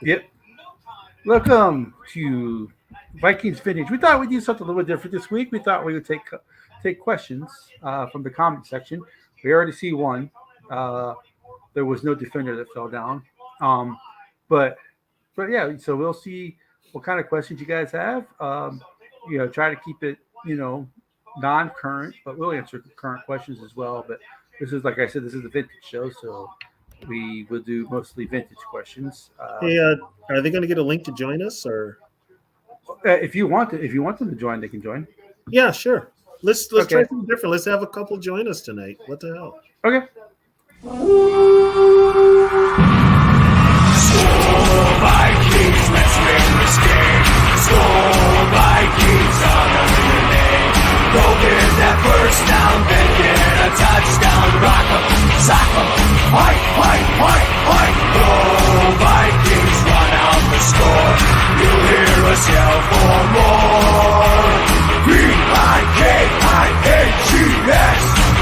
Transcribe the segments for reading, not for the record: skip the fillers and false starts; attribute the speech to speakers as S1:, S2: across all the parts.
S1: Yep. Welcome to Vikings Vintage. We thought we'd do something a little bit different this week. We thought we would take questions from the comment section. We already see one. Uh, there was no defender that fell down. Um, but but yeah, so we'll see what kind of questions you guys have. Try to keep it non-current, but we'll answer current questions as well. But this is like I said, this is a vintage show, so we will do mostly vintage questions.
S2: Hey, are they going to get a link to join us, or?
S1: If you want them to join, they can join.
S2: Yeah, sure. Let's try
S1: Okay.
S2: something different. Let's have a couple join us tonight. What the hell?
S1: Okay.
S3: Vikings, let's win this game. Score Vikings on a relay. Go get that first down, then get a touchdown. Rock 'em, sock 'em, fight, fight, fight, fight. Go Vikings, run out the score. You'll hear us yell for more. Vikings,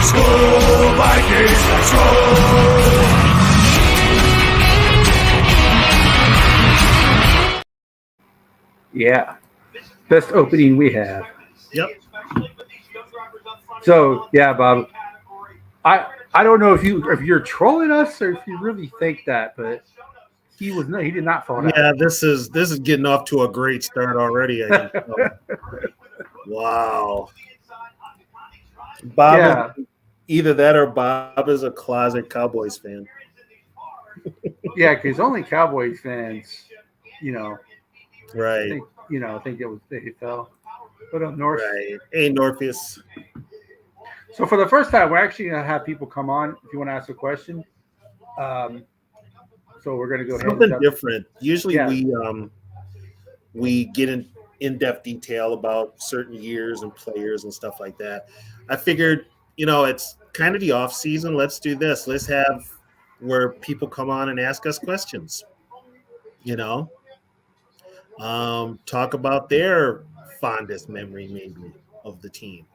S3: School Vikings, let's go.
S1: Yeah. Best opening we have.
S2: Yep.
S1: So yeah, Bob. I don't know if you're trolling us or if you really think that, but he did not fall down.
S2: Yeah, this is getting off to a great start already. I can tell. Wow. Bob,
S1: Yeah.
S2: either that or Bob is a closet Cowboys fan.
S1: Yeah, because only Cowboys fans,
S2: Right.
S1: think they fell. But up north.
S2: Right. Hey, Northeast.
S1: So for the first time, we're actually gonna have people come on if you want to ask a question. So we're gonna go ahead.
S2: Something different. Usually
S1: Yeah.
S2: we get in-depth detail about certain years and players and stuff like that. I figured, it's kind of the off season. Let's do this. Let's have where people come on and ask us questions. Talk about their fondest memory maybe of the team.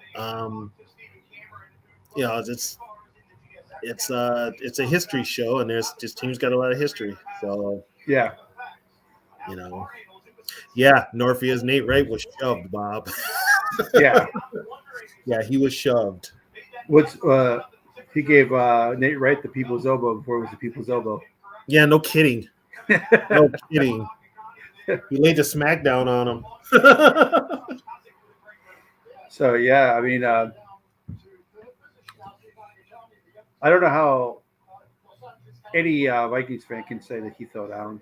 S2: It's a history show, and this team's got a lot of history. So
S1: Yeah.
S2: Norfia's Nate Wright was shoved, Bob.
S1: Yeah.
S2: Yeah, he was shoved.
S1: He gave Nate Wright the people's elbow before it was the people's elbow.
S2: Yeah, no kidding. No kidding. He laid the smackdown on him.
S1: So yeah, I mean, I don't know how any Vikings fan can say that he fell down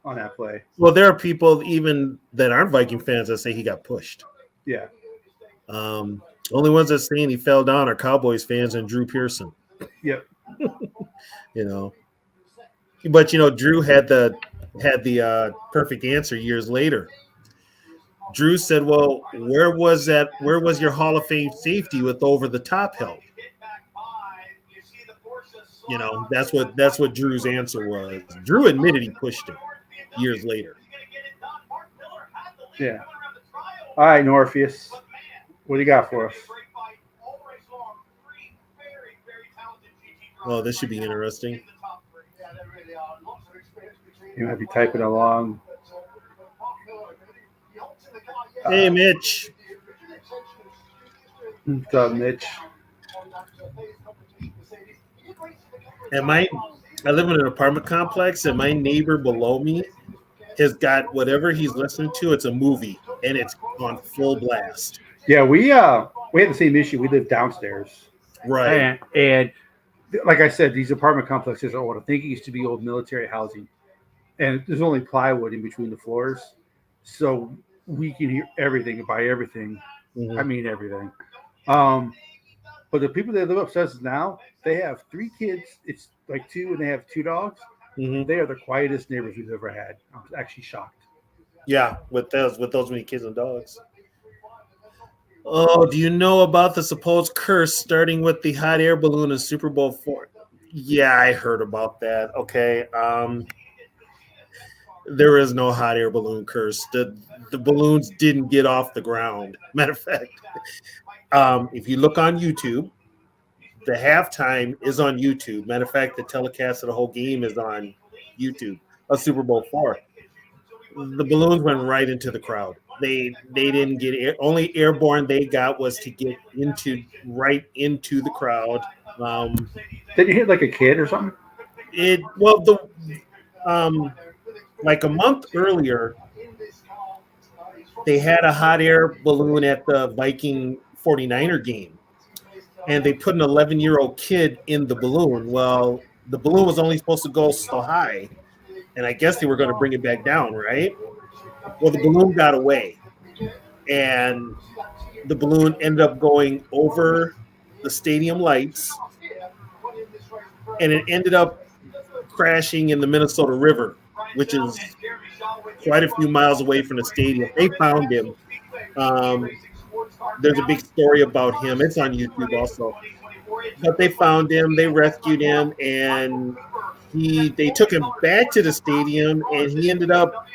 S1: on that play.
S2: Well, there are people even that aren't Viking fans that say he got pushed.
S1: Yeah.
S2: Only ones that saying he fell down are Cowboys fans and Drew Pearson.
S1: Yep.
S2: But Drew had the perfect answer years later. Drew said, "Well, where was your Hall of Fame safety with over the top help?" That's what Drew's answer was. Drew admitted he pushed him years later.
S1: Yeah. All right, Norpheus. What do you got for us?
S2: Oh, this should be interesting.
S1: You might be typing along.
S2: Hey, Mitch.
S1: What's up, Mitch?
S2: I live in an apartment complex, and my neighbor below me has got whatever he's listening to. It's a movie, and it's on full blast.
S1: Yeah, we had the same issue. We live downstairs,
S2: Right?
S1: And like I said, these apartment complexes are old. I think it used to be old military housing, and there's only plywood in between the floors, so we can hear everything. By everything,
S2: Mm-hmm.
S1: I mean everything. But the people that live upstairs now, they have 3 kids. It's like 2, and they have 2 dogs.
S2: Mm-hmm.
S1: They are the quietest neighbors we've ever had. I'm actually shocked.
S2: Yeah, with those many kids and dogs. Oh, do you know about the supposed curse starting with the hot air balloon in Super Bowl 4? Yeah, I heard about that. Okay. There is no hot air balloon curse. The balloons didn't get off the ground. Matter of fact, if you look on YouTube, the halftime is on YouTube. Matter of fact, the telecast of the whole game is on YouTube of Super Bowl IV. The balloons went right into the crowd. They didn't get only airborne they got was to get right into the crowd.
S1: Did you hit like a kid or something?
S2: Um, like a month earlier, they had a hot air balloon at the Viking 49er game, and they put an 11-year-old kid in the balloon. Well, the balloon was only supposed to go so high, and I guess they were going to bring it back down, right? Well, the balloon got away, and the balloon ended up going over the stadium lights, and it ended up crashing in the Minnesota River, which is quite a few miles away from the stadium. They found him. There's a big story about him. It's on YouTube also. But they found him, they rescued him, and they took him back to the stadium, and he ended up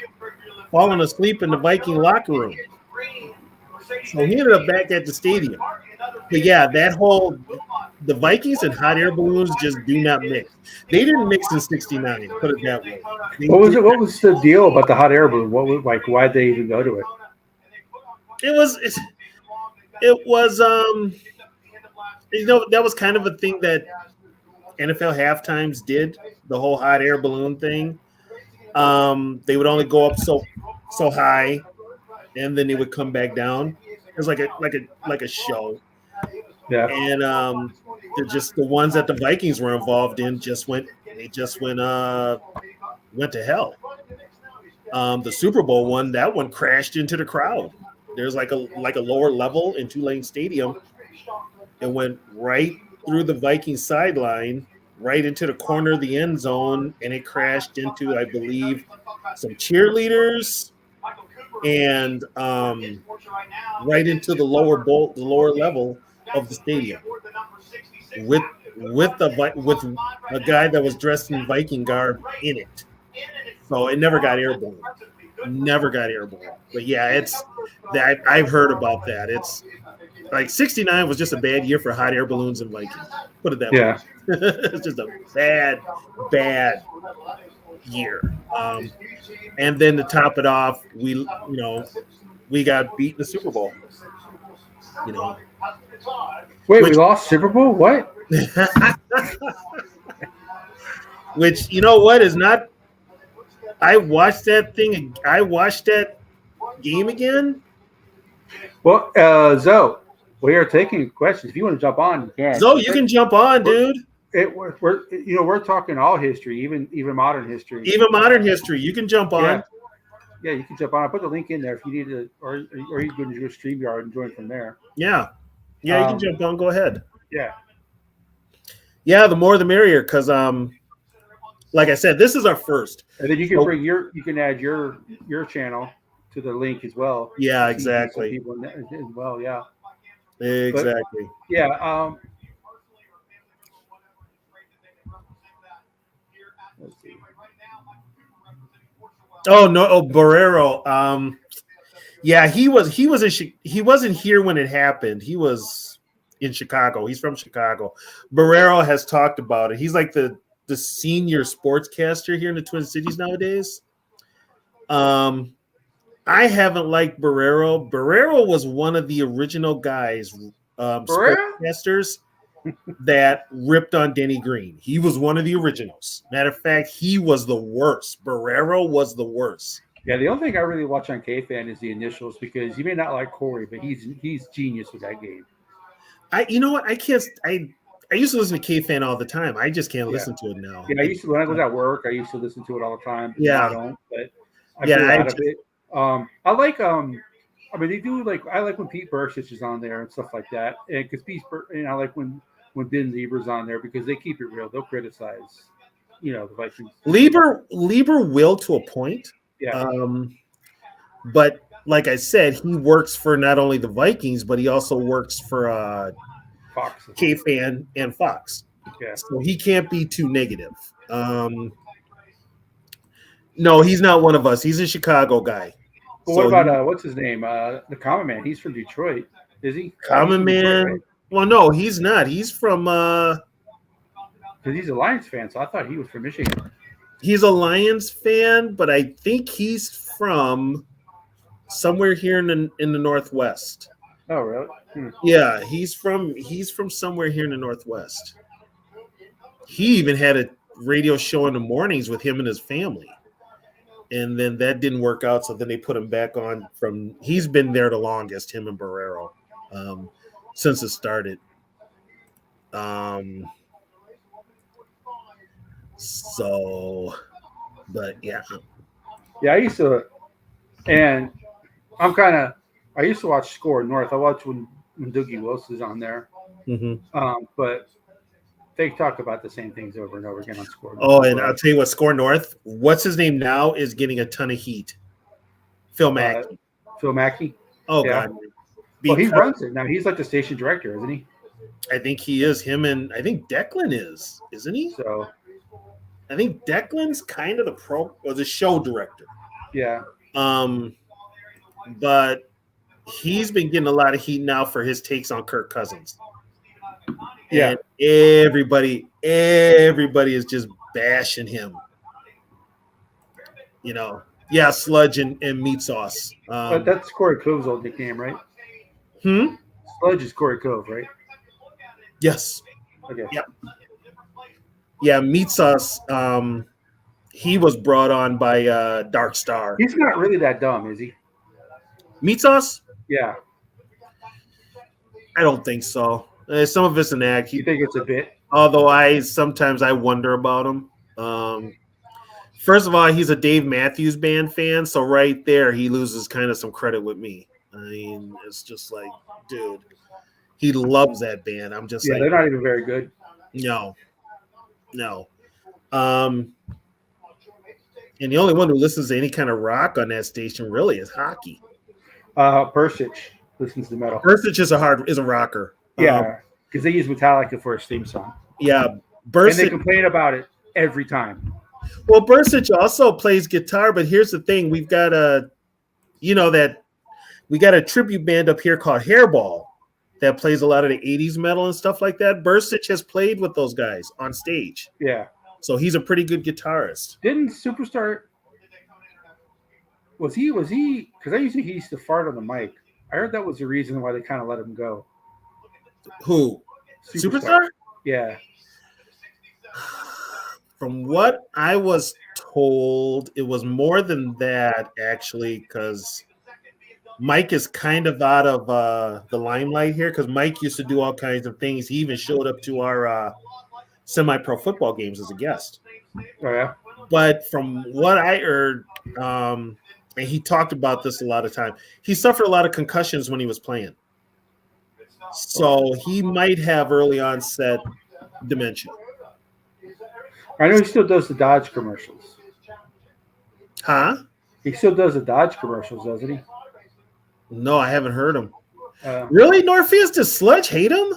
S2: falling asleep in the Viking locker room. So he ended up back at the stadium. But yeah, the Vikings and hot air balloons just do not mix. They didn't mix in '69. Put it that way.
S1: What was it? What was the deal about the hot air balloon? What was like? Why did they even go to it?
S2: It was that was kind of a thing that NFL halftimes did, the whole hot air balloon thing. They would only go up so high, and then they would come back down. It was like a show.
S1: Yeah.
S2: And the ones that the Vikings were involved in went to hell. The Super Bowl one, that one crashed into the crowd. There's like a lower level in Tulane Stadium. It went right through the Viking sideline, right into the corner of the end zone, and it crashed into, I believe, some cheerleaders and right into the lower level of the stadium with a guy that was dressed in Viking garb in it. So it never got airborne. But yeah, I've heard about that. It's like '69 was just a bad year for hot air balloons and Vikings. Put it that way. It's just a bad year. And then to top it off, we got beat in the Super Bowl.
S1: Wait, we lost Super Bowl? What?
S2: Which, you know what, is not. I watched that game again.
S1: Well, Zoe, we are taking questions. If you want to jump on, you can.
S2: Zoe, you can jump on, dude.
S1: We're talking all history, even modern history.
S2: Even modern history, you can jump on.
S1: Yeah, you can jump on. I put the link in there if you need to, or you can go to your StreamYard and join from there.
S2: Yeah, you can jump on. Go ahead.
S1: Yeah,
S2: the more the merrier, because like I said, this is our first.
S1: And then you can you can add your channel to the link as well.
S2: Yeah, exactly.
S1: People as well, yeah.
S2: Exactly.
S1: But, yeah. Let's see.
S2: Oh no! Oh, Barrero. Yeah, he wasn't here when it happened. He was in Chicago. He's from Chicago. Barrero has talked about it. He's like the senior sportscaster here in the Twin Cities nowadays. I haven't liked Barrero. Barrero was one of the original guys, sportscasters that ripped on Denny Green. He was one of the originals. Matter of fact, he was the worst. Barrero was the worst.
S1: Yeah, the only thing I really watch on K-Fan is the initials, because you may not like Corey, but he's genius with that game.
S2: You know what? I used to listen to K-Fan all the time. I just can't listen to it now.
S1: Yeah, when I was at work, I used to listen to it all the time.
S2: Yeah,
S1: I don't. But I it. I like they do I like when Pete Burchich is on there and stuff like that, and because I like when Ben Lieber's on there, because they keep it real. They'll criticize, the Vikings.
S2: Lieber will to a point.
S1: Yeah.
S2: But like I said, he works for not only the Vikings, but he also works for
S1: Fox,
S2: K-Fan, and Fox.
S1: Yeah.
S2: So he can't be too negative. No, he's not one of us. He's a Chicago guy.
S1: Well, what about what's his name? The Common Man. He's from Detroit. Is he?
S2: Common Man.
S1: Detroit, right?
S2: Well, no, he's not. He's from
S1: Because he's a Lions fan, so I thought he was from Michigan.
S2: he's a Lions fan, but I think he's from somewhere here in the Northwest.
S1: Oh, really?
S2: Yeah, he's from somewhere here in the Northwest. He even had a radio show in the mornings with him and his family. And then that didn't work out, so then they put him back on from he's been there the longest, him and Barrero, since it started. So but yeah.
S1: Yeah, I used to, and I used to watch Score North. I watched when Doogie Wilson's on there. But they talk about the same things over and over again on Score North.
S2: Oh, and I'll tell you what, Score North, what's his name now is getting a ton of heat. Phil Mackey.
S1: Phil Mackey?
S2: Oh,
S1: yeah.
S2: God.
S1: Well, he runs it now. He's like the station director, isn't he?
S2: I think he is. Him and I think Declan is, isn't he?
S1: So
S2: I think Declan's kind of the show director.
S1: Yeah.
S2: But he's been getting a lot of heat now for his takes on Kirk Cousins.
S1: Yeah.
S2: And everybody is just bashing him. You know, yeah, sludge and meat sauce.
S1: But that's Corey Cove's old nickname, right? Sludge is Corey Cove, right?
S2: Yes.
S1: Okay.
S2: Yep. Yeah, meat sauce. He was brought on by Dark Star.
S1: He's not really that dumb, is he?
S2: Meat sauce?
S1: Yeah.
S2: I don't think so. Some of it's an act.
S1: You think it's a bit?
S2: Although sometimes I wonder about him. First of all, he's a Dave Matthews Band fan, so right there he loses kind of some credit with me. I mean, it's just like, dude, he loves that band. I'm just like,
S1: they're not even very good.
S2: No. And the only one who listens to any kind of rock on that station really is hockey.
S1: Persich listens to metal.
S2: Persich is a rocker.
S1: Yeah, because they use Metallica for his theme song.
S2: Yeah,
S1: and they complain about it every time.
S2: Well, Persich also plays guitar, but here's the thing: we got a tribute band up here called Hairball that plays a lot of the '80s metal and stuff like that. Persich has played with those guys on stage.
S1: Yeah,
S2: so he's a pretty good guitarist.
S1: Didn't Superstar? Was he? Because I usually he used to fart on the mic. I heard that was the reason why they kind of let him go.
S2: Who? Superstar?
S1: Yeah.
S2: From what I was told, it was more than that, actually, because Mike is kind of out of the limelight here, because Mike used to do all kinds of things. He even showed up to our semi-pro football games as a guest.
S1: Oh, yeah?
S2: But from what I heard, and he talked about this a lot of time, he suffered a lot of concussions when he was playing. So he might have early onset dementia.
S1: I know he still does the Dodge commercials.
S2: Huh?
S1: He still does the Dodge commercials, doesn't he?
S2: No, I haven't heard him.
S1: Really?
S2: Northeast? Does Sludge hate him?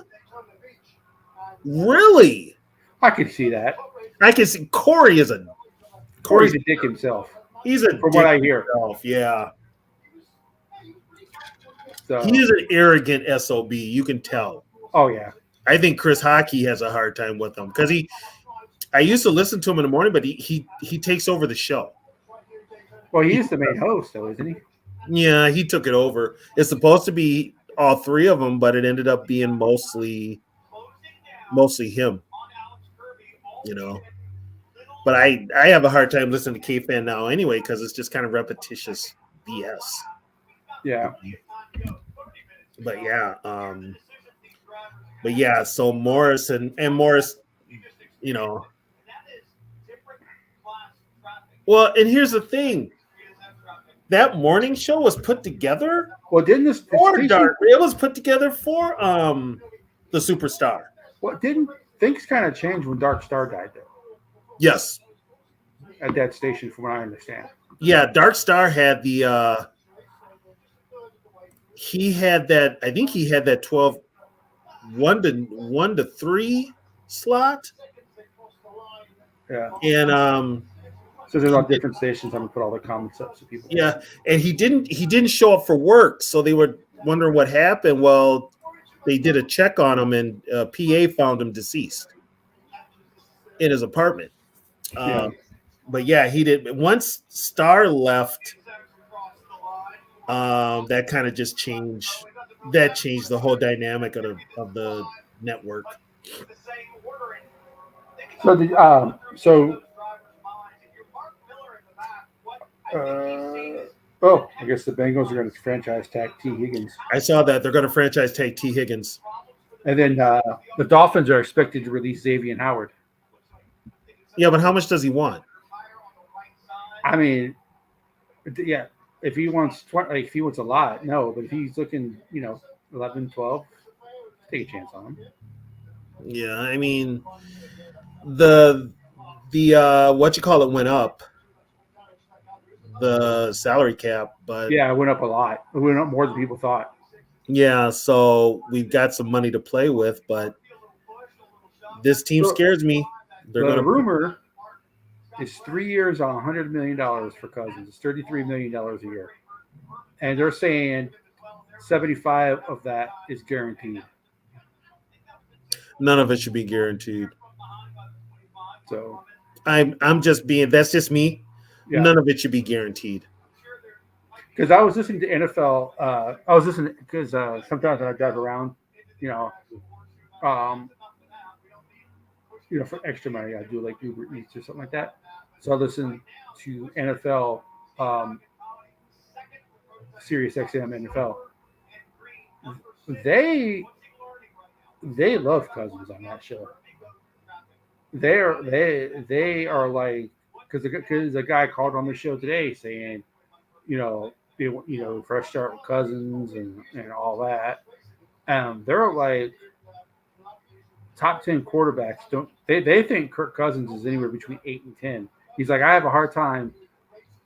S2: Really?
S1: I can see that.
S2: I can see Corey's a
S1: dick himself.
S2: He's a
S1: from what I hear.
S2: Himself, yeah.
S1: So,
S2: he is an arrogant SOB. You can tell.
S1: Oh yeah.
S2: I think Chris Hockey has a hard time with him because I used to listen to him in the morning, but he takes over the show.
S1: Well, he is the main host, though, isn't he?
S2: Yeah, he took it over. It's supposed to be all three of them, but it ended up being mostly him. You know. But I have a hard time listening to K-Fan now anyway because it's just kind of repetitious BS.
S1: Yeah.
S2: But yeah, so Morris and Morris, you know. Well, and here's the thing. That morning show was put together.
S1: Well, didn't this
S2: for Dark? It was put together for the Superstar.
S1: Well, didn't things kind of change when Dark Star died though?
S2: Yes.
S1: At that station, from what I understand.
S2: Yeah, Dark Star had the he had that, I think he had that 12 1 to 3 slot.
S1: Yeah.
S2: And
S1: so there's all different stations. I'm gonna put all the comments up so people.
S2: Yeah, and he didn't show up for work, so they were wondering what happened. Well, they did a check on him, and PA found him deceased in his apartment.
S1: Yeah.
S2: But yeah, he did. Once Star left, that kind of just changed. That changed the whole dynamic of the network.
S1: So the I guess the Bengals are going to franchise tag T. Higgins,
S2: I saw that they're going to franchise tag T. Higgins.
S1: and then the Dolphins are expected to release Xavier Howard.
S2: Yeah, but how much does he want?
S1: I mean, yeah, if he wants 20, like if he wants a lot, no, but if he's looking, 11, 12, take a chance on him.
S2: Yeah, I mean, the what you call it went up, the salary cap, but
S1: Yeah, it went up a lot. It went up more than people thought.
S2: yeah, so we've got some money to play with, but this team scares me. They're
S1: The
S2: going to
S1: rumor is 3 years on $100 million for Cousins. It's $33 million a year. And they're saying 75 of that is guaranteed.
S2: none of it should be guaranteed.
S1: So
S2: I'm just being. That's just me.
S1: yeah.
S2: None of it should be guaranteed.
S1: Because I was listening to NFL. I was listening because sometimes when I drive around, for extra money, I do like Uber Eats or something like that. So I listen to NFL, Sirius XM NFL. They love Cousins on that show. They are like, because a guy called on the show today saying, fresh start with Cousins and all that. They're like top 10 quarterbacks. They think Kirk Cousins is anywhere between 8 and 10. He's like, I have a hard time.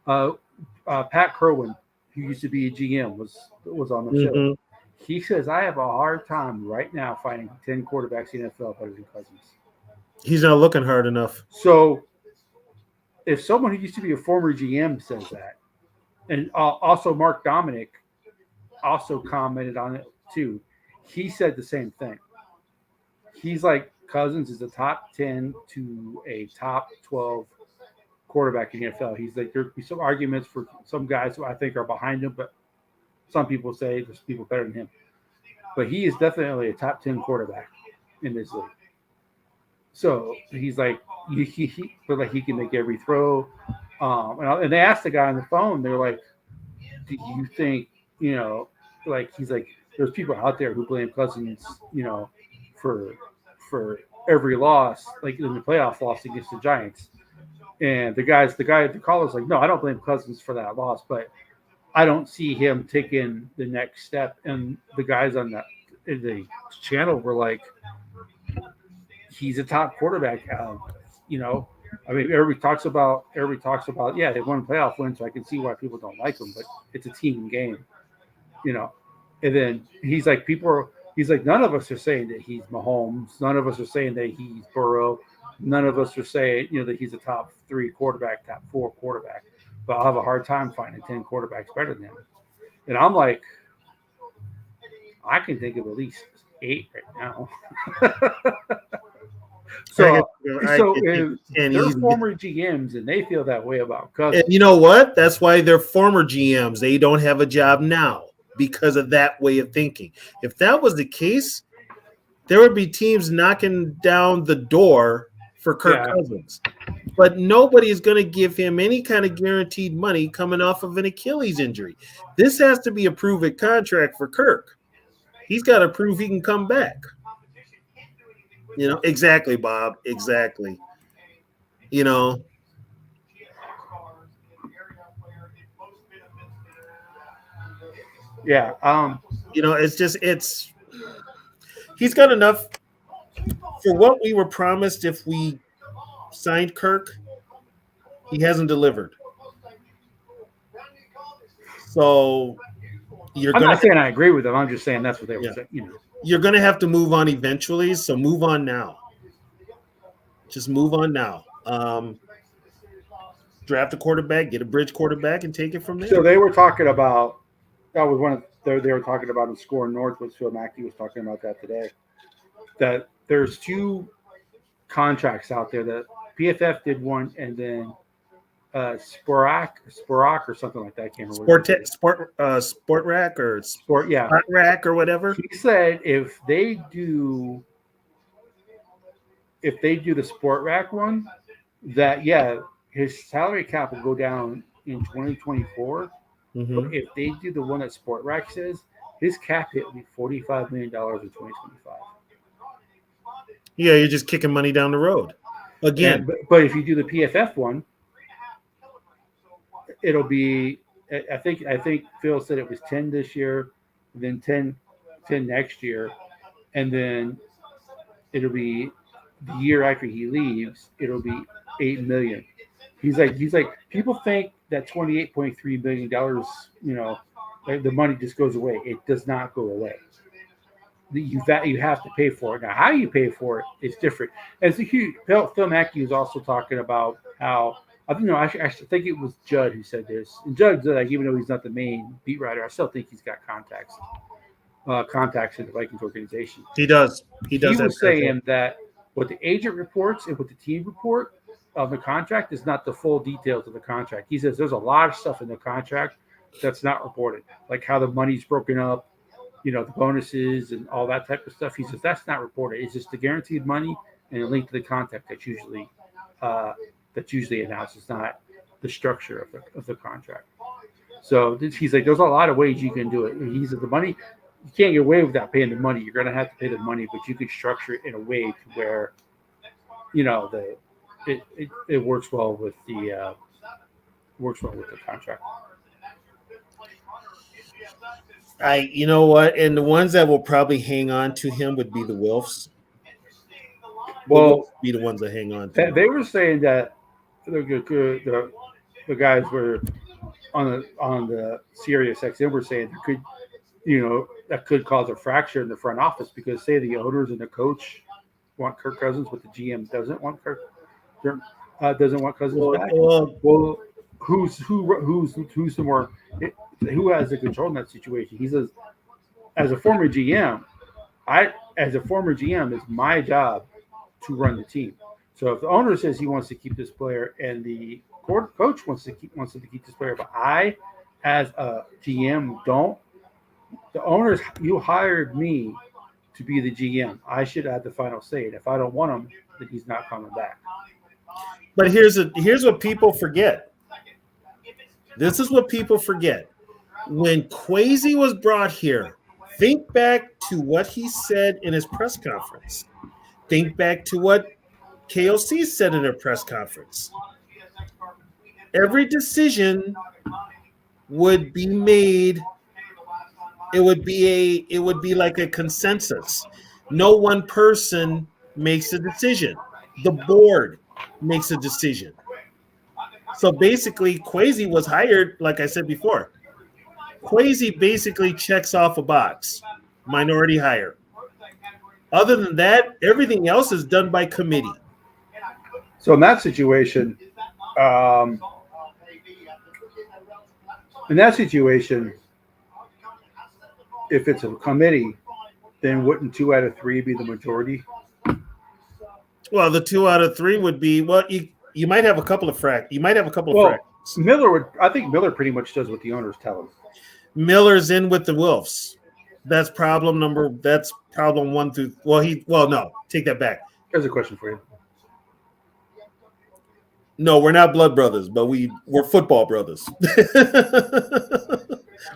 S1: Pat Kerwin, who used to be a GM, was on the show. He says, I have a hard time right now finding 10 quarterbacks in the NFL better than Cousins.
S2: He's not looking hard enough.
S1: So if someone who used to be a former GM says that, and also Mark Dominic also commented on it too, he said the same thing. He's like, Cousins is a top 10 to a top 12 quarterback in the NFL. He's like, there'd be some arguments for some guys who I think are behind him, but some people say there's people better than him. But he is definitely a top 10 quarterback in this league. So he's like, he feel like he can make every throw. And they asked the guy on the phone, they're like, do you think, he's like, there's people out there who blame Cousins, for every loss, like in the playoff loss against the Giants. And the guy at the caller's like, no, I don't blame Cousins for that loss, but I don't see him taking the next step. And the guys on the channel were like, he's a top quarterback. I mean, everybody talks about, yeah, they won a playoff win, so I can see why people don't like him, but it's a team game, And then he's like, none of us are saying that he's Mahomes. None of us are saying that he's Burrow. None of us are saying, that he's a top 3 quarterback, top 4 quarterback. But I'll have a hard time finding 10 quarterbacks better than him. And I'm like, I can think of at least 8 right now. So they're former GMs, and they feel that way about Cousins.
S2: And you know what? That's why they're former GMs. They don't have a job now because of that way of thinking. If that was the case, there would be teams knocking down the door for Kirk Cousins. But nobody is going to give him any kind of guaranteed money coming off of an Achilles injury. This has to be a prove-it contract for Kirk. He's got to prove he can come back. Exactly, Bob. Exactly.
S1: Yeah.
S2: He's got enough for what we were promised if we signed Kirk. He hasn't delivered. So
S1: I'm not saying I agree with them. I'm just saying that's what they were saying.
S2: You're going to have to move on eventually, so move on now. Just move on now. Draft a quarterback, get a bridge quarterback, and take it from there.
S1: So they were talking about that was one of they were talking about in Score North. With Phil Mackey was talking about that today. That there's two contracts out there. That PFF did one, and then Sporak or something like that. I can't remember.
S2: Sport Rack or
S1: Sport, yeah.
S2: Spot Rack or whatever.
S1: He said if they do the Sport Rack one, that his salary cap will go down in 2024.
S2: Mm-hmm.
S1: But if they do the one that Sport Rack says, his cap hit will be $45 million in 2025.
S2: Yeah, you're just kicking money down the road. Again.
S1: But if you do the PFF one, it'll be I think Phil said it was 10 this year, then 10 next year, and then it'll be the year after he leaves, it'll be $8 million. He's like people think that $28.3 billion, the money just goes away. It does not go away. You have to pay for it. Now, how you pay for it is different. As Phil Mackey was also talking about how I think it was Judd who said this. And Judd, even though he's not the main beat writer, I still think he's got contacts in the Vikings organization.
S2: He does. He
S1: was saying that what the agent reports and what the team report of the contract is not the full details of the contract. He says there's a lot of stuff in the contract that's not reported, like how the money's broken up, the bonuses and all that type of stuff. He says that's not reported. It's just the guaranteed money and a link to the contract that's usually announced. It's not the structure of the contract. So he's like, there's a lot of ways you can do it. He said the money, you can't get away without paying the money. You're going to have to pay the money, but you can structure it in a way to where, it works well with the contract.
S2: You know what? And the ones that will probably hang on to him would be the Wilfs.
S1: Well,
S2: be the ones that hang on to him.
S1: They were saying that the guys were on the Sirius XM were saying that could cause a fracture in the front office because say the owners and the coach want Kirk Cousins, but the GM doesn't want Cousins back. Well, who's the more who has the control in that situation? He says, as a former GM, it's my job to run the team. So if the owner says he wants to keep this player and the coach wants him to keep this player, but I, as a GM, don't. The owners, you hired me to be the GM. I should have the final say. And if I don't want him, then he's not coming back.
S2: But here's what people forget. This is what people forget. When Kwesi was brought here, think back to what he said in his press conference. Think back to what KOC said in their press conference. Every decision would be made. It would be like a consensus. No one person makes a decision. The board makes a decision. So basically, Kwesi was hired, like I said before. Kwesi basically checks off a box. Minority hire. Other than that, everything else is done by committee.
S1: So in that situation, if it's a committee, then wouldn't 2 out of 3 be the majority?
S2: Well, the 2 out of 3 would be you might have a couple of fractions.
S1: I think Miller pretty much does what the owners tell him.
S2: Miller's in with the Wilfs. That's problem 1 through. No, take that back.
S1: Here's a question for you.
S2: No, we're not blood brothers, but we're football brothers.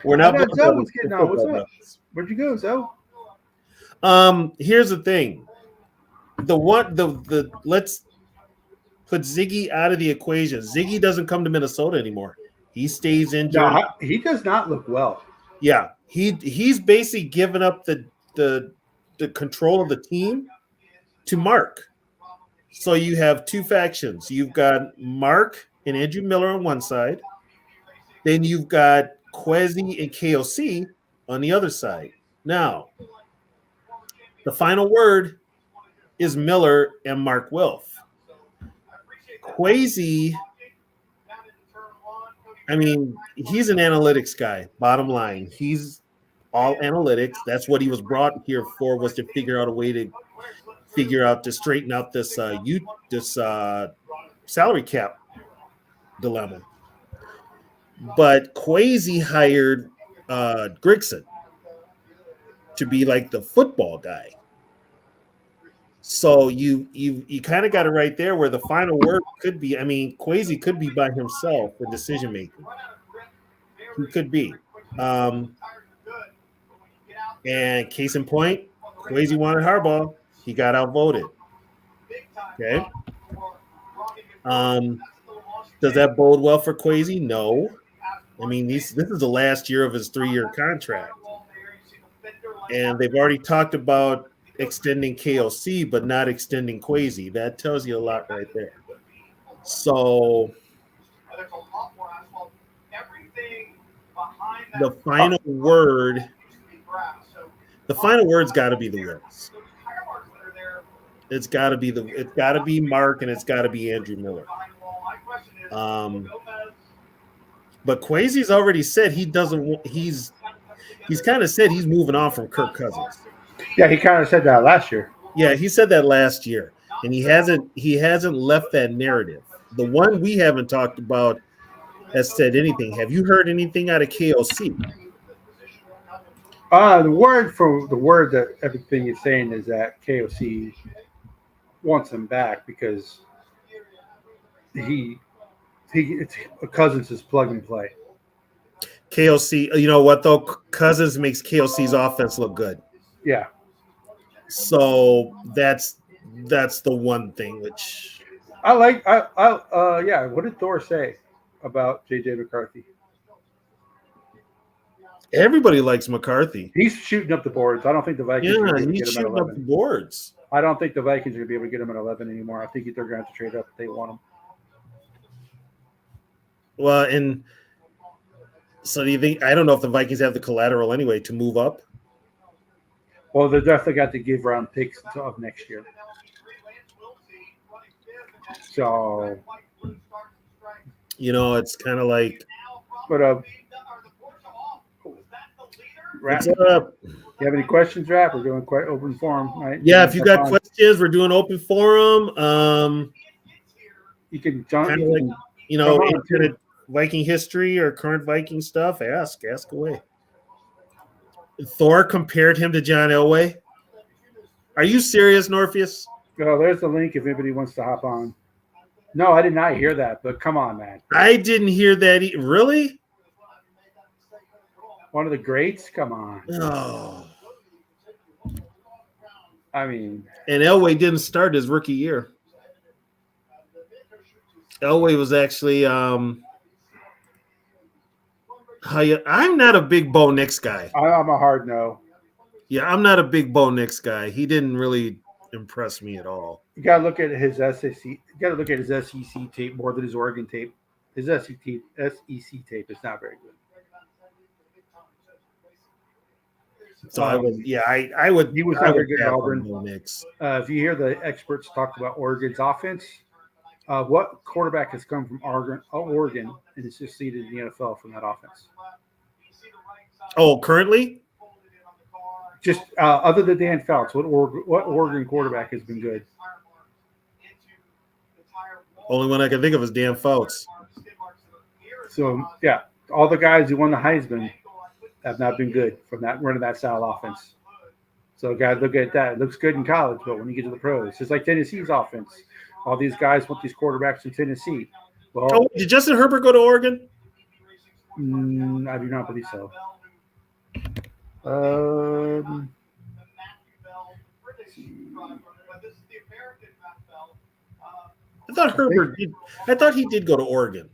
S2: We're not blood brothers.
S1: What's up? Where'd you go, Zoe?
S2: Here's the thing. Let's put Ziggy out of the equation. Ziggy doesn't come to Minnesota anymore. He stays in.
S1: No, he does not look well.
S2: Yeah, he's basically given up the control of the team to Mark. So you have two factions. You've got Mark and Andrew Miller on one side. Then you've got Kwesi and KOC on the other side. Now, the final word is Miller and Mark Wilf. Kwesi, he's an analytics guy, bottom line. He's all analytics. That's what he was brought here for, was to figure out a way to straighten out this salary cap dilemma. But Kwesi hired Grigson to be like the football guy. So you kind of got it right there where the final word could be. I mean, Kwesi could be by himself for decision making. He could be. And case in point, Kwesi wanted Harbaugh. He got outvoted. Okay. Does that bode well for Kwesi? No. I mean, this is the last year of his 3-year contract. And they've already talked about extending KOC, but not extending Kwesi. That tells you a lot right there. So the final word's got to be the Wills. It's got to be Mark, and it's got to be Andrew Miller. But Kwesi's already said he doesn't. He's kind of said he's moving on from Kirk Cousins.
S1: Yeah, he kind of said that last year.
S2: Yeah, he said that last year, and he hasn't left that narrative. The one we haven't talked about has said anything. Have you heard anything out of KOC?
S1: The word that everything is saying is that KOC wants him back because it's Cousins is plug and play.
S2: KOC, you know what though? Cousins makes KOC's offense look good.
S1: Yeah.
S2: So that's the one thing which
S1: I like. Yeah. What did Thor say about JJ McCarthy?
S2: Everybody likes McCarthy.
S1: He's shooting up the boards. I don't think the Vikings.
S2: He's shooting up the boards.
S1: I don't think the Vikings are going to be able to get him at 11 anymore. I think they're going to have to trade up if they want him.
S2: Well, and so do you think? I don't know if the Vikings have the collateral anyway to move up.
S1: Well, they definitely got to give round picks of next year. So,
S2: it's kind of like.
S1: But Rap,
S2: what's up?
S1: You have any questions, Rap? We're doing quite open forum, right?
S2: Yeah, if you got questions, we're doing open forum.
S1: You can jump.
S2: Kind of like into Viking history or current Viking stuff. Ask away. Thor compared him to John Elway. Are you serious, Norpheus?
S1: Oh, there's the link if anybody wants to hop on. No, I did not hear that, but come on, man.
S2: I didn't hear that. Really?
S1: One of the greats? Come on.
S2: Oh.
S1: I mean.
S2: And Elway didn't start his rookie year. Elway was actually I'm not a big Bo Nix guy.
S1: I'm a hard no.
S2: Yeah, I'm not a big Bo Nix guy. He didn't really impress me at all.
S1: You gotta look at his SEC. You gotta look at his SEC tape more than his Oregon tape. His SEC tape is not very good.
S2: So I would.
S1: He was not very good at Auburn.
S2: Bo Nix.
S1: If you hear the experts talk about Oregon's offense, what quarterback has come from Oregon and is succeeded in the NFL from that offense?
S2: Oh, currently?
S1: Just other than Dan Fouts, what Oregon quarterback has been good?
S2: Only one I can think of is Dan Fouts.
S1: So, yeah, all the guys who won the Heisman have not been good from that running that style offense. So, guys, look at that. It looks good in college, but when you get to the pros, it's like Tennessee's offense. All these guys want these quarterbacks in Tennessee. Well,
S2: did Justin Herbert go to Oregon?
S1: I do not believe so. I
S2: thought Herbert did. I thought he did go to Oregon.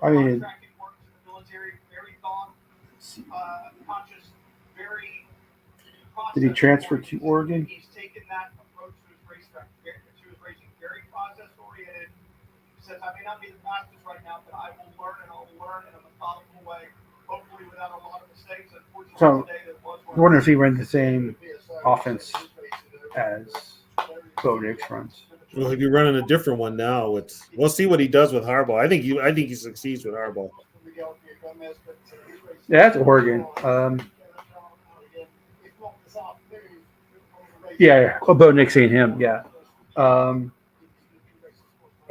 S1: I mean, did he transfer to Oregon? He's taken that approach to his racing, very process-oriented. He says, I may not be the fastest right now, but I will learn, and I'll learn in a methodical way, hopefully without a lot of mistakes. So, I wonder if he ran the same offense as Bo Nix runs.
S2: Well, he'll be running a different one now. We'll see what he does with Harbaugh. I think he succeeds with Harbaugh.
S1: Yeah, that's Oregon. Yeah. About Nick St. Him. Yeah.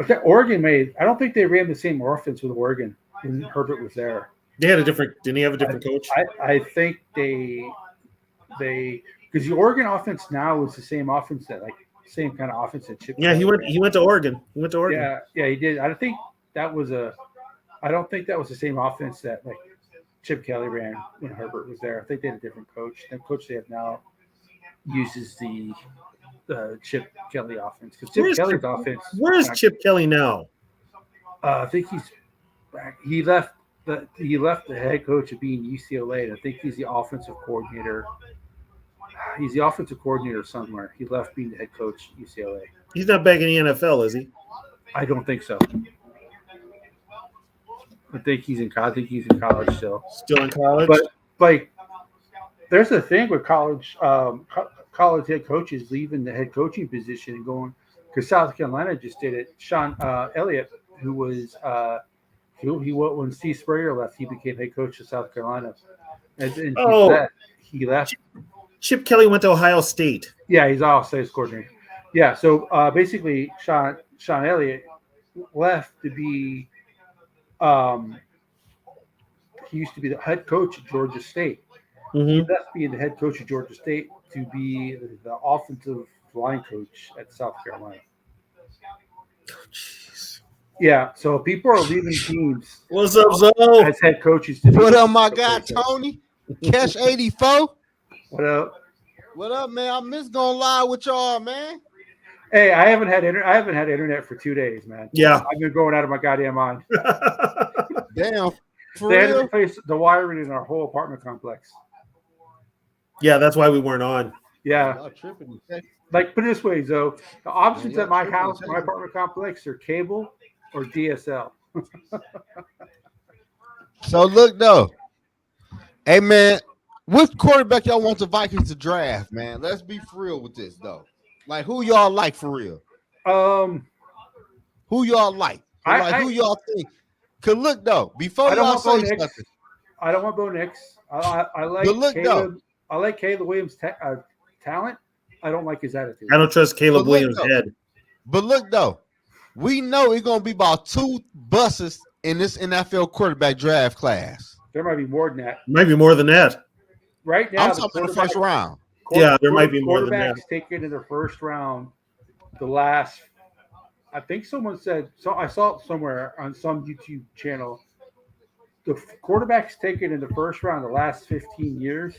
S1: Okay, Oregon made. I don't think they ran the same offense with Oregon when Herbert was there.
S2: They had a different. Didn't he have a different coach?
S1: I think they because the Oregon offense now is the same offense that same kind of offense that Chip.
S2: Yeah, he went to Oregon. He went to Oregon.
S1: Yeah, he did. I don't think that was the same offense that Chip Kelly ran when Herbert was there. I think they had a different coach. The coach they have now uses the Chip Kelly offense because Chip Kelly's offense.
S2: Where is Chip Kelly now?
S1: I think he's back. He left the head coach of being UCLA, and I think he's the offensive coordinator. He's the offensive coordinator somewhere. He left being the head coach at UCLA.
S2: He's not back in the NFL, is he?
S1: I don't think so. I think he's in college still.
S2: Still in college?
S1: But there's a thing with college head coaches leaving the head coaching position and going because South Carolina just did it. Sean Elliott, who was when Steve Spurrier left, he became head coach of South Carolina. And he left.
S2: Chip Kelly went to Ohio State.
S1: Yeah, he's Ohio State's coordinator. Yeah, so basically, Sean Elliott left to be. He used to be the head coach at Georgia State.
S2: Mm-hmm.
S1: He left being the head coach at Georgia State to be the offensive line coach at South Carolina.
S2: Oh, jeez.
S1: Yeah, so people are leaving teams.
S2: What's up, Zo?
S1: As head coaches.
S4: What up, my guy Tony? Cash 84.
S1: What up?
S4: What up, man? I miss going live with y'all, man.
S1: Hey, I haven't had internet for 2 days, man.
S2: Yeah,
S1: I've been going out of my goddamn mind.
S4: Damn, for
S1: They had to
S4: real?
S1: replace the wiring in our whole apartment complex.
S2: yeah, that's why we weren't on.
S1: Yeah,
S4: Y'all tripping.
S1: like put it this way, Zoe. The options
S4: Yeah,
S1: at my
S4: triple
S1: house,
S4: J.
S1: my apartment complex, are cable or DSL.
S4: So look though, hey man, what quarterback y'all want the Vikings to draft, man? Let's be for real with this though. Like who y'all like for real? Who y'all like? Who y'all think? Cause look though, before
S1: I don't
S4: y'all
S1: want Bo
S4: say
S1: Nix.
S4: something,
S1: I don't want Bo Nix. I like
S4: But look,
S1: Caleb. I like Caleb Williams' talent. I don't like his attitude.
S2: I don't trust Caleb
S4: But look,
S2: Williams'
S4: though.
S2: head.
S4: but look though, we know it's gonna be about 2 buses in this NFL quarterback draft class.
S1: There might be more than that.
S2: Might be more than that.
S1: Right now,
S4: I'm talking about the first round.
S2: Yeah, there might be more than that.
S1: Quarterbacks taken in the first round. The last, I think someone said. So I saw it somewhere on some YouTube channel. The quarterbacks taken in the first round the last 15 years,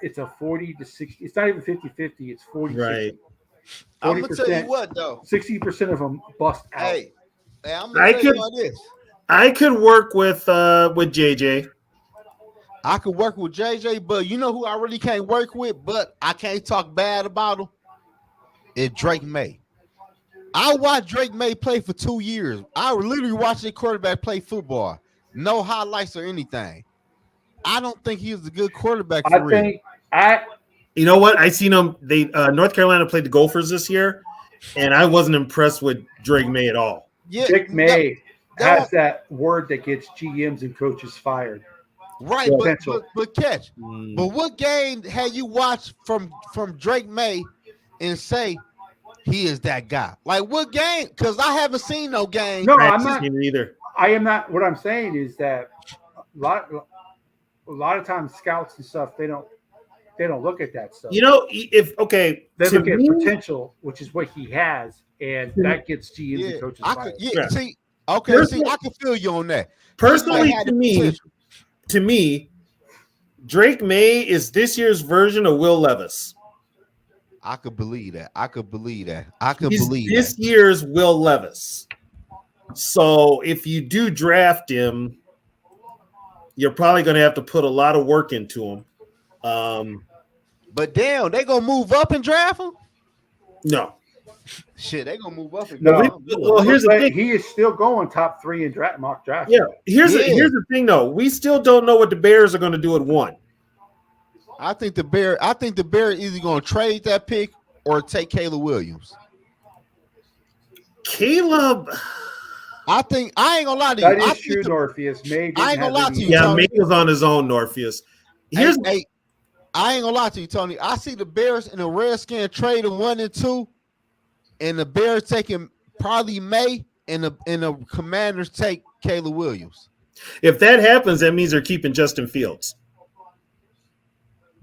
S1: it's a 40 to 60. It's not even 50-50. It's 40.
S2: Right.
S4: I'm gonna tell you what though.
S1: 60% of them bust out.
S4: Hey, I'm gonna tell you about this.
S2: I could work with JJ.
S4: I could work with JJ, but you know who I really can't work with, but I can't talk bad about him? It's Drake May. I watched Drake May play for 2 years. I literally watched a quarterback play football. No highlights or anything. I don't think he was a good quarterback for real.
S2: You know what? I seen him. They North Carolina played the Gophers this year, and I wasn't impressed with Drake May at all.
S4: Yeah,
S1: Drake May
S4: that
S1: has that word that gets GMs and coaches fired.
S4: right, but catch. But what game had you watched from Drake May and say he is that guy? Like what game? Because I haven't seen no game.
S1: No,
S2: I
S1: I'm
S2: haven't
S1: not.
S2: seen it either.
S1: I am not. What I'm saying is that a lot of times scouts and stuff they don't look at that stuff.
S2: You know,
S1: They look at potential, which is what he has, and that gets GMs and coaches fired.
S4: See, okay, see, I can feel you on that.
S2: Personally, to me, Drake May is this year's version of Will Levis.
S4: I could believe that.
S2: He's this year's Will Levis. So if you do draft him, you're probably going to have to put a lot of work into him.
S4: But damn, they gonna move up and draft him?
S2: No.
S4: Shit, they gonna move up and
S1: No,
S4: draft him.
S2: Well, here's the thing.
S1: He is still going top 3 in mock draft.
S2: Yeah, here's the thing though. We still don't know what the Bears are going to do at 1.
S4: I think the Bears either gonna trade that pick or take Caleb Williams.
S2: Caleb.
S4: I ain't gonna lie to you.
S1: That
S4: I
S1: is true, Morpheus. May
S4: I ain't gonna lie to you,
S2: Yeah,
S4: Tony.
S2: May was on his own, Morpheus. Here's
S4: I ain't gonna lie to you, Tony. I see the Bears and the Redskins trading 1 and 2, and the Bears taking probably May, and the Commanders take Caleb Williams.
S2: if that happens, that means they're keeping Justin Fields.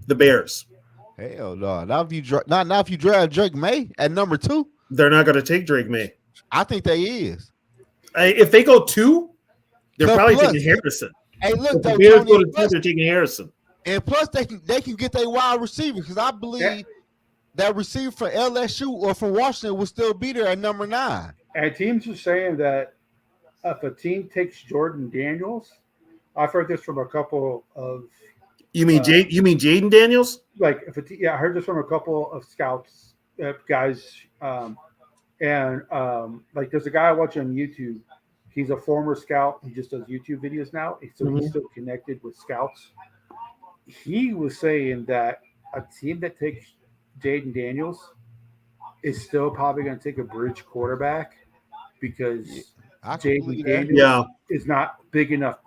S2: The Bears.
S4: Hell no! Not if you draft Drake May at number 2.
S2: They're not going to take Drake May.
S4: I think they is.
S2: If they go 2, they're probably
S4: plus,
S2: taking Harrison.
S4: Hey, look
S2: If the
S4: though,
S2: Bears
S4: Tony,
S2: go to 2,
S4: plus,
S2: they're taking Harrison.
S4: and plus they can get their wide receiver, because I believe that receiver from LSU or from Washington will still be there at number 9.
S1: And teams are saying that if a team takes Jordan Daniels, I've heard this from a couple of.
S2: You mean Jaden Daniels?
S1: Like I heard this from a couple of scouts, guys, like there's a guy I watch on YouTube. He's a former scout. He just does YouTube videos now, so he's still connected with scouts. He was saying that a team that takes Jaden Daniels is still probably going to take a bridge quarterback because Jaden Daniels is not big enough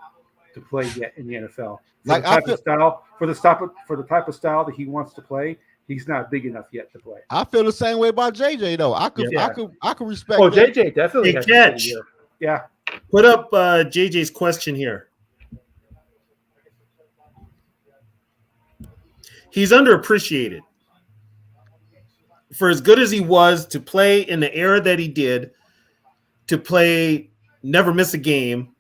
S1: to play yet in the NFL. For the type of style that he wants to play, he's not big enough yet to play.
S4: I feel the same way about JJ though. I could respect.
S1: Oh, that. JJ definitely
S2: has catch.
S1: Yeah.
S2: Put up JJ's question here. He's underappreciated. For as good as he was to play in the era that he did, to play never miss a game.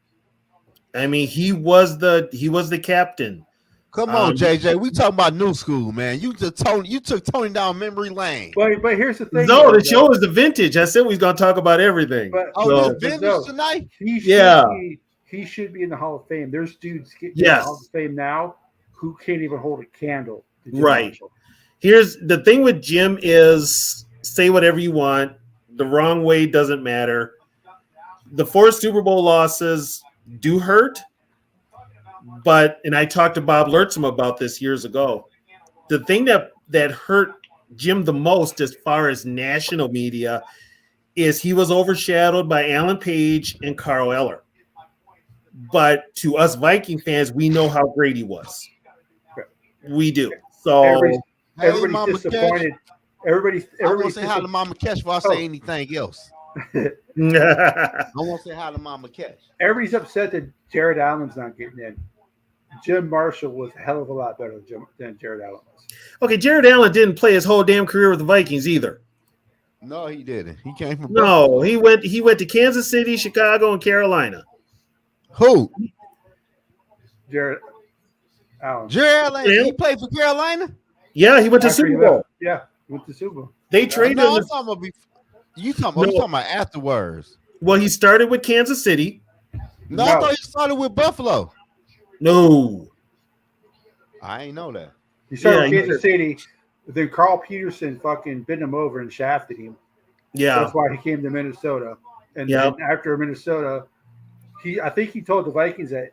S2: I mean, he was the captain.
S4: Come on, JJ. We talking about new school, man. You took Tony down memory lane.
S1: But here's the thing.
S2: No, the show is the vintage. I said we was gonna talk about everything.
S1: But
S4: this vintage tonight?
S1: He should be in the Hall of Fame. There's dudes getting in the Hall of Fame now who can't even hold a candle.
S2: Right. Marshall. Here's the thing with Jim is say whatever you want. The wrong way doesn't matter. The 4 Super Bowl losses do hurt, and I talked to Bob Lurtzum about this years ago. The thing that hurt Jim the most as far as national media is he was overshadowed by Alan Page and Carl Eller. But to us Viking fans, we know how great he was. We do. So
S1: everybody's disappointed. Everybody's
S4: I won't say hi to Mama Cash before I say anything else. I won't say hi to Mama Cash.
S1: Everybody's upset that Jared Allen's not getting in. Jim Marshall was a hell of a lot better than Jared Allen was.
S2: Okay, Jared Allen didn't play his whole damn career with the Vikings either.
S4: No, he didn't. He came from
S2: Buffalo. He went to Kansas City, Chicago, and Carolina.
S4: Who?
S1: Jared Allen.
S4: Jared Allen. He played for Carolina?
S2: Yeah, he went to Super Bowl.
S1: Yeah, went to Super Bowl.
S2: They traded him.
S4: You talking about afterwards?
S2: Well, he started with Kansas City.
S4: No, I thought he started with Buffalo.
S2: No,
S4: I ain't know that.
S1: He started with Kansas City. Then Carl Peterson fucking bent him over and shafted him.
S2: Yeah,
S1: that's why he came to Minnesota. And then after Minnesota, I think he told the Vikings that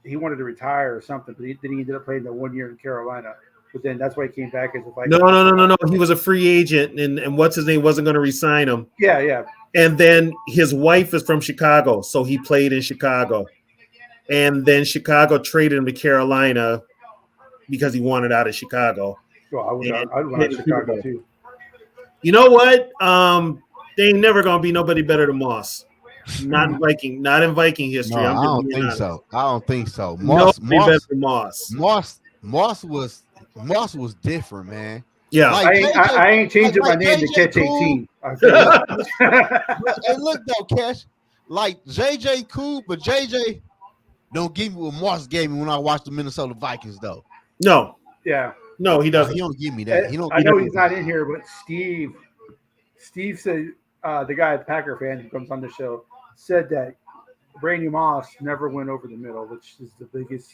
S1: he wanted to retire or something, but then he ended up playing the 1 year in Carolina. But then that's why he came back as a Viking.
S2: No. He was a free agent, and what's his name wasn't going to re-sign him.
S1: Yeah.
S2: And then his wife is from Chicago, so he played in Chicago. And then Chicago traded him to Carolina because he wanted out of Chicago.
S1: Well, I'd want Chicago too.
S2: You know what? They ain't never going to be nobody better than Moss. Not in Viking history.
S4: No, I don't think so. Moss was different, man.
S2: Yeah,
S1: I ain't changing my name to Catch 18.
S4: And look though, Cash, like JJ cool, but JJ don't give me what Moss gave me when I watched the Minnesota Vikings, though.
S2: No.
S1: Yeah.
S2: No, he doesn't.
S4: He don't give me that.
S1: I know he's not in here, but Steve said the guy, the Packer fan who comes on the show, said that Randy Moss never went over the middle, which is the biggest.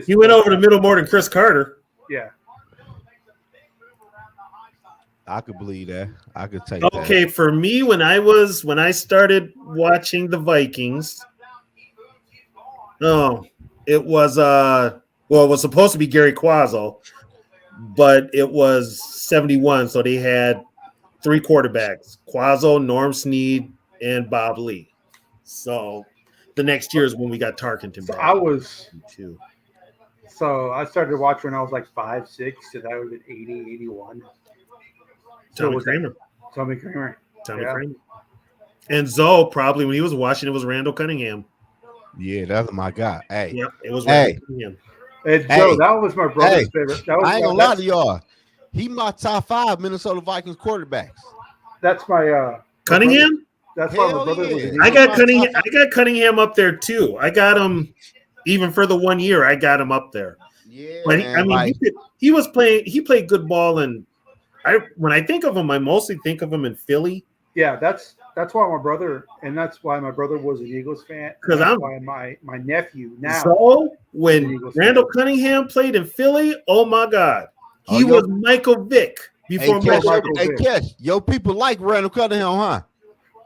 S2: He went over the middle more than Chris Carter.
S1: Yeah.
S4: I could believe that. I could take that.
S2: Okay, for me, when I started watching the Vikings, it was it was supposed to be Gary Quazzo, but it was 71, so they had 3 quarterbacks: Quazzo, Norm Snead, and Bob Lee. So the next year is when we got Tarkenton
S1: So
S2: back.
S1: I started watching when I was like 5, 6, so that would have been 80, 81.
S2: Tommy Kramer.
S1: Tommy Kramer.
S2: Kramer. And Zoe, probably when he was watching, it was Randall Cunningham.
S4: Yeah, that's my guy. Hey,
S2: Yep, it was Randall Cunningham.
S1: And Joe, that was my brother's favorite.
S4: I ain't gonna lie to y'all. He my top 5 Minnesota Vikings quarterbacks.
S1: That's my
S2: Cunningham.
S1: That's why my brother was.
S2: I got Cunningham. I got Cunningham up there too. I got him even for the 1 year. I got him up there.
S4: Yeah,
S2: but he was playing. He played good ball, and when I think of him, I mostly think of him in Philly.
S1: Yeah, that's why my brother, and that's why my brother was an Eagles fan.
S2: Because
S1: why my nephew now.
S2: So when Randall Cunningham played in Philly, oh my God, he was Michael Vick before Michael Vick.
S4: Catch, yo, people like Randall Cunningham, huh?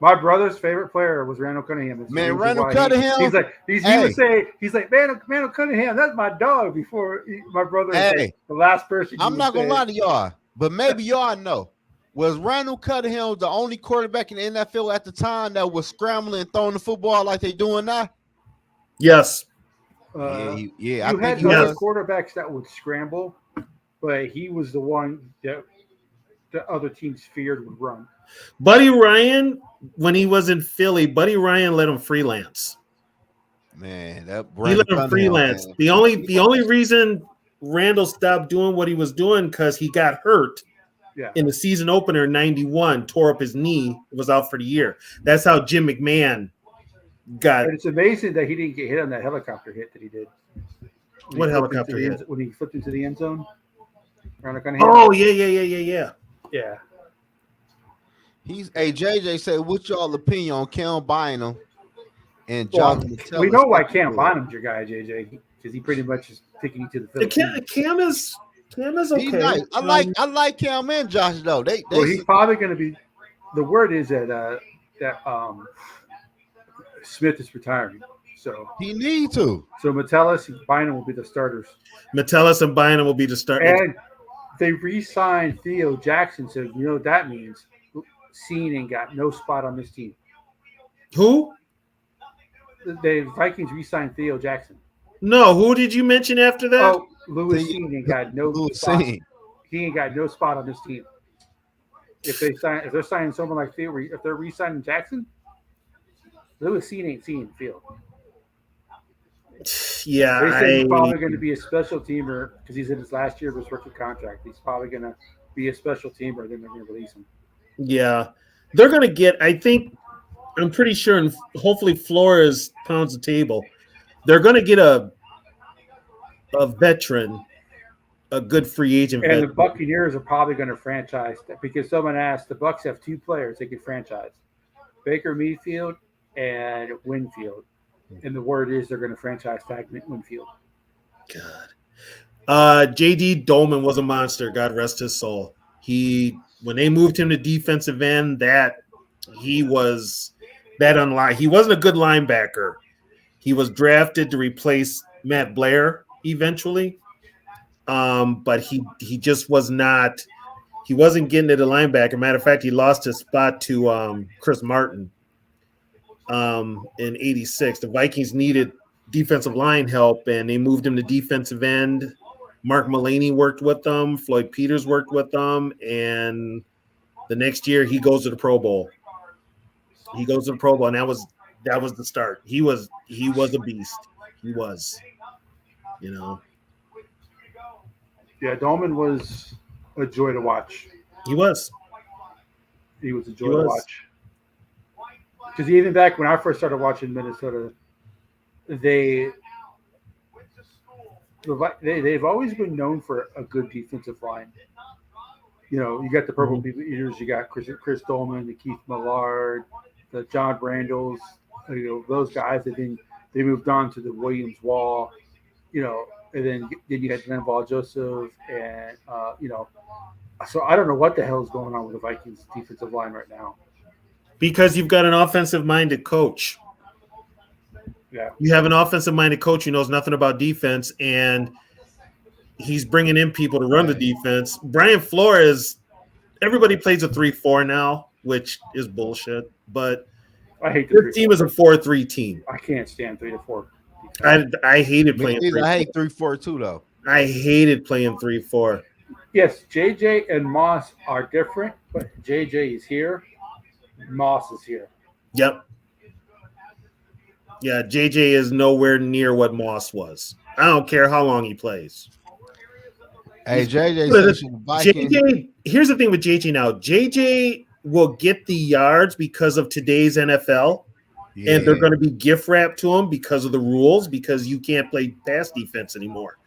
S1: My brother's favorite player was Randall Cunningham.
S4: Man, Randall Cunningham.
S1: He would say, Randall Cunningham, that's my dog. Before my brother, the last person.
S4: I'm not gonna lie to y'all, but maybe y'all know. Was Randall Cunningham the only quarterback in the NFL at the time that was scrambling and throwing the football like they doing now?
S2: Yes.
S1: I think other quarterbacks that would scramble, but he was the one that the other teams feared would run.
S2: Buddy Ryan, when he was in Philly, Buddy Ryan let him freelance.
S4: Man,
S2: he let him freelance. Man. The only reason Randall stopped doing what he was doing because he got hurt.
S1: Yeah.
S2: In the season opener in 91, tore up his knee, was out for the year. That's how Jim McMahon got.
S1: But it's amazing that he didn't get hit on that helicopter hit that he did.
S2: What helicopter hit?
S1: When he flipped into the end zone.
S2: Oh, yeah.
S1: Yeah.
S4: JJ said, what's y'all opinion on Cam Bynum and John?
S1: We know why Cam Bynum's your guy, JJ, because he pretty much is taking you to the Philippines.
S2: Cam is okay.
S4: He's nice. I like Cam and Josh though.
S1: He's probably going to be. The word is that Smith is retiring, so
S4: he needs to.
S1: So Metellus and Bynum will be the starters.
S2: Metellus and Bynum will be the starters.
S1: And they re-signed Theo Jackson, so you know what that means. Scene ain't got no spot on this team.
S2: Who?
S1: The Vikings re-signed Theo Jackson.
S2: No, who did you mention after that?
S1: Oh, Louis Scene ain't got no spot. He ain't got no spot on this team. If they're signing someone like Theo, if they're re-signing Jackson, Louis Scene ain't seeing the field.
S2: Yeah,
S1: they say he's probably going to be a special teamer because he's in his last year of his rookie contract. He's probably going to be a special teamer. Then they're going to release him.
S2: Yeah, they're going to get. I'm pretty sure, and hopefully Flores pounds the table. They're going to get a veteran, a good free agent.
S1: And the Buccaneers are probably going to franchise that because someone asked. The Bucs have 2 players they can franchise: Baker Mayfield and Winfield. And the word is they're going to franchise tag Winfield.
S2: God. J.D. Dolman was a monster. God rest his soul. When they moved him to defensive end, he was that unlike. He wasn't a good linebacker. He was drafted to replace Matt Blair eventually, but he just was not. He wasn't getting to the linebacker. Matter of fact, he lost his spot to Chris Martin. In 86, the Vikings needed defensive line help, and they moved him to defensive end. Mark Mulaney worked with them. Floyd Peters worked with them, and the next year he goes to the Pro Bowl. And that was the start. He was a beast. He was,
S1: Yeah, Dolman was a joy to watch.
S2: He was
S1: a joy to watch. Because even back when I first started watching Minnesota, they've always been known for a good defensive line. You got the Purple Eaters, you got Chris Dolman, the Keith Millard, the John Brandles, those guys. They moved on to the Williams Wall, and then you had Glenn Ball Joseph, and So I don't know what the hell is going on with the Vikings defensive line right now.
S2: Because you've got an offensive-minded coach.
S1: Yeah.
S2: You have an offensive-minded coach who knows nothing about defense, and he's bringing in people to run the defense. Brian Flores, everybody plays a 3-4 now, which is bullshit. But
S1: I hate the
S2: this team is a 4-3 team.
S1: I can't stand 3 to 4.
S2: I hated playing
S4: Me neither.
S2: 3-4.
S4: I hate 3-4-2 though.
S2: I hated playing 3-4.
S1: Yes, JJ and Moss are different, but JJ is here. Moss is here.
S2: Yep. Yeah, JJ is nowhere near what Moss was. I don't care how long he plays.
S4: Hey, JJ says the Vikings.
S2: JJ, here's the thing with JJ now. JJ will get the yards because of today's NFL, and they're going to be gift wrapped to him because of the rules, because you can't play pass defense anymore.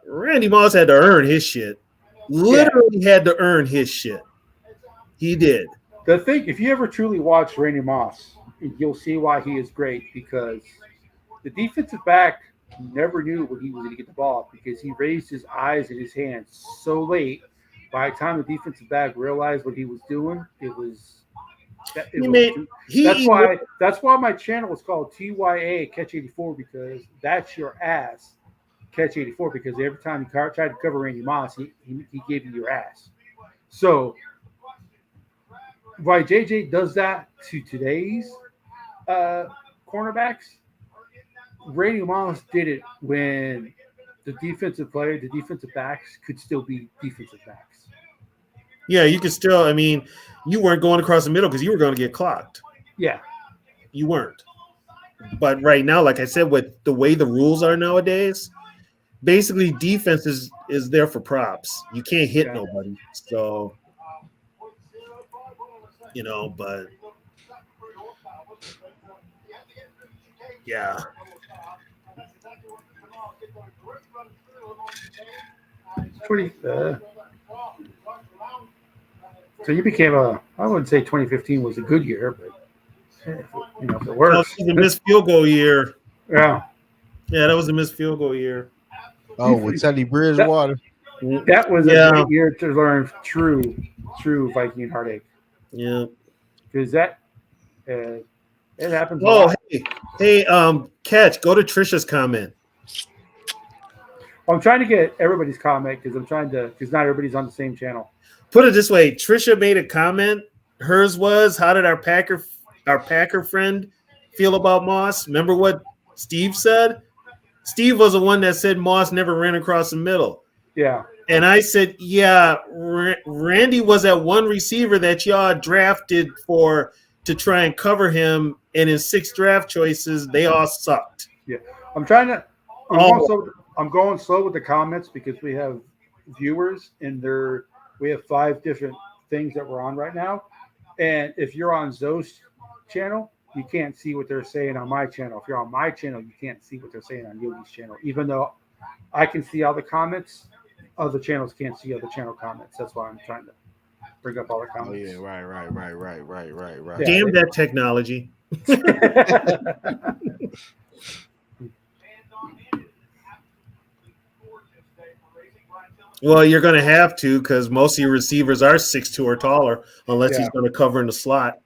S2: Randy Moss had to earn his shit. Literally had to earn his shit. He did.
S1: The thing, if you ever truly watch Randy Moss, you'll see why he is great, because the defensive back never knew when he was going to get the ball, because he raised his eyes and his hands so late. By the time the defensive back realized what he was doing, that's why my channel is called TYA Catch 84, because that's your ass Catch 84, because every time you tried to cover Randy Moss, he gave you your ass. So why JJ does that to today's cornerbacks, Randy Moss did it when the defensive backs could still be defensive backs.
S2: Yeah, you could still, I mean, you weren't going across the middle because you were going to get clocked.
S1: Yeah.
S2: You weren't. But right now, like I said, with the way the rules are nowadays, basically defense is there for props. You can't hit nobody. So, but yeah.
S1: So you became I wouldn't say 2015 was a good year, but if it works.
S2: That was the missed field goal year.
S1: Yeah.
S2: Yeah, that was the missed field goal year.
S4: Oh, with Teddy Bridgewater.
S1: That was a great year to learn true Viking heartache.
S2: Yeah.
S1: Because it happens.
S2: Oh, hey, Catch, go to Trisha's comment.
S1: I'm trying to get everybody's comment because not everybody's on the same channel.
S2: Put it this way: Trisha made a comment. Hers was, "How did our Packer friend feel about Moss?" Remember what Steve said? Steve was the one that said Moss never ran across the middle.
S1: Yeah.
S2: And I said, yeah, Randy was that one receiver that y'all drafted to try and cover him, and his 6 draft choices, they all sucked.
S1: Yeah. I'm going slow with the comments because we have viewers and we have 5 different things that we're on right now. And if you're on Zoe's channel, you can't see what they're saying on my channel. If you're on my channel, you can't see what they're saying on Yogi's channel. Even though I can see all the comments, other channels can't see other channel comments. That's why I'm trying to bring up all the comments.
S4: Oh, yeah, right.
S1: Yeah.
S2: Damn that technology. Well, you're going to have to, because most of your receivers are 6'2" or taller, unless he's going to cover in the slot.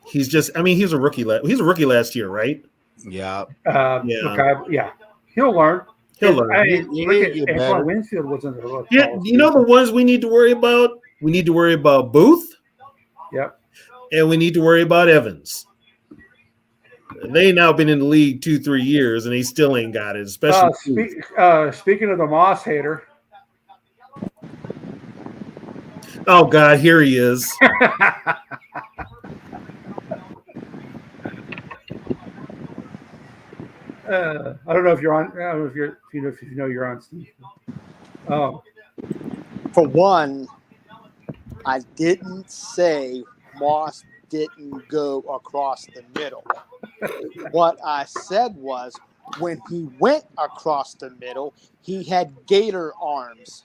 S2: He's a rookie. He's a rookie last year, right?
S4: Yeah.
S1: Yeah. He'll learn. Winfield wasn't.
S2: The ones we need to worry about. We need to worry about Booth.
S1: Yep.
S2: And we need to worry about Evans. They now been in the league 2-3 years, and they still ain't got it. Especially
S1: speaking of the Moss hater.
S2: Oh God, here he is.
S1: I don't know if you're on. I don't know if you know you're on, Steve. Oh.
S5: For one, I didn't say Moss didn't go across the middle. What I said was when he went across the middle, he had gator arms.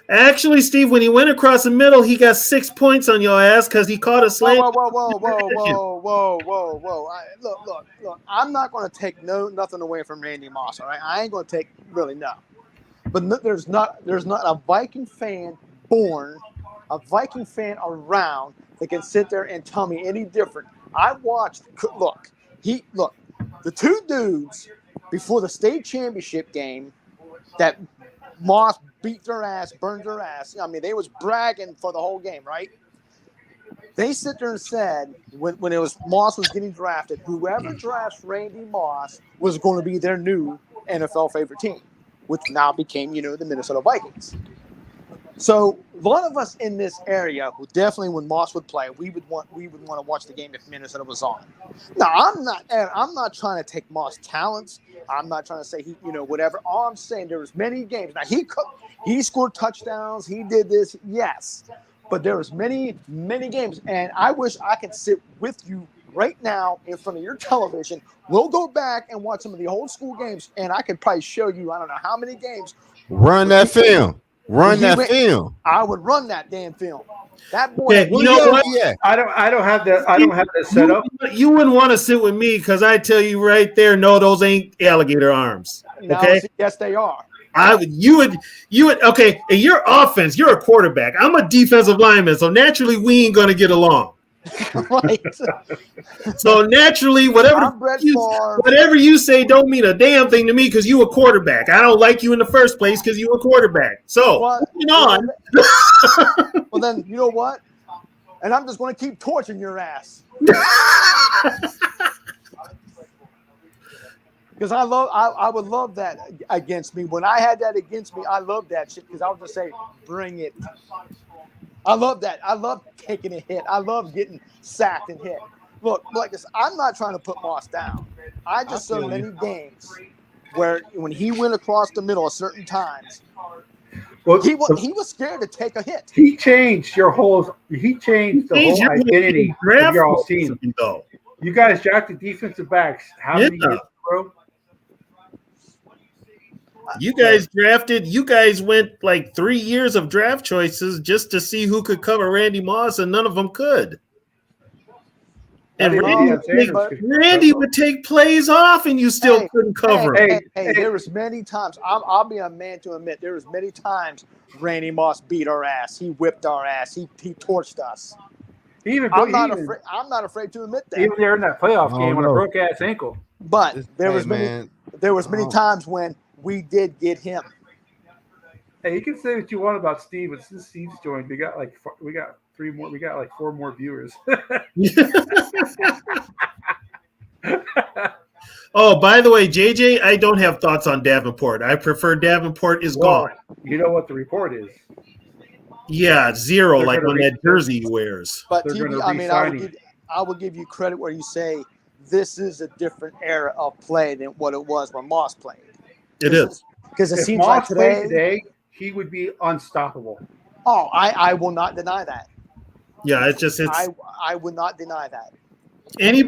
S2: Actually, Steve, when he went across the middle, he got 6 points on your ass because he caught a slant.
S5: Whoa. Look. I'm not going to take nothing away from Randy Moss, all right? I ain't going to take really no. But there's not a Viking fan born, a Viking fan around that can sit there and tell me any different. I watched. The 2 dudes before the state championship game that Moss beat their ass, burned their ass. I mean, they was bragging for the whole game, right? They sit there and said when it was Moss was getting drafted, whoever drafts Randy Moss was going to be their new NFL favorite team, which now became, the Minnesota Vikings. So a lot of us in this area who definitely, when Moss would play, we would want to watch the game if Minnesota was on. Now I'm not trying to take Moss' talents. I'm not trying to say he, whatever. All I'm saying, there was many games. Now he scored touchdowns. He did this, yes, but there was many games, and I wish I could sit with you right now in front of your television. We'll go back and watch some of the old school games, and I could probably show you I don't know how many games.
S4: Run that film. Run that film.
S5: I would run that damn film. That boy.
S2: Okay, you know what?
S4: Yeah.
S1: I don't have that set up.
S2: You wouldn't want to sit with me because I tell you right there, no, those ain't alligator arms.
S5: Now,
S2: Okay,
S5: yes, they are.
S2: you would. Okay, in your offense, you're a quarterback. I'm a defensive lineman, so naturally we ain't gonna get along.
S5: Right.
S2: So naturally, whatever you say don't mean a damn thing to me because you a quarterback. I don't like you in the first place because you a quarterback. So moving on.
S5: Well, then you know what? And I'm just going to keep torching your ass. Because I would love that against me. When I had that against me, I loved that shit because I would just say, bring it. I love that. I love taking a hit. I love getting sacked and hit. Look, like this, I'm not trying to put Moss down. I just saw many games where when he went across the middle at certain times, he was scared to take a hit.
S1: He changed the whole identity of your all team. You guys drafted defensive backs. How many years, bro?
S2: You guys went like 3 years of draft choices just to see who could cover Randy Moss, and none of them could. And Randy would take plays off, and you still couldn't cover him.
S5: Hey, there was many times. I'll be a man to admit there was many times Randy Moss beat our ass. He whipped our ass. He torched us. I'm not afraid to admit that.
S1: Even there in that playoff game on a broke ass ankle.
S5: But there was many times when we did get him.
S1: Hey, you can say what you want about Steve, but since Steve's joined, we got 4 more viewers.
S2: Oh, by the way, JJ, I don't have thoughts on Davenport. I prefer Davenport is gone.
S1: You know what the report is?
S2: Yeah, 0, like on that jersey he wears.
S5: But TV, I will give you credit where you say this is a different era of play than what it was when Moss played.
S2: It is.
S5: Because it seems
S1: Moss
S5: like
S1: today, he would be unstoppable.
S5: Oh, I will not deny that.
S2: Yeah, it's
S5: I would not deny that.
S2: Any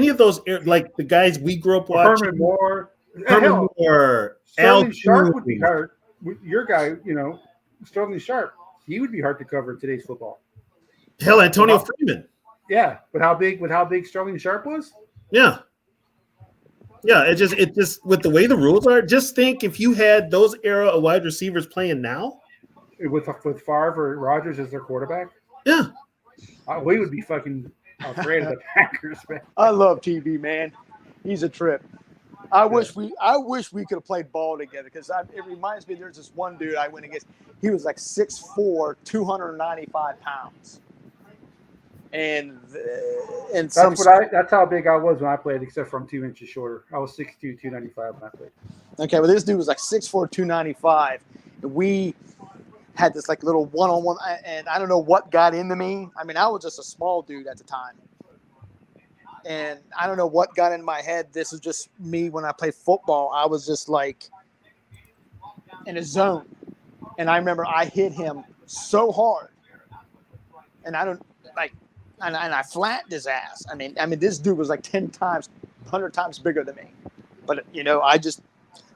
S2: of those, like the guys we grew up watching. Herman Moore,
S1: Sterling Sharp would be hard. Your guy, Sterling Sharp, he would be hard to cover in today's football.
S2: Hell, Antonio Freeman.
S1: Yeah, but how big Sterling Sharp was?
S2: Yeah. Yeah, it just with the way the rules are, just think if you had those era of wide receivers playing now. With
S1: Favre or Rodgers as their quarterback?
S2: Yeah.
S1: We would be fucking afraid of the Packers, man.
S5: I love TV, man. He's a trip. I wish we could have played ball together because it reminds me there's this one dude I went against. He was like 6'4", 295 pounds. And
S1: that's how big I was when I played, except for I'm 2 inches shorter. I was 6'2", 295 when I played.
S5: Okay, well this dude was like 6'4", 295. And we had this like little one-on-one, and I don't know what got into me. I mean, I was just a small dude at the time. And I don't know what got in my head. This is just me when I play football. I was just like in a zone. And I remember I hit him so hard. And I flattened his ass. I mean, this dude was like 10 times, 100 times bigger than me. But,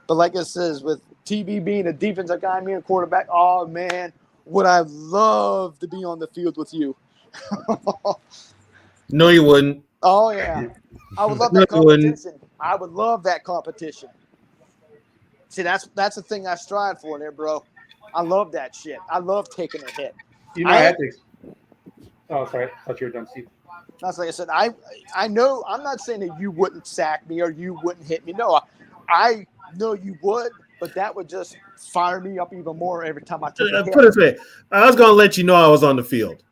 S5: but like it says, with TB being a defensive guy, me a quarterback, oh, man, would I love to be on the field with you.
S2: No, you wouldn't.
S5: Oh, yeah. I would love that competition. I would love that competition. See, that's the thing I strive for there, bro. I love that shit. I love taking a hit.
S1: I had to. Oh, sorry. I thought you were done, Steve.
S5: That's like I said. I know. I'm not saying that you wouldn't sack me or you wouldn't hit me. No, I No, you would, but that would just fire me up even more every time I took a hit.
S2: Put it this way, I was gonna let you know I was on the field.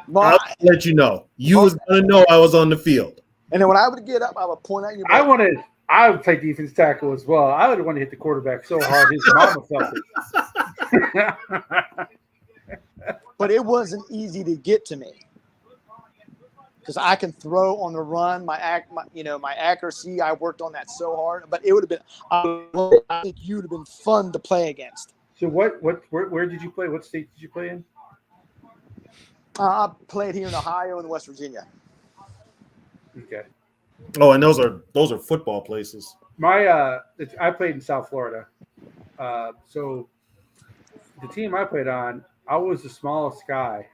S5: Well,
S2: I'll let you know. You was gonna know I was on the field.
S5: and then when I would get up, I would point at you.
S1: I would play defense tackle as well. I would want to hit the quarterback so hard his mama felt it.
S5: But it wasn't easy to get to me because I can throw on the run. My accuracy. I worked on that so hard, but it would have been. I think you would have been fun to play against.
S1: So where did you play? What state did you play in?
S5: I played here in Ohio and West Virginia.
S1: Okay.
S2: Oh, and those are football places.
S1: I played in South Florida. So the team I played on, I was the smallest guy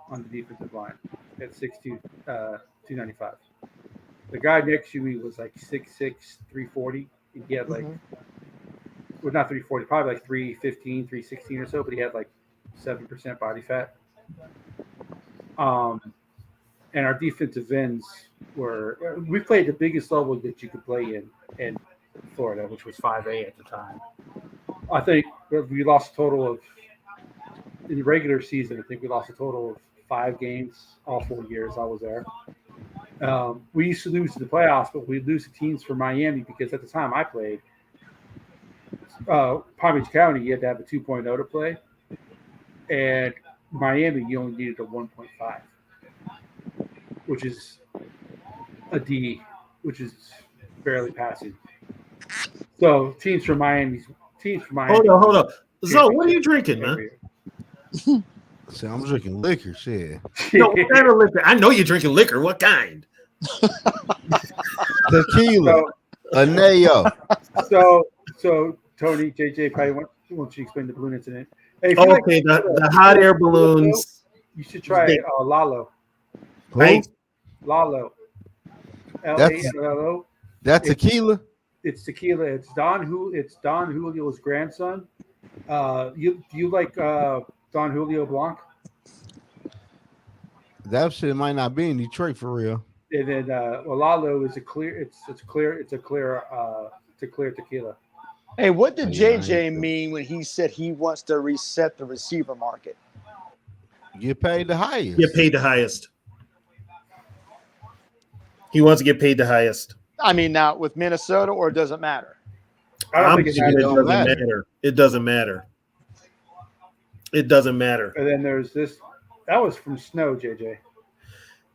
S1: on the defensive line at 6'2", 295. The guy next to me was like 6'6", 340. And he had like, well, not 340, probably like 315, 316 or so, but he had like 7% body fat. And our defensive ends we played the biggest level that you could play in Florida, which was 5A at the time. I think we lost a total of, in the regular season, I think we lost a total of 5 games all 4 years I was there. We used to lose to the playoffs, but we'd lose to teams from Miami because at the time I played, Palm Beach County, you had to have a 2.0 to play. And Miami, you only needed a 1.5, which is a D, which is barely passing. So teams from Miami.
S2: Hold up. So what are you drinking, man?
S4: See, I'm drinking liquor, shit.
S2: No, what kind of liquor? I know you're drinking liquor. What kind?
S4: Tequila. Aneo.
S1: So Tony, JJ, probably won't you explain the balloon incident? Hey,
S2: okay, the hot air balloons.
S1: You should try Lalo.
S2: Right?
S1: Lalo. Lalo.
S4: That's tequila.
S1: It's tequila. It's Don Julio's grandson. You like Don Julio Blanc?
S4: That shit might not be in Detroit for real.
S1: And then Lalo is a clear. It's a clear tequila.
S5: Hey, what did JJ mean when he said he wants to reset the receiver market?
S4: Get paid the highest.
S2: Get paid the highest. He wants to get paid the highest.
S5: I mean, now with Minnesota, or does it matter?
S1: I don't think
S2: it doesn't matter. It doesn't matter. It doesn't matter.
S1: And then there's this. That was from Snow, JJ.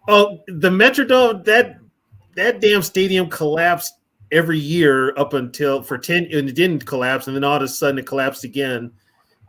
S2: Oh, the Metrodome, that damn stadium collapsed every year up until for 10, and it didn't collapse, and then all of a sudden it collapsed again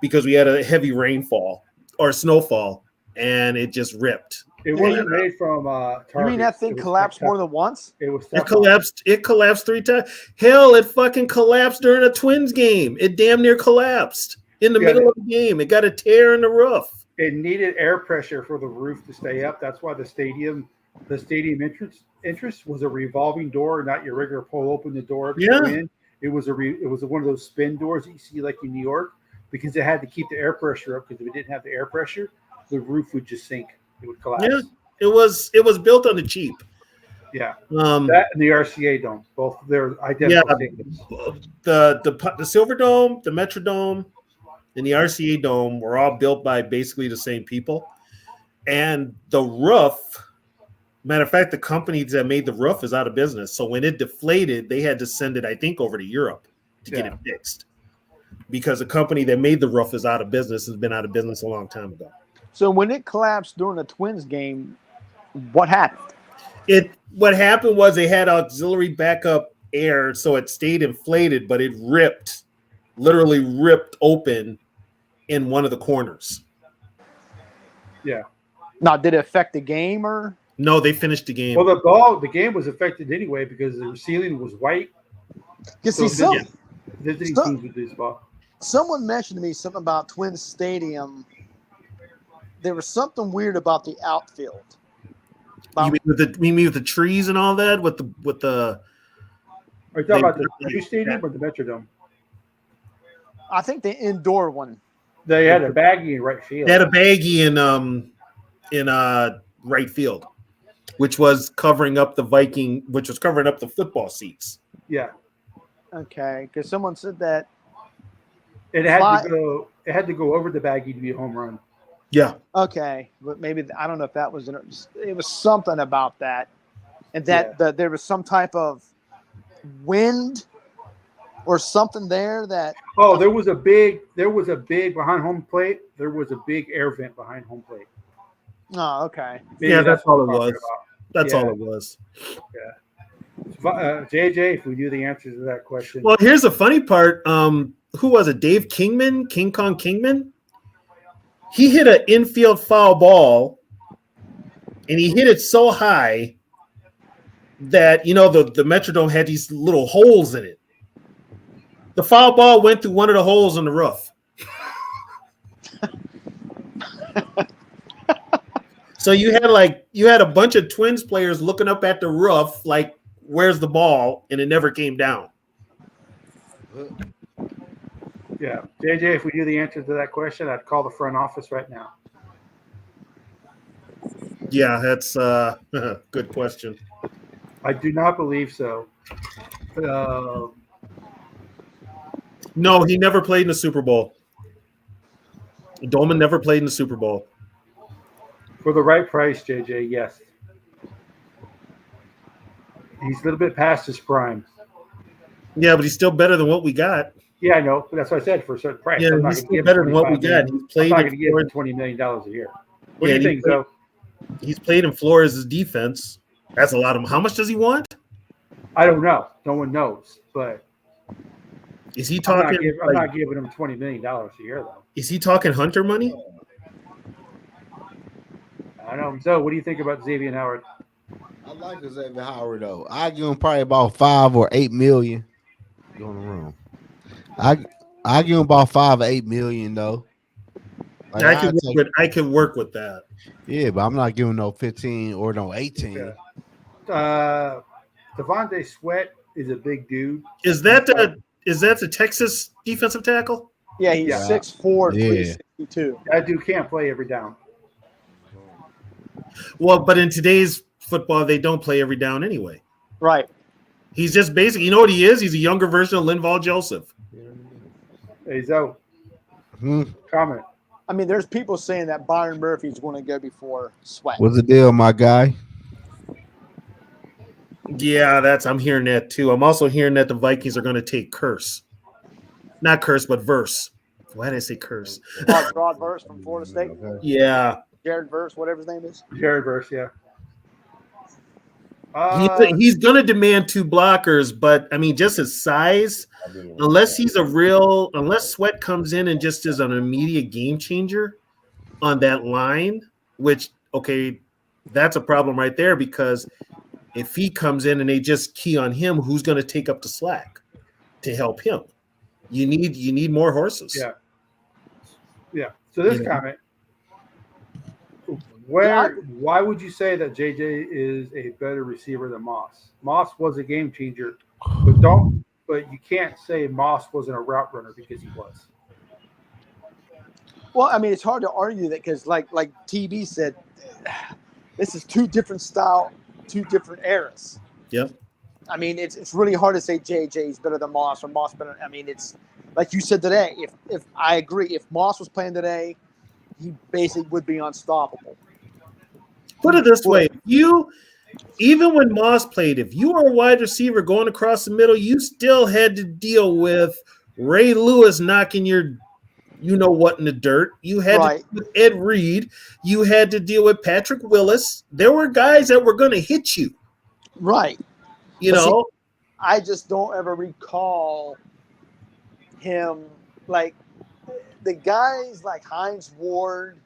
S2: because we had a heavy rainfall or snowfall, and it just ripped.
S1: It wasn't made from Target.
S5: You mean that thing collapsed more than once?
S2: It collapsed. It collapsed 3 times. Hell, it fucking collapsed during a Twins game. It damn near collapsed in the middle of the game. It got a tear in the roof.
S1: It needed air pressure for the roof to stay up. That's why the stadium entrance was a revolving door, not your regular pull open the door to go in. It was one of those spin doors that you see like in New York, because it had to keep the air pressure up, because if it didn't have the air pressure, the roof would just sink. It would collapse.
S2: Yeah, it was built on the cheap.
S1: Yeah, that and the RCA Dome, both they're identical.
S2: Yeah, the Silver Dome, the Metrodome, and the RCA Dome were all built by basically the same people. And the roof, matter of fact, the company that made the roof is out of business. So when it deflated, they had to send it, I think, over to Europe to get it fixed, because the company that made the roof is out of business. Has been out of business a long time ago.
S5: So when it collapsed during the Twins game, what happened?
S2: What happened was they had auxiliary backup air, so it stayed inflated, but it literally ripped open in one of the corners.
S1: Yeah.
S5: Now, did it affect the game or?
S2: No, they finished the game.
S1: Well, the game was affected anyway because the ceiling was white. Visiting teams with this ball.
S5: Someone mentioned to me something about Twins Stadium. There was something weird about the outfield.
S2: You mean with the trees and all that? With the
S1: Are you talking about the new stadium or the Metrodome?
S5: I think the indoor one.
S1: They had a baggie in right field.
S2: They had a baggie in right field, which was covering up the football seats.
S1: Yeah.
S5: Okay, because someone said that.
S1: It had
S5: Fly-
S1: to go. It had to go over the baggie to be a home run.
S2: Yeah.
S5: Okay, but maybe I don't know if that was it was something about that, and that there was some type of wind or something there that.
S1: Oh, there was a big behind home plate. There was a big air vent behind home plate.
S5: Oh, okay.
S1: Maybe
S2: Yeah, that's all
S1: what
S2: it
S1: we're talking
S2: was.
S1: about.
S2: That's
S1: Yeah.
S2: all it was.
S1: JJ, if we knew the answers to that question.
S2: Well, here's the funny part. Who was it? Dave Kingman, King Kong Kingman. He hit an infield foul ball, and he hit it so high that the Metrodome had these little holes in it. The foul ball went through one of the holes in the roof. So you had a bunch of Twins players looking up at the roof, like, where's the ball? And it never came down.
S1: Yeah, JJ, if we knew the answer to that question, I'd call the front office right now.
S2: Yeah, that's a good question.
S1: I do not believe so.
S2: No, he never played in the Super Bowl. Dolman never played in the Super Bowl.
S1: For the right price, JJ, yes. He's a little bit past his prime.
S2: Yeah, but he's still better than what we got.
S1: Yeah, I know. But that's what I said, for a certain price.
S2: Yeah,
S1: I'm not
S2: he's
S1: gonna
S2: still
S1: give
S2: better
S1: him
S2: than what we
S1: $25
S2: got.
S1: million.
S2: He's
S1: I'm
S2: played
S1: not
S2: in
S1: going to give him
S2: Flores.
S1: $20 million a year. What
S2: Yeah,
S1: do you think, Zoe?
S2: He's played in Flores' defense. That's a lot of. How much does he want?
S1: I don't know. No one knows. But
S2: Is he
S1: I'm
S2: talking?
S1: not giving him $20 million a year, though.
S2: Is he talking Hunter money?
S1: I don't know. Zoe, what do you think about Xavier Howard?
S4: I like Xavier Howard though. I give him probably about 5 or 8 million. Go in the room. I give him about 5 or 8 million though. Like,
S2: I can work with that.
S4: Yeah, but I'm not giving no 15 or no 18.
S1: Yeah. Devontae Sweat is a big dude.
S2: Is that the Texas defensive tackle?
S5: Yeah, he's 6'4", 362.
S1: That dude can't play every down.
S2: Well, but in today's football, they don't play every down anyway.
S5: Right.
S2: He's just basically, you know what he is? He's a younger version of Linval Joseph.
S1: Hey, Zoe. Comment.
S5: I mean, there's people saying that Byron Murphy's going to go before Sweat.
S4: What's the deal, my guy?
S2: Yeah, I'm hearing that too. I'm also hearing that the Vikings are going to take Curse. Not Curse, but Verse. Why did I say Curse?
S5: Rod Verse from Florida State.
S2: Yeah.
S5: Jared Verse, whatever his name is.
S1: Jared Verse, yeah.
S2: He's going to demand 2 blockers, but I mean, just his size, unless Sweat comes in and just is an immediate game changer on that line, which, okay, that's a problem right there, because if he comes in and they just key on him, who's going to take up the slack to help him? You need more horses.
S1: Yeah. So this comment. Why would you say that JJ is a better receiver than Moss? Moss was a game changer, but you can't say Moss wasn't a route runner, because he was.
S5: Well, I mean, it's hard to argue that, because like TB said, this is 2 different style, 2 different eras.
S2: Yep.
S5: I mean, it's really hard to say JJ is better than Moss or Moss better. I mean, it's like you said today. If I agree, if Moss was playing today, he basically would be unstoppable.
S2: Put it this way: even when Moss played, if you were a wide receiver going across the middle, you still had to deal with Ray Lewis knocking your, in the dirt. You had to deal with Ed Reed. You had to deal with Patrick Willis. There were guys that were going to hit you.
S5: Right.
S2: See,
S5: I just don't ever recall him, like the guys like Hines Ward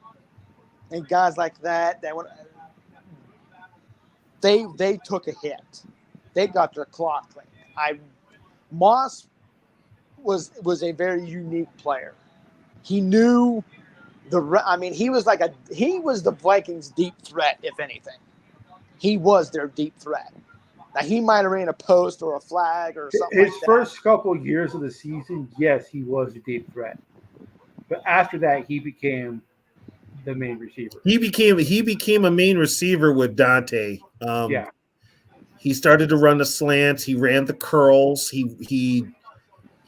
S5: and guys like that were, they took a hit. They got their clock clean. Moss was a very unique player. He knew he was the Vikings' deep threat, if anything. He was their deep threat. Now, he might have ran a post or a flag or something
S1: His first couple years of the season, yes, he was a deep threat. But after that, he became the main receiver.
S2: He became a main receiver with Dante.
S1: Yeah.
S2: He started to run the slants. He ran the curls. He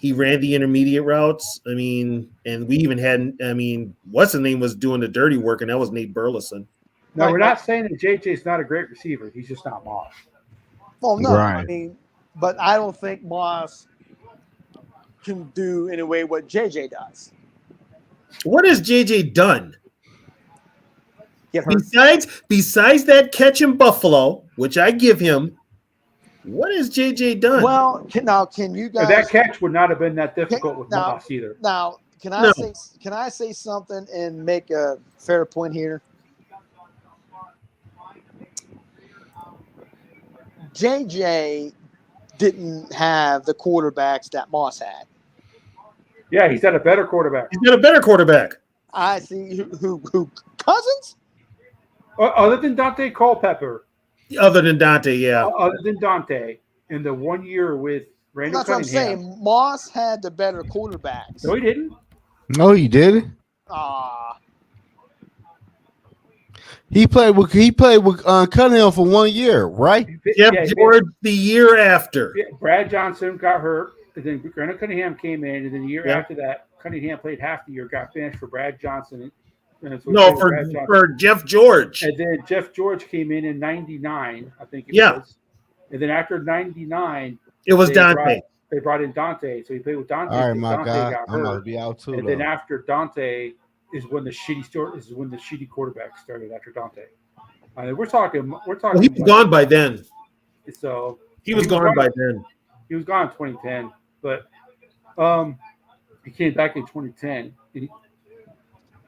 S2: He ran the intermediate routes. I mean, and we even had, I mean, what's his name was doing the dirty work, and that was Nate Burleson.
S1: No,
S5: Right,
S1: we're
S5: but-
S1: not saying that JJ's not a great receiver. He's just not Moss.
S5: Well, no, I
S4: Right.
S5: mean, but I don't think Moss can do in a way what JJ does.
S2: What has JJ done?
S5: Get hurt.
S2: Besides that catch in Buffalo, which I give him, what has JJ done?
S5: Well, can you
S1: But
S5: guys
S1: that catch would not have been that difficult with
S5: now-
S1: Moss either.
S5: now? Can I
S2: No.
S5: say something and make a fair point here? JJ didn't have the quarterbacks that Moss had.
S1: Yeah, he's had a better quarterback.
S2: He's got a better quarterback.
S5: I see who Cousins?
S1: Other than Dante Culpepper,
S2: Other than Dante, yeah.
S1: other than Dante, in the 1 year with Randall
S5: That's what I'm
S1: Cunningham.
S5: saying. Moss had the better quarterbacks.
S1: No, he didn't.
S4: No, he did.
S5: Ah,
S4: He played with Cunningham for 1 year, right?
S2: Jeff
S1: Yeah,
S2: George the year after.
S1: yeah, Brad Johnson got hurt, and then Randall Cunningham came in, and then the year
S2: Yeah.
S1: after that, Cunningham played half the year, got finished for Brad Johnson. And so
S2: No,
S1: Brad Johnson.
S2: for Jeff George.
S1: And then Jeff George came in '99, I think it
S2: Yeah.
S1: was. And then after '99,
S2: It was
S1: they
S2: Dante.
S1: They brought in Dante, so he played with Dante.
S4: All right,
S1: because
S4: my
S1: Dante
S4: guy.
S1: got
S4: I'm gonna
S1: hurt.
S4: be out too.
S1: And then
S4: Though.
S1: after Dante is when the shitty quarterback started after Dante. We're talking.
S2: Well, he was gone by then.
S1: So
S2: He was gone by then.
S1: he was gone in 2010, but he came back in 2010. And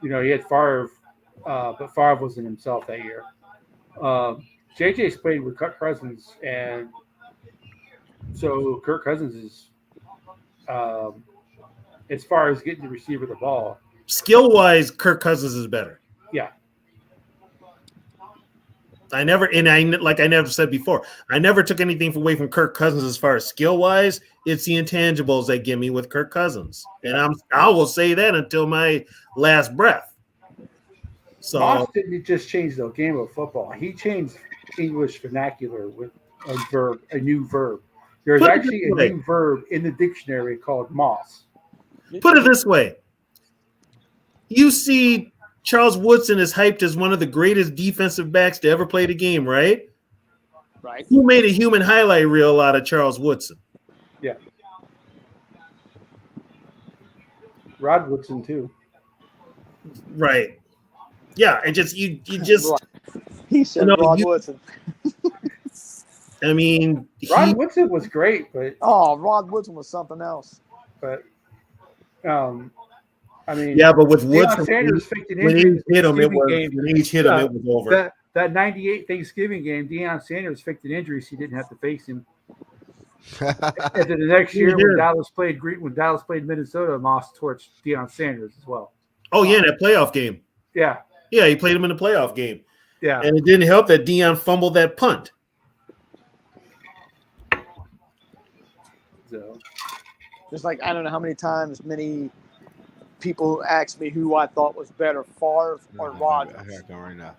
S1: he had Favre, but Favre wasn't himself that year. JJ's played with Kirk Cousins, and so Kirk Cousins is, as far as getting the receiver the ball,
S2: Skill wise, Kirk Cousins is better.
S1: yeah.
S2: I never said before, I never took anything away from Kirk Cousins as far as skill wise. It's the intangibles that give me with Kirk Cousins, and I will say that until my last breath. So
S1: Moss didn't just change the game of football. He changed English vernacular with a new verb. There's
S2: Put it
S1: actually
S2: this
S1: a
S2: way.
S1: new verb in the dictionary called moss.
S2: put it this way: you see Charles Woodson is hyped as one of the greatest defensive backs to ever play the game, right?
S5: right.
S2: Who made a human highlight reel out of Charles Woodson?
S1: Yeah. Rod Woodson too.
S2: Right. Yeah, and you just
S5: He said
S2: No,
S5: Rod
S2: you-
S5: Woodson.
S2: I mean
S1: Rod Woodson was great, but
S5: Oh, Rod Woodson was something else.
S1: I mean,
S2: yeah, but with
S1: Deion
S2: Woodson,
S1: Sanders faked an
S2: when
S1: injury.
S2: he hit him, it was
S1: game.
S2: when he hit him, it was over.
S1: That '98 Thanksgiving game, Deion Sanders faked an injury, so he didn't have to face him. And then the next year, when Dallas played Minnesota, Moss torched Deion Sanders as well.
S2: Oh yeah, that playoff game.
S1: Yeah,
S2: Yeah, he played him in the playoff game,
S1: yeah.
S2: and it didn't help that Deion fumbled that punt.
S1: So,
S5: Just like I don't know how many people asked me who I thought was better, Favre or Rodgers.
S4: Right now.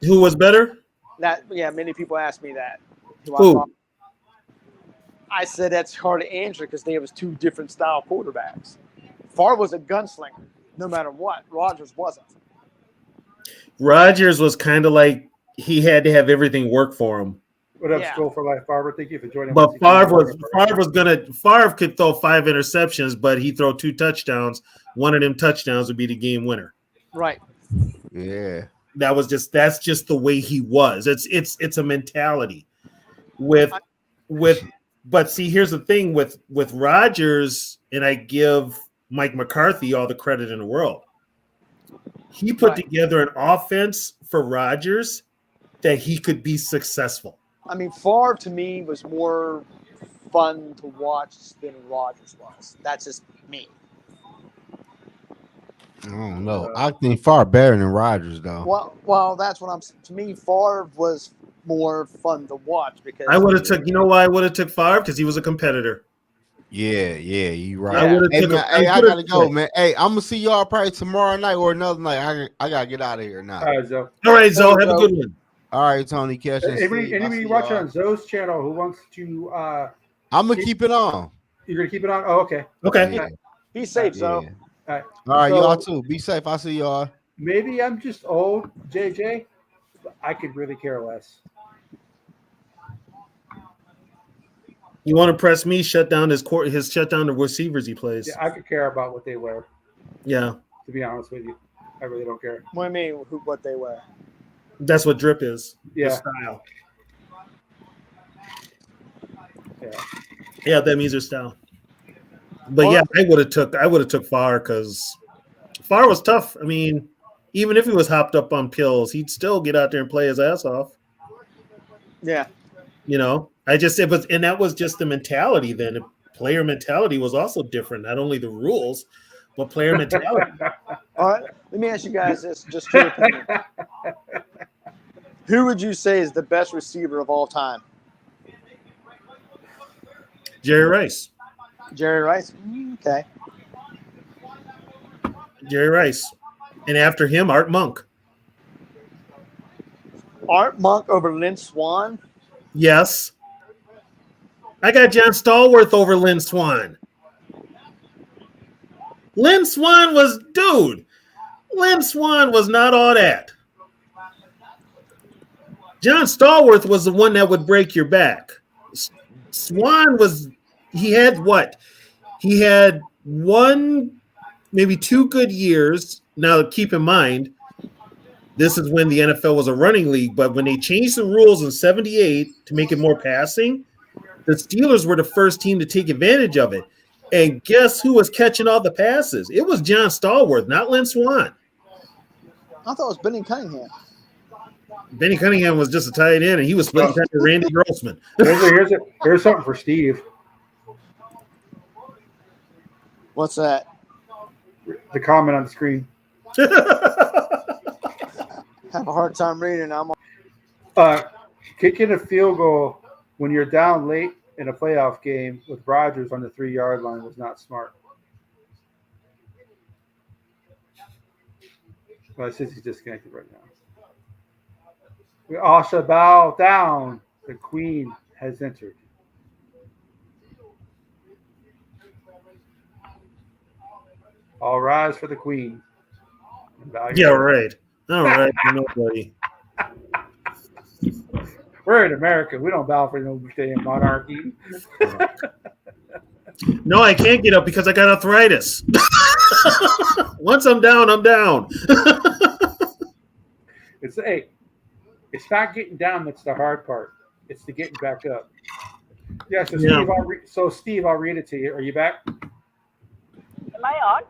S2: Who was better?
S5: Many people asked me that.
S2: Who?
S5: I said that's hard to answer because they was two different style quarterbacks. Favre was a gunslinger, no matter what. Rodgers wasn't.
S2: Rodgers was kind of like he had to have everything work for him.
S1: what up,
S5: Yeah.
S1: Skull for Life, Favre? Thank you for joining.
S2: But
S1: us.
S2: Favre could throw 5 interceptions, but he throw 2 touchdowns. One of them touchdowns would be the game winner.
S5: Right.
S4: Yeah.
S2: That's just the way he was. It's a mentality but see, here's the thing with Rodgers, and I give Mike McCarthy all the credit in the world. He put
S5: Right.
S2: together an offense for Rodgers that he could be successful.
S5: I mean, Favre to me was more fun to watch than Rodgers was. That's just me.
S4: I don't know. I think far better than Rodgers though.
S5: Well, that's what I'm. To me, Favre was more fun to watch because
S2: I would have took. You know why I would have took Favre? Because he was a competitor.
S4: Yeah, you right.
S2: I would've
S4: Hey,
S2: took
S4: man,
S2: a-
S4: hey,
S2: I
S4: I
S2: would've
S4: gotta go,
S2: took-
S4: man. Hey, I'm gonna see y'all probably tomorrow night or another night. I gotta get out of here now.
S1: All right, Zoe.
S2: All right, Zoe, have a
S1: Zoe.
S2: good one.
S4: All right, Tony, catch and
S1: Anybody
S4: see. I'll
S1: watching
S4: see y'all.
S1: on Zoe's channel who wants to
S4: I'm gonna keep it on.
S1: You're gonna keep it on? Oh, okay.
S2: Okay.
S4: Yeah.
S5: He's safe,
S4: Yeah.
S5: so
S1: All right.
S4: All right,
S1: So-
S4: y'all too. Be safe. I'll see y'all.
S1: Maybe I'm just old, JJ. But I could really care less.
S2: You want to press me? Shut down his court. His shut down the receivers he plays.
S1: Yeah, I could care about what they wear.
S2: Yeah,
S1: To be honest with you, I really don't care.
S5: what do you mean? What they wear?
S2: that's what drip is. The
S1: Yeah.
S2: style.
S1: Yeah.
S2: Yeah, that means their style. But yeah, I would have took Farr because Farr was tough. I mean, even if he was hopped up on pills, he'd still get out there and play his ass off.
S5: Yeah.
S2: You know, and that was just the mentality then. The player mentality was also different. Not only the rules, but player mentality.
S5: All right. Let me ask you guys this, just your opinion. Who would you say is the best receiver of all time?
S2: Jerry Rice.
S5: Jerry Rice. Okay.
S2: Jerry Rice. And after him, Art Monk.
S5: Art Monk over Lynn Swan.
S2: Yes. I got John Stallworth over Lynn Swan. Lynn Swan was not all that. John Stallworth was the one that would break your back. Swan he had one, maybe 2 good years. Now, keep in mind, this is when the NFL was a running league, but when they changed the rules in 78 to make it more passing, the Steelers were the first team to take advantage of it. And guess who was catching all the passes? It was John Stallworth, not Lynn Swan.
S5: I thought it was Benny Cunningham.
S2: Benny Cunningham was just a tight end, and he was splitting time with Randy Grossman.
S1: Here's something for Steve.
S5: What's that?
S1: The comment on the screen.
S5: Have a hard time reading. I'm
S1: Kicking a field goal when you're down late in a playoff game with Rodgers on the 3-yard line was not smart. Well, it says he's disconnected right now. We all shall bow down. The Queen has entered. All rise for the Queen.
S2: Yeah, right. All right. Nobody.
S1: We're in America. We don't bow for no damn monarchy.
S2: No, I can't get up because I got arthritis. Once I'm down, I'm down.
S1: It's not getting down that's the hard part. It's the getting back up. Yeah, so
S2: Yeah.
S1: Steve, I'll read it to you. Are you back?
S6: Am I on?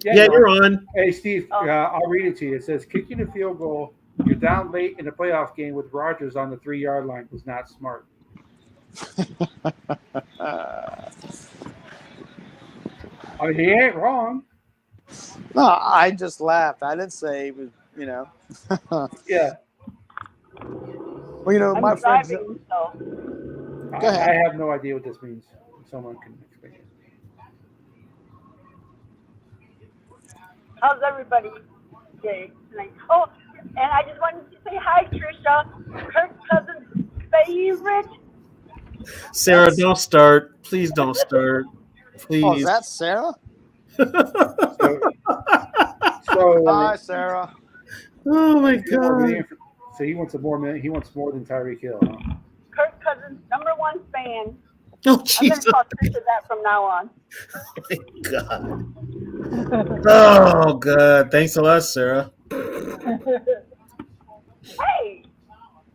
S2: Yeah, you're on.
S1: Hey, Steve,
S6: Oh.
S1: I'll read it to you. It says, kicking a field goal, you're down late in a playoff game with Rodgers on the 3-yard line was not smart. I mean, he ain't wrong.
S5: No, I just laughed. I didn't say it was,
S1: Yeah.
S5: Well,
S6: I'm
S5: my friends.
S6: driving, so
S5: Go ahead.
S1: I have no idea what this means. Someone can explain it.
S6: how's everybody today tonight? Oh, and I just wanted to say hi, Trisha, Kirk Cousins' favorite.
S2: Sarah, don't start. Please don't start. Please.
S5: Oh, is that Sarah?
S1: So,
S5: Hi, Sarah.
S2: Oh my God.
S1: So he wants more than Tyreek Hill. Huh?
S6: Kirk Cousins' #1 fan.
S2: Oh
S6: I'm going
S2: Jesus.
S6: to call Trisha that from now on.
S2: God. Oh God. Thanks a lot, Sarah.
S6: Hey,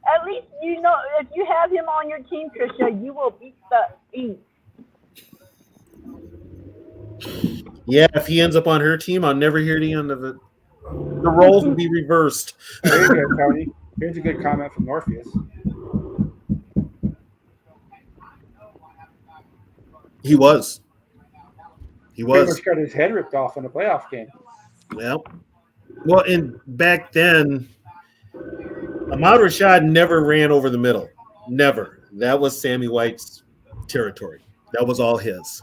S6: at least you know if you have him on your team, Trisha, you will beat the East.
S2: Yeah, if he ends up on her team, I'll never hear the end of it. The roles will be reversed.
S1: There you go, Tony. Here's a good comment from Morpheus.
S2: He was. He
S1: Pretty
S2: was.
S1: much got his head ripped off in a playoff game.
S2: Yeah. Well, and back then, Ahmad Rashad never ran over the middle. Never. That was Sammy White's territory. That was all his.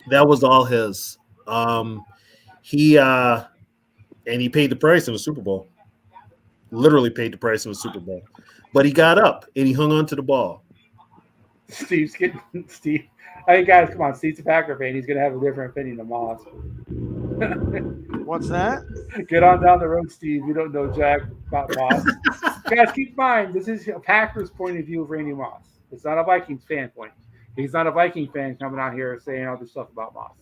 S2: That was all his. He paid the price in the Super Bowl. Literally paid the price in the Super Bowl. But he got up and he hung on to the ball.
S1: Steve's getting Steve. Hey guys, come on. Steve's a Packer fan. He's gonna have a different opinion than Moss.
S5: What's that?
S1: Get on down the road, Steve. You don't know jack about Moss. Guys, keep in mind this is a Packers' point of view of Randy Moss. It's not a Vikings fan point. He's not a Viking fan coming out here saying all this stuff about Moss.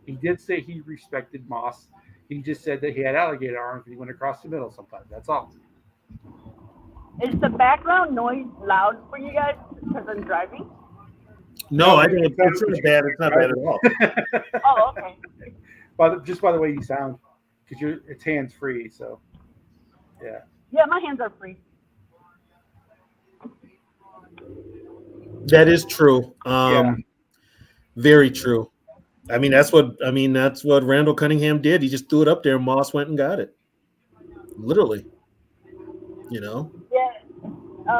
S1: He did say he respected Moss. He just said that he had alligator arms and he went across the middle sometimes. That's all.
S6: Is the background noise loud for you guys because I'm driving?
S2: No, I think it's bad. It's not bad at all.
S6: Oh, okay.
S1: Just by the way you sound, because it's hands free. So, yeah.
S6: Yeah, my hands are free.
S2: That is true.
S1: Yeah.
S2: Very true. That's what Randall Cunningham did. He just threw it up there and Moss went and got it. Literally.
S6: Yeah.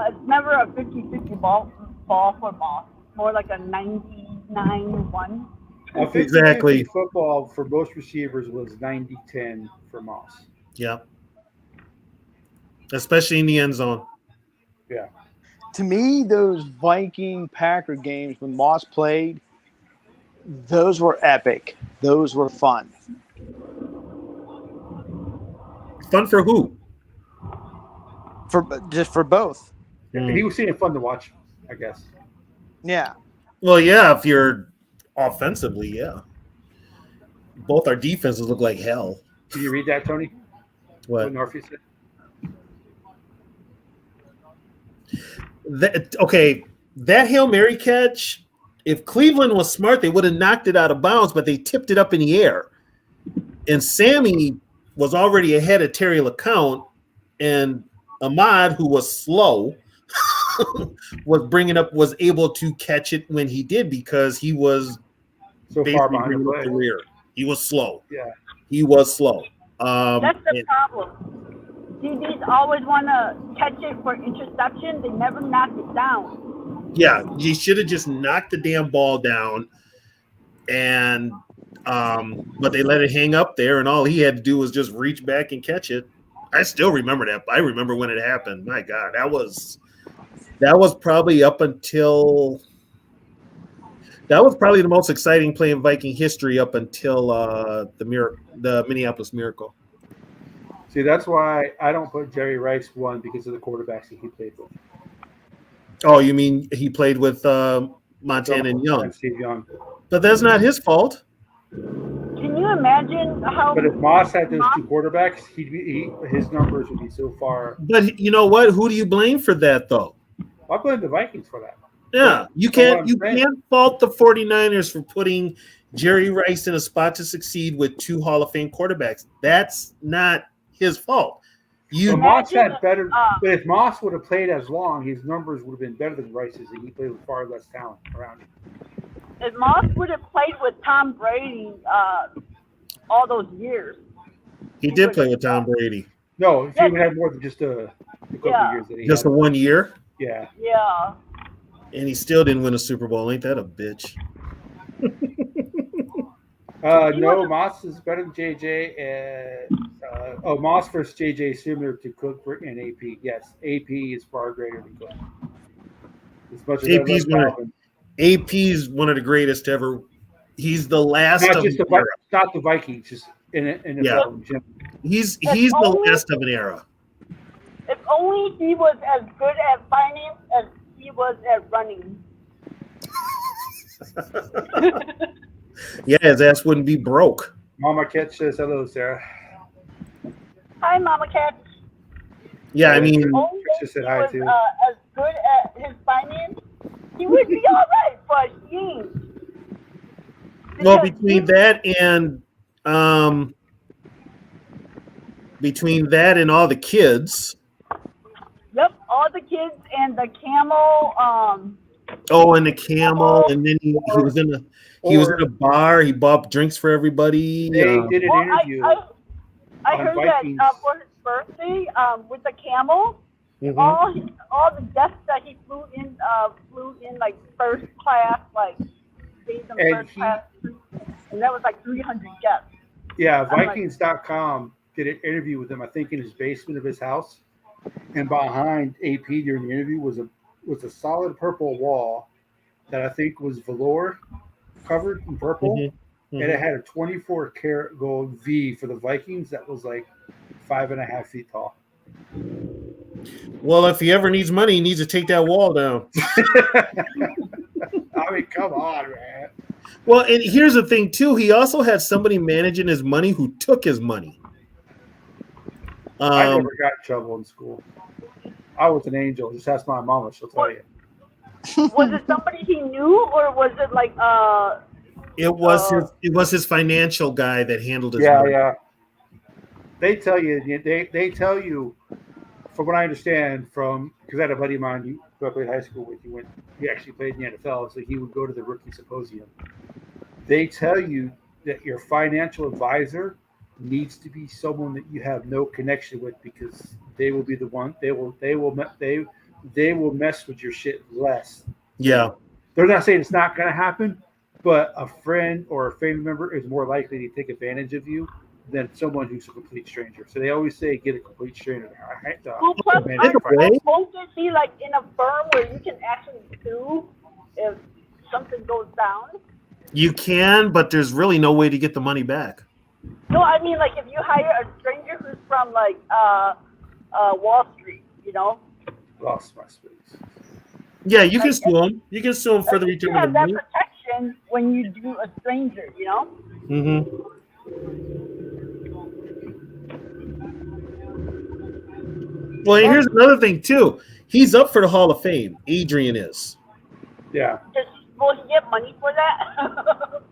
S6: It's never a 50-50 ball for Moss. More like a 99-1.
S2: Exactly.
S1: Football for most receivers was 90-10 for Moss.
S2: Yeah. Especially in the end zone.
S1: Yeah.
S5: To me, those Viking Packer games when Moss played, those were epic. Those were fun.
S2: Fun for who?
S5: For both.
S1: He was seeing it fun to watch, I guess.
S5: Yeah.
S2: Well, yeah, if you're offensively, yeah. Both our defenses look like hell.
S1: Did you read that, Tony?
S2: What?
S1: Norfolk said?
S2: That Hail Mary catch, if Cleveland was smart, they would have knocked it out of bounds, but they tipped it up in the air. And Sammy was already ahead of Terry LeCount, and Ahmad, who was slow, was able to catch it when he did because he was
S1: so far behind
S2: the rear. He was slow.
S1: Yeah.
S2: He was slow.
S6: That's the problem. DBs always want to catch it for interception. They never knock it down.
S2: Yeah, you should have just knocked the damn ball down, and but they let it hang up there, and all he had to do was just reach back and catch it. I still remember that. I remember when it happened. My God, that was probably the most exciting play in Viking history up until the Minneapolis Miracle.
S1: See, that's why I don't put Jerry Rice one because of the quarterbacks that he played with.
S2: Oh, you mean he played with Montana and Young?
S1: Steve Young.
S2: But that's not his fault.
S6: Can you imagine how?
S1: But if Moss had those two quarterbacks, his numbers would be so far.
S2: But you know what? Who do you blame for that, though?
S1: I blame the Vikings for that.
S2: Yeah, you can't fault the 49ers for putting Jerry Rice in a spot to succeed with two Hall of Fame quarterbacks. That's not his fault.
S1: Moss had better, but if Moss would have played as long, his numbers would have been better than Rice's, and he played with far less talent around him.
S6: If Moss would have played with Tom Brady all those years,
S2: he did play with Tom Brady.
S1: No, he would have more than just a couple of years. That he
S2: just
S1: had.
S2: a 1 year.
S6: Yeah.
S2: And he still didn't win a Super Bowl. Ain't that a bitch?
S1: No, Moss is better than JJ. Moss versus JJ similar to Cook and AP. Yes, AP is far greater than Cook. As much as
S2: AP's one of the greatest ever. He's the last
S1: not
S2: of
S1: just
S2: an era.
S1: Not the Vikings, just in the
S2: He's the last of an era.
S6: If only he was as good at finance as he was at running.
S2: Yeah, his ass wouldn't be broke.
S1: Mama Cat says hello, Sarah.
S6: Hi, Mama Cat.
S2: Yeah, I mean,
S6: Only
S1: she
S6: if
S1: said
S6: he
S1: hi
S6: was
S1: too.
S6: as good at his finance, he would be all right, but he ain't.
S2: Well, between that and all the kids.
S6: Yep, all the kids and the camel.
S2: And the camel, and then he was in a bar. He bought drinks for everybody.
S1: They did an interview.
S6: I heard
S1: Vikings.
S6: that for his birthday, with the camel,
S2: Mhm.
S6: all the guests that he flew in like first class, like gave them first class, and that was like 300 guests.
S1: Yeah, Vikings.com did an interview with him. I think in his basement of his house, and behind AP during the interview was a solid purple wall that I think was velour covered in purple,
S2: Mhm.
S1: and it had a 24 karat gold V for the Vikings that was like 5.5 feet tall.
S2: Well, if he ever needs money, he needs to take that wall down.
S1: I mean, come on, man.
S2: Well, and here's the thing too. He also had somebody managing his money who took his money.
S1: I never got in trouble in school. I was an angel. Just ask my mama; she'll tell you.
S6: Was it somebody he knew, or was it like
S2: It was his financial guy that handled his
S1: Yeah,
S2: money.
S1: yeah. They tell you. They tell you. From what I understand, from because I had a buddy of mine who I played high school with. He actually played in the NFL, so he would go to the rookie symposium. They tell you that your financial advisor needs to be someone that you have no connection with because they will be the one. They will mess with your shit less.
S2: Yeah.
S1: They're not saying it's not going to happen, but a friend or a family member is more likely to take advantage of you than someone who's a complete stranger. So they always say get a complete stranger.
S6: well, plus,
S2: Either way-
S6: won't it be like in a firm where you can actually sue if something goes down?
S2: You can, but there's really no way to get the money back.
S6: No, I mean like if you hire a stranger who's from like Wall Street, you know.
S1: Lost my space.
S2: Yeah, you can sue him. You can sue him for the
S6: You
S2: return
S6: have
S2: of the
S6: that
S2: money.
S6: protection when you do a stranger, you know.
S2: Mm-hmm. Well, and here's another thing too. He's up for the Hall of Fame. Adrian is.
S1: Yeah.
S6: Will he get money for that?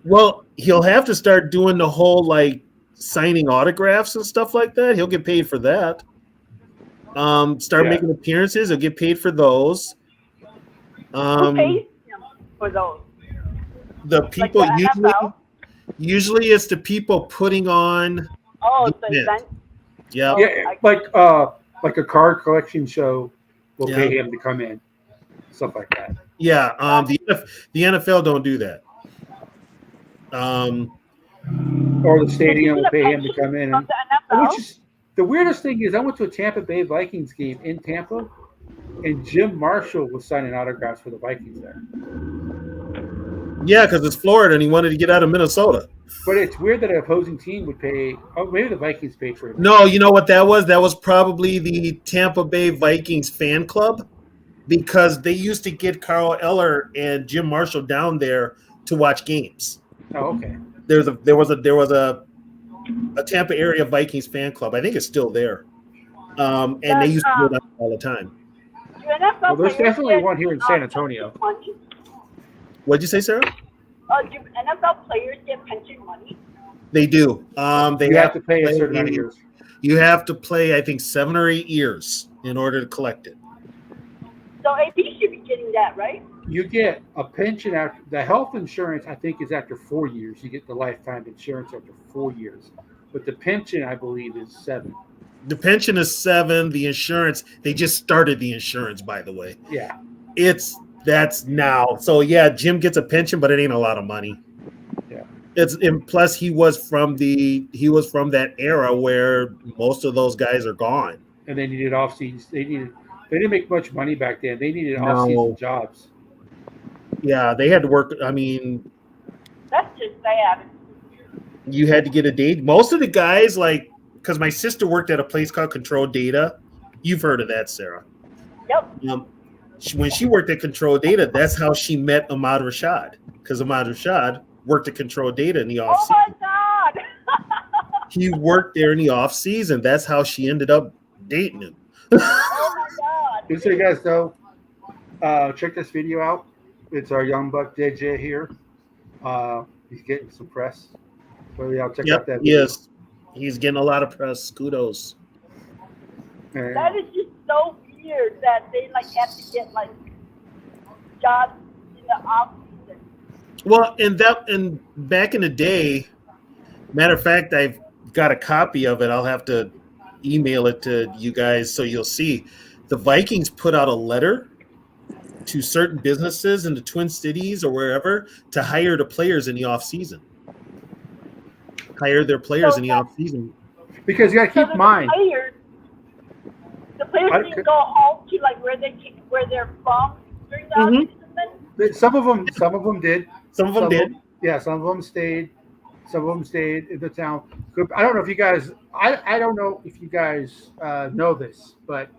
S2: Well, he'll have to start doing the whole like signing autographs and stuff like that. He'll get paid for that. Start
S1: Yeah.
S2: making appearances. He'll get paid for those.
S6: Who pays him for those?
S2: The people
S6: Like the NFL?
S2: usually it's the people putting on.
S6: Oh, it's the
S2: Yeah.
S6: event.
S2: Yeah.
S1: Yeah, like a card collection show will pay
S2: Yeah.
S1: him to come in, stuff like that.
S2: Yeah. The NFL don't do that.
S1: Or the stadium will
S6: Is it a
S1: pay him to
S6: pension
S1: come in.
S6: from
S1: And,
S6: the NFL?
S1: which is the weirdest thing is I went to a Tampa Bay Vikings game in Tampa, and Jim Marshall was signing autographs for the Vikings there.
S2: Yeah, because it's Florida and he wanted to get out of Minnesota.
S1: But it's weird that an opposing team would pay. Oh, maybe the Vikings paid for it.
S2: No, you know what that was? That was probably the Tampa Bay Vikings fan club because they used to get Carl Eller and Jim Marshall down there to watch games.
S1: Oh, okay.
S2: There was a Tampa area Vikings fan club. I think it's still there. And they used to go down all the time.
S6: Do NFL
S1: Well, there's
S6: players
S1: definitely
S6: get,
S1: one here in San Antonio.
S6: pension money?
S2: What'd you say, Sarah?
S6: Do NFL players get pension money?
S2: They do. They
S1: You have to pay a certain amount of years.
S2: You have to play, I think, 7 or 8 years in order to collect it.
S6: So AP should be getting that, right?
S1: You get a pension after the health insurance. I think is after 4 years. You get the lifetime insurance after 4 years, but the pension I believe is 7.
S2: The pension is 7. The insurance, they just started the insurance, by the way.
S1: Yeah.
S2: That's now. So yeah, Jim gets a pension, but it ain't a lot of money.
S1: Yeah.
S2: And plus he was from that era where most of those guys are gone.
S1: And they needed off seasons. They didn't make much money back then. They needed
S2: No.
S1: off season jobs.
S2: Yeah, they had to work. I mean,
S6: That's just sad.
S2: you had to get a date. Most of the guys, like, because my sister worked at a place called Control Data. You've heard of that, Sarah.
S6: Yep.
S2: When she worked at Control Data, that's how she met Ahmad Rashad. Because Ahmad Rashad worked at Control Data in the off
S6: Oh
S2: season.
S6: my God.
S2: He worked there in the off season. That's how she ended up dating him.
S6: Oh my God.
S1: Just so you guys know, check this video out. It's our young buck DJ here. He's getting some press. So yeah, check out that video.
S2: Yes. He's getting a lot of press. Kudos.
S1: And
S6: That is just so weird that they like have to get like jobs in the off season.
S2: Well, and back in the day, matter of fact, I've got a copy of it. I'll have to email it to you guys so you'll see. The Vikings put out a letter to certain businesses in the Twin Cities or wherever to hire the players in the off season. Hire their players in the off season.
S1: because you got to
S6: So
S1: keep in mind,
S6: the players
S1: I
S6: need to
S1: could-
S6: go home to like where they're from during the off season. Then?
S1: Some of them did.
S2: Some of them did.
S1: Yeah, some of them stayed. Some of them stayed in the town. I don't know if you guys. I don't know if you guys know this, but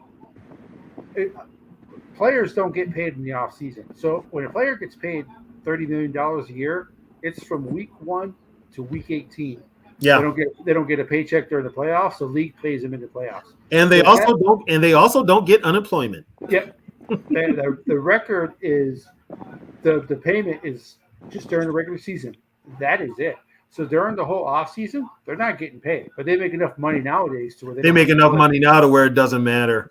S1: players don't get paid in the off season. So when a player gets paid $30 million a year, it's from week 1 to week 18.
S2: Yeah,
S1: they don't get a paycheck during the playoffs. The league pays them in the playoffs,
S2: and they also don't get unemployment.
S1: Yep. The record is the payment is just during the regular season. That is it. So during the whole off season, they're not getting paid, but they make enough money nowadays to where
S2: they make enough money now to where it doesn't matter.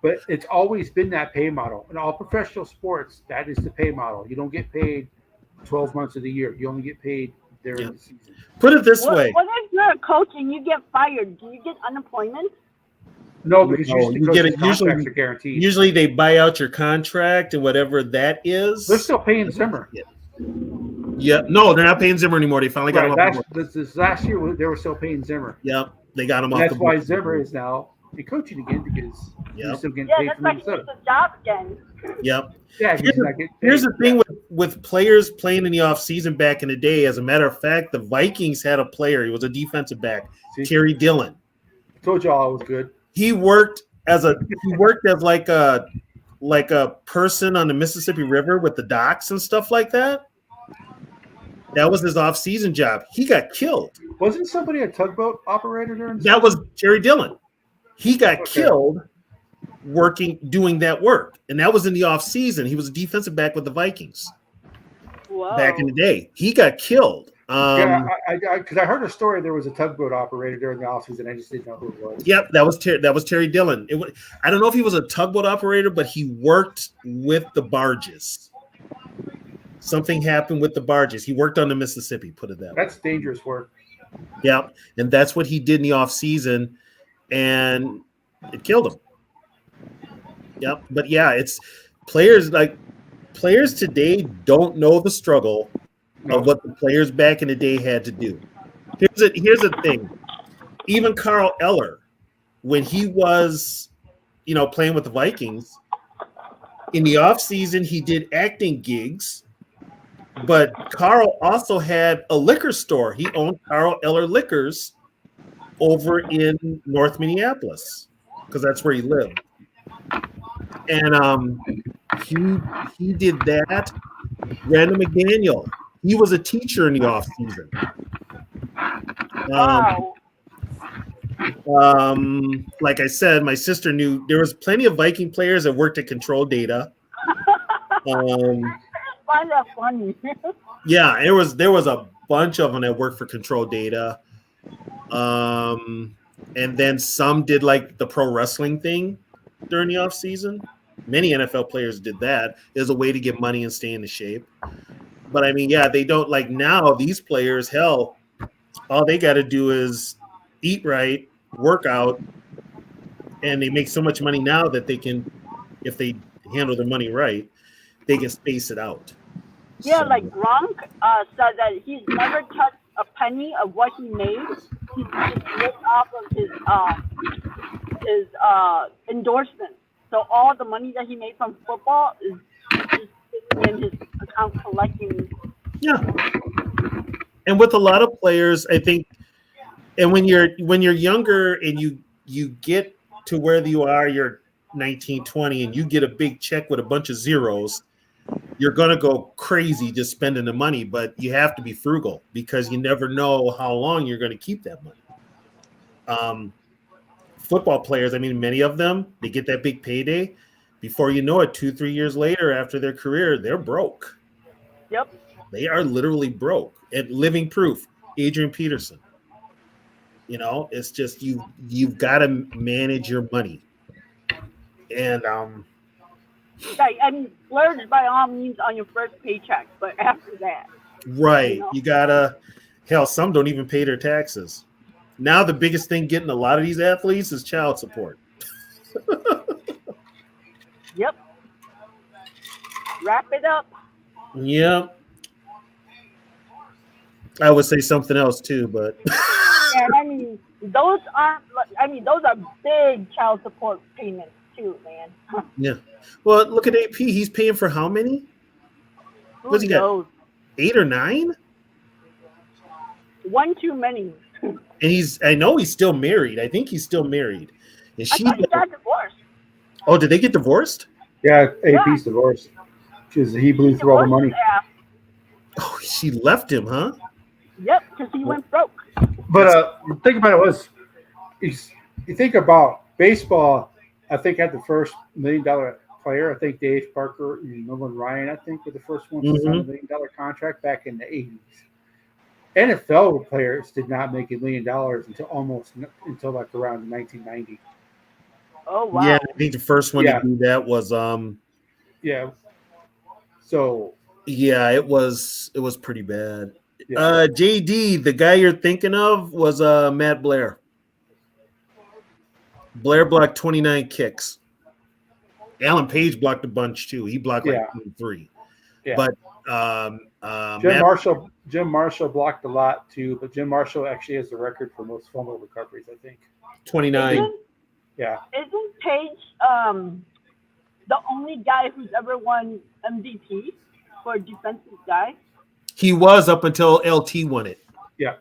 S2: But it's always been that pay model in all professional sports. That is the pay model. You don't get paid 12 months of the year. You only get paid during the season. Put it this way:
S6: what if you're a coach and you get fired? Do you get unemployment?
S1: No, because
S2: you get it usually
S1: are guaranteed.
S2: Usually they buy out your contract and whatever that is.
S1: They're still paying Zimmer.
S2: Yeah, no, they're not paying Zimmer anymore. They finally got him off.
S1: This last year, they were still paying Zimmer.
S2: Yep, they got him off.
S1: That's why Zimmer is now coaching again because he's still getting paid
S6: that's
S1: for
S6: like he needs a job again.
S2: Yep.
S1: Yeah.
S2: Here's the thing with players playing in the offseason back in the day. As a matter of fact, the Vikings had a player. He was a defensive back, Terry Dillon.
S1: I told you all it was good.
S2: He worked as like a person on the Mississippi River with the docks and stuff like that. That was his off-season job. He got killed.
S1: Wasn't somebody a tugboat operator during?
S2: That was Terry Dillon. He got killed doing that work, and that was in the off-season. He was a defensive back with the Vikings.
S6: Whoa.
S2: Back in the day. He got killed.
S1: Because I heard a story. There was a tugboat operator during the off-season. I just didn't know who it was.
S2: Yep, that was Terry Dillon. I don't know if he was a tugboat operator, but he worked with the barges. Something happened with the barges. He worked on the Mississippi, put it that way.
S1: That's dangerous work.
S2: Yeah, and that's what he did in the off-season, and it killed him. Yep, but yeah, it's players today don't know the struggle of what the players back in the day had to do. Here's the thing. Even Carl Eller, when he was, playing with the Vikings, in the off-season, he did acting gigs. But Carl also had a liquor store. He owned Carl Eller Liquors over in North Minneapolis because that's where he lived. And he did that. Randall McDaniel, he was a teacher in the off season. Like I said, my sister knew there was plenty of Viking players that worked at Control Data.
S6: Find that funny.
S2: Yeah, there was a bunch of them that worked for Control Data, and then some did like the pro wrestling thing during the off season. Many NFL players did that as a way to get money and stay into shape. But I mean, yeah, they don't like now. These players, hell, all they got to do is eat right, work out, and they make so much money now that they can, if they handle their money right, they can space it out.
S6: Yeah, like Gronk said that he's never touched a penny of what he made. He just lived off of his endorsements. So all the money that he made from football is just sitting in his account collecting.
S2: Yeah, and with a lot of players, I think, and when you're younger and you get to where you are, you're 19, 20, and you get a big check with a bunch of zeros, you're going to go crazy just spending the money, but you have to be frugal because you never know how long you're going to keep that money. Football players, I mean, many of them, they get that big payday. Before you know it, 2-3 years later after their career, they're broke.
S6: Yep.
S2: They are literally broke. And living proof, Adrian Peterson. It's just you've got to manage your money. And
S6: I mean, splurge by all means on your first paycheck, but after that.
S2: Right. You gotta, hell, some don't even pay their taxes. Now the biggest thing getting a lot of these athletes is child support.
S6: Yep. Wrap it up.
S2: Yep. I would say something else too, but
S6: And I mean, those are big child support payments too, man.
S2: yeah. Well, look at AP. He's paying for how many? What's he got?
S6: knows?
S2: 8 or 9?
S6: One too many.
S2: And I know he's still married. I think he's still married. And
S6: I
S2: she,
S6: thought he got divorced.
S2: oh, did they get divorced?
S1: Yeah,
S6: Yeah.
S1: AP's divorced because he blew through all the
S6: Divorced
S1: money.
S6: his ass.
S2: Oh, she left him, huh?
S6: Yep, because he went broke.
S1: But the thing about it was, you think about baseball. I think had the first $1 million player. I think Dave Parker and Nolan Ryan. I think were the first ones to sign a $1 million contract back in the 80s. NFL players did not make $1 million until like around 1990.
S6: Oh wow.
S2: Yeah, I think the first one
S1: Yeah.
S2: to do that was
S1: Yeah. So
S2: yeah, it was pretty bad.
S1: yeah.
S2: JD, the guy you're thinking of was Matt Blair. Blair blocked 29 kicks. Alan Page blocked a bunch too. He blocked like 23.
S1: Yeah.
S2: But
S1: Jim Marshall blocked a lot too, but Jim Marshall actually has the record for most fumble recoveries, I think.
S2: 29.
S1: Yeah.
S6: Isn't Page the only guy who's ever won MVP for a defensive guy?
S2: He was up until LT won it.
S1: Yeah.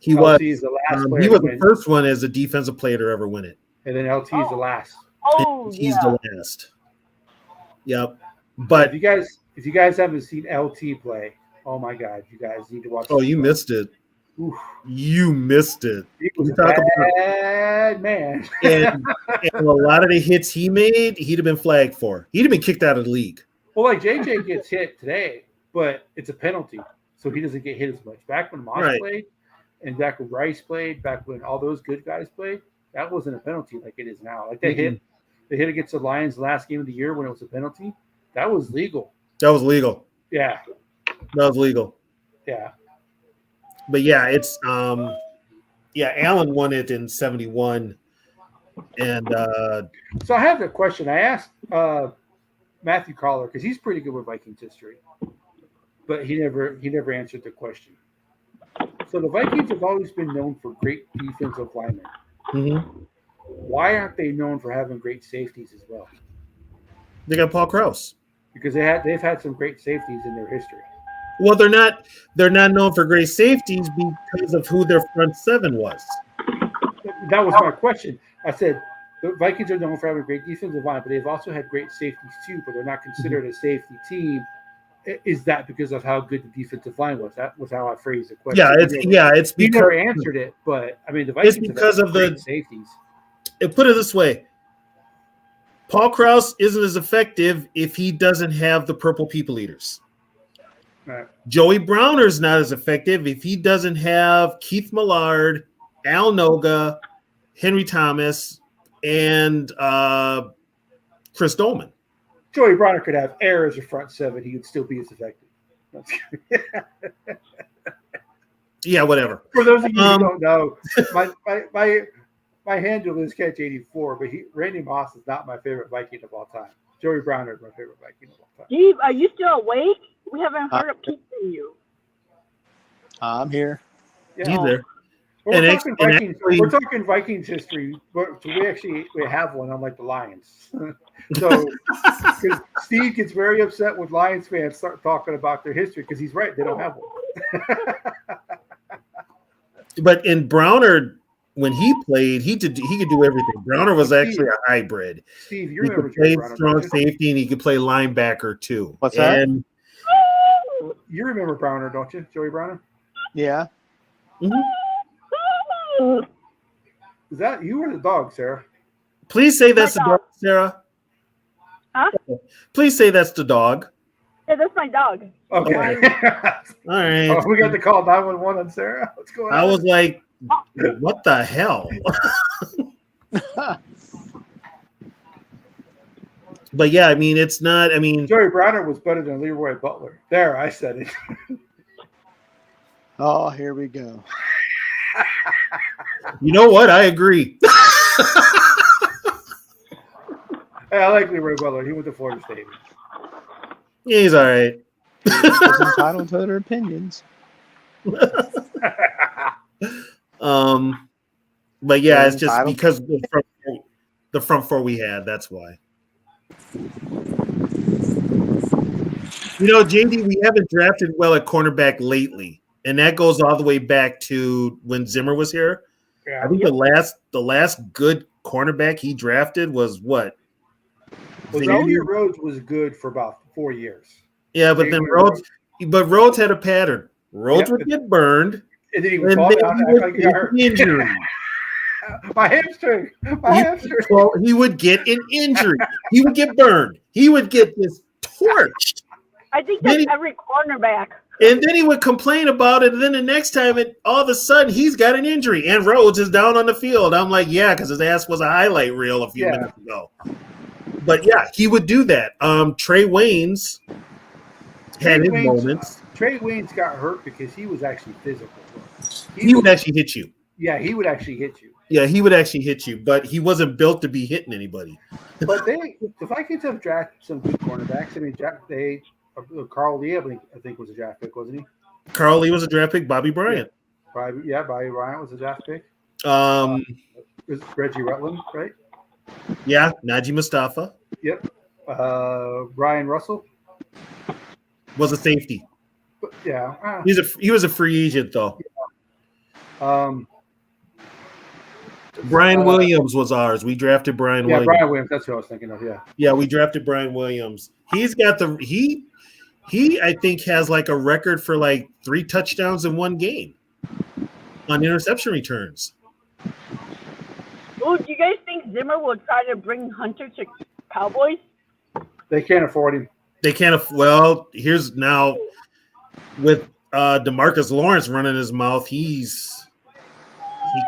S2: He
S1: LT
S2: was.
S1: is the last player
S2: He was
S1: to
S2: the
S1: win,
S2: first one as a defensive player to ever win it.
S1: and then LT is the last.
S6: Oh
S2: He's
S6: yeah.
S2: the last. Yep. But
S1: If you guys haven't seen LT play, oh my God, you guys need to watch.
S2: oh, you missed it.
S1: Oof.
S2: You missed it.
S1: He was a
S2: Talk about-
S1: bad man.
S2: And a lot of the hits he made, he'd have been flagged for. He'd have been kicked out of the league.
S1: Well, like JJ gets hit today, but it's a penalty, so he doesn't get hit as much. Back when Moss
S2: Right.
S1: played, and back when Rice played, back when all those good guys played, that wasn't a penalty like it is now. Like they hit against the Lions last game of the year when it was a penalty. That was legal.
S2: That was legal.
S1: Yeah,
S2: That was legal.
S1: yeah.
S2: But yeah, it's Allen won it in 71. And
S1: So I have a question. I asked Matthew Collar because he's pretty good with Vikings history, but he never answered the question. So the Vikings have always been known for great defensive linemen. Why aren't they known for having great safeties as well?
S2: they got Paul Krause.
S1: Because they've had some great safeties in their history.
S2: Well, they're not known for great safeties because of who their front seven was.
S1: That was my question. I said the Vikings are known for having great defensive line, but they've also had great safeties too, but they're not considered a safety team. Is that because of how good the defensive line was? That was how I phrased the question.
S2: It's
S1: He
S2: because
S1: never answered it, but I mean the Vikings
S2: because
S1: have
S2: of
S1: great
S2: the
S1: safeties.
S2: put it this way. Paul Krause isn't as effective if he doesn't have the purple people eaters.
S1: Right.
S2: Joey Browner's not as effective if he doesn't have Keith Millard, Al Noga, Henry Thomas, and Chris Dolman.
S1: Joey Browner could have air as a front seven; he would still be as effective.
S2: Yeah, whatever.
S1: For those of you who don't know, my handle is Catch84, but Randy Moss is not my favorite Viking of all time. Joey Browner is my favorite Viking of all time.
S6: Steve, are you still awake? We haven't heard a peep from you.
S5: I'm here.
S1: Yeah.
S2: He's there.
S1: Well,
S2: And
S1: we're talking Vikings history, but we have one, unlike the Lions. So, because Steve gets very upset when Lions fans start talking about their history, because he's right, they don't have one.
S2: But in Browner, when he played, he could do everything. Browner was actually a hybrid.
S1: Steve, you
S2: He
S1: remember
S2: could play
S1: Joey Browner?
S2: strong
S1: don't you?
S2: safety and he could play linebacker too.
S5: What's that?
S2: And
S1: You remember Browner, don't you, Joey Browner?
S5: Yeah.
S1: Is that you or the dog, Sarah?
S2: please say that's the dog, Sarah.
S6: Huh?
S2: Please say that's the dog.
S6: Yeah, that's my dog.
S1: Okay.
S2: All right.
S1: Oh, we got to call 911 on Sarah. What's going on?
S2: I was like, what the hell? But yeah, I mean, it's not. I mean,
S1: Joey Browner was better than Leroy Butler. There, I said it.
S5: Oh, here we go.
S2: you know what? I agree.
S1: Hey, I like Leroy Butler. He went to Florida State.
S2: Yeah, he's all right.
S5: Everyone's entitled to their opinions.
S2: But yeah, it's just
S5: Entitled.
S2: because the front four we had. That's why. JD, we haven't drafted well at cornerback lately, and that goes all the way back to when Zimmer was here.
S1: Yeah.
S2: I think the last good cornerback he drafted was what?
S1: Well, Xavier Rhodes was good for about 4 years.
S2: Yeah, but then Rhodes had a pattern. Rhodes would get burned,
S1: and then he would fall down.
S2: He would get an injury.
S1: My hamstring.
S2: He would get an injury. He would get burned. He would get this torched.
S6: I think that's every cornerback.
S2: And then he would complain about it. And then the next time, all of a sudden, he's got an injury. And Rhodes is down on the field. I'm like, yeah, because his ass was a highlight reel a few minutes ago. But, yeah, he would do that. Trey Waynes had his moments.
S1: Trey Waynes got hurt because he was actually physical.
S2: He would actually hit you.
S1: Yeah, he would actually hit you.
S2: Yeah, he would actually hit you, but he wasn't built to be hitting anybody.
S1: But the Vikings have drafted some good cornerbacks. I mean, Carl Lee, I think was a draft pick, wasn't he?
S2: Carl Lee was a draft pick. Bobby Bryant.
S1: Bobby Bryant was a draft pick. Was Reggie Rutland, right?
S2: Yeah, Najee Mustafa.
S1: Yep. Brian Russell
S2: was a safety.
S1: Yeah.
S2: He was a free agent though.
S1: Yeah.
S2: Brian Williams was ours. We drafted Brian Williams.
S1: Yeah, Brian Williams. That's what I was thinking of. Yeah.
S2: Yeah, we drafted Brian Williams. He's got he I think has like a record for like 3 touchdowns in one game on interception returns.
S6: Oh, do you guys think Zimmer will try to bring Hunter to Cowboys?
S1: They can't afford him.
S2: They can't. Well, here's now with DeMarcus Lawrence running his mouth. He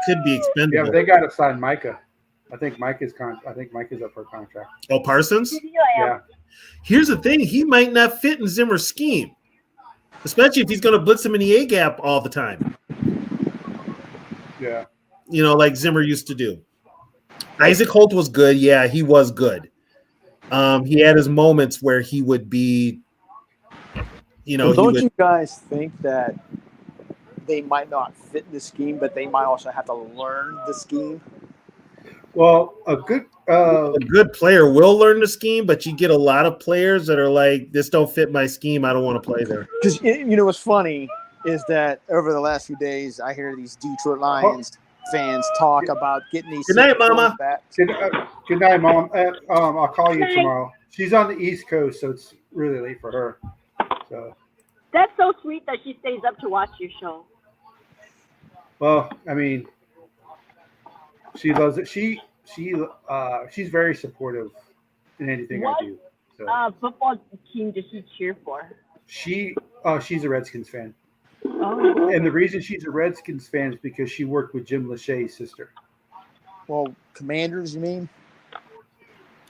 S2: could be expendable.
S1: Yeah, but they got to sign Micah. I think Micah's up for contract.
S2: Oh, Parsons?
S1: Yeah.
S2: Here's the thing: he might not fit in Zimmer's scheme, especially if he's going to blitz him in the A gap all the time.
S1: Yeah.
S2: Like Zimmer used to do. Isaac Holt was good. Yeah, he was good. He had his moments where he would be.
S5: Don't you guys think that they might not fit the scheme, but they might also have to learn the scheme?
S1: Well, a good
S2: player will learn the scheme, but you get a lot of players that are like, this don't fit my scheme. I don't want to play there.
S5: Because what's funny is that over the last few days, I hear these Detroit Lions fans talk about getting these.
S2: Good night, Mama.
S1: Good night, Mom. I'll call you tomorrow. She's on the East Coast, so it's really late for her. So.
S6: That's so sweet that she stays up to watch your show.
S1: Well, I mean, she loves it. She's very supportive in anything I do. So.
S6: Football team does she cheer for?
S1: She's a Redskins fan.
S6: Oh.
S1: And the reason she's a Redskins fan is because she worked with Jim Lachey's sister.
S5: Well, Commanders, you mean?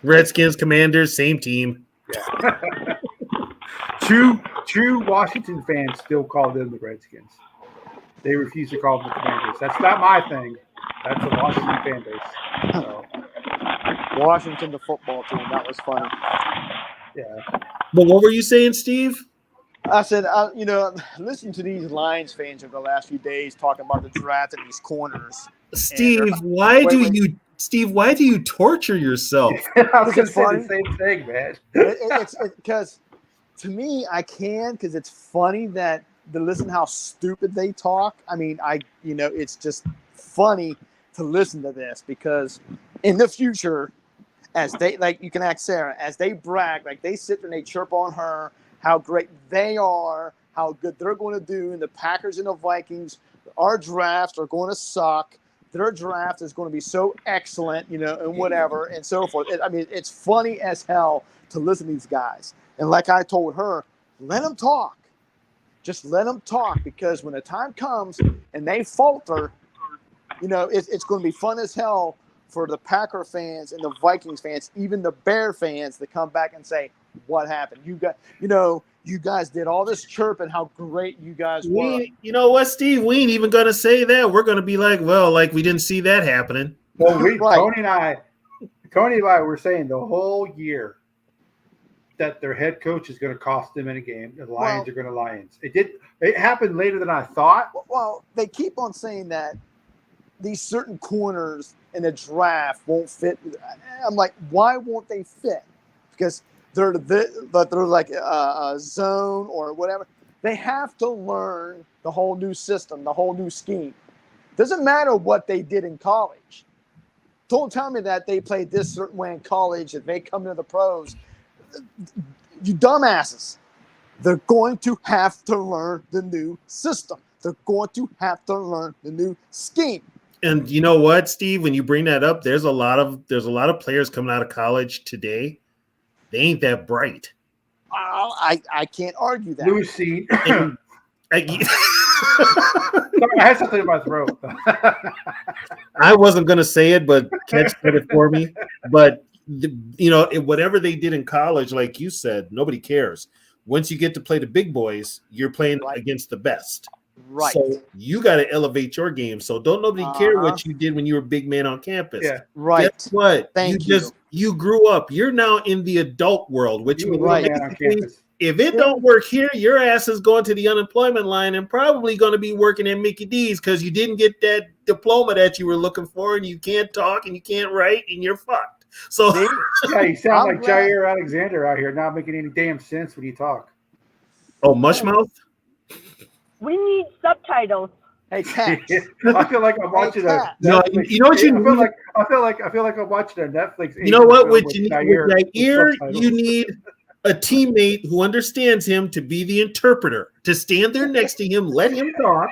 S2: Redskins, Commanders, same team.
S1: Yeah. True Washington fans still call them the Redskins. They refuse to call them the Commanders. That's not my thing. That's a Washington fan base. So.
S5: Washington, the football team. That was funny.
S1: Yeah.
S2: But what were you saying, Steve?
S5: I said, listen to these Lions fans over the last few days talking about the draft and these corners.
S2: Steve, why do you torture yourself?
S1: I was going to say the same thing, man.
S5: It's because to me, I can, because it's funny to listen how stupid they talk. I mean, it's just funny to listen to this, because in the future, as they, like, you can ask Sarah, as they brag, like they sit there and they chirp on her, how great they are, how good they're going to do, and the Packers and the Vikings, our drafts are going to suck. Their draft is going to be so excellent, and whatever, and so forth. It's funny as hell to listen to these guys. And like I told her, let them talk. Just let them talk, because when the time comes and they falter, it's going to be fun as hell for the Packer fans and the Vikings fans, even the Bear fans, to come back and say, what happened? You guys did all this chirping, how great you guys were.
S2: You know what, Steve? We ain't even going to say that. We're going to be like, well, like we didn't see that happening.
S1: Well, Tony and I were saying the whole year that their head coach is going to cost them in a game. The Lions are going to Lions. It happened later than I thought.
S5: Well, they keep on saying that these certain corners in the draft won't fit. I'm like, why won't they fit? Because they're like a zone or whatever. They have to learn the whole new system, the whole new scheme. Doesn't matter what they did in college. Don't tell me that they played this certain way in college and they come to the pros. You dumbasses. They're going to have to learn the new system. They're going to have to learn the new scheme.
S2: And you know what, Steve? When you bring that up, there's a lot of players coming out of college today. They ain't that bright.
S5: I can't argue that.
S1: Lucy.
S2: And,
S1: Sorry, I had something in my throat.
S2: I wasn't going to say it, but Catch said it for me. But, whatever they did in college, like you said, nobody cares. Once you get to play the big boys, you're playing against the best.
S5: Right.
S2: So you got to elevate your game. So don't nobody care what you did when you were a big man on campus.
S1: Yeah.
S5: Right.
S2: Guess what?
S5: Thank you.
S2: You grew up. You're now in the adult world, which means if it don't work here, your ass is going to the unemployment line and probably going to be working at Mickey D's because you didn't get that diploma that you were looking for, and you can't talk and you can't write, and you're fucked. So
S1: yeah, you sound like Jair Alexander out here, not making any damn sense when you talk.
S2: Oh, mushmouth.
S6: We need subtitles.
S5: Hey, Cat.
S1: I feel like I'm watching a
S2: No,
S1: Netflix.
S2: you know what you need?
S1: I feel like I'm watching a Netflix.
S2: You know what? With
S1: Jair
S2: you need a teammate who understands him to be the interpreter, to stand there next to him, let him talk,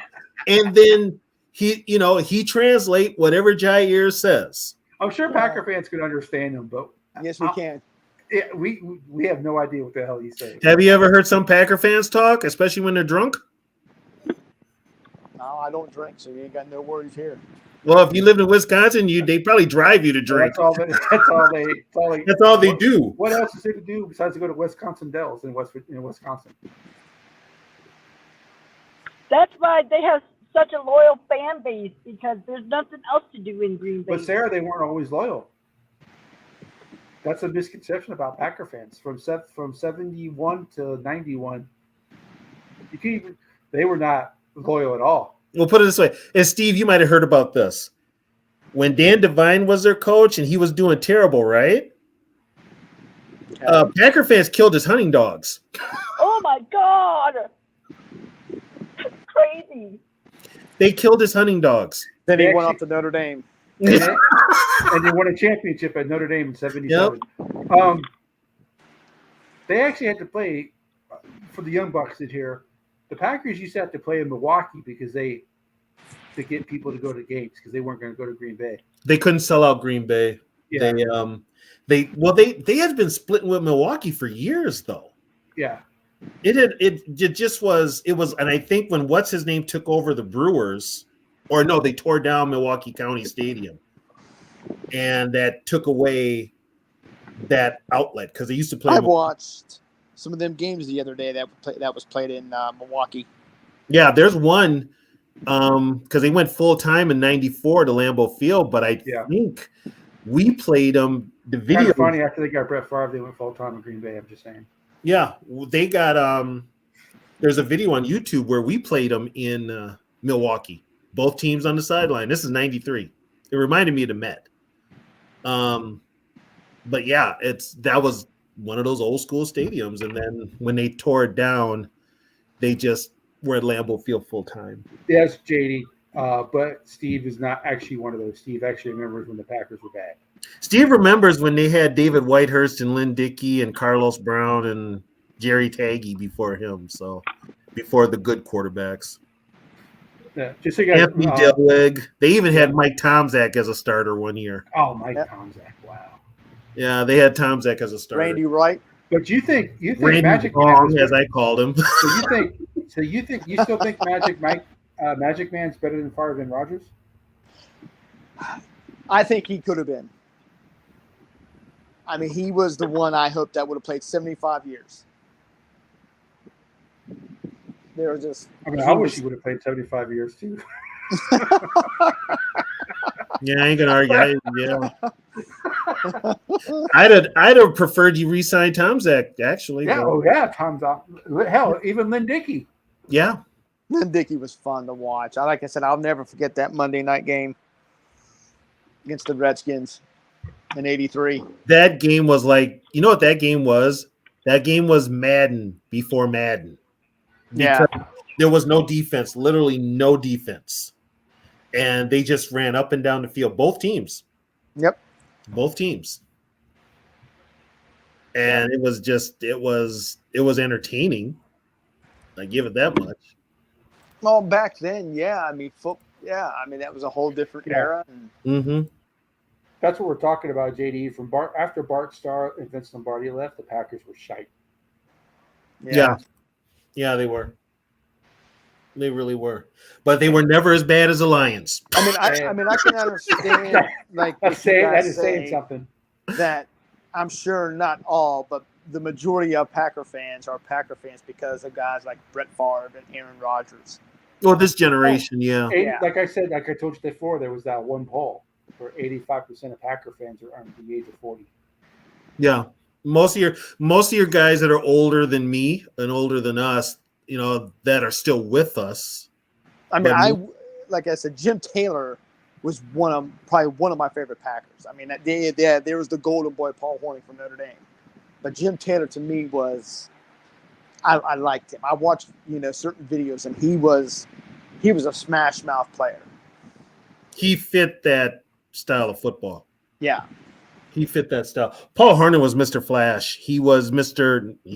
S2: and then he translate whatever Jair says.
S1: I'm sure Packer fans could understand him, but
S5: yes, we can.
S1: We have no idea what the hell he's saying.
S2: Have you ever heard some Packer fans talk, especially when they're drunk?
S5: No, I don't drink, so you ain't got no worries here.
S2: Well, if you lived in Wisconsin, they probably drive you to drink.
S1: That's all they do. What else is there to do besides to go to Wisconsin Dells in Wisconsin?
S6: That's why they have such a loyal fan base, because there's nothing else to do in Green Bay.
S1: But Sarah, they weren't always loyal. That's a misconception about Packer fans. From 71 to 91, they were not loyal at all.
S2: We'll put it this way. And Steve, you might have heard about this. When Dan Devine was their coach and he was doing terrible, right? Packer fans killed his hunting dogs.
S6: Oh my God. That's crazy.
S2: They killed his hunting dogs.
S5: Then he went off to Notre Dame.
S1: And they won a championship at Notre Dame in 77. Yep. They actually had to play, for the Young Bucks did here, the Packers used to have to play in Milwaukee because to get people to go to games because they weren't going to go to Green Bay.
S2: They couldn't sell out Green Bay. Yeah. They had been splitting with Milwaukee for years though.
S1: Yeah.
S2: It just was, and I think when what's his name took over the Brewers, or no, they tore down Milwaukee County Stadium, and that took away that outlet because they used to play.
S5: I watched some of them games the other day that was played in Milwaukee.
S2: Yeah, there's one because they went full time in '94 to Lambeau Field, but I think we played them. The video
S1: kind of funny after they got Brett Favre, they went full time in Green Bay. I'm just saying.
S2: Yeah, they got. There's a video on YouTube where we played them in Milwaukee. Both teams on the sideline. This is '93. It reminded me of the Met. But yeah, that was one of those old school stadiums. And then when they tore it down, they just were at Lambeau Field full time.
S1: Yes, JD. But Steve is not actually one of those. Steve actually remembers when the Packers were bad.
S2: Steve remembers when they had David Whitehurst and Lynn Dickey and Carlos Brown and Jerry Taggy before him. So before the good quarterbacks.
S1: Yeah, just so you guys,
S2: Anthony Delwig. They even had Mike Tomczak as a starter one year.
S1: Oh, Mike Tomczak! Wow.
S2: Yeah, they had Tomczak as a starter.
S5: Randy Wright.
S1: But you think
S2: Randy
S1: Magic
S2: Bong, as I called him.
S1: So you still think Magic Man's better than Favre and Rodgers?
S5: I think he could have been. I mean, he was the one I hoped that would have played 75 years. They were just.
S1: I mean, I wish he would have played 75 years too.
S2: Yeah, I ain't gonna argue. I'd have preferred you re-sign Tomczak, actually.
S1: Yeah, Tomczak. Hell, even Lynn Dickey.
S2: Yeah.
S5: Lynn Dickey was fun to watch. Like I said, I'll never forget that Monday night game against the Redskins in '83.
S2: That game was like, you know what that game was? That game was Madden before Madden.
S5: Yeah.
S2: Because there was no defense, literally no defense. And they just ran up and down the field. Both teams.
S5: Yep.
S2: Both teams. And it was entertaining. I give it that much.
S5: Well, back then, yeah. I mean, that was a whole different era. And
S2: Mm-hmm.
S1: That's what we're talking about, JD. From after Bart Starr and Vince Lombardi left, the Packers were shite.
S2: Yeah. Yeah, they were. They really were. But they were never as bad as the Lions.
S5: I mean, I can understand like
S1: That's
S5: if you
S1: saying, that
S5: guys
S1: is saying
S5: say
S1: something.
S5: that I'm sure not all, but the majority of Packer fans are Packer fans because of guys like Brett Favre and Aaron Rodgers.
S2: Well, this generation, yeah.
S1: And like I said, like I told you before, there was that one poll where 85% of Packer fans are under the age of 40.
S2: Yeah. Most of your guys that are older than me and older than us, that are still with us.
S5: I mean, like I said, Jim Taylor was probably one of my favorite Packers. I mean, there was the golden boy Paul Hornung from Notre Dame, but Jim Taylor to me was, I liked him. I watched certain videos, and he was a smash mouth player.
S2: He fit that style of football.
S5: Yeah.
S2: He fit that style. Paul Hornung was Mr. Flash. He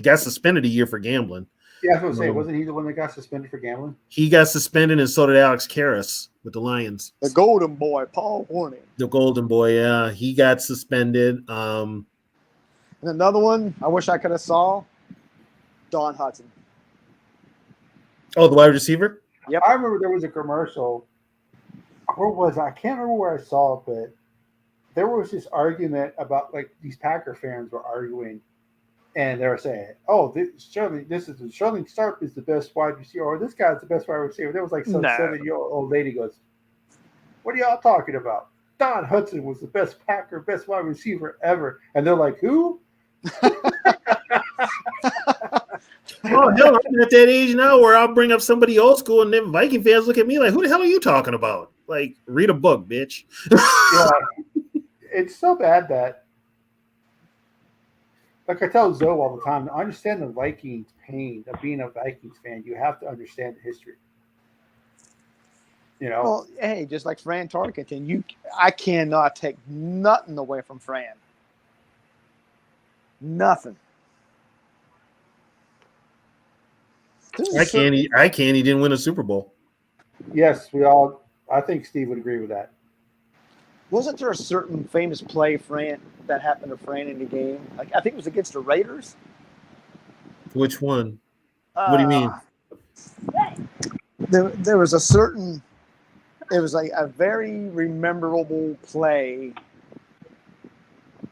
S2: got suspended a year for gambling.
S1: Yeah, I was going to say, wasn't he the one that got suspended for gambling?
S2: He got suspended, and so did Alex Karras with the Lions.
S5: The golden boy, Paul Hornung.
S2: The golden boy, yeah. He got suspended.
S5: And another one I wish I could have saw, Don Hudson.
S2: Oh, the wide receiver?
S5: Yep.
S1: I remember there was a commercial. Where was I? I can't remember where I saw it, but there was this argument about, like, these Packer fans were arguing, and they were saying, "Oh, Sterling Sharp is the best wide receiver, or this guy's the best wide receiver." There was like some 7-year-old lady goes, "What are y'all talking about? Don Hudson was the best wide receiver ever," and they're like, "Who?"
S2: Oh, hell, I'm at that age now where I'll bring up somebody old school, and then Viking fans look at me like, "Who the hell are you talking about?" Like, read a book, bitch.
S1: Yeah. It's so bad that, like I tell Zoe all the time, to understand the Vikings pain of being a Vikings fan, you have to understand the history.
S5: Well, hey, just like Fran Tarkenton, I cannot take nothing away from Fran. Nothing.
S2: I can't. He didn't win a Super Bowl.
S1: Yes, I think Steve would agree with that.
S5: Wasn't there a certain famous play, Fran, that happened to Fran in the game? Like, I think it was against the Raiders.
S2: Which one? What do you mean?
S5: There was it was like a very memorable play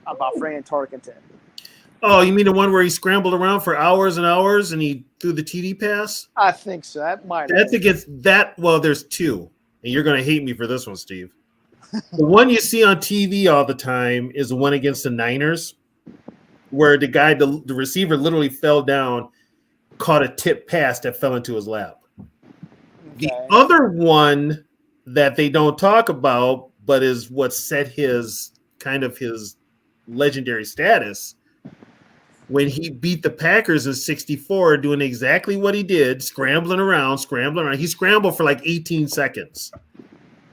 S5: about Fran Tarkenton.
S2: Oh, you mean the one where he scrambled around for hours and hours and he threw the TD pass?
S5: I think so.
S2: That's against that. Well, there's two, and you're going to hate me for this one, Steve. The one you see on TV all the time is the one against the Niners, where the receiver literally fell down, caught a tip pass that fell into his lap.
S5: Okay.
S2: The other one that they don't talk about, but is what set his legendary status, when he beat the Packers in '64, doing exactly what he did, scrambling around. He scrambled for like 18 seconds.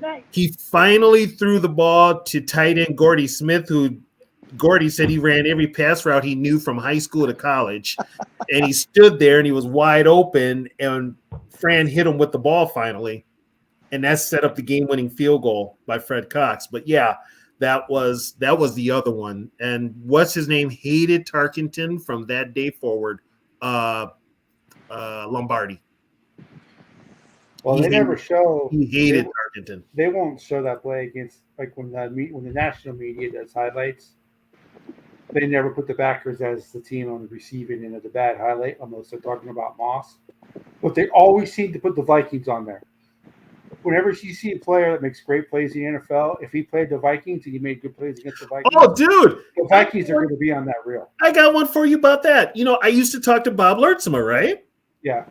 S6: Nice.
S2: He finally threw the ball to tight end Gordy Smith, who Gordy said he ran every pass route he knew from high school to college. And he stood there and he was wide open, and Fran hit him with the ball finally. And that set up the game-winning field goal by Fred Cox. But yeah, that was the other one. And what's his name? Hated Tarkenton from that day forward. Lombardi.
S1: Well, they never show.
S2: He hated Tarkenton.
S1: They won't show that play against, like, when the national media does highlights. They never put the Packers as the team on the receiving end of the bad highlight, unless they're talking about Moss. But they always seem to put the Vikings on there. Whenever you see a player that makes great plays in the NFL, if he played the Vikings and he made good plays against the Vikings,
S2: oh, dude,
S1: the Vikings are going to be on that reel.
S2: I got one for you about that. I used to talk to Bob Lertzema, right?
S1: Yeah.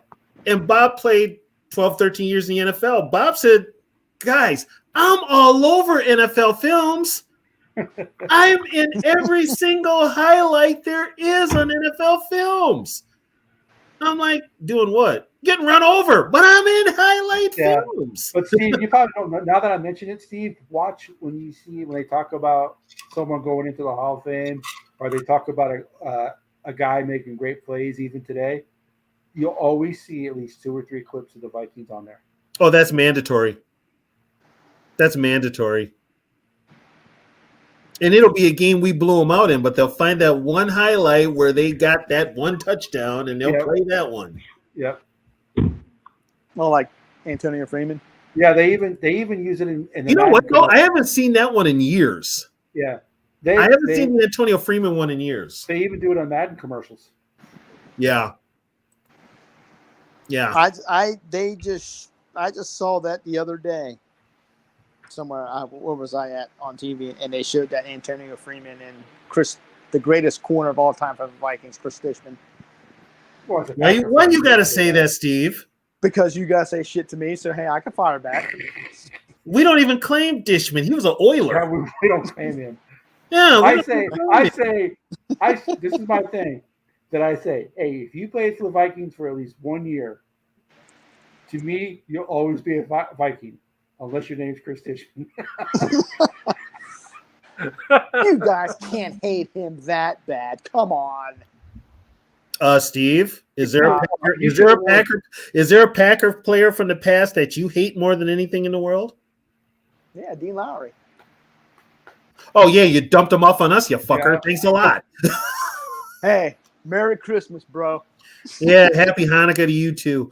S2: And Bob played 12, 13 years in the NFL. Bob said, guys, I'm all over NFL films. I'm in every single highlight there is on NFL films. I'm like, doing what? Getting run over, but I'm in highlight
S1: Yeah.
S2: films.
S1: But Steve, you probably don't know. Now that I mention it, Steve, watch when they talk about someone going into the Hall of Fame, or they talk about a guy making great plays even today. You'll always see at least 2 or 3 clips of the Vikings on there.
S2: Oh, that's mandatory. That's mandatory. And it'll be a game we blew them out in, but they'll find that one highlight where they got that one touchdown, and they'll play that one.
S1: Yep.
S5: Well, like Antonio Freeman.
S1: Yeah, they even use it in the
S2: You know what?
S1: Madden
S2: though? I haven't seen that one in years.
S1: Yeah.
S2: I haven't seen the Antonio Freeman one in years.
S1: They even do it on Madden commercials.
S2: Yeah. Yeah.
S5: I just saw that the other day somewhere. Where was I at on TV? And they showed that Antonio Freeman and Chris, the greatest corner of all time for the Vikings, Chris Fishman.
S2: Why you got to say that, Steve?
S5: Because you guys say shit to me, so hey, I can fire back.
S2: We don't even claim Dishman. He was an Oiler.
S1: Yeah, we don't claim him.
S2: Yeah,
S1: I say, this is my thing that I say, hey, if you play for the Vikings for at least 1 year, to me, you'll always be a Viking, unless your name's Chris Dishman.
S5: You guys can't hate him that bad. Come on.
S2: Steve, is there a Packer player from the past that you hate more than anything in the world?
S5: Yeah, Dean Lowry.
S2: Oh yeah, you dumped him off on us, you fucker. Yeah. Thanks a lot.
S5: Hey, Merry Christmas, bro.
S2: Yeah, Happy Hanukkah to you too.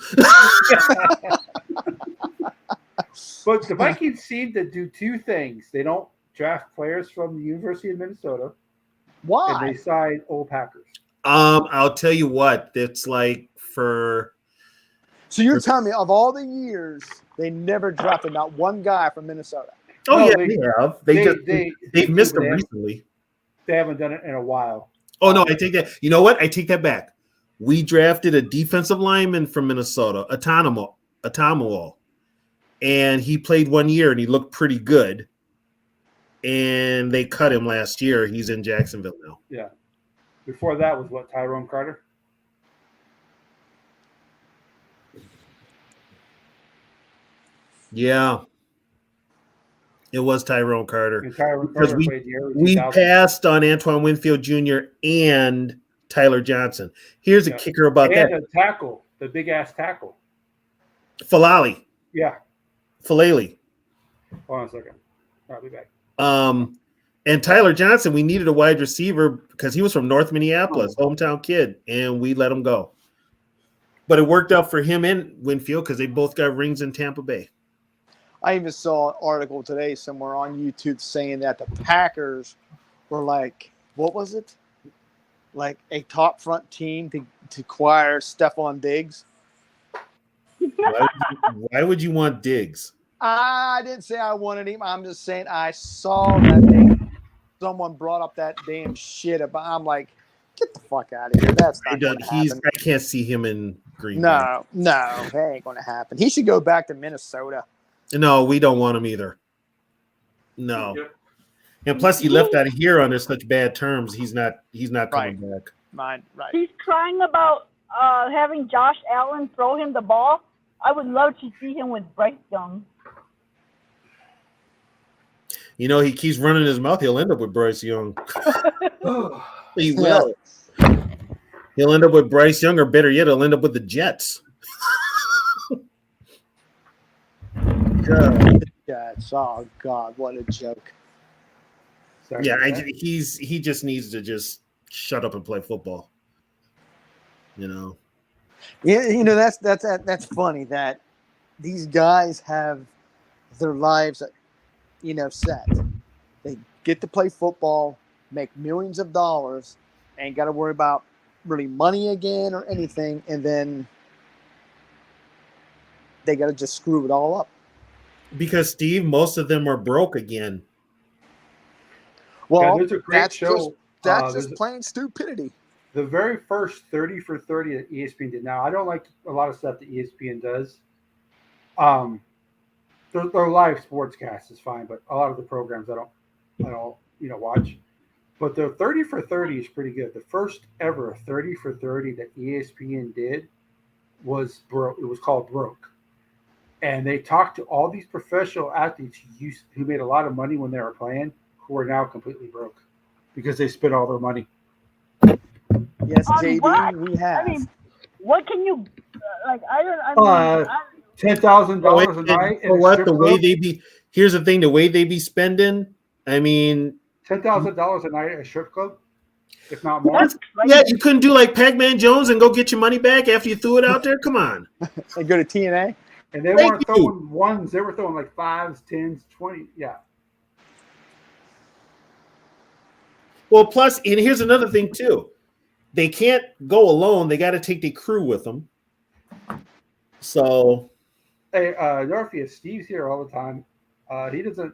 S1: But the Vikings seem to do 2 things. They don't draft players from the University of Minnesota.
S5: Why?
S1: And they sign old Packers.
S2: I'll tell you what, it's like for.
S5: So you're telling me of all the years they never drafted not one guy from Minnesota?
S2: Oh no, yeah, they have. They've missed them recently.
S1: They haven't done it in a while.
S2: Oh no, I take that. You know what? I take that back. We drafted a defensive lineman from Minnesota, Atomawal, and he played 1 year and he looked pretty good. And they cut him last year. He's in Jacksonville now.
S1: Yeah. Before that was what, Tyrone Carter?
S2: Yeah. It was Tyrone Carter.
S1: And Tyrone Carter played the early 2000s.
S2: We passed on Antoine Winfield Jr. and Tyler Johnson. Here's a kicker about that.
S1: And a tackle, the big-ass tackle.
S2: Falali.
S1: Yeah.
S2: Falali.
S1: Hold on a second. I'll be back.
S2: And Tyler Johnson, we needed a wide receiver because he was from North Minneapolis, hometown kid, and we let him go. But it worked out for him and Winfield because they both got rings in Tampa Bay.
S5: I even saw an article today somewhere on YouTube saying that the Packers were like, what was it? Like a top front team to acquire Stephon Diggs.
S2: Why would you want Diggs?
S5: I didn't say I wanted him. I'm just saying I saw that someone brought up that damn shit about. I'm like, get the fuck out of here. That's not going to happen.
S2: I can't see him in Green Bay.
S5: No, that ain't going to happen. He should go back to Minnesota.
S2: No, we don't want him either. No. And plus, he left out of here under such bad terms. He's not coming back.
S5: Right.
S6: He's crying about having Josh Allen throw him the ball. I would love to see him with Bryce Young.
S2: You know, he keeps running his mouth. He'll end up with Bryce Young. He will. He'll end up with Bryce Young, or better yet, he'll end up with the Jets.
S5: Jets. Oh God, what a joke.
S1: Sorry
S2: he just needs to just shut up and play football. You know.
S5: Yeah, that's funny that these guys have their lives, set. They get to play football, make millions of dollars, ain't got to worry about really money again or anything, and then they got to just screw it all up.
S2: Because, Steve, most of them are broke again.
S5: Well,
S1: there's a great show.
S5: That's just plain stupidity.
S1: The very first 30 for 30 that ESPN did. Now, I don't like a lot of stuff that ESPN does. Their live sportscast is fine, but a lot of the programs I don't watch. But the 30 for 30 is pretty good. The first ever 30 for 30 that ESPN did was broke. It was called Broke, and they talked to all these professional athletes who made a lot of money when they were playing, who are now completely broke because they spent all their money.
S5: Yes,
S6: On
S5: JD,
S6: what?
S5: we have.
S6: I mean, what can you like? I
S1: $10,000 a night.
S2: You know what? The way they be here's the thing: the way they be spending. I mean,
S1: $10,000 a night at a strip club, if not more.
S2: yeah, you couldn't do like Pac-Man Jones and go get your money back after you threw it out there. Come on.
S5: They go to TNA.
S1: And they weren't throwing ones; they were throwing like 5s, 10s, 20. Yeah.
S2: Well, plus, and here's another thing too: they can't go alone; they got to take their crew with them. So,
S1: Hey, Norpheus, Steve's here all the time. He doesn't.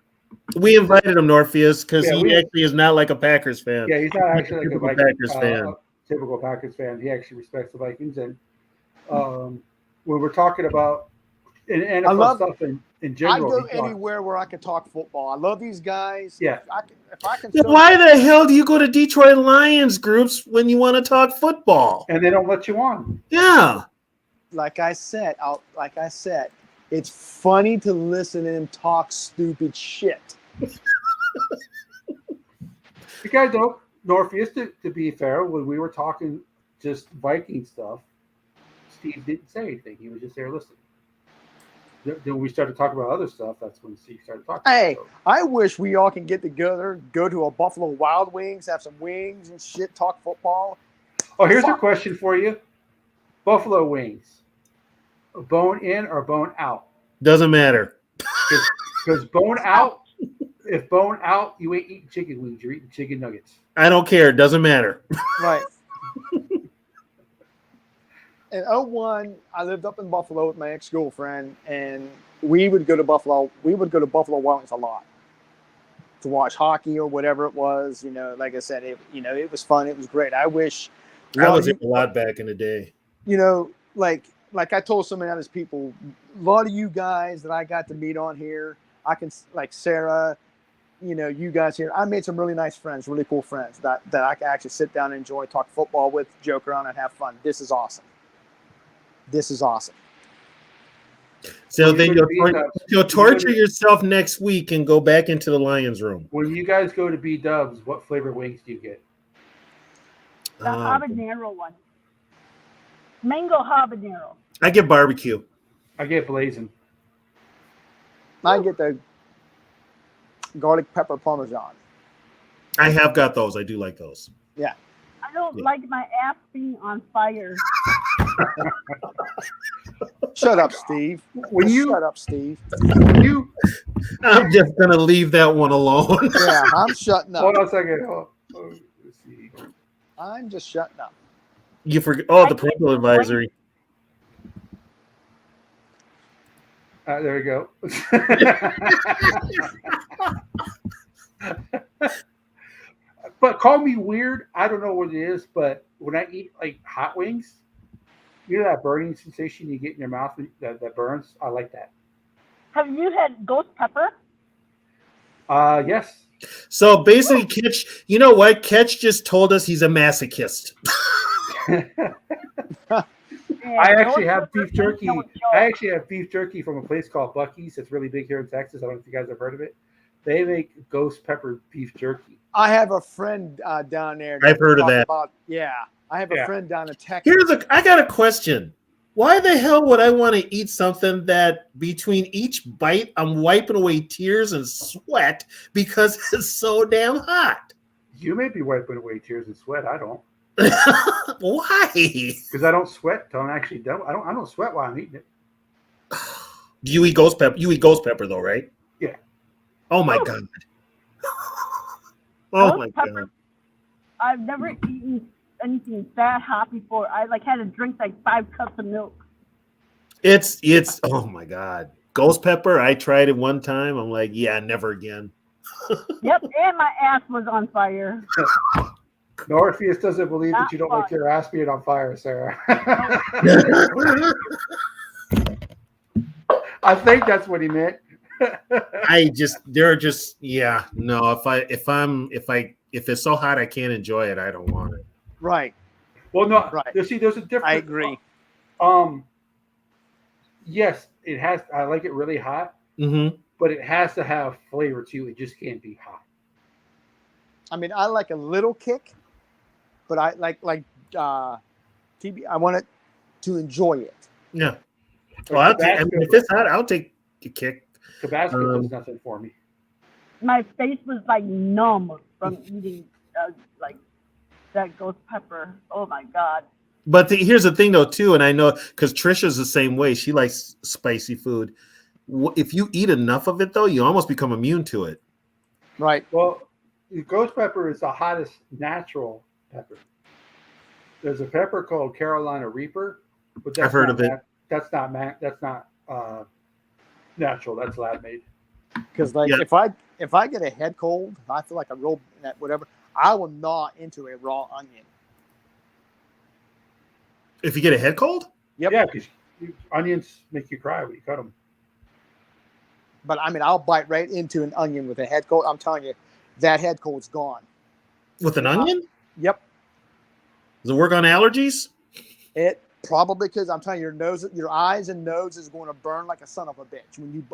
S2: we invited him, Orpheus, because
S1: Yeah,
S2: he actually is not like a Packers fan.
S1: Yeah, he's not actually like a
S2: Typical
S1: Viking,
S2: Packers fan.
S1: typical Packers fan. He actually respects the Vikings, and when we're talking about NFL stuff in
S5: I
S1: general,
S5: go anywhere where I can talk football. I love these guys.
S1: Yeah.
S5: If I can.
S2: Then why the hell do you go to Detroit Lions groups when you want to talk football?
S1: and they don't let you on.
S2: Yeah.
S5: Like I said, it's funny to listen to them talk stupid shit.
S1: You guys know Norpheus. To be fair, when we were talking just Viking stuff, Steve didn't say anything. He was just there listening. Then we started talking about other stuff. That's when Steve started talking.
S5: Hey,
S1: So,
S5: I wish we all can get together, go to a Buffalo Wild Wings, have some wings and shit, talk football.
S1: oh, here's a question for you: Buffalo wings, bone in or bone out?
S2: Doesn't matter.
S1: Because bone out, if bone out, you ain't eating chicken wings. You're eating chicken nuggets.
S2: I don't care. Doesn't matter.
S5: Right. In 01, I lived up in Buffalo with my ex-girlfriend, and we would go to Buffalo. We would go to Buffalo Wild Wings a lot to watch hockey or whatever it was. Like I said, it was fun. It was great. I wish.
S2: I was in a lot back in the day.
S5: Like I told so many other people, a lot of you guys that I got to meet on here, I can, like Sarah, you guys here, I made some really nice friends, really cool friends that I can actually sit down and enjoy, talk football with, joke around, and have fun. This is awesome.
S2: So then you'll torture yourself next week and go back into the Lions room.
S1: When you guys go to B Dubs, what flavor wings do you get?
S6: the habanero one, mango habanero.
S2: I get barbecue.
S1: I get blazing.
S5: I get the garlic pepper parmesan.
S2: I have got those. I do like those.
S5: Yeah.
S6: I don't like my ass being on fire.
S5: Shut up, Steve. Shut up, Steve.
S2: I'm just gonna leave that one alone.
S5: Yeah, I'm shutting up.
S1: Hold on a second. Let's see.
S5: I'm just shutting up.
S2: You forget. Oh, the parental advisory.
S1: There we go. But call me weird. I don't know what it is, but when I eat like hot wings, that burning sensation you get in your mouth that burns? I like that.
S6: Have you had ghost pepper?
S1: Yes.
S2: So basically, Ketch, you know what? Ketch just told us he's a masochist.
S1: I actually have beef jerky. I actually have beef jerky from a place called Bucky's. It's really big here in Texas. I don't know if you guys have heard of it. They make ghost pepper beef jerky.
S5: I have a friend down there.
S2: I've heard of that.
S5: I have a friend down in Texas.
S2: I got a question. Why the hell would I want to eat something that between each bite I'm wiping away tears and sweat because it's so damn hot?
S1: You may be wiping away tears and sweat. I don't.
S2: Why?
S1: Because I don't sweat till I'm actually done. I don't sweat while I'm eating it.
S2: Do you eat ghost pepper? You eat ghost pepper though, right?
S1: Yeah.
S2: Oh my god. Oh
S6: Ghost
S2: my
S6: pepper.
S2: god.
S6: I've never eaten anything that hot before. I had to drink like 5 cups of milk.
S2: It's oh my god. Ghost pepper, I tried it one time. I'm like, yeah, never again.
S6: Yep, and my ass was on fire.
S1: Orpheus doesn't believe that you don't like your ass being on fire, Sarah. I think that's what he meant.
S2: No. If it's so hot I can't enjoy it, I don't want it.
S5: Right.
S1: Well, no.
S5: Right.
S1: There's a difference.
S5: I agree.
S1: Yes, it has. I like it really hot,
S2: Mm-hmm.
S1: but it has to have flavor too. It just can't be hot.
S5: I mean, I like a little kick, but I like TB. I want it to enjoy it.
S2: Yeah.
S1: Like
S2: Well,
S1: Tabasco,
S2: if it's hot, I'll take a kick.
S1: Tabasco does nothing for me.
S6: My face was like numb from eating like that ghost pepper. Oh my god.
S2: But here's the thing, though, too, and I know because Trisha's the same way. She likes spicy food. If you eat enough of it, though, you almost become immune to it.
S5: Right.
S1: Well, the ghost pepper is the hottest natural pepper. There's a pepper called Carolina Reaper, but that's
S2: I've heard of it.
S1: That's not natural. That's lab made.
S5: Because if I get a head cold, I feel like a real whatever, I will gnaw into a raw onion.
S2: If you get a head cold?
S5: Yep.
S1: Yeah, because onions make you cry when you cut them.
S5: But I mean, I'll bite right into an onion with a head cold. I'm telling you, that head cold's gone.
S2: With an onion?
S5: Yep.
S2: Does it work on allergies?
S5: It probably, because I'm telling you, your eyes and nose is going to burn like a son of a bitch when you.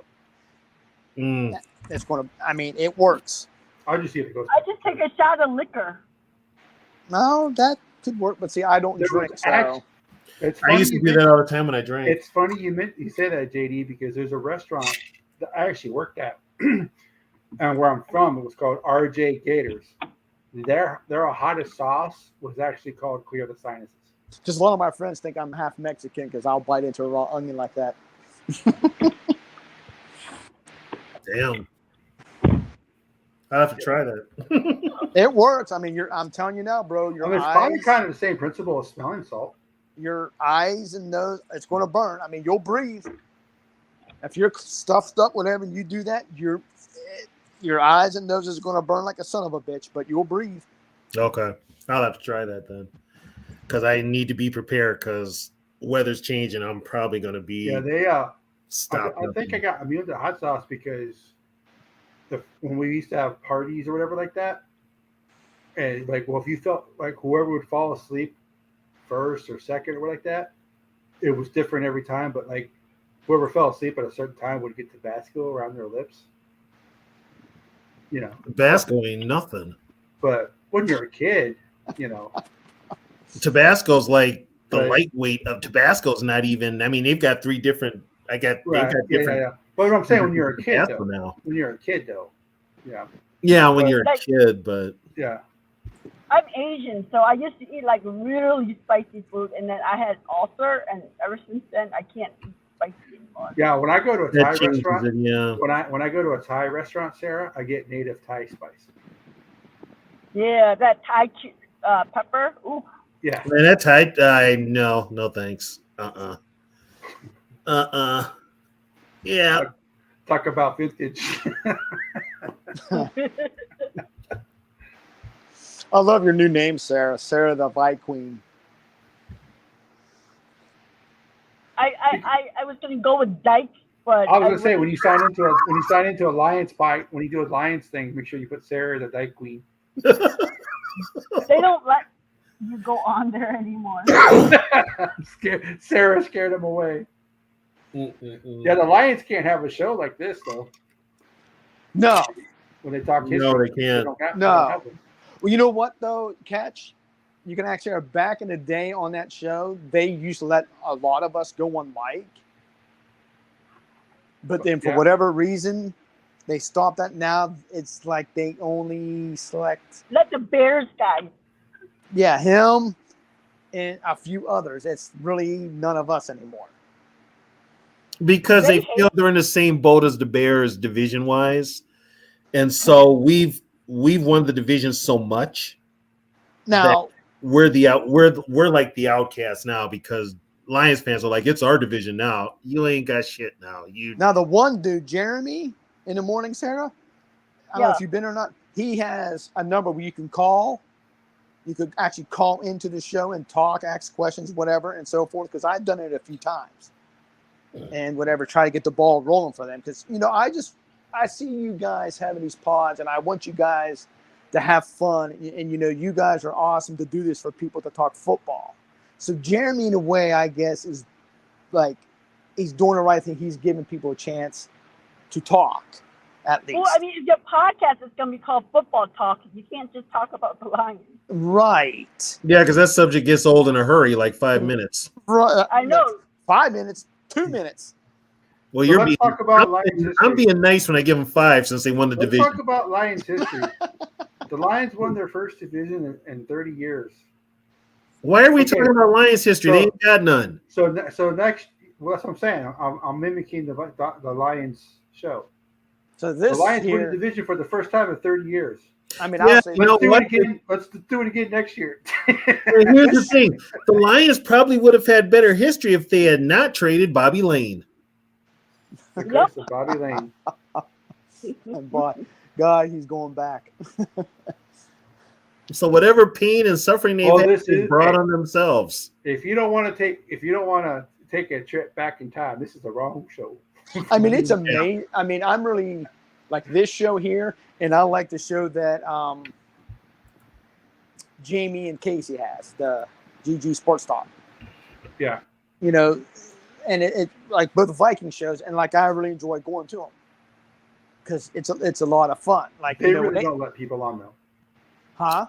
S5: It's going to. I mean, it works.
S1: I just eat the ghost.
S6: I just take a shot of liquor.
S5: No, that could work, but see, I don't drink, so.
S2: I used to do that all the time when I drank.
S1: It's funny you say that, JD, because there's a restaurant that I actually worked at, and where I'm from, it was called RJ Gators. Their hottest sauce was actually called Clear the Sinuses.
S5: Just a lot of my friends think I'm half Mexican because I'll bite into a raw onion like that.
S2: Damn. I'll have to try that.
S5: It works. I mean, I'm telling you now, bro. Your
S1: it's
S5: eyes,
S1: probably kind of the same principle as smelling salt.
S5: Your eyes and nose, it's going to burn. I mean, you'll breathe. If you're stuffed up, whatever, and you do that, your eyes and nose is going to burn like a son of a bitch, but you'll breathe.
S2: Okay. I'll have to try that then. Because I need to be prepared because weather's changing. I'm probably going to be stopped.
S1: I think I got immune to hot sauce because when we used to have parties or whatever like that, and if you felt like whoever would fall asleep first or second or like that, it was different every time. But like whoever fell asleep at a certain time would get Tabasco around their lips.
S2: Tabasco ain't nothing.
S1: But when you're a kid,
S2: Tabasco's like the lightweight of Tabasco's not even. I mean, they've got three different. They've got different.
S1: Yeah. But what I'm saying, when you're a kid,
S2: Tabasco now.
S1: When you're a kid, though, yeah.
S2: Yeah, when you're a kid, but
S1: yeah.
S6: I'm Asian, so I used to eat like really spicy food, and then I had ulcer, and ever since then I can't eat spicy anymore.
S1: Yeah, when I go to a Thai restaurant,
S2: yeah.
S1: when I go to a Thai restaurant, Sarah, I get native Thai spice.
S6: Yeah, that Thai pepper. Ooh.
S1: Yeah.
S2: Man, that Thai, no thanks. Yeah.
S1: Talk about vintage.
S5: I love your new name, Sarah. Sarah the Vi Queen.
S6: I was gonna go with Dyke, but
S1: I was gonna say when you sign into Alliance when you do Alliance thing, make sure you put Sarah the Dyke Queen.
S6: They don't let you go on there anymore.
S1: Sarah scared him away. Yeah, the Lions can't have a show like this though.
S5: No.
S1: When they talk history,
S2: no, they can't.
S5: No. Well, you know what though, Catch? You can actually back in the day on that show, they used to let a lot of us go on mic. But then for whatever reason, they stopped that. Now it's like they only select.
S6: Let the Bears guys.
S5: Yeah, him and a few others. It's really none of us anymore.
S2: Because they feel they're in the same boat as the Bears division-wise. And so we've won the division so much.
S5: Now
S2: we're like the outcasts now because Lions fans are like, it's our division now. You ain't got shit now.
S5: Now the one dude, Jeremy, in the morning, Sarah. I don't know if you've been or not. He has a number where you can call. You could actually call into the show and talk, ask questions, whatever, and so forth. Because I've done it a few times. and whatever, try to get the ball rolling for them. Because, I see you guys having these pods, and I want you guys to have fun. And, you guys are awesome to do this for people to talk football. So Jeremy, in a way, I guess, is like, he's doing the right thing. He's giving people a chance to talk, at least.
S6: Well, I mean, your podcast is going to be called Football Talk. You can't just talk about the Lions.
S5: Right.
S2: Yeah, because that subject gets old in a hurry, like 5 minutes.
S5: Right.
S6: I know.
S5: 5 minutes, 2 minutes.
S2: Well,
S1: So let's talk about Lions history.
S2: I'm being nice when I give them 5 since they won the
S1: Let's
S2: division.
S1: talk about Lions history. The Lions won their first division in 30 years.
S2: Why are we talking about Lions history? They ain't got none.
S1: So next, well, that's what I'm saying. I'm mimicking the Lions show.
S5: So this
S1: The Lions
S5: year,
S1: won the division for the first time in 30 years.
S5: I mean,
S2: Yeah,
S5: I'll say,
S2: you know what?
S1: Let's do it again next year.
S2: Here's the thing: the Lions probably would have had better history if they had not traded Bobby Lane.
S1: The curse of Bobby Lane.
S5: God, he's going back.
S2: So whatever pain and suffering they've had, they brought on themselves.
S1: If you don't want to take a trip back in time, this is the wrong show.
S5: I mean, it's amazing. I mean, I'm really like this show here, and I like the show that Jamie and Casey has, the GG Sports Talk.
S1: Yeah.
S5: And it like both the Viking shows, and like I really enjoy going to them because it's a lot of fun. Like
S1: they really don't let people on though.
S5: Huh?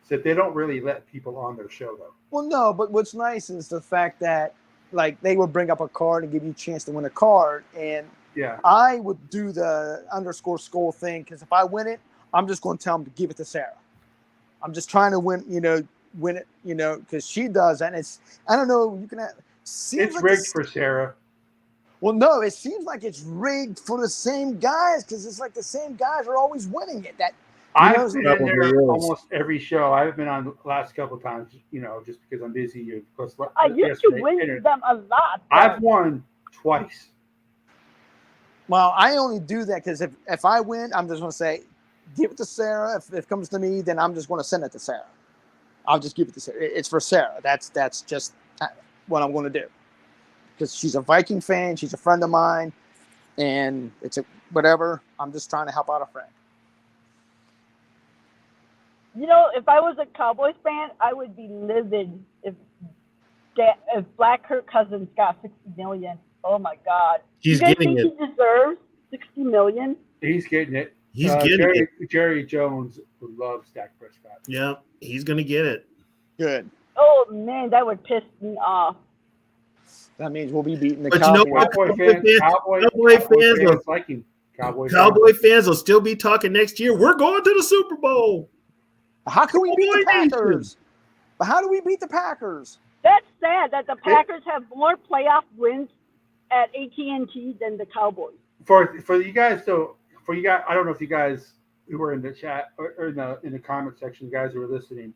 S1: Said they don't really let people on their show though.
S5: Well, no, but what's nice is the fact that like they will bring up a card and give you a chance to win a card, and
S1: yeah,
S5: I would do the underscore skull thing because if I win it, I'm just going to tell them to give it to Sarah. I'm just trying to win it, because she does, and it's I don't know. You can.
S1: It's like rigged for Sarah.
S5: Well, no, it seems like it's rigged for the same guys because it's like the same guys are always winning it.
S1: I've been in there almost every show. I've been on the last couple of times, just because I'm busy.
S6: I used to win them a lot.
S1: I've won twice.
S5: Well, I only do that because if I win, I'm just going to say, give it to Sarah. If it comes to me, then I'm just going to send it to Sarah. I'll just give it to Sarah. It's for Sarah. That's just what I'm going to do. Because she's a Viking fan. She's a friend of mine. And it's whatever. I'm just trying to help out a friend.
S6: If I was a Cowboys fan, I would be livid if Black Kirk Cousins got $60 million. Oh my God!
S2: He's
S6: you guys
S2: getting
S6: think
S2: it.
S6: He deserves $60 million.
S1: He's getting it.
S2: He's getting it.
S1: Jerry Jones loves Dak Prescott.
S2: Yeah, he's gonna get it.
S5: Good.
S6: Oh man, that would piss me off.
S5: That means we'll be beating the
S2: But
S5: Cowboys.
S2: you know what?
S1: Cowboy
S2: fans will still be talking next year. We're going to the Super Bowl.
S5: How can we beat the
S2: Nation.
S5: Packers? But how do we beat the Packers?
S6: That's sad that the Packers have more playoff wins at AT&T than the Cowboys.
S1: For you guys, I don't know if you guys who were in the chat or in the comment section, guys who were listening,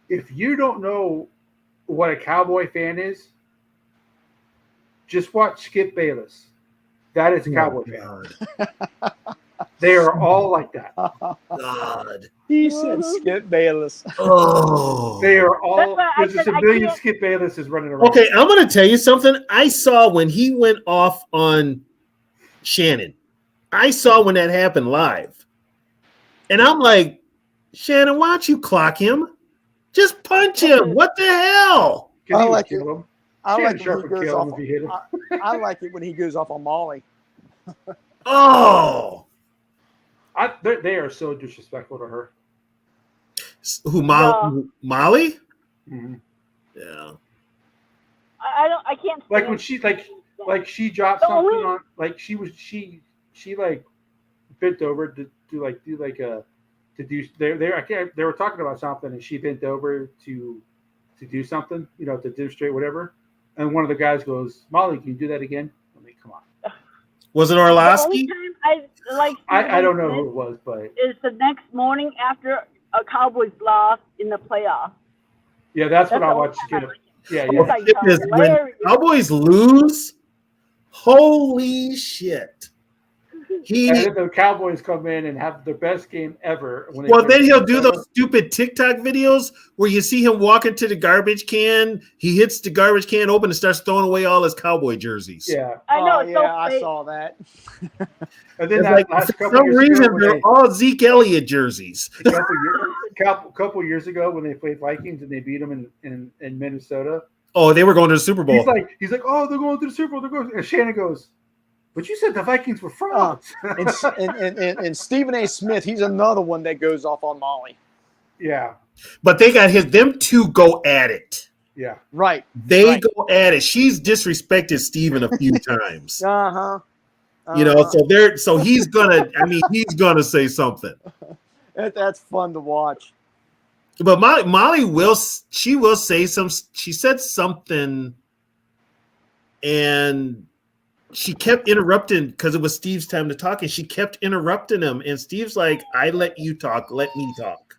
S1: if you don't know what a Cowboy fan is, just watch Skip Bayless. That is a Cowboy fan. They are all like that.
S2: God.
S5: He said Skip Bayless.
S2: Oh.
S1: They are all. There's just a million Skip Baylesses running around.
S2: Okay, I'm going to tell you something. I saw when he went off on Shannon. I saw when that happened live. And I'm like, Shannon, why don't you clock him? Just punch him. What the hell?
S5: I like it. I like it when he goes off on Molly.
S2: Oh.
S1: They are so disrespectful to her.
S2: Who, Molly?
S1: Mm-hmm.
S2: Yeah.
S6: I can't.
S1: Like when she she dropped something on, like she like bent over to they were talking about something and she bent over to do something, to demonstrate whatever, and one of the guys goes, Molly, can you do that again? I mean, come on.
S2: Was it Orlovsky?
S6: I
S1: don't know who it was, but
S6: it's the next morning after a Cowboys loss in the playoffs.
S1: Yeah, that's what I watched. Yeah.
S2: When Cowboys lose, holy shit. He
S1: And then the Cowboys come in and have their best game ever. When they
S2: well,
S1: play
S2: then he'll do
S1: Minnesota.
S2: those stupid TikTok videos where you see him walking to the garbage can. He hits the garbage can open and starts throwing away all his Cowboy jerseys.
S1: Yeah,
S6: I know
S5: Oh,
S6: it's
S5: yeah,
S6: so
S5: I
S6: fake.
S5: saw that.
S1: and then
S2: It's
S1: that
S2: like
S1: last
S2: for
S1: couple
S2: some
S1: years
S2: reason
S1: ago, when
S2: they're all Zeke Elliott jerseys.
S1: couple years ago when they played Vikings and they beat them in Minnesota,
S2: Oh, they were going to the Super Bowl.
S1: he's like, oh, they're going to the Super Bowl. They're going. And Shannon goes, but you said the Vikings were frauds.
S5: And Stephen A. Smith, he's another one that goes off on Molly.
S1: Yeah,
S2: But they got them two go at it.
S1: yeah.
S5: Right.
S2: They
S5: Right.
S2: go at it. She's disrespected Steven a few times.
S5: Uh-huh.
S2: You know, so he's he's gonna say something.
S5: That's fun to watch.
S2: But Molly will say she said something and she kept interrupting because it was Steve's time to talk, and she kept interrupting him. And Steve's like, I let you talk, let me talk.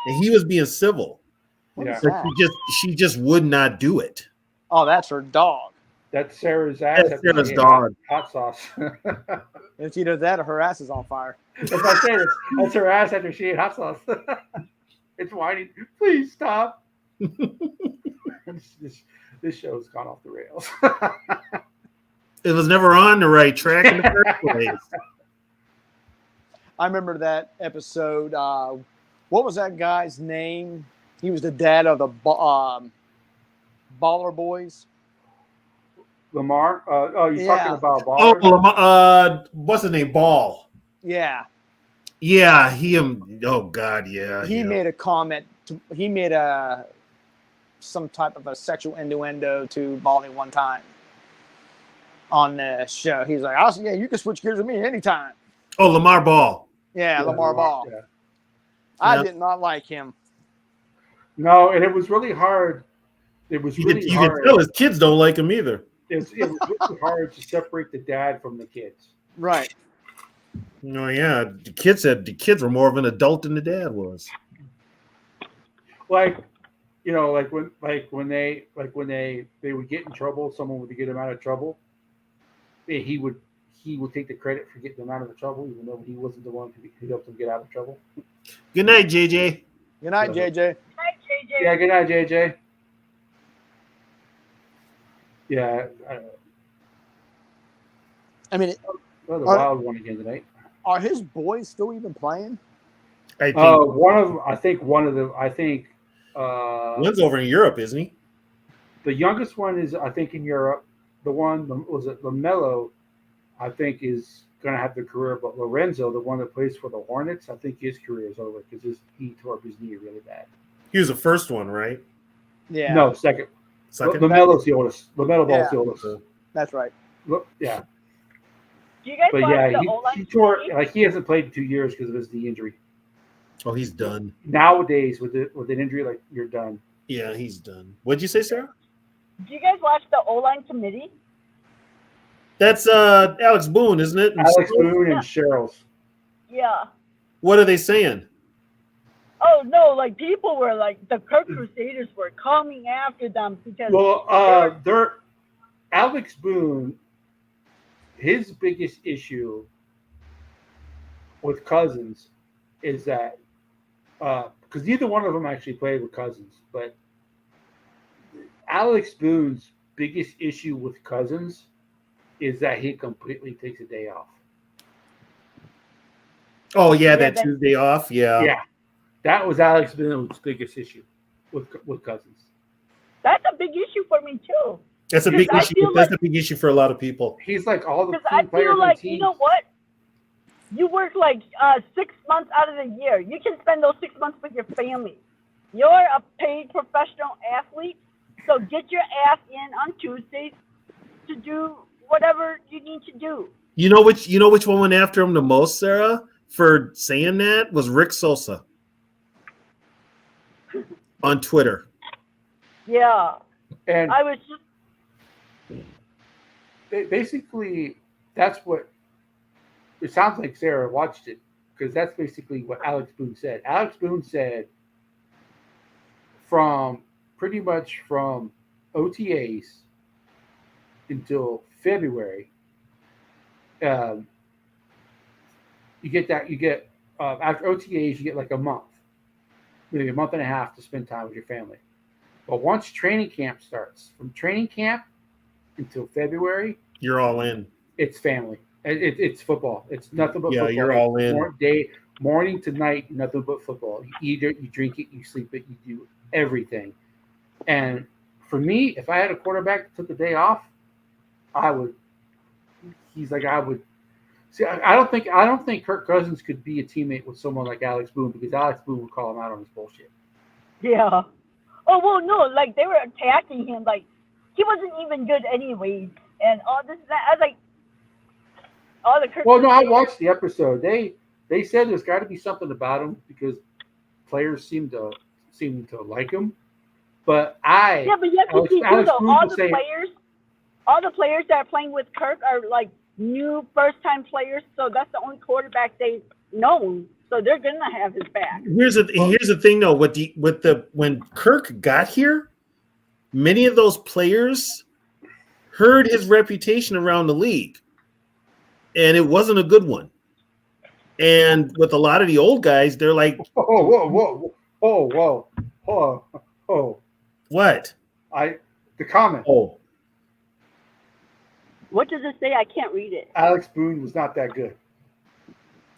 S2: And he was being civil.
S5: What
S1: Yeah.
S5: is
S2: But
S5: that?
S2: she just would not do it.
S5: Oh, that's her dog.
S1: That's Sarah's ass.
S2: That's
S1: after
S2: Sarah's
S1: she ate
S2: dog.
S1: Hot sauce.
S5: It's either that or her ass is on fire.
S1: That's what I said. That's her ass after she ate hot sauce. It's whining. Please stop. this show's gone off the rails.
S2: It was never on the right track in the first place.
S5: I remember that episode. What was that guy's name? He was the dad of the Baller Boys.
S1: Lamar? You're
S5: Yeah.
S1: talking about
S2: Oh,
S1: Baller?
S2: what's his name? Ball.
S5: Yeah.
S2: Yeah, oh God, yeah.
S5: He
S2: yeah.
S5: made a comment. He made some type of a sexual innuendo to Molly one time on the show. He's like, yeah, you can switch gears with me anytime.
S2: Oh, Lamar Ball.
S5: Yeah, Lamar Ball.
S1: Yeah.
S5: I
S2: Yeah.
S5: did not like him.
S1: No, and it was really hard. It was
S2: You
S1: really
S2: can
S1: hard.
S2: tell his kids don't like him either.
S1: It was really hard to separate the dad from the kids.
S5: Right.
S2: Oh yeah, the kids were more of an adult than the dad was.
S1: Like, when they would get in trouble, someone would get him out of trouble. He would take the credit for getting them out of the trouble, even though he wasn't the one who helped them get out of trouble.
S2: Good night, JJ.
S5: Good night, JJ.
S6: Hi, JJ.
S1: Yeah, good night, JJ. Yeah,
S5: I mean,
S1: the Wild won again tonight.
S5: are his boys still even playing?
S2: I think
S1: One of them, I think
S2: one's over in Europe, isn't he?
S1: the youngest one is, I think, in Europe. The one was it LaMelo, I think, is going to have the career. But Lorenzo, the one that plays for the Hornets, I think his career is over because he tore up his knee really bad.
S2: He was the first one, right?
S5: Yeah.
S1: No, second.
S2: Second.
S1: LaMelo's the oldest. LaMelo Ball's
S5: Yeah.
S1: the oldest.
S5: That's right.
S1: Yeah,
S6: Do you guys
S1: but
S6: watch
S1: yeah,
S6: the O-line
S1: he tore
S6: committee?
S1: he hasn't played in 2 years because of his knee injury.
S2: Oh, he's done.
S1: Nowadays, with an injury, like, you're done.
S2: Yeah, he's done. What'd you say, Sarah?
S6: Do you guys watch the O-line committee?
S2: That's Alex Boone, isn't it? And
S1: Alex
S2: so-
S1: Boone and Cheryl's.
S6: Yeah.
S2: What are they saying?
S6: Oh no! Like people were like the Kirk Crusaders were coming after them because
S1: Well, they're Alex Boone. His biggest issue with Cousins is that because neither one of them actually played with Cousins, but Alex Boone's biggest issue with Cousins is that he completely takes a day off.
S2: Oh yeah, that
S6: that-
S2: Tuesday off. Yeah.
S1: Yeah, that was Alex Boone's biggest issue with Cousins.
S6: that's a big issue for me too.
S2: That's a big
S6: Because I
S2: issue.
S6: feel
S2: That's a big issue for a lot of people.
S1: He's like all the
S6: Because I
S1: team players
S6: feel
S1: on
S6: like
S1: the team.
S6: you know what, you work like 6 months out of the year. You can spend those 6 months with your family. You're a paid professional athlete, so get your ass in on Tuesdays to do whatever you need to do.
S2: You know which one went after him the most, Sarah, for saying that was Rick Sosa on Twitter.
S6: Yeah,
S1: And
S6: I was just
S1: basically, that's what it sounds like. Sarah watched it because that's basically what Alex Boone said. Alex Boone said from pretty much from OTAs until February, You get that. You get after OTAs, you get like a month, maybe a month and a half to spend time with your family. But once training camp starts, from training camp until February,
S2: You're all in.
S1: it's family. It's football. It's nothing but
S2: Yeah,
S1: football.
S2: you're all in.
S1: Morning to night, nothing but football. You eat it, you drink it, you sleep it, you do everything. And for me, if I had a quarterback that took the day off, I would. He's like I would. See, I don't think Kirk Cousins could be a teammate with someone like Alex Boone because Alex Boone would call him out on his bullshit.
S6: Yeah. Oh well, no, like they were attacking him, like he wasn't even good anyways, and all this that. I was like, all the Kirk.
S1: Well, no, I watched the episode. They said there's got to be something about him because players seem to like him. But
S6: Yeah, but you have to see too,
S1: Alex
S6: though.
S1: Boone
S6: All
S1: would
S6: the
S1: say,
S6: players that are playing with Kirk are like new first-time players, so that's the only quarterback they've known. So they're gonna have his back.
S2: Here's the thing though. When Kirk got here, many of those players heard his reputation around the league, and it wasn't a good one. And with a lot of the old guys, they're like,
S1: whoa.
S2: "What?
S1: The comment.
S2: Oh,
S6: What does it say? I can't read it.
S1: Alex Boone was not that good.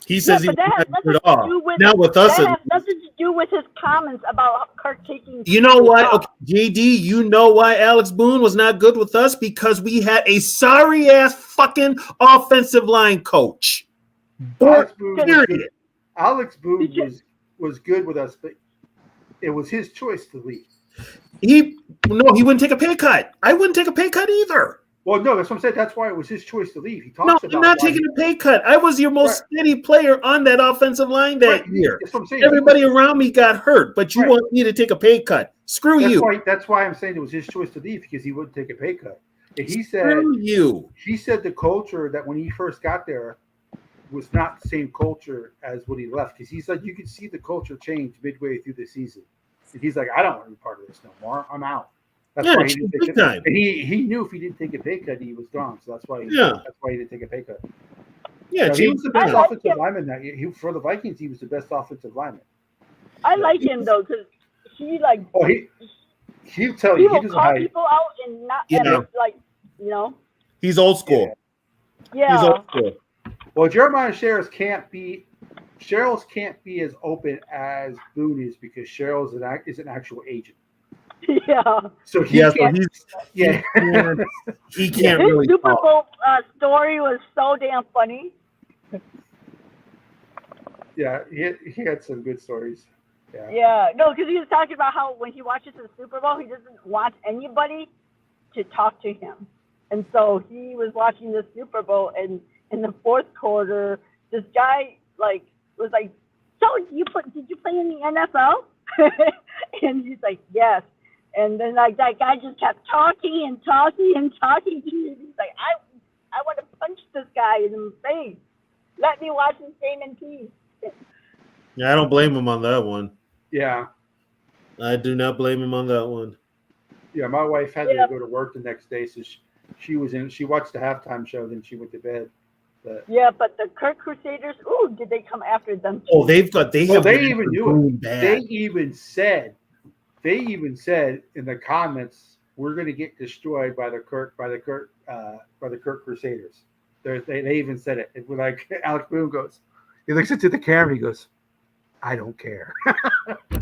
S2: he says
S6: Yeah,
S2: he
S6: but that has
S2: was
S6: nothing
S2: not
S6: to do with
S2: Now with us,
S6: that has nothing to do with his comments about Kirk taking.
S2: you know
S6: the
S2: why?
S6: job.
S2: Okay, JD, you know why Alex Boone was not good with us? Because we had a sorry ass fucking offensive line coach.
S1: Alex Boone was
S2: Period.
S1: good. Alex Boone
S6: Did you-
S1: was good with us, but it was his choice to leave.
S2: He wouldn't take a pay cut. I wouldn't take a pay cut either.
S1: Well, no, that's what I'm saying. That's why it was his choice to leave. He talks
S2: No,
S1: about
S2: I'm not
S1: why
S2: taking a pay cut. I was your most steady player on that offensive line that
S1: Right,
S2: year.
S1: That's what I'm saying.
S2: Everybody around me got hurt, but you
S1: Right.
S2: want me to take a pay cut. Screw you.
S1: That's why I'm saying it was his choice to leave because he wouldn't take a pay cut. And he
S2: Screw you.
S1: said the culture that when he first got there was not the same culture as when he left because he said you could see the culture change midway through the season. And he's like, I don't want to be part of this no more. I'm out. That's
S2: Yeah,
S1: why he didn't take
S2: big
S1: it.
S2: time.
S1: And he knew if he didn't take a pay cut, he was gone. So that's why he didn't take a pay cut.
S2: Yeah,
S1: He was the best
S6: I like
S1: offensive
S6: him.
S1: lineman that year. For the Vikings, he was the best offensive lineman.
S6: I like him though, because he like
S1: Oh, he'll tell
S6: he
S1: you he
S6: will
S1: doesn't
S6: call
S1: hide.
S6: people out and not
S2: Yeah.
S6: ever, like you know.
S2: he's old school.
S6: Yeah.
S2: He's old school.
S1: Well, Jeremiah Sherrills can't be as open as Boone is because Sherrills is an actual agent.
S6: Yeah.
S1: So he
S2: Yeah, so
S1: can't.
S2: he can't
S6: His
S2: really
S6: Super
S2: talk.
S6: Bowl story was so damn funny.
S1: Yeah, he had some good stories. Yeah.
S6: Yeah, no, because he was talking about how when he watches the Super Bowl, he doesn't want anybody to talk to him. And so he was watching the Super Bowl, and in the fourth quarter, this guy was like, "So did you play in the NFL?" And he's like, "Yes." And then like that guy just kept talking and talking and talking to me. He's like, "I want to punch this guy in the face. Let me watch this game in peace."
S2: Yeah, I don't blame him on that one.
S1: Yeah.
S2: I do not blame him on that one.
S1: Yeah, my wife had
S6: Yeah.
S1: to go to work the next day, so she watched the halftime show, then she went to bed. But
S6: Yeah, but the Kirk Crusaders, ooh, did they come after them too?
S2: Oh, they
S1: even knew
S2: Boone
S1: it.
S2: bad.
S1: They even said in the comments, we're going to get destroyed by the Kirk Crusaders. They even said it. It was like Alex Boone goes, he looks into the camera, he goes, I don't care.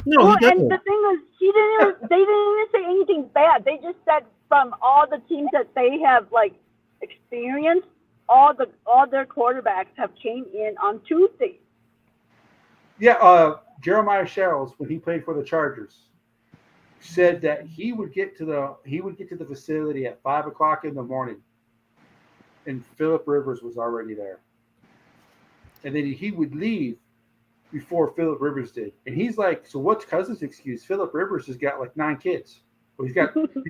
S2: No,
S6: Well,
S2: he doesn't.
S6: and the thing is, they didn't even say anything bad. They just said from all the teams that they have like experienced, all their quarterbacks have came in on Tuesday.
S1: Yeah, Jeremiah Sherrills, when he played for the Chargers, said that he would get to the facility at 5:00 in the morning, and Phillip Rivers was already there, and then he would leave before Phillip Rivers did. And he's like, so what's Cousins' excuse? Phillip Rivers has got like 9 kids. Well, he's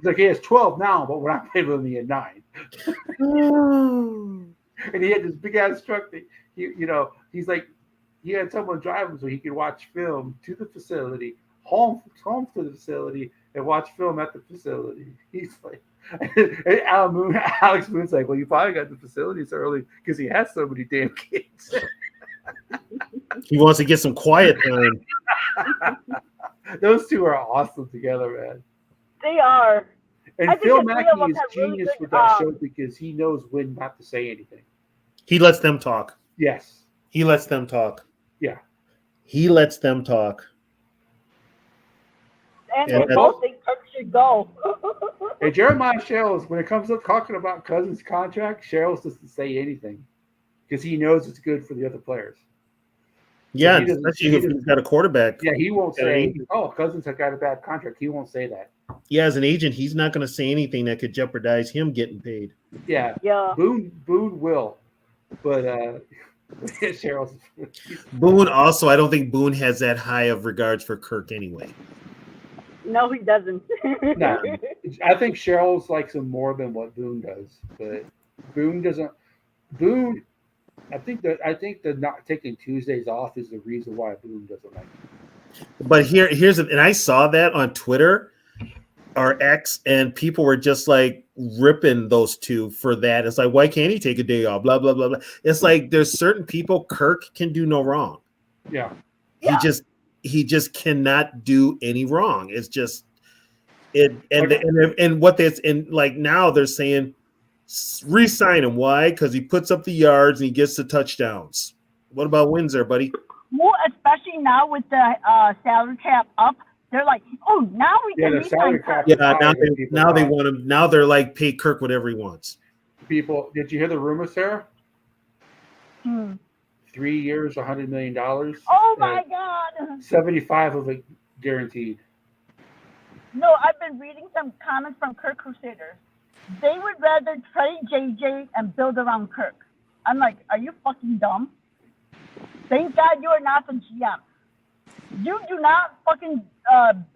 S1: like he has 12 now, but when I played with him, he had 9. And he had this big ass truck that he's like, he had someone drive him so he could watch film to the facility, home to the facility, and watch film at the facility. He's like, and Alex Boone's like, well, you probably got the facilities early because he has so many damn kids.
S2: He wants to get some quiet time.
S1: Those two are awesome together, man.
S6: They are.
S1: And
S6: I think
S1: Phil
S6: the three
S1: Mackey
S6: of them
S1: is
S6: have really
S1: genius
S6: good,
S1: with that show because he knows when not to say anything.
S2: He lets them talk.
S1: Yes.
S2: He lets them talk.
S1: Yeah.
S2: He lets them talk.
S6: And
S2: Yeah,
S6: they both think Kirk should go.
S1: And Jeremiah Sherrills, when it comes to talking about Cousins' contract, Sherrills doesn't say anything because he knows it's good for the other players.
S2: Yeah,
S1: he doesn't-
S2: especially if he's got a quarterback.
S1: Yeah, he won't
S2: Yeah,
S1: say,
S2: he-
S1: "Oh, Cousins has got a bad contract." He won't say that.
S2: Yeah, as an agent, he's not going to say anything that could jeopardize him getting paid.
S1: Yeah,
S6: Yeah.
S1: Boone will, but Sherrills.
S2: Boone also, I don't think Boone has that high of regards for Kirk anyway.
S6: No, he doesn't.
S1: No, I think Sherrills likes him more than what Boone does, but Boone doesn't. Boone, I think that not taking Tuesdays off is the reason why Boone doesn't like him.
S2: But here's and I saw that on Twitter or X, and people were just like ripping those two for that. It's like, why can't he take a day off? Blah blah blah blah. It's like there's certain people Kirk can do no wrong.
S1: Yeah.
S2: He just cannot do any wrong. It's just it and what that's and like now they're saying re-sign him. Why? Because he puts up the yards and he gets the touchdowns. What about Windsor, buddy?
S6: Well, especially now with the salary cap up, they're like, oh, now we can
S1: the
S6: re-sign
S1: salary
S6: Kirk.
S1: cap.
S2: Yeah,
S1: Higher than people
S2: now they
S1: thought.
S2: want him. Now they're like, pay Kirk whatever he wants.
S1: People, did you hear the rumor, Sarah? 3 years, $100 million.
S6: Oh my God!
S1: 75 of it guaranteed.
S6: No, I've been reading some comments from Kirk Crusaders. They would rather trade JJ and build around Kirk. I'm like, are you fucking dumb? Thank God you are not the GM. You do not fucking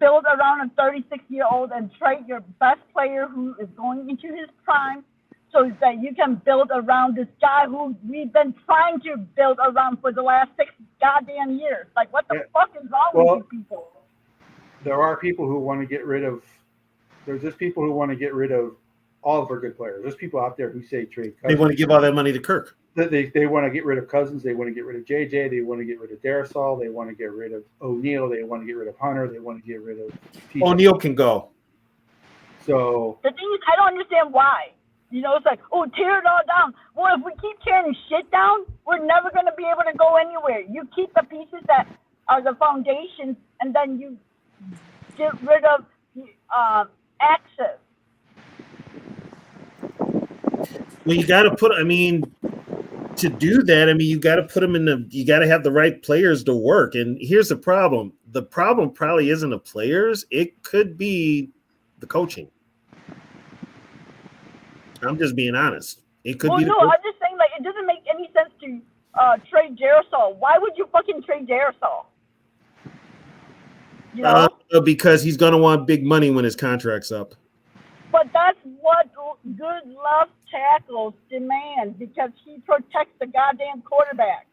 S6: build around a 36-year-old and trade your best player who is going into his prime so that you can build around this guy who we've been trying to build around for the last 6 goddamn years. Like, what the fuck is wrong with you people?
S1: There are people who want to get rid of. There's just people who want to get rid of all of our good players. There's people out there who say trade Cousins.
S2: They want to give all that money to Kirk.
S1: They want to get rid of Cousins. They want to get rid of JJ. They want to get rid of Darisaw. They want to get rid of O'Neal. They want to get rid of Hunter. They want to get rid of TJ.
S2: O'Neal can go.
S1: So
S6: the thing is, I don't understand why. You know, it's like, oh, tear it all down. Well, if we keep tearing shit down, we're never going to be able to go anywhere. You keep the pieces that are the foundations, and then you get rid of access.
S2: Well, you got to put. I mean, to do that, I mean, you got to put them in the. You got to have the right players to work. And here's the problem. The problem probably isn't the players. It could be the coaching. I'm just being honest. It could be.
S6: No, I'm just saying, like, it doesn't make any sense to trade Darisaw. Why would you fucking trade Darisaw? You know?
S2: Because he's going to want big money when his contract's up.
S6: But that's what good left tackles demand because he protects the goddamn quarterback.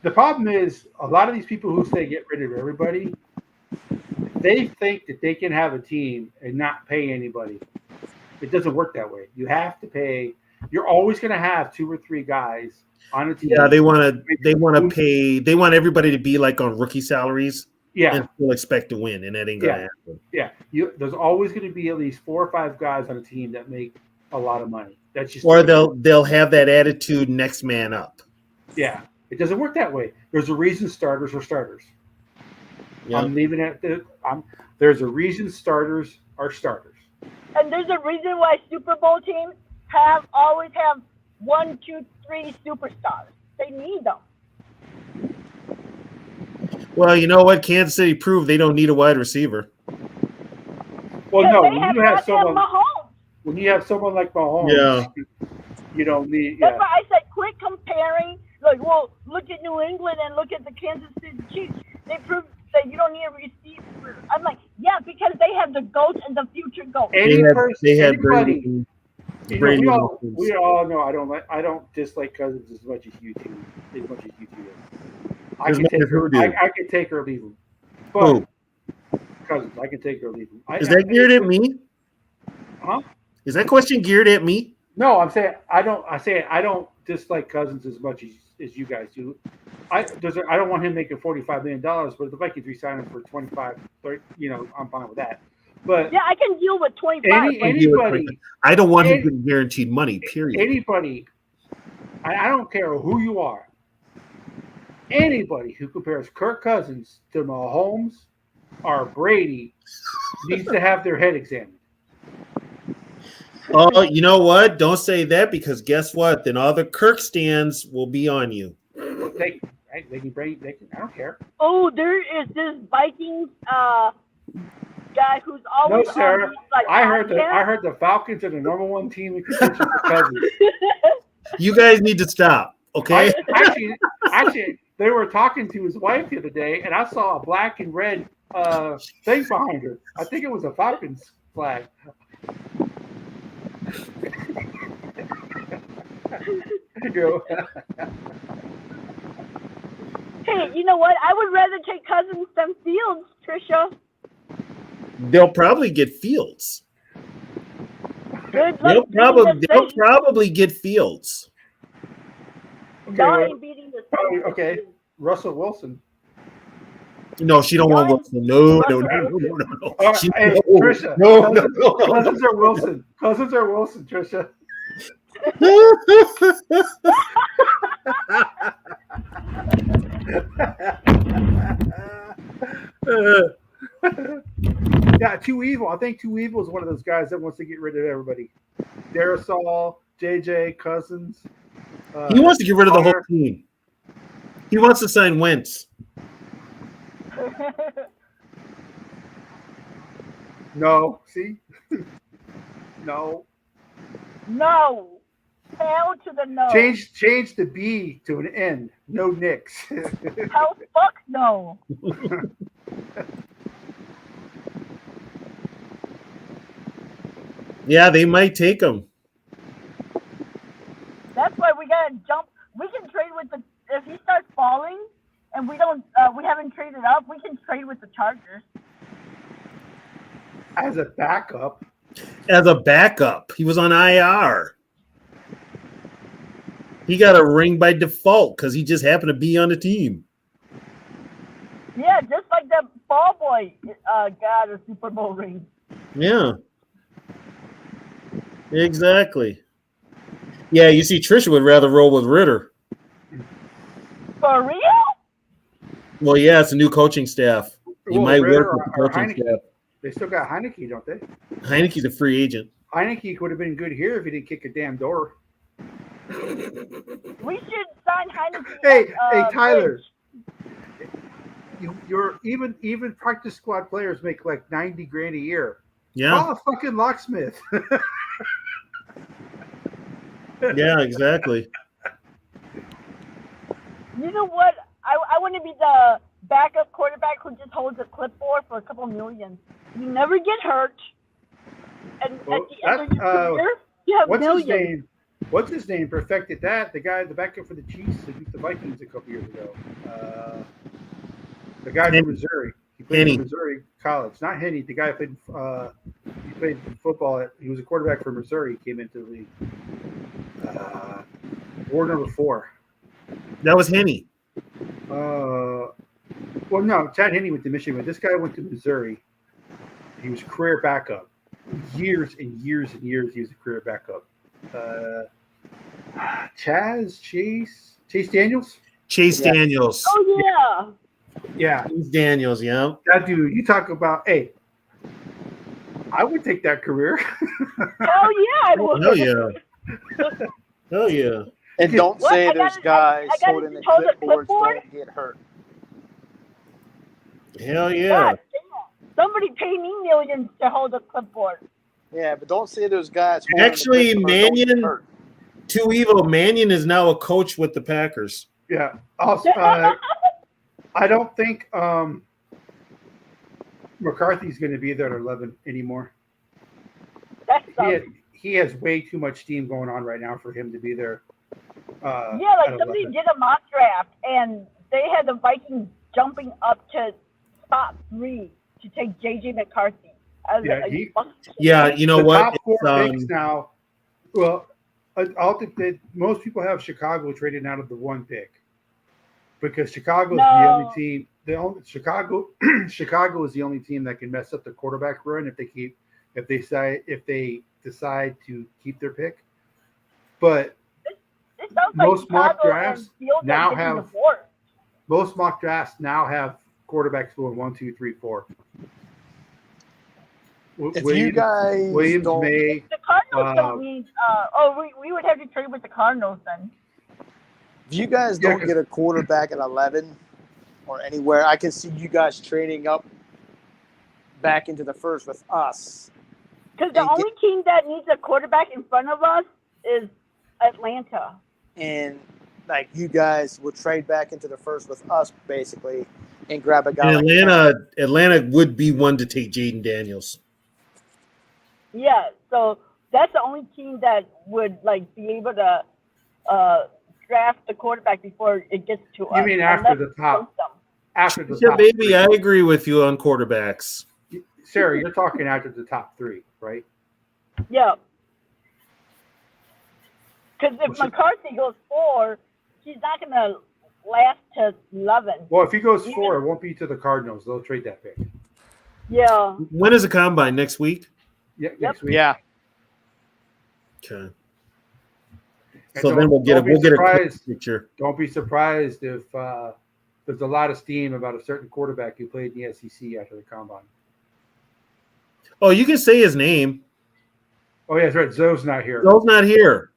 S1: the problem is a lot of these people who say get rid of everybody, they think that they can have a team and not pay anybody. It doesn't work that way. You have to pay. You're always going to have 2 or 3 guys on a team.
S2: Yeah, they want to pay. They want everybody to be like on rookie salaries.
S1: Yeah,
S2: and still expect to win, and that ain't gonna happen.
S1: Yeah, there's always going to be at least 4 or 5 guys on a team that make a lot of money. That's just
S2: or they'll have that attitude, next man up.
S1: Yeah, it doesn't work that way. There's a reason starters are starters.
S2: Yeah.
S1: I'm leaving it. There's a reason starters are starters.
S6: And there's a reason why Super Bowl teams always have 1, 2, 3 superstars. They need them.
S2: Well, you know what? Kansas City proved they don't need a wide receiver.
S1: Well, no, when
S6: you have
S1: someone like Mahomes, you don't need.
S6: That's why I said quit comparing. Like, well, look at New England and look at the Kansas City Chiefs. They proved that you don't need a receiver. I'm like, yeah, because they have the GOAT and the future GOAT.
S2: They had
S1: Brady.
S2: Brady.
S1: We all know I don't dislike Cousins as much as you do. I can take or leave him. But Cousins, I can take or leave him.
S2: Is that geared at me?
S1: Huh?
S2: Is that question geared at me?
S1: No, I'm saying I don't dislike Cousins as much as you guys do. I don't want him making $45 million, but if the Vikings resign him for 25, 30, I'm fine with that. But
S6: Yeah, I can deal with 25.
S1: anybody,
S2: I don't want him getting guaranteed money. Period.
S1: Anybody, I don't care who you are. Anybody who compares Kirk Cousins to Mahomes or Brady needs to have their head examined.
S2: Oh, you know what? Don't say that because guess what? Then all the Kirk stands will be on you.
S1: They can bring. I don't care.
S6: Oh, there is this Vikings guy who's always
S1: No, sir.
S6: on these, like,
S1: I heard
S6: podcasts.
S1: the Falcons are the number one team in contention for Cousins.
S2: You guys need to stop, okay?
S1: Actually, they were talking to his wife the other day, and I saw a black and red thing behind her. I think it was a Falcons flag.
S6: Hey, you know what? I would rather take Cousins than Fields, Trisha.
S2: They'll probably get Fields.
S6: Good
S2: They'll
S6: luck
S2: probably get Fields.
S6: beating the Saints.
S1: Okay, Russell Wilson.
S2: No, she don't want Wilson. No.
S1: Hey, Trisha.
S2: No.
S1: Cousins are Wilson. Cousins are Wilson, Trisha. Yeah, Too Evil. I think Too Evil is one of those guys that wants to get rid of everybody. Darasol, JJ, Cousins.
S2: He wants to get rid of the whole team. He wants to sign Wentz.
S1: No, see? No.
S6: No. Hell to the no.
S1: Change the B to an N. No Knicks.
S6: Hell fuck no.
S2: Yeah, they might take him.
S6: That's why we gotta jump. We can trade with the if he starts falling and we haven't traded up, we can trade with the Chargers.
S1: As a backup.
S2: He was on IR. He got a ring by default because he just happened to be on the team.
S6: Yeah, just like that ball boy got a Super Bowl ring.
S2: Yeah. Exactly. Yeah, you see, Trisha would rather roll with Ritter.
S6: For real?
S2: Well, yeah, it's a new coaching staff. You might
S1: Ritter
S2: work with the coaching staff.
S1: They still got Heineke, don't they?
S2: Heineke's a free agent.
S1: Heineke would have been good here if he didn't kick a damn door.
S6: We should sign Heineke.
S1: Hey, Tyler. You're even practice squad players make like $90,000 a year.
S2: Yeah.
S1: Call a fucking locksmith.
S2: Yeah, exactly.
S6: You know what? I want to be the backup quarterback who just holds a clipboard for a couple million. You never get hurt. And at the end of your career, you have millions.
S1: What's his name? Perfected that. The backup for the Chiefs that beat the Vikings a couple years ago. The guy from Missouri. He played in Missouri College. Not Henny. The guy played. He played football. He was a quarterback for Missouri. He came into the league. War number 4.
S2: That was Henny.
S1: Well, no, Chad Henne went to Michigan. This guy went to Missouri. He was career backup. Years and years and years, he was a career backup. Chase Daniels?
S2: Chase Daniels.
S6: Oh, yeah.
S1: Yeah.
S2: Chase Daniels, yeah.
S1: That dude, you talk about, hey, I would take that career.
S6: Hell yeah, I would.
S2: Hell yeah. Hell yeah.
S5: And don't
S6: What?
S5: say
S6: I
S5: there's
S6: gotta-
S5: guys
S6: I gotta
S5: holding the
S6: hold the
S5: clipboards
S6: clipboard?
S5: don't get hurt.
S2: Hell yeah.
S6: God damn. Somebody pay me millions to hold a clipboard.
S5: Yeah, but don't say there's guys holding
S2: Actually,
S5: the clipboard don't get
S2: Mannion,
S5: hurt.
S2: Too Evil, Mannion is now a coach with the Packers.
S1: Yeah. Also, I don't think McCarthy's going to be there at 11 anymore.
S6: That sucks.
S1: He has way too much steam going on right now for him to be there.
S6: Yeah, like
S1: at
S6: somebody
S1: 11.
S6: did a mock draft and they had the Vikings jumping up to spot 3 to take JJ McCarthy. I was
S1: Yeah,
S6: like, are you
S1: he-
S6: fucking kidding
S2: Yeah,
S6: me?
S2: you know
S1: The
S2: what?
S1: top 4 picks now. Well, I'll think that most people have Chicago trading out of the one pick because Chicago is the only
S6: No.
S1: team. The only Chicago Chicago is the only team that can mess up the quarterback run if they decide to keep their pick. But
S6: It sounds like
S1: most mock
S6: Chicago and
S1: drafts
S6: Fields
S1: now
S6: are getting
S1: have
S6: divorced.
S1: most mock drafts now have quarterbacks going 1, 2, 3, 4.
S5: If you guys
S1: Williams
S5: don't,
S1: May.
S6: The Cardinals
S1: Uh,
S6: don't need. We would have to trade with the Cardinals then.
S5: if you guys
S1: Yeah,
S5: don't
S1: 'cause-
S5: get a quarterback at 11 or anywhere, I can see you guys trading up back into the first with us.
S6: Because the
S5: And
S6: only team that needs a quarterback in front of us is Atlanta.
S5: And like you guys will trade back into the first with us basically and grab a guy
S2: And
S5: like
S2: Atlanta would be one to take Jaden Daniels.
S6: Yeah, so that's the only team that would like be able to draft the quarterback before it gets to us.
S1: You mean after
S6: unless
S1: the
S6: we
S1: top?
S6: poach them.
S1: After the
S2: Yeah,
S1: top
S2: baby,
S1: three.
S2: I agree with you on quarterbacks.
S1: Sarah, you're talking after the top 3, right?
S6: Yeah. Because if
S1: Well, should-
S6: McCarthy goes 4, he's not going to last to 11.
S1: Well, if he goes 4, it won't be to the Cardinals. They'll trade that pick.
S6: Yeah.
S2: When is the combine? Next week?
S1: Yeah, next week.
S5: Yeah.
S2: Okay.
S1: And
S2: So then we'll get a quick
S1: surprised.
S2: picture.
S1: Don't be surprised if there's a lot of steam about a certain quarterback who played in the SEC after the combine.
S2: Oh, you can say his name.
S1: Oh yeah, that's right. Zoe's not here.
S2: Zoe's not here.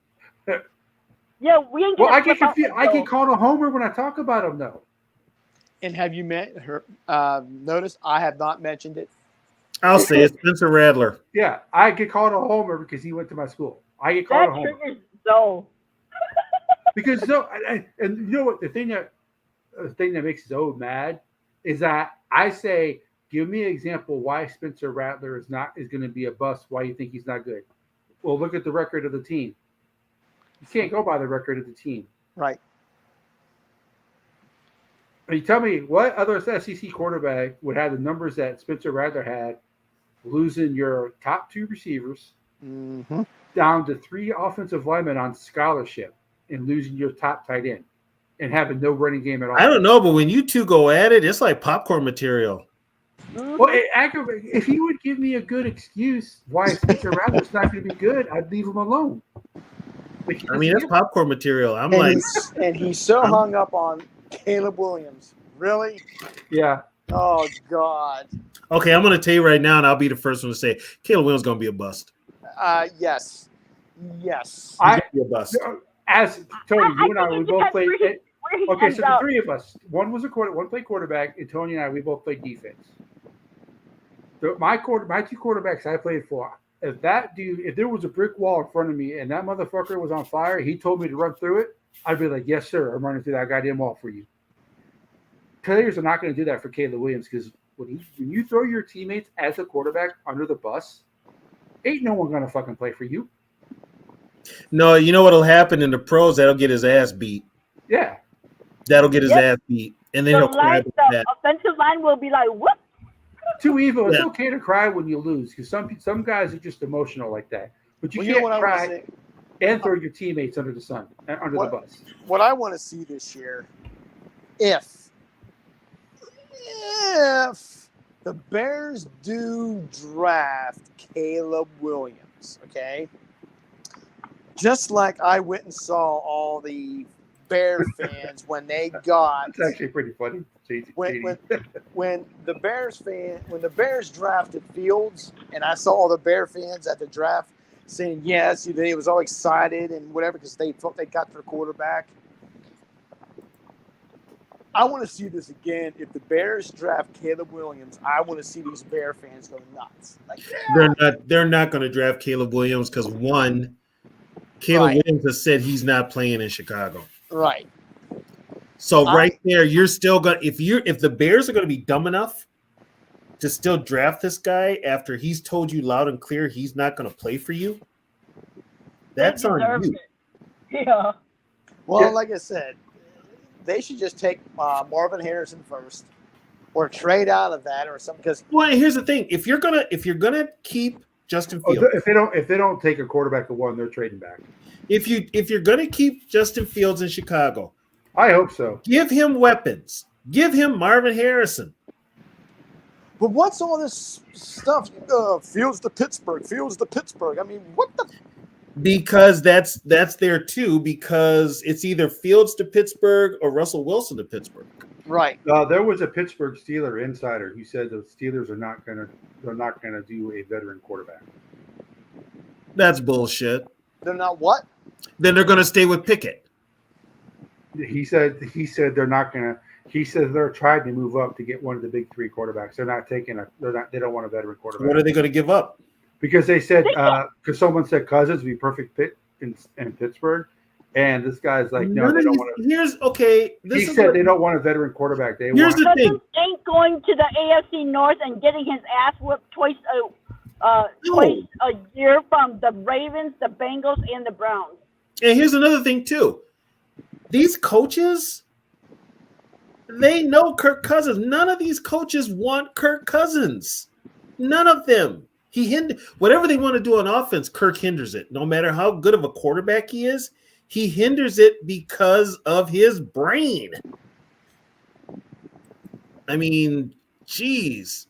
S6: Yeah, we ain't
S1: Well,
S6: gonna
S1: I get
S6: flip out
S1: confused.
S6: with
S1: I
S6: Joe.
S1: get called a homer when I talk about him, though.
S5: And have you met her? Notice I have not mentioned it.
S2: I'll say it. Spencer Radler.
S1: Yeah, I get called a homer because he went to my school. I get called
S6: That
S1: a homer
S6: triggers Zoe.
S1: because Zoe. And you know what? The thing that makes Zoe mad is that I say, "Give me an example why Spencer Rattler is going to be a bust. Why you think he's not good?" Well, look at the record of the team. You can't go by the record of the team.
S5: Right.
S1: You tell me what other SEC quarterback would have the numbers that Spencer Rattler had, losing your top 2 receivers
S5: Mm-hmm.
S1: down to 3 offensive linemen on scholarship and losing your top tight end and having no running game at all.
S2: I don't know, but when you two go at it, it's like popcorn material.
S1: Well, if he would give me a good excuse why Spencer Rattler's not going to be good, I'd leave him alone.
S2: I mean, it's popcorn material. I'm
S5: And
S2: like,
S5: he's so hung up on Caleb Williams. Really?
S1: Yeah.
S5: Oh God.
S2: okay, I'm going to tell you right now, and I'll be the first one to say, Caleb Williams going to be a bust.
S5: Yes. Yes.
S2: He's gonna be a bust.
S1: As Tony, you and I, we
S6: think it
S1: both
S6: depends
S1: played.
S6: where he
S1: Okay,
S6: ends
S1: so the
S6: up.
S1: 3 of us, one played quarterback, and Tony and I, we both played defense. My 2 quarterbacks I played for, if there was a brick wall in front of me and that motherfucker was on fire, he told me to run through it, I'd be like, yes, sir, I'm running through that goddamn wall for you. Players are not going to do that for Caleb Williams because when you throw your teammates as a quarterback under the bus, ain't no one going to fucking play for you.
S2: No, you know what'll happen in the pros? That'll get his ass beat.
S1: Yeah.
S2: That'll get his
S6: Yep.
S2: ass beat. And then
S6: The
S2: he'll cry about
S6: the
S2: that.
S6: offensive line will be like, "What?"
S1: Too evil. It's
S2: Yeah.
S1: okay to cry when you lose because some guys are just emotional like that. But you
S5: Well, you know
S1: can't
S5: what I want to
S1: cry
S5: say?
S1: and throw your teammates under the
S5: What?
S1: bus.
S5: What I want to see this year, if the Bears do draft Caleb Williams, okay, just like I went and saw all the Bear fans when they got
S1: It's actually pretty funny.
S5: when the Bears drafted Fields, and I saw all the Bear fans at the draft saying yes, they was all excited and whatever because they thought they got their quarterback. I want to see this again. If the Bears draft Caleb Williams, I want to see these Bear fans go nuts. Like,
S2: They're not going to draft Caleb Williams because one, Caleb
S5: Right.
S2: Williams has said he's not playing in Chicago.
S5: right.
S2: So right there, you're still going to if the Bears are going to be dumb enough to still draft this guy after he's told you loud and clear he's not going to play for you, that's
S6: They
S2: on
S6: deserve
S2: you.
S6: it. Yeah.
S5: Well,
S1: Yeah.
S5: like I said, they should just take Marvin Harrison first, or trade out of that or something. Because
S2: Well, here's the thing: if you're gonna keep Justin Fields,
S1: If they don't take a quarterback at 1, they're trading back.
S2: If you're going to keep Justin Fields in Chicago,
S1: I hope so.
S2: give him weapons. Give him Marvin Harrison.
S5: But what's all this stuff? Fields to Pittsburgh. Fields to Pittsburgh. I mean, what the?
S2: Because that's there too. Because it's either Fields to Pittsburgh or Russell Wilson to Pittsburgh.
S5: Right.
S1: There was a Pittsburgh Steeler insider who said the Steelers are not gonna do a veteran quarterback.
S2: That's bullshit.
S5: They're not what?
S2: Then they're going to stay with Pickett.
S1: He said they're not gonna. He said they're trying to move up to get one of the big three quarterbacks. They're not taking a. They don't want a veteran quarterback.
S2: What are they going to give up?
S1: Because they said because someone said Cousins would be perfect fit in Pittsburgh, and this guy's like, no, they don't want to.
S2: Here's okay.
S1: He said they don't want a veteran quarterback. They
S2: Here's
S1: want.
S2: the thing.
S6: Cousins ain't going to the AFC North and getting his ass whipped twice a year from the Ravens, the Bengals, and the Browns.
S2: And here's another thing too. These coaches, they know Kirk Cousins. None of these coaches want Kirk Cousins. None of them. Whatever they want to do on offense, Kirk hinders it. No matter how good of a quarterback he is, he hinders it because of his brain. I mean, geez.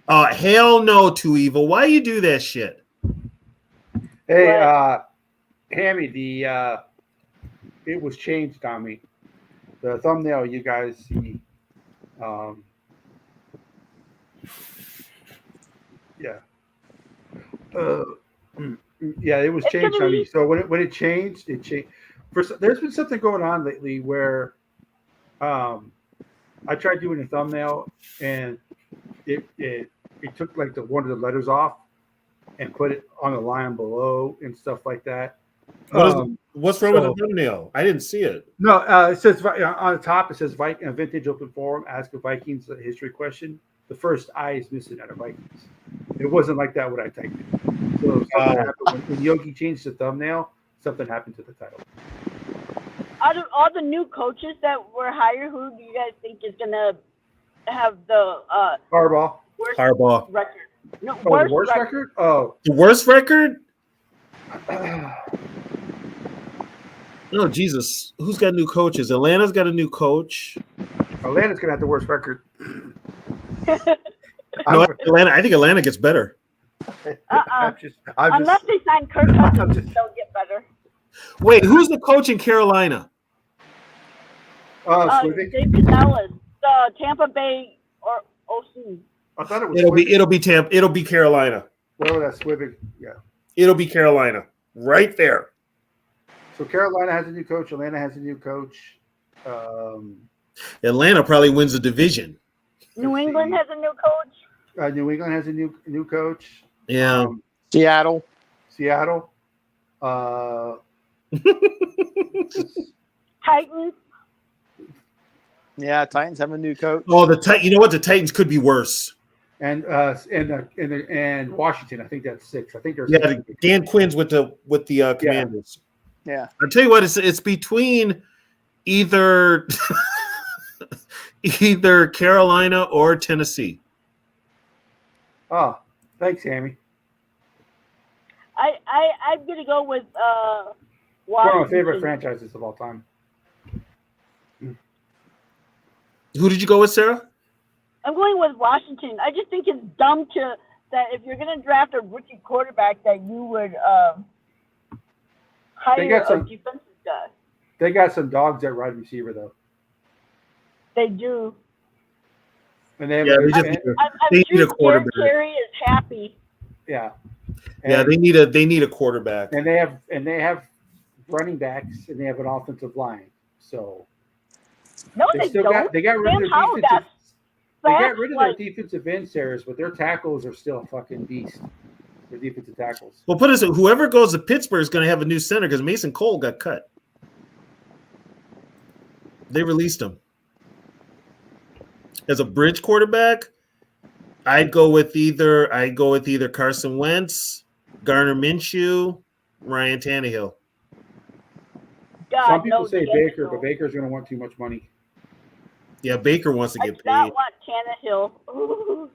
S2: Hell no, Too Evil. Why you do that shit?
S1: Hey, Hammy, it was changed on me. The thumbnail you guys see. Yeah. Yeah, it was changed on me. So when it changed, it changed. There's been something going on lately where I tried doing a thumbnail and it took like one of the letters off and put it on the line below and stuff like that.
S2: What's wrong with the thumbnail? I didn't see it.
S1: No, it says on the top, it says Vintage Open Forum, ask a Vikings history question. The first I is missing out of Vikings. It wasn't like that when I typed it. So something happened when Yogi changed the thumbnail, something happened to the title.
S6: Out of all the new coaches that were hired, who do you guys think is going to have the
S1: Harbaugh.
S2: Harbaugh.
S6: record? No,
S1: The worst record? Oh.
S2: The worst record? Oh, Jesus. Who's got new coaches? Atlanta's got a new coach.
S1: Atlanta's going to have the worst record.
S2: No, I think Atlanta gets better.
S6: Unless they sign Kirk Cousins, they'll get better.
S2: Wait, who's the coach in Carolina?
S6: David Dallas, Tampa Bay or OC.
S1: I thought it was.
S2: It'll be Tampa. It'll be Carolina.
S1: Whatever that's Swivig. Yeah.
S2: It'll be Carolina. Right there.
S1: So Carolina has a new coach. Atlanta has a new coach.
S2: Atlanta probably wins the division.
S6: New England has a new coach.
S1: New England has a new coach.
S2: Yeah.
S5: Seattle.
S6: Titans.
S5: Yeah, Titans have a new coach.
S2: Oh, you know what? The Titans could be worse.
S1: And Washington, I think that's 6. I think there's
S2: Dan Quinn's with the Commanders.
S5: Yeah.
S2: I'll tell you what, it's between either Carolina or Tennessee.
S1: Oh, thanks, Hammy.
S6: I'm gonna go with Washington.
S1: One of my favorite franchises of all time.
S2: Who did you go with, Sarah?
S6: I'm going with Washington. I just think it's dumb that if you're gonna draft a rookie quarterback, that you would hire a defensive guy.
S1: They got some dogs at wide receiver though.
S6: They do.
S1: And they have
S2: they need a quarterback.
S6: Terry is happy.
S1: Yeah.
S2: Yeah, they need a quarterback.
S1: And they have running backs and they have an offensive line. So
S6: no, they don't.
S1: They got rid of their defensive. They got rid of
S6: their
S1: defensive end, Sarahs, but their tackles are still a fucking beast. Their defensive tackles.
S2: Well, put it this way, whoever goes to Pittsburgh is going to have a new center because Mason Cole got cut. They released him. As a bridge quarterback, I'd go with either Carson Wentz, Gardner Minshew, Ryan Tannehill.
S1: Some people say Baker, but Baker's going to want too much money.
S2: Yeah, Baker wants to get paid.
S6: I want Tannehill.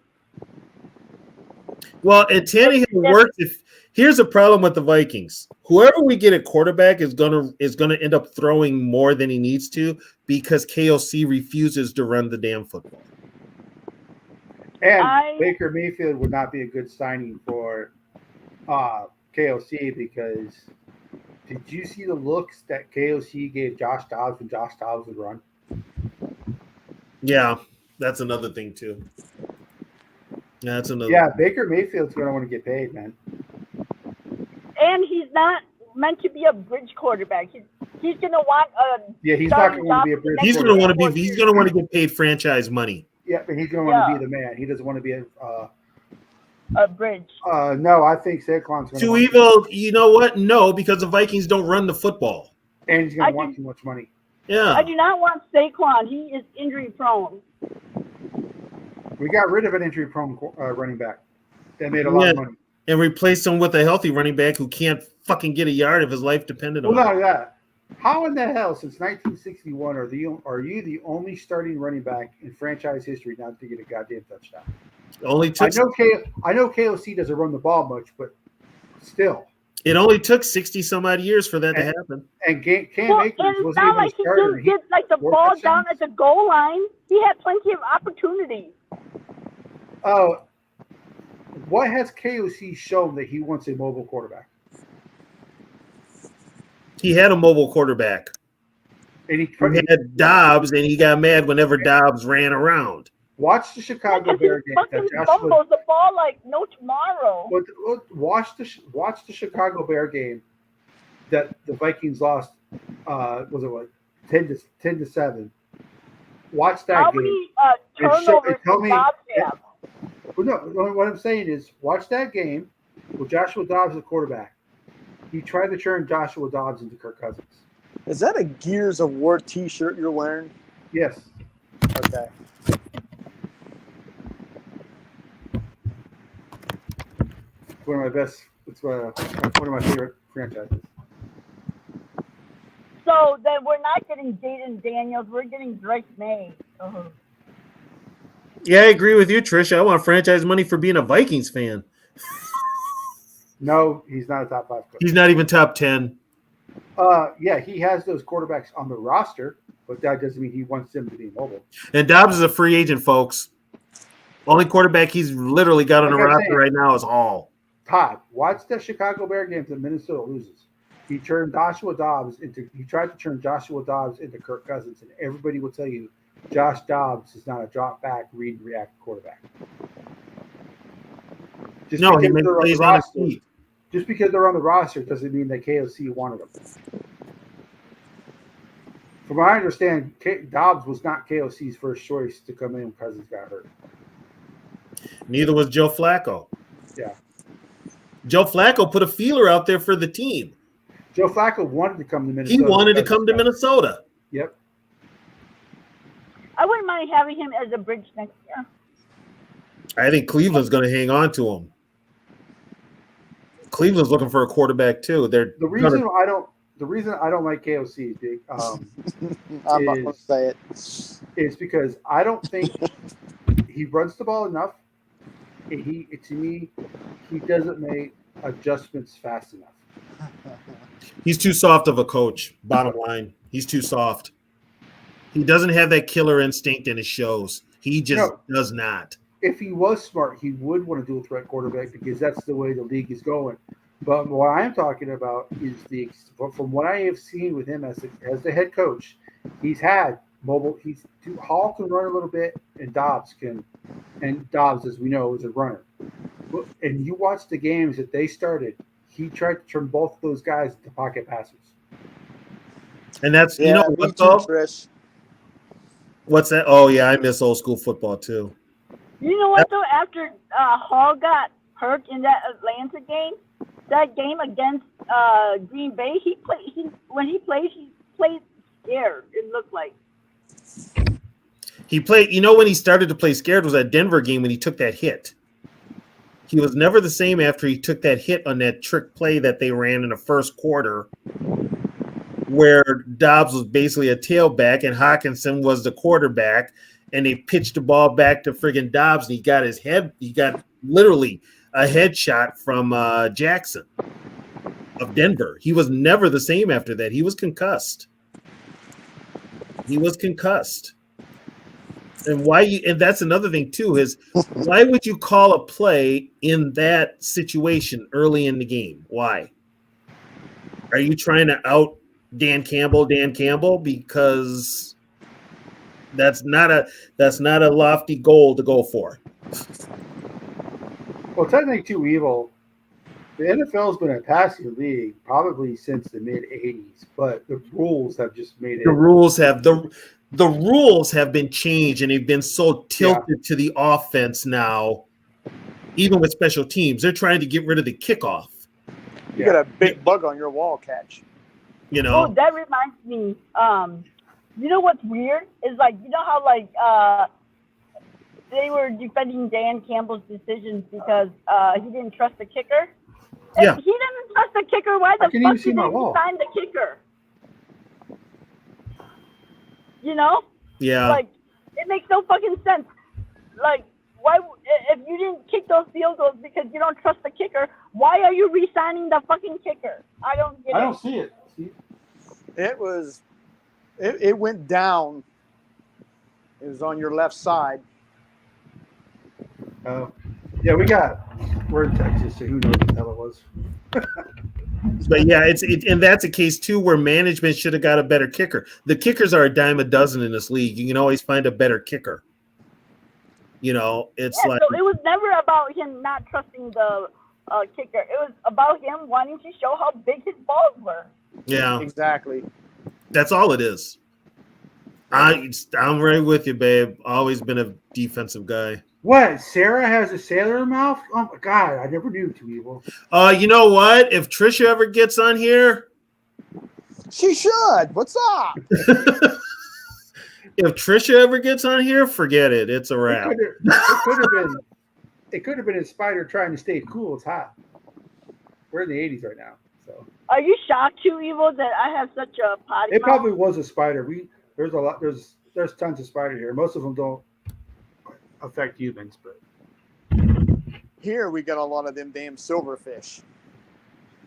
S2: Well, and Tannehill works. Here's a problem with the Vikings. Whoever we get at quarterback is gonna end up throwing more than he needs to because KOC refuses to run the damn football.
S1: And Baker Mayfield would not be a good signing for KOC because did you see the looks that KOC gave Josh Dobbs when Josh Dobbs would run?
S2: Yeah, that's another thing too. That's another.
S1: Yeah, Baker Mayfield's going to want to get paid, man.
S6: And he's not meant to be a bridge quarterback. He's going to want a.
S1: Yeah, he's not going to want to be a bridge.
S2: He's going to want to be. He's going to want to get paid franchise money.
S1: Yeah, but he's going to want to be the man. He doesn't want to be
S6: a bridge.
S1: No, I think Saquon's going to.
S2: Too evil. You know what? No, because the Vikings don't run the football.
S1: And he's going to want too much money.
S2: Yeah.
S6: I do not want Saquon. He is injury prone.
S1: We got rid of an injury-prone running back. That made a lot of money.
S2: And replaced him with a healthy running back who can't fucking get a yard if his life depended on it.
S1: Well, not only that. How in the hell, since 1961, are you the only starting running back in franchise history not to get a goddamn touchdown?
S2: Only took.
S1: I know KOC doesn't run the ball much, but still.
S2: It only took 60 some odd years for that to happen.
S1: And Cam Akers wasn't even a starter.
S6: He didn't get the ball down at the goal line. He had plenty of opportunities.
S1: Oh, what has KOC shown that he wants a mobile quarterback?
S2: He had a mobile quarterback.
S1: And he
S2: had Dobbs, and he got mad whenever Dobbs ran around.
S1: Watch the Chicago Bear game.
S6: Fucking fumbles the ball like no tomorrow.
S1: Watch the Chicago Bear game that the Vikings lost. Was it what 10-7? Watch that
S6: How
S1: game.
S6: How many turnovers did Dobbs have?
S1: Well, no, what I'm saying is watch that game with Joshua Dobbs as quarterback. He tried to turn Joshua Dobbs into Kirk Cousins.
S5: Is that a Gears of War T-shirt you're wearing?
S1: Yes.
S5: Okay.
S1: One of my best. It's one of my favorite franchises.
S6: So then we're not getting Jaden Daniels. We're getting Drake May. Uh-huh.
S2: Yeah, I agree with you, Trish. I want franchise money for being a Vikings fan.
S1: No, he's not a top 5 coach.
S2: He's not even top 10.
S1: Yeah, he has those quarterbacks on the roster, but that doesn't mean he wants them to be mobile.
S2: And Dobbs is a free agent, folks. Only quarterback he's literally got on the roster right now is Hall.
S1: Todd, watch the Chicago Bear games that Minnesota loses. He tried to turn Joshua Dobbs into Kirk Cousins, and everybody will tell you Josh Dobbs is not a drop back, read and react quarterback. He makes plays on his feet. Just because they're on the roster doesn't mean that KOC wanted them. From what I understand, Dobbs was not KOC's first choice to come in when Cousins got hurt.
S2: Neither was Joe Flacco.
S1: Yeah.
S2: Joe Flacco put a feeler out there for the team.
S1: Joe Flacco wanted to come to Minnesota.
S2: He wanted to come to Minnesota.
S1: Yep.
S6: I wouldn't mind having him as a bridge next year.
S2: I think Cleveland's going to hang on to him. Cleveland's looking for a quarterback too. The reason
S1: I don't like KOC, Big,
S5: I'm not going to say it.
S1: Is because I don't think he runs the ball enough. To me, he doesn't make adjustments fast enough.
S2: He's too soft of a coach. Bottom line, he's too soft. He doesn't have that killer instinct in his shows. He just does not.
S1: If he was smart, he would want to dual threat quarterback because that's the way the league is going. But what I'm talking about is from what I have seen with him as the head coach, he's had mobile. Hall can run a little bit, and Dobbs, as we know, is a runner. And you watch the games that they started. He tried to turn both of those guys into pocket passers.
S2: And that's what
S5: Chris.
S2: What's that? Oh yeah, I miss old school football too.
S6: You know what though? After Hall got hurt in that Atlanta game, that game against Green Bay, when he played scared. It looked like
S2: he played. You know when he started to play scared was that Denver game when he took that hit. He was never the same after he took that hit on that trick play that they ran in the first quarter, where Dobbs was basically a tailback and Hawkinson was the quarterback, and they pitched the ball back to friggin' Dobbs, and he got literally a headshot from Jackson of Denver. He was never the same after that. He was concussed. And and that's another thing too, is why would you call a play in that situation early in the game? Why? Are you trying to out Dan Campbell? Because that's not a lofty goal to go for.
S1: Well, technically, too evil. The NFL's been a passing league probably since the mid '80s, but the rules have just made it.
S2: The rules have been changed, and they've been so tilted to the offense now. Even with special teams, they're trying to get rid of the kickoff.
S5: You got a big bug on your wall catch.
S2: You know.
S6: Oh, that reminds me. You know what's weird is like you know how like they were defending Dan Campbell's decisions because he didn't trust the kicker.
S2: Yeah.
S6: If he didn't trust the kicker, why the fuck did he sign the kicker? You know?
S2: Yeah.
S6: Like, it makes no fucking sense. Like, why? If you didn't kick those field goals because you don't trust the kicker, why are you re-signing the fucking kicker? I don't get it.
S1: I don't see it.
S5: It went down. It was on your left side.
S1: Yeah, we're in Texas, so who knows what the hell it was.
S2: But yeah, and that's a case too where management should have got a better kicker. The kickers are a dime a dozen in this league. You can always find a better kicker. You know, it's like
S6: so it was never about him not trusting the kicker. It was about him wanting to show how big his balls were.
S2: Yeah,
S5: exactly.
S2: That's all it is. I'm right with you, babe. Always been a defensive guy.
S1: What? Sarah has a sailor mouth? Oh my god, I never knew Too Evil.
S2: You know what? If Trisha ever gets on here,
S5: she should. What's up?
S2: If Trisha ever gets on here, forget it. It's a wrap.
S1: It could have been a spider trying to stay cool. It's hot. We're in the 80s right now, so.
S6: Are you shocked, Too Evil, that I have such a potty
S1: It
S6: mouth?
S1: probably was a spider. There's a lot. There's tons of spiders here. Most of them don't affect humans, but
S5: here we got a lot of them damn silverfish.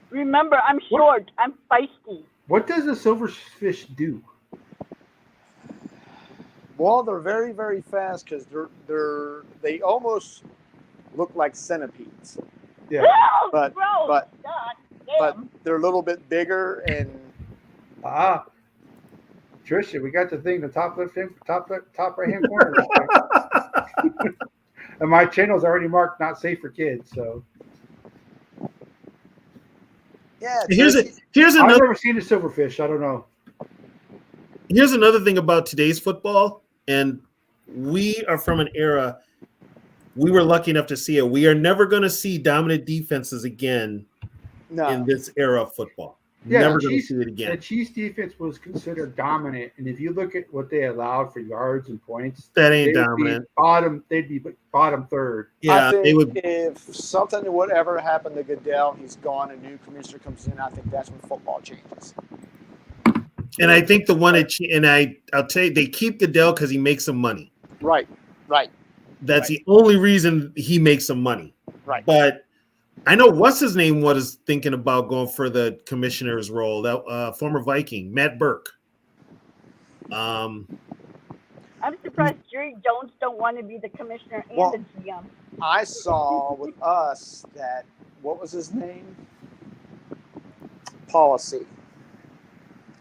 S6: Remember, I'm short. I'm feisty.
S1: What does a silverfish do?
S5: Well, they're very, very fast because they almost look like centipedes.
S1: Yeah,
S6: but
S5: they're a little bit bigger and.
S1: Trisha, we got the thing, the top right hand corner. And my channel's already marked not safe for kids, so.
S5: Yeah.
S2: Here's
S1: I've
S2: another.
S1: never seen a silverfish. I don't know.
S2: Here's another thing about today's football, and we are from an era. We were lucky enough to see it. We are never going to see dominant defenses again in this era of football.
S1: Yeah,
S2: never going to see it again.
S1: The Chiefs defense was considered dominant, and if you look at what they allowed for yards and points,
S2: that ain't dominant.
S1: They'd be bottom third.
S2: Yeah,
S5: I think
S2: they would.
S5: If something would ever happen to Goodell, he's gone, a new commissioner comes in, I think that's when football changes.
S2: And I think I'll tell you, they keep Goodell because he makes some money.
S5: Right.
S2: That's the only reason he makes some money.
S5: Right.
S2: But I know what's his name was thinking about going for the commissioner's role. That former Viking, Matt Burke.
S6: I'm surprised Jerry Jones don't want to be the commissioner and the GM.
S5: I saw with us that what was his name? Policy.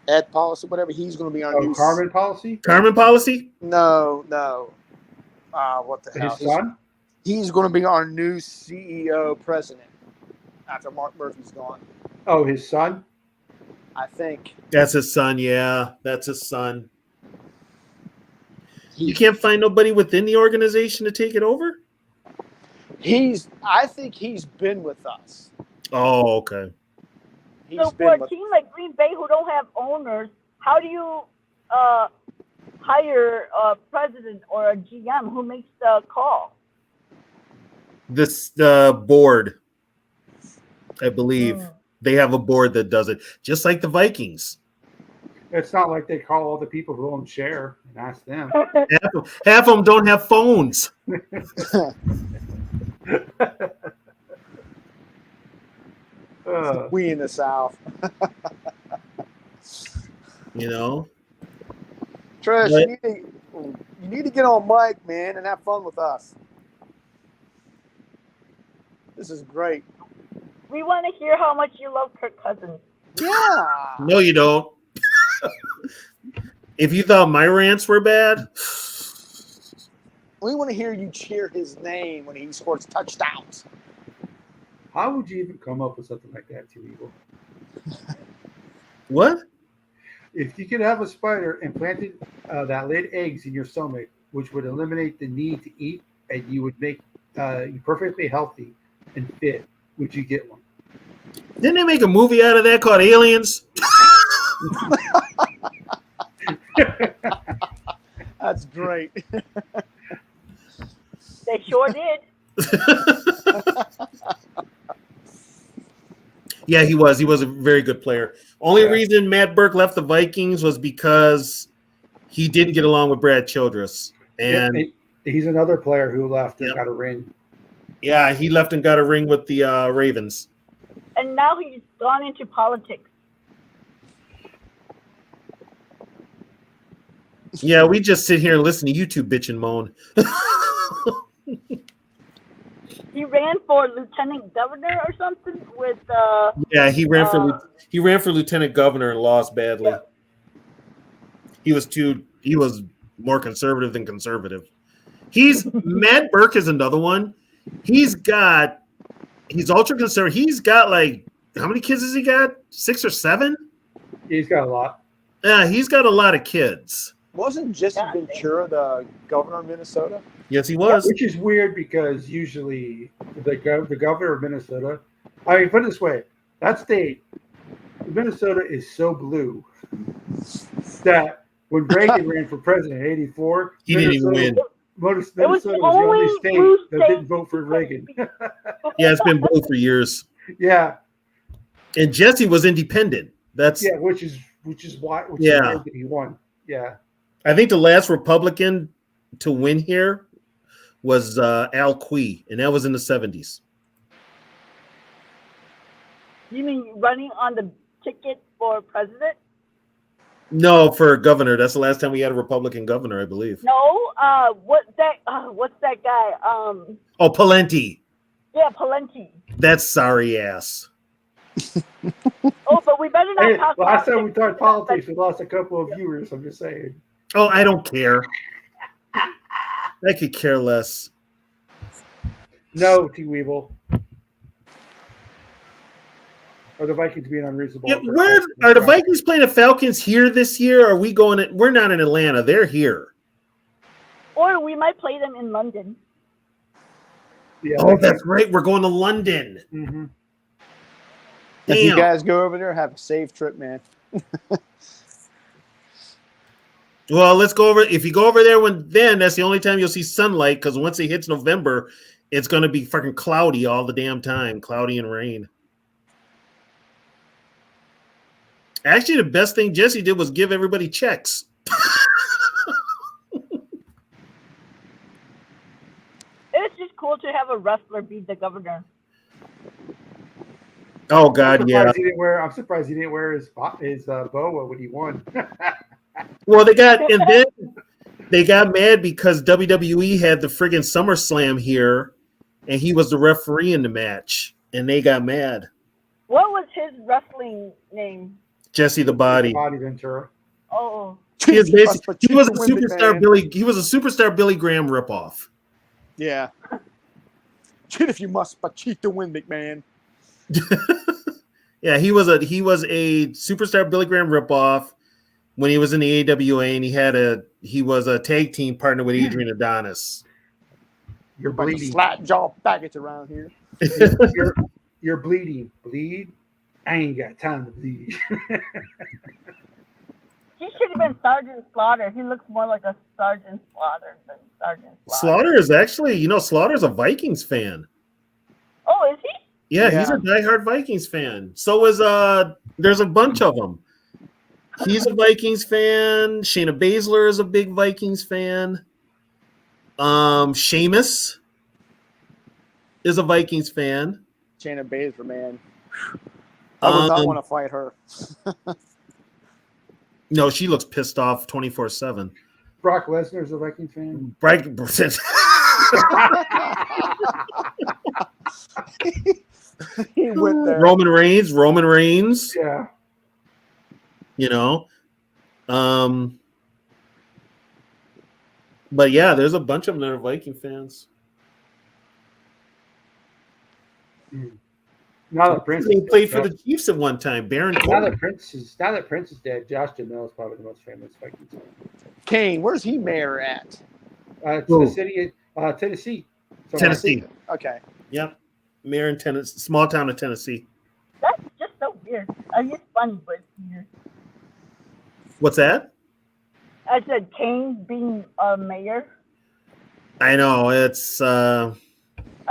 S5: Ed Policy, whatever. He's going to be our new
S1: Carmen Policy.
S2: Carmen Policy?
S5: No. What the hell?
S1: His son?
S5: He's going to be our new CEO president after Mark Murphy's gone.
S1: Oh, his son?
S5: I think.
S2: That's his son, yeah. That's his son. You can't find nobody within the organization to take it over?
S5: I think he's been with us.
S2: Oh, okay.
S6: So for a team like Green Bay who don't have owners, how do you hire a president or a GM who makes the call?
S2: The board, I believe. They have a board that does it, just like the Vikings.
S1: It's not like they call all the people who own share and ask them.
S2: Half of them don't have phones.
S5: We in the South.
S2: You know,
S5: Trish,
S2: But-
S5: you need to get on mic, man, and have fun with us. This is great.
S6: We want to hear how much you love Kirk Cousins.
S5: Yeah.
S2: no, you don't. If you thought my rants were bad,
S5: We want to hear you cheer his name when he scores touchdowns.
S1: How would you even come up with something like that, Too Evil?
S2: what?
S1: If you could have a spider implanted that laid eggs in your stomach, which would eliminate the need to eat, and you would make you perfectly healthy and fit, would you get one?
S2: Didn't they make a movie out of that called Aliens?
S5: That's great.
S6: They sure did.
S2: Yeah, he was. He was a very good player. Only
S1: Yeah.
S2: reason Matt Burke left the Vikings was because he didn't get along with Brad Childress. And
S1: Yeah, he's another player who left and
S2: Yep.
S1: got a ring.
S2: yeah, he left and got a ring with the Ravens.
S6: And now he's gone into politics.
S2: Yeah, we just sit here and listen to you two bitch and moan.
S6: He ran for lieutenant governor or something with
S2: Yeah, he ran for lieutenant governor and lost badly.
S6: Yeah.
S2: He was more conservative than conservative. Matt Burke is another one. He's ultra conservative. He's got like, how many kids has he got? 6 or 7?
S1: He's got a lot.
S2: Yeah, he's got a lot of kids.
S5: Wasn't Jesse
S6: Yeah,
S5: Ventura the governor of Minnesota?
S2: Yes, he was.
S1: Which is weird because usually the governor of Minnesota, I mean, put it this way, that state, Minnesota is so blue that when Reagan ran for president in '84,
S2: He didn't even win.
S1: Minnesota was the
S6: only
S1: only state
S6: blue
S1: that
S6: state.
S1: didn't vote for Reagan.
S2: Yeah, it's been blue for years.
S1: Yeah,
S2: And Jesse was independent. That's
S1: yeah, which is why
S2: Yeah.
S1: why he won. Yeah,
S2: I think the last Republican to win here was Al Quee, and that was in the 70s.
S6: You mean running on the ticket for president?
S2: No, for governor. That's the last time we had a Republican governor, I believe.
S6: No. What's that guy?
S2: Oh, Palenti.
S6: Yeah, Palenti.
S2: That's sorry ass.
S6: Oh, but we better not
S1: hey,
S6: talk
S1: last
S6: about
S1: time we talked politics, we lost a couple of viewers. I'm just saying.
S2: Oh, I don't care. I could care less.
S1: No, T. Weevil. Are the Vikings being unreasonable?
S2: Yeah, where are the Vikings playing the Falcons here this year? Or are we going? We're not in Atlanta. They're here.
S6: Or we might play them in London.
S1: Yeah.
S2: Oh, that's right. We're going to London.
S1: Mm-hmm.
S5: If you
S2: Damn.
S5: guys go over there, have a safe trip, man.
S2: Well, let's go over. If you go over there then that's the only time you'll see sunlight, because once it hits November, it's going to be fucking cloudy all the damn time, cloudy and rain. Actually, the best thing Jesse did was give everybody checks.
S6: It's just cool to have a wrestler be the governor.
S2: Oh God, yeah.
S1: I'm surprised he didn't wear his boa when he won.
S2: Well, they got mad because WWE had the friggin' SummerSlam here, and he was the referee in the match, and they got mad.
S6: What was his wrestling name?
S2: Jesse the Body.
S1: Body Ventura.
S6: Oh,
S2: He was
S5: But
S2: he was a
S5: you win it,
S2: superstar
S5: man.
S2: Billy. He was a superstar Billy Graham ripoff.
S5: Yeah. Cheat if you must, but cheat to win, McMahon.
S2: Yeah, he was a superstar Billy Graham ripoff when he was in the AWA, and he was a tag team partner with Adrian Adonis.
S1: You're
S5: Bunch of
S1: bleeding.
S5: flat jaw faggots around here.
S1: You're bleeding. Bleed. I ain't got time to bleed.
S6: he should have been Sergeant Slaughter. He looks more like a Sergeant Slaughter than Sergeant Slaughter.
S2: Slaughter is actually, Slaughter's a Vikings fan.
S6: Oh, is he?
S2: Yeah,
S5: Yeah.
S2: he's a diehard Vikings fan. So is there's a bunch of them. He's a Vikings fan. Shayna Baszler is a big Vikings fan. Sheamus is a Vikings fan.
S5: Shayna Baszler, man. I would not
S2: Um,
S5: want to fight her.
S2: No, she looks pissed off 24/7.
S1: Brock Lesnar's a Vikings fan.
S5: He went there.
S2: Roman Reigns.
S1: Yeah.
S2: You know, but yeah, there's a bunch of them that are Viking fans.
S1: Now that Prince
S2: He
S1: is
S2: played for
S1: dead,
S2: the Chiefs at one time. Baron
S1: now
S2: Corbin.
S1: that Prince is dead, Josh Duhamel is probably the most famous Vikings fan.
S5: Kane, where's he mayor at?
S1: It's
S2: Who?
S1: the city of Tennessee. So,
S2: Tennessee.
S5: Okay.
S2: Yep. Mayor in Tennessee, small town of Tennessee.
S6: That's just so weird. I mean, it's funny, but it's weird.
S2: What's that?
S6: I said Kane being a mayor.
S2: I know it's.
S6: I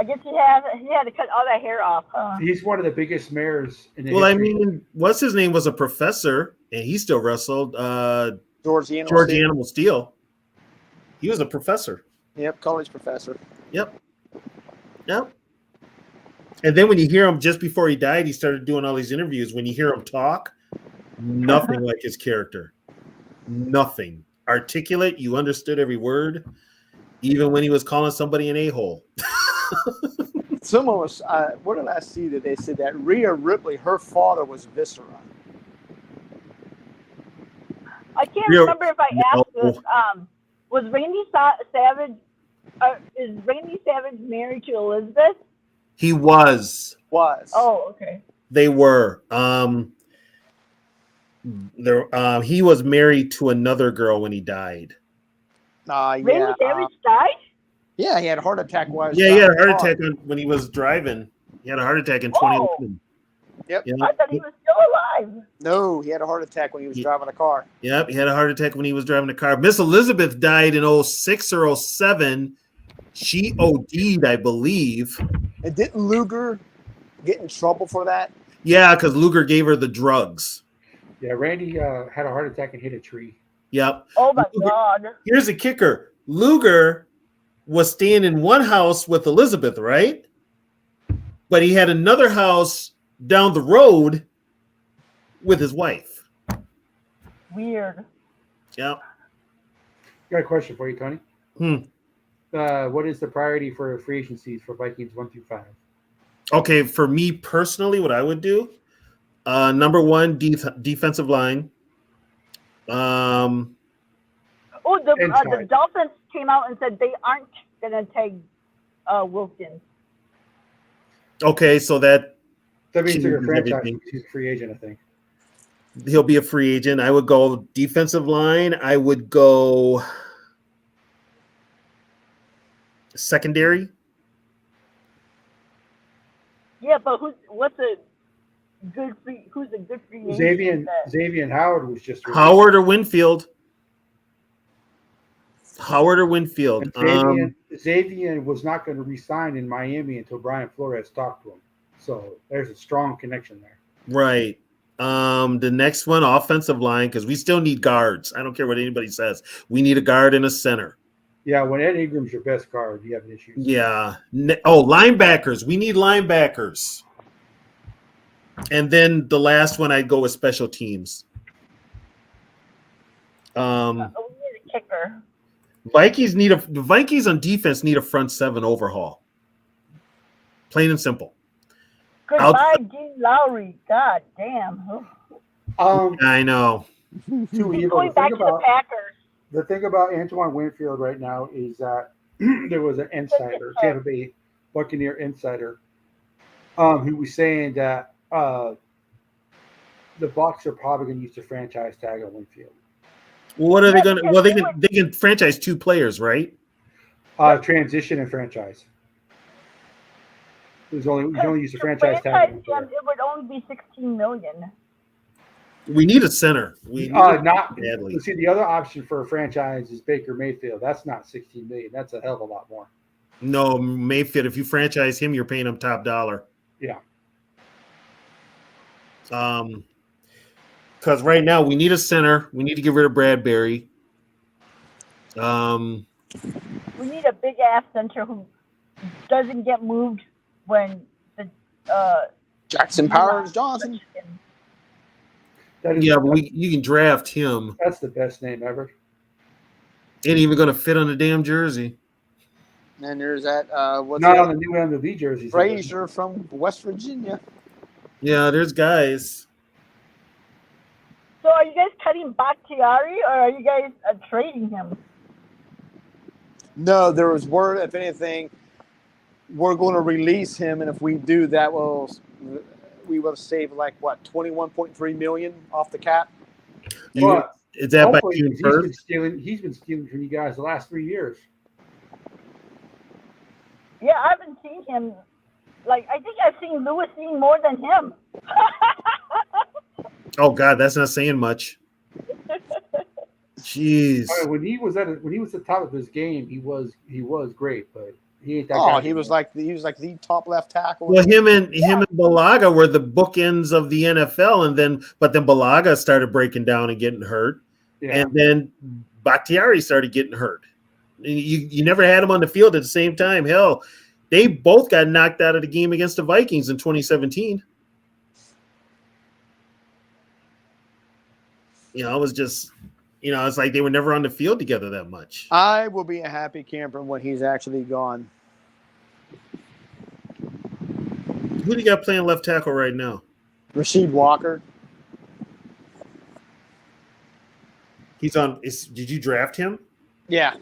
S6: guess he had to cut all that hair off, huh?
S1: He's one of the biggest mayors in the
S2: Well, I
S1: history.
S2: mean, what's his name was a professor, and he still wrestled.
S5: George
S2: George the Animal Steel. He was a professor.
S5: Yep, college professor.
S2: Yep. And then when you hear him just before he died, he started doing all these interviews. When you hear him talk, nothing like his character. Nothing. Articulate, you understood every word, even when he was calling somebody an a-hole.
S5: Someone was, what did I see that they said that Rhea Ripley, her father was Viscera.
S6: I can't
S2: Real-
S6: remember if I asked
S2: No.
S6: this. Was Randy Savage? Is Randy Savage married to Elizabeth?
S2: He was.
S5: Was.
S6: Oh, okay.
S2: They were. He was married to another girl when he died.
S6: Randy
S5: Yeah.
S6: Savage died?
S5: Yeah, he had a heart attack while
S2: Yeah, he had a
S5: driving
S2: heart
S5: car.
S2: attack when he was driving. He had a heart attack in
S6: Oh.
S2: 2011.
S5: Yep.
S2: Yeah.
S6: I thought he was still alive.
S5: No, he had a heart attack when he was
S2: Yeah.
S5: driving a car.
S2: Yep, he had a heart attack when he was driving a car. Miss Elizabeth died in 06 or 07. She OD'd, I believe.
S5: And didn't Luger get in trouble for that?
S2: Yeah, because Luger gave her the drugs.
S1: Yeah, Randy had a heart attack and hit a tree.
S2: Yep.
S6: Oh my
S2: Luger-
S6: God.
S2: Here's the kicker. Luger was staying in one house with Elizabeth, right? But he had another house down the road with his wife.
S6: Weird.
S2: Yep.
S1: Got a question for you, Tony.
S2: Hmm.
S1: What is the priority for free agencies for Vikings 1 through 5?
S2: Okay, for me personally, what I would do, number one, defensive line.
S6: Oh, the
S1: Inside.
S6: Dolphins came out and said they aren't going to take Wilkins.
S2: Okay, so that
S1: That means they're
S2: Changes
S1: going to franchise.
S2: everything.
S1: He's a free agent, I think.
S2: he'll be a free agent. I would go defensive line. I would go secondary.
S6: Yeah, but who's a good free agent?
S1: Xavier Howard was just
S2: Howard or Winfield. Howard or Winfield.
S1: And Xavier was not going to resign in Miami until Brian Flores talked to him. So there's a strong connection there.
S2: Right. The next one, offensive line, because we still need guards. I don't care what anybody says. We need a guard and a center.
S1: Yeah, when Ed Ingram's your best guard, you have an issue.
S2: Yeah. Linebackers. We need linebackers. And then the last one, I'd go with special teams.
S6: We need a kicker.
S2: The Vikings on defense need a front seven overhaul. Plain and simple.
S6: Goodbye, Dean Lowry. God damn.
S2: I know.
S1: Too
S6: He's
S1: evil.
S6: going back to the Packers.
S1: The thing about Antoine Winfield right now is that there was an insider, Tampa Bay Buccaneer insider, who was saying that the Bucs are probably going to use the franchise tag on Winfield.
S2: Well, what are they going to? Well, they can franchise two players, right?
S1: Transition and franchise. You only use the franchise tag.
S6: It would only be $16 million.
S2: We need a center. We need
S1: Not
S2: badly.
S1: see the other option for a franchise is Baker Mayfield. That's not $16 million. That's a hell of a lot more.
S2: No, Mayfield. If you franchise him, you're paying him top dollar.
S1: Yeah.
S2: Because right now we need a center. We need to get rid of Bradbury.
S6: We need a big ass center who doesn't get moved when the
S5: Jackson Powers Johnson.
S1: That is
S2: Yeah, but you can draft him.
S1: that's the best name ever.
S2: Ain't even going to fit on the damn jersey.
S5: And there's that what's
S1: Not
S5: that?
S1: on the new MLB jerseys.
S5: Frazier from West Virginia.
S2: Yeah, there's guys.
S6: So are you guys cutting Bakhtiari or are you guys trading him?
S5: No, there was word. If anything, we're going to release him, and if we do that, we will save like what 21.3 million off the cap.
S1: But
S2: Is that by
S1: hopefully,
S2: June
S1: he's been
S2: 1st?
S1: stealing. He's been stealing from you guys the last 3 years.
S6: Yeah, I haven't seen him. Like, I think I've seen Lewis Dean more than him.
S2: Oh God, that's not saying much. Jeez.
S1: I mean, when he was at the top of his game, he was great, but he ain't that.
S5: Oh,
S1: guy
S5: he was
S1: anymore.
S5: like the top left tackle.
S2: Well, him and Balaga were the bookends of the NFL, but then Balaga started breaking down and getting hurt,
S1: Yeah.
S2: and then Bakhtiari started getting hurt. You never had them on the field at the same time. Hell, they both got knocked out of the game against the Vikings in 2017. It was just, it's like they were never on the field together that much.
S5: I will be a happy camper when he's actually gone.
S2: Who do you got playing left tackle right now?
S5: Rasheed Walker.
S2: He's on. Did you draft him?
S5: Yeah.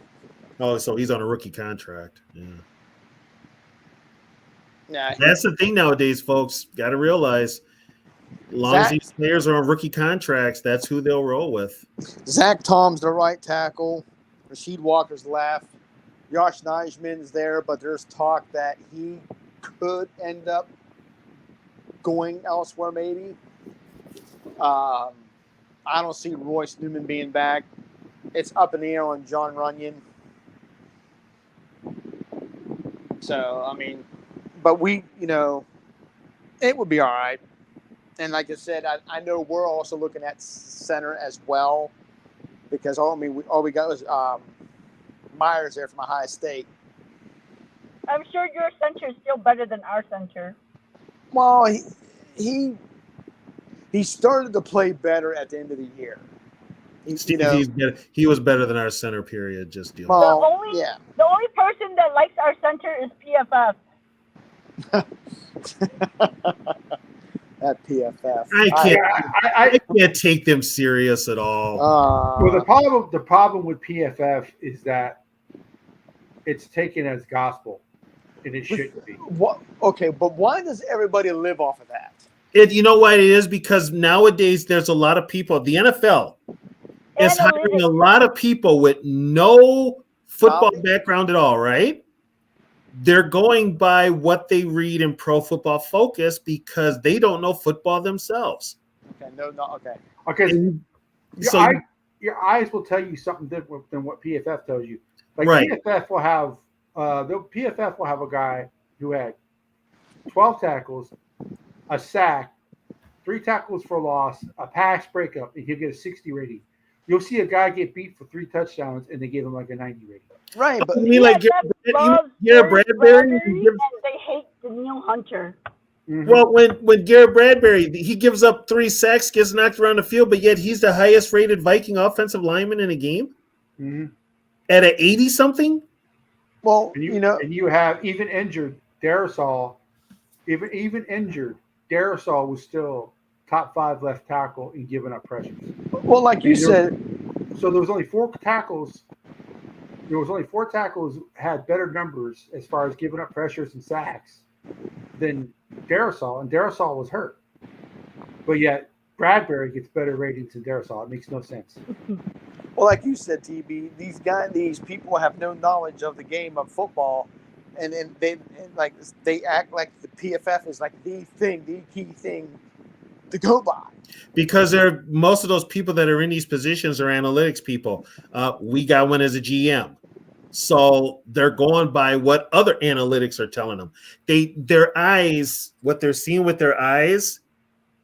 S2: Oh, so he's on a rookie contract. Yeah.
S5: Yeah.
S2: That's the thing nowadays, folks. Got to realize, as long as these players are on rookie contracts, that's who they'll roll with.
S5: Zach Tom's the right tackle. Rasheed Walker's left. Josh Nijman's there, but there's talk that he could end up going elsewhere maybe. I don't see Royce Newman being back. It's up in the air on John Runyon. So, I mean, but it would be all right. And like I said, I know we're also looking at center as well because all we got was Myers there from Ohio State.
S6: I'm sure your center is still better than our center.
S5: Well, he started to play better at the end of the year.
S2: He was better than our center. Period. Just deal.
S5: Well,
S6: The only person that likes our center is PFF.
S5: That PFF.
S2: I can't take them serious at all.
S1: Well, the problem with PFF is that it's taken as gospel, and it shouldn't be.
S5: What? Okay, but why does everybody live off of that?
S2: You know why it is? Because nowadays there's a lot of people. The NFL is hiring a lot of people with no football background at all, right? They're going by what they read in Pro Football Focus because they don't know football themselves.
S5: Okay, okay.
S1: Okay, your eyes will tell you something different than what PFF tells you. Like
S2: right.
S1: PFF will have a guy who had 12 tackles, a sack, 3 tackles for loss, a pass breakup, and he'll get a 60 rating. You'll see a guy get beat for 3 touchdowns, and they give him like a 90 rating.
S5: Right, but
S2: you mean like Garrett Bradbury?
S6: And they hate Daniil Hunter.
S2: Mm-hmm. Well, when Garrett Bradbury, he gives up 3 sacks, gets knocked around the field, but yet he's the highest rated Viking offensive lineman in a game at an 80-something.
S5: Well,
S1: and you have even injured Darisaw. Even injured Darisaw was still top 5 left tackle in giving up pressures.
S5: Well, like you said,
S1: so there was only 4 tackles. There was only 4 tackles had better numbers as far as giving up pressures and sacks than Darisaw, and Darisaw was hurt. But yet Bradbury gets better ratings than Darisaw. It makes no sense.
S5: Well, like you said, TB, these people have no knowledge of the game of football, and they act like the PFF is like the key thing to go by.
S2: Because most of those people that are in these positions are analytics people. We got one as a GM. So they're going by what other analytics are telling them. Their eyes, what they're seeing with their eyes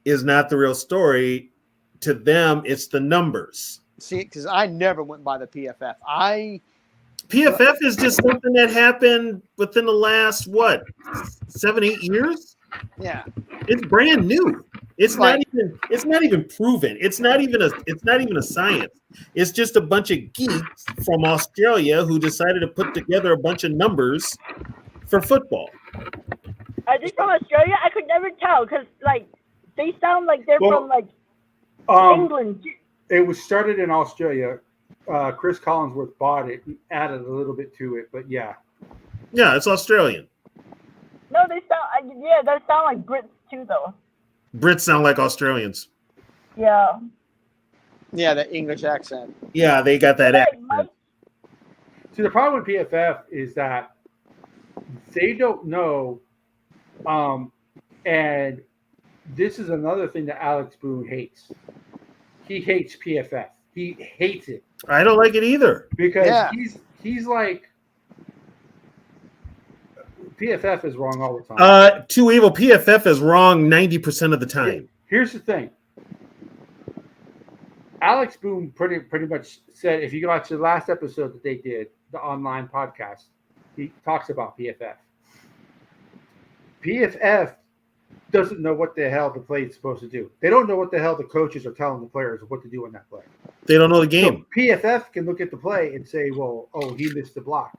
S2: is not the real story. To them, it's the numbers.
S5: See, because I never went by the PFF.
S2: PFF is just something that happened within the last, 7-8 years?
S5: Yeah.
S2: It's brand new. It's
S5: Right.
S2: not even proven. It's not even a science. It's just a bunch of geeks from Australia who decided to put together a bunch of numbers for football.
S6: Are they from Australia? I could never tell because like they sound like they're
S1: Well,
S6: from like England.
S1: It was started in Australia. Chris Collinsworth bought it and added a little bit to it, but yeah.
S2: Yeah, it's Australian.
S6: No, they sound they sound like Brits too though.
S2: Brits sound like Australians.
S6: Yeah.
S5: Yeah, the English accent.
S2: Yeah, they got that
S6: Like,
S2: accent.
S1: See, the problem with PFF is that they don't know, and this is another thing that Alex Boone hates. He hates PFF. He hates it
S2: I don't like it either.
S1: because
S5: Yeah.
S1: he's like PFF is wrong all the time.
S2: Too evil. PFF is wrong 90% of the time.
S1: Here's the thing. Alex Boone pretty much said, if you watch the last episode that they did, the online podcast, he talks about PFF. PFF doesn't know what the hell the play is supposed to do. They don't know what the hell the coaches are telling the players what to do in that play.
S2: They don't know the game.
S1: So PFF can look at the play and say, well, he missed the block.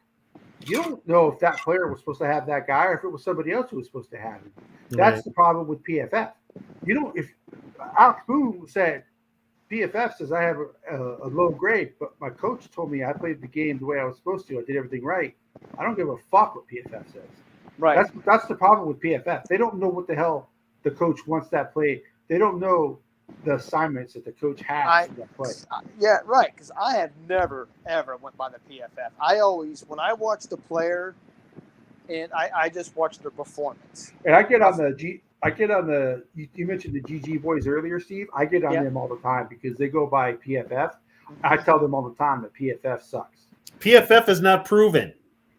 S1: You don't know if that player was supposed to have that guy or if it was somebody else who was supposed to have him. That's
S2: Right.
S1: the problem with PFF. You know, if Alex Boone said, PFF says I have a low grade, but my coach told me I played the game the way I was supposed to. I did everything right. I don't give a fuck what PFF says.
S5: Right.
S1: That's the problem with PFF. They don't know what the hell the coach wants that play. They don't know the assignments that the coach has for that play.
S5: Yeah, right. Because I have never ever went by the PFF. I always, when I watch the player, and I just watch their performance.
S1: And I get on the you mentioned the GG boys earlier, Steve. I get on
S5: Yeah.
S1: them all the time because they go by PFF. I tell them all the time that PFF sucks.
S2: PFF is not proven.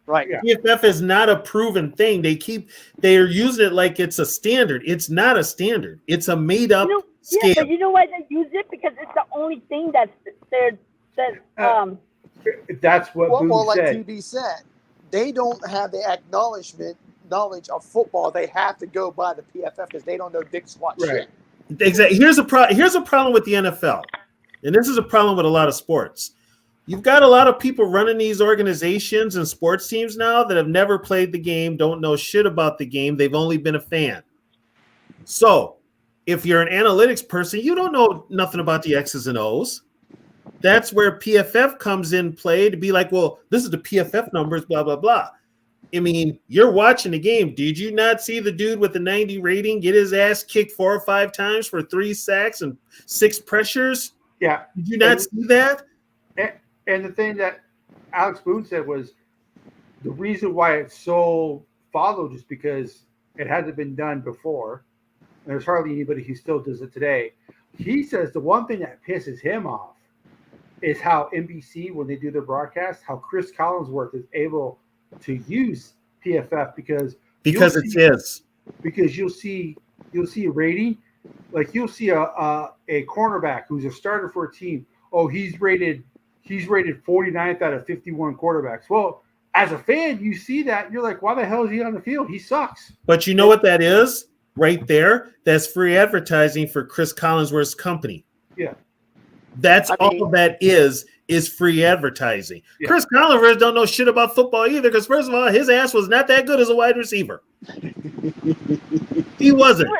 S5: Right.
S1: Yeah.
S2: PFF is not a proven thing. They are using it like it's a standard. It's not a standard. It's a made up
S6: Yeah,
S2: scale.
S6: but you know why they use it? Because it's the only thing that's there.
S1: That's what Boone
S5: Well, like
S1: said.
S5: TB said, they don't have the knowledge of football. They have to go by the PFF because they don't know dick squat
S1: Right.
S5: shit.
S2: Exactly. Here's a problem with the NFL, and this is a problem with a lot of sports. You've got a lot of people running these organizations and sports teams now that have never played the game, don't know shit about the game. They've only been a fan. So if you're an analytics person, you don't know nothing about the X's and O's. That's where PFF comes in play to be like, well, this is the PFF numbers, blah, blah, blah. I mean, you're watching the game. Did you not see the dude with the 90 rating get his ass kicked 4 or 5 times for 3 sacks and 6 pressures?
S1: Yeah.
S2: Did you not see that?
S1: And the thing that Alex Boone said was the reason why it's so followed is because it hasn't been done before. And there's hardly anybody who still does it today. He says the one thing that pisses him off is how NBC, when they do their broadcast, how Chris Collinsworth is able to use PFF because
S2: It's his.
S1: Because you'll see a rating, like you'll see a cornerback who's a starter for a team. Oh, he's rated 49th out of 51 quarterbacks. Well, as a fan, you see that and you're like, why the hell is he on the field? He sucks.
S2: But you know what that is? Right there, that's free advertising for Chris Collinsworth's company.
S1: Yeah.
S2: That's all that is free advertising.
S1: Yeah.
S2: Chris Collinsworth don't know shit about football either because, first of all, his ass was not that good as a wide receiver. He wasn't.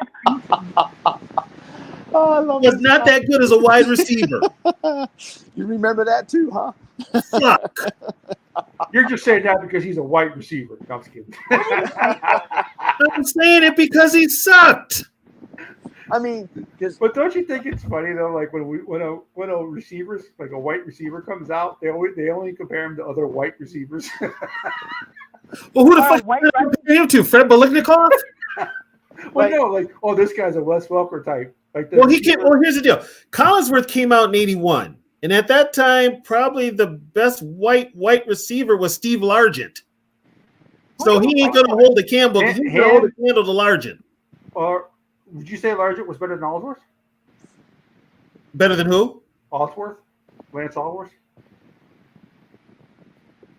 S5: Oh, I love
S2: He was not that good as a wide receiver.
S5: You remember that too, huh?
S2: Fuck.
S1: You're just saying that because he's a white receiver. No, I'm just kidding.
S2: I'm saying it because he sucked.
S5: I mean, because
S1: But don't you think it's funny though? Like when a receivers, like a white receiver comes out, they only compare him to other white receivers.
S2: Well, who the fuck
S6: white
S2: did you compare him to? Fred Biletnikoff?
S1: Well, no, like this guy's a Wes Welker type. Like
S2: Well, here's the deal. Collinsworth came out in 81. And at that time, probably the best white receiver was Steve Largent. So he ain't going to hold the candle. He's going to hold the candle to Largent.
S1: Or would you say Largent was better than Allsworth?
S2: Better than who?
S1: Allsworth? Lance Allsworth?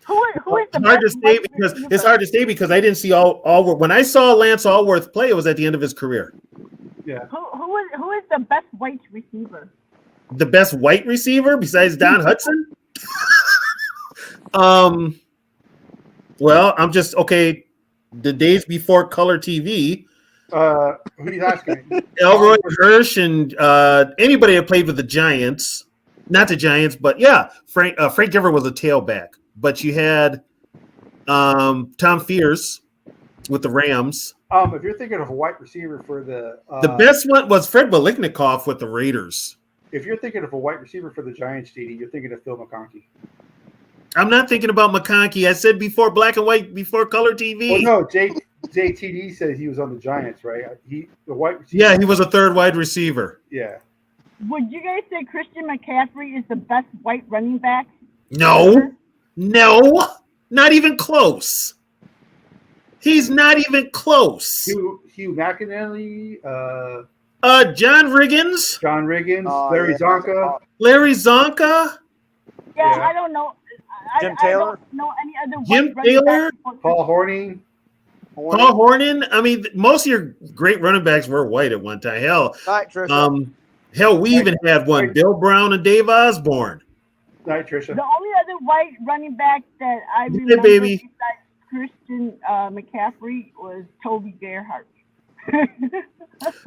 S6: Who is the
S2: Hard to
S6: best
S2: say
S6: white
S2: because
S6: receiver?
S2: it's hard to say because I didn't see Allworth. When I saw Lance Allworth play, it was at the end of his career.
S1: Yeah.
S6: Who who is the best white receiver?
S2: The best white receiver besides Don Hudson? Well, I'm just okay. The days before color TV,
S1: Who are you asking?
S2: Elroy Hirsch and anybody that played with the Giants, not the Giants, but yeah, Frank Giver was a tailback. But you had Tom Fears with the Rams.
S1: If you're thinking of a white receiver for
S2: The best one was Fred Biletnikoff with the Raiders.
S1: if you're thinking of a white receiver for the Giants, JD, you're thinking of Phil McConkey.
S2: I'm not thinking about McConkey. I said before black and white, before color TV.
S1: Well, no, JTD says he was on the Giants, right? The white receiver.
S2: Yeah, he was a third wide receiver.
S1: Yeah.
S6: Would you guys say Christian McCaffrey is the best white running back?
S2: No, not even close. He's not even close.
S1: Hugh McInerney,
S2: John Riggins,
S1: John Riggins, Larry Zonka.
S2: Larry Zonka,
S6: Yeah,
S1: Yeah.
S6: I don't know.
S5: Jim
S6: I
S5: Taylor?
S6: don't know any other
S2: Jim
S6: white running
S2: Taylor?
S6: backs.
S1: Paul Hornung.
S2: Paul Hornan. I mean, most of your great running backs were white at one time.
S5: Night, Trisha.
S2: Hell, we even had one: Bill Brown and Dave Osborne.
S1: Night, Trisha.
S6: The only other white running back that I
S2: Yeah,
S6: remember
S2: baby.
S6: besides Christian McCaffrey was Toby Gerhardt.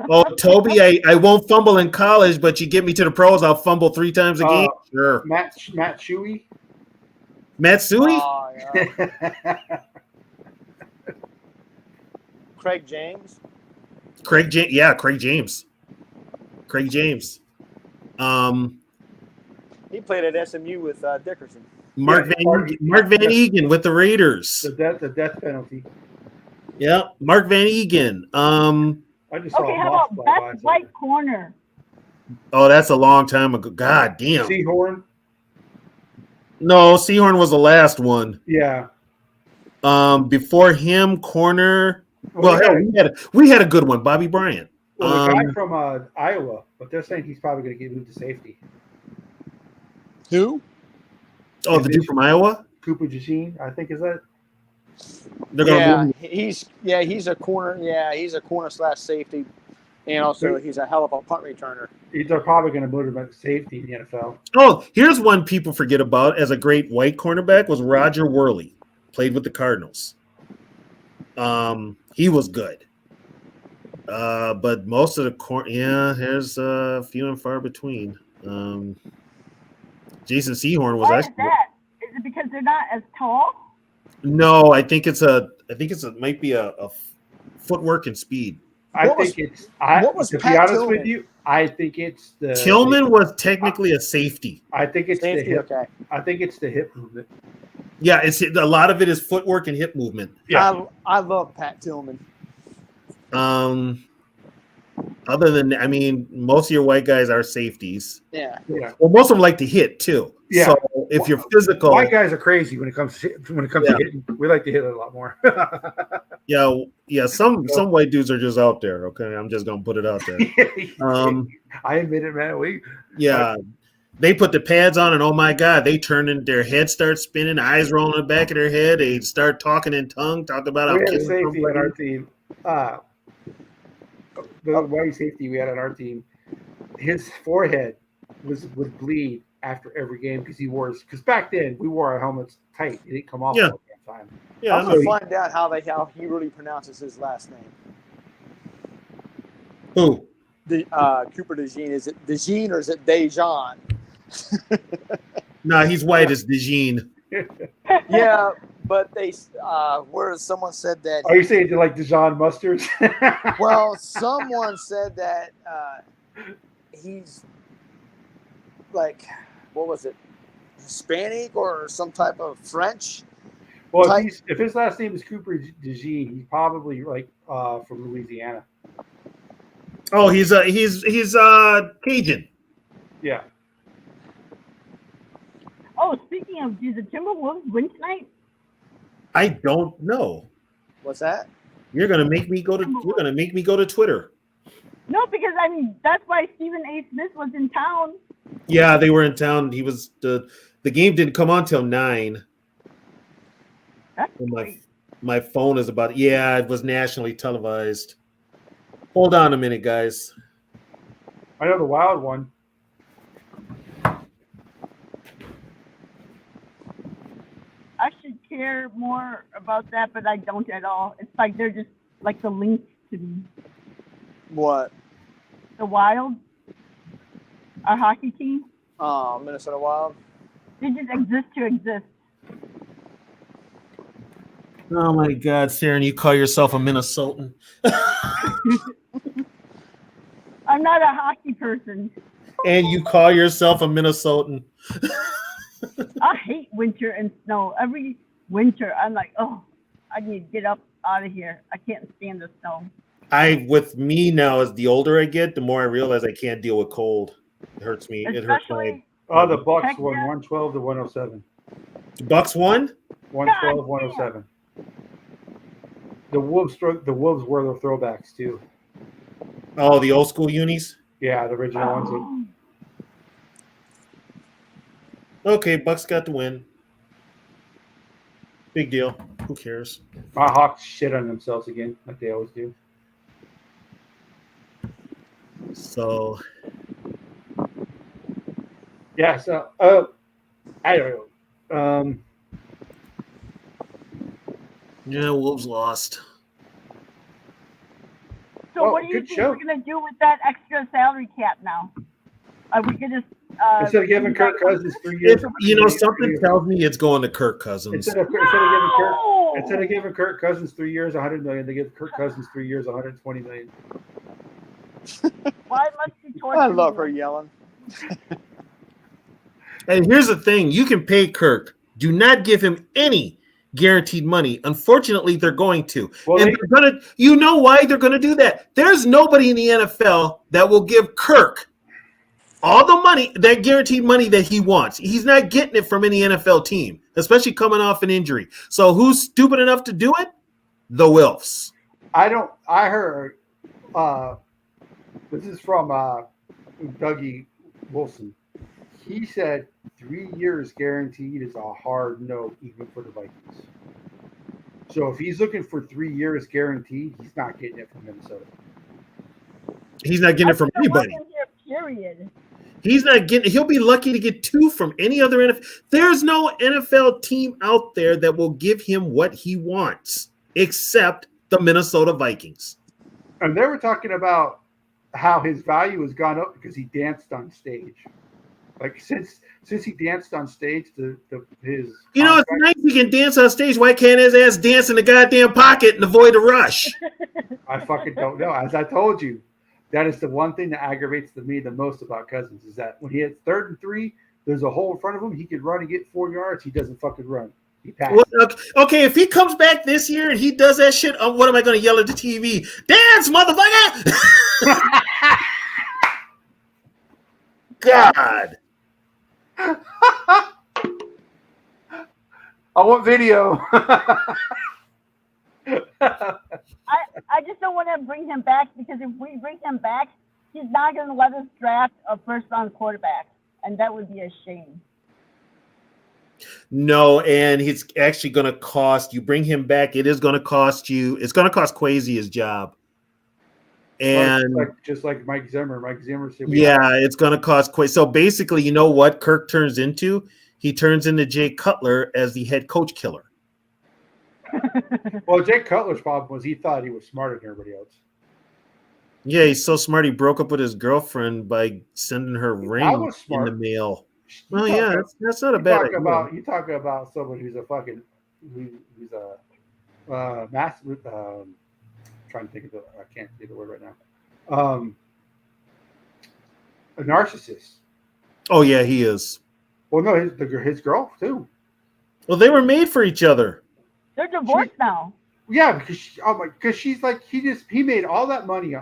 S2: Oh, Toby, I won't fumble in college, but you get me to the pros, I'll fumble 3 times a game. Sure.
S1: Matt Shuey.
S2: Matsui?
S5: Oh, yeah. Craig James.
S2: Craig James. Yeah, Craig James. Craig James.
S5: He played at SMU with Dickerson.
S2: Mark Van Egan with the Raiders.
S1: The death penalty.
S2: Yeah, Mark Van Egan.
S1: I just saw
S6: Okay,
S1: a
S6: how
S1: moth
S6: about
S1: fly by
S6: best white corner?
S2: Oh, that's a long time ago. God damn.
S1: Seahorn.
S2: No, Seahorn was the last one.
S1: Yeah.
S2: Before him, corner. Well, hell, we had a good one, Bobby Bryant.
S1: Well, the guy from Iowa, but they're saying he's probably going to get moved to safety.
S5: Who?
S2: Oh, the dude from Iowa.
S1: Cooper Jacine, I think is that.
S2: They're gonna
S5: he's a corner. Yeah, he's a corner / safety, and also he's a hell of a punt returner.
S1: They're probably going to move him at safety in the NFL.
S2: Oh, here's one people forget about as a great white cornerback was Roger Worley. Played with the Cardinals. He was good. But most of the there's few and far between. Jason Seahorn was
S6: Why is
S2: actually.
S6: that? Is it because they're not as tall?
S2: No, I think it might be a footwork and speed.
S5: What was
S1: to be
S5: Pat
S1: honest
S5: Tillman?
S1: with you, I think it's the
S2: Tillman was technically a safety.
S1: I think it's
S5: Safety,
S1: the hip.
S5: okay.
S1: I think it's the hip movement.
S2: Yeah, it's a lot of it is footwork and hip movement.
S1: Yeah.
S5: I love Pat Tillman.
S2: Other than, I mean, most of your white guys are safeties.
S5: Yeah.
S1: Yeah.
S2: Well, most of them like to hit too.
S1: Yeah.
S2: So if you're physical,
S1: White guys are crazy when it comes to hitting. We like to hit it a lot more.
S2: yeah. Some white dudes are just out there. Okay, I'm just gonna put it out there.
S1: I admit it, man.
S2: They put the pads on, and oh my god, they turn in their head starts spinning, eyes rolling in the back of their head. They start talking in tongue, talk about how
S1: We had a
S2: killing
S1: safety on
S2: somebody.
S1: our team. The white safety we had on our team, his forehead would bleed after every game because back then we wore our helmets tight. It didn't come off all the time.
S2: Yeah,
S5: I'm gonna find out how he really pronounces his last name.
S2: who?
S5: Cooper DeJean. Is it DeJean or is it Dejan?
S2: No, he's white as DeJean.
S5: Yeah, but they where someone said that.
S1: Are you saying to like Dijon Mustard?
S5: Well, someone said that he's like, what was it, Hispanic or some type of French?
S1: Well, if his last name is Cooper DeJean, he's probably like from Louisiana.
S2: Oh, he's Cajun.
S1: Yeah.
S6: Oh, speaking of, do the Timberwolves win tonight?
S2: I don't know.
S5: What's that?
S2: You're gonna make me go to Twitter.
S6: No, because I mean that's why Stephen A. Smith was in town.
S2: Yeah, they were in town. He was the game didn't come on till 9.
S6: That's
S2: And
S6: great.
S2: my phone is about it was nationally televised. Hold on a minute, guys.
S1: I know the Wild won.
S6: I should care more about that, but I don't at all. It's like they're just like the Lynx to me.
S5: What?
S6: The Wild, our hockey team,
S5: Oh, Minnesota Wild.
S6: they just exist to exist.
S2: Oh my God, Sarah, you call yourself a Minnesotan?
S6: I'm not a hockey person.
S2: And you call yourself a Minnesotan?
S6: I hate winter and snow. Every winter, I'm like, oh, I need to get up out of here. I can't stand the snow.
S2: With me now, as the older I get, the more I realize I can't deal with cold. It hurts me. It hurts my.
S6: Especially,
S1: Oh, the Bucks
S6: Heck
S1: won
S6: yeah.
S1: 112 to 107.
S2: The Bucks won.
S1: 112, 107. The Wolves were the throwbacks too.
S2: Oh, the old school unis.
S1: Yeah, the original ones.
S6: oh,
S2: Okay, Bucks got the win. Big deal. Who cares?
S1: My Hawks shit on themselves again, like they always do.
S2: So
S1: Yeah, so I don't know.
S2: yeah, Wolves lost.
S6: so
S1: Well,
S6: what do you
S1: good
S6: think
S1: show.
S6: we're gonna do with that extra salary cap now? Are we gonna
S1: Instead of giving Kirk Cousins 3 years,
S2: Something tells me it's going to Kirk Cousins.
S1: Instead of giving Kirk Cousins 3 years, 100 million, they give Kirk Cousins 3 years, 120 million.
S6: Why must you torture
S5: I love
S6: me?
S5: her yelling.
S2: And here's the thing: you can pay Kirk. Do not give him any guaranteed money. Unfortunately, they're going to.
S1: Well,
S2: And they're gonna. You know why they're going to do that? There's nobody in the NFL that will give Kirk all the money, that guaranteed money that he wants. He's not getting it from any NFL team, especially coming off an injury. So who's stupid enough to do it? The Wilfs.
S1: I heard this is from Dougie Wilson. He said 3 years guaranteed is a hard no, even for the Vikings. So if he's looking for 3 years guaranteed, he's not getting it from Minnesota.
S2: He's not getting it from anybody.
S6: Period.
S2: He's not getting. He'll be lucky to get 2 from any other NFL. There's no NFL team out there that will give him what he wants, except the Minnesota Vikings.
S1: And they were talking about how his value has gone up because he danced on stage. Like since he danced on stage, his
S2: You know, it's nice he can dance on stage. Why can't his ass dance in the goddamn pocket and avoid a rush?
S1: I fucking don't know. As I told you, that is the one thing that aggravates me the most about Cousins is that when he hits 3rd and 3, there's a hole in front of him. He could run and get 4 yards. He doesn't fucking run. He passes.
S2: Well, okay, if he comes back this year and he does that shit, what am I going to yell at the TV? Dance, motherfucker! God.
S1: I want video.
S6: I just don't want to bring him back because if we bring him back, he's not going to let us draft a first-round quarterback, and that would be a shame.
S2: No, and he's actually going to cost you. Bring him back. It is going to cost you. It's going to cost Kwesi his job. And
S1: just like Mike Zimmer. Mike Zimmer said,
S2: it's going to cost Kwesi. So basically, you know what Kirk turns into? He turns into Jay Cutler as the head coach killer.
S1: Well, Jay Cutler's problem was he thought he was smarter than everybody else.
S2: Yeah, he's so smart. He broke up with his girlfriend by sending her ring in the mail. Well, yeah, that's not a bad idea.
S1: You talk about someone who's a fucking who's a massive. Trying to think of I can't think of the word right now. A narcissist.
S2: Oh yeah, he is.
S1: Well, no, his girl too.
S2: Well, they were made for each other.
S6: They're divorced now.
S1: Yeah, because she's like he made all that money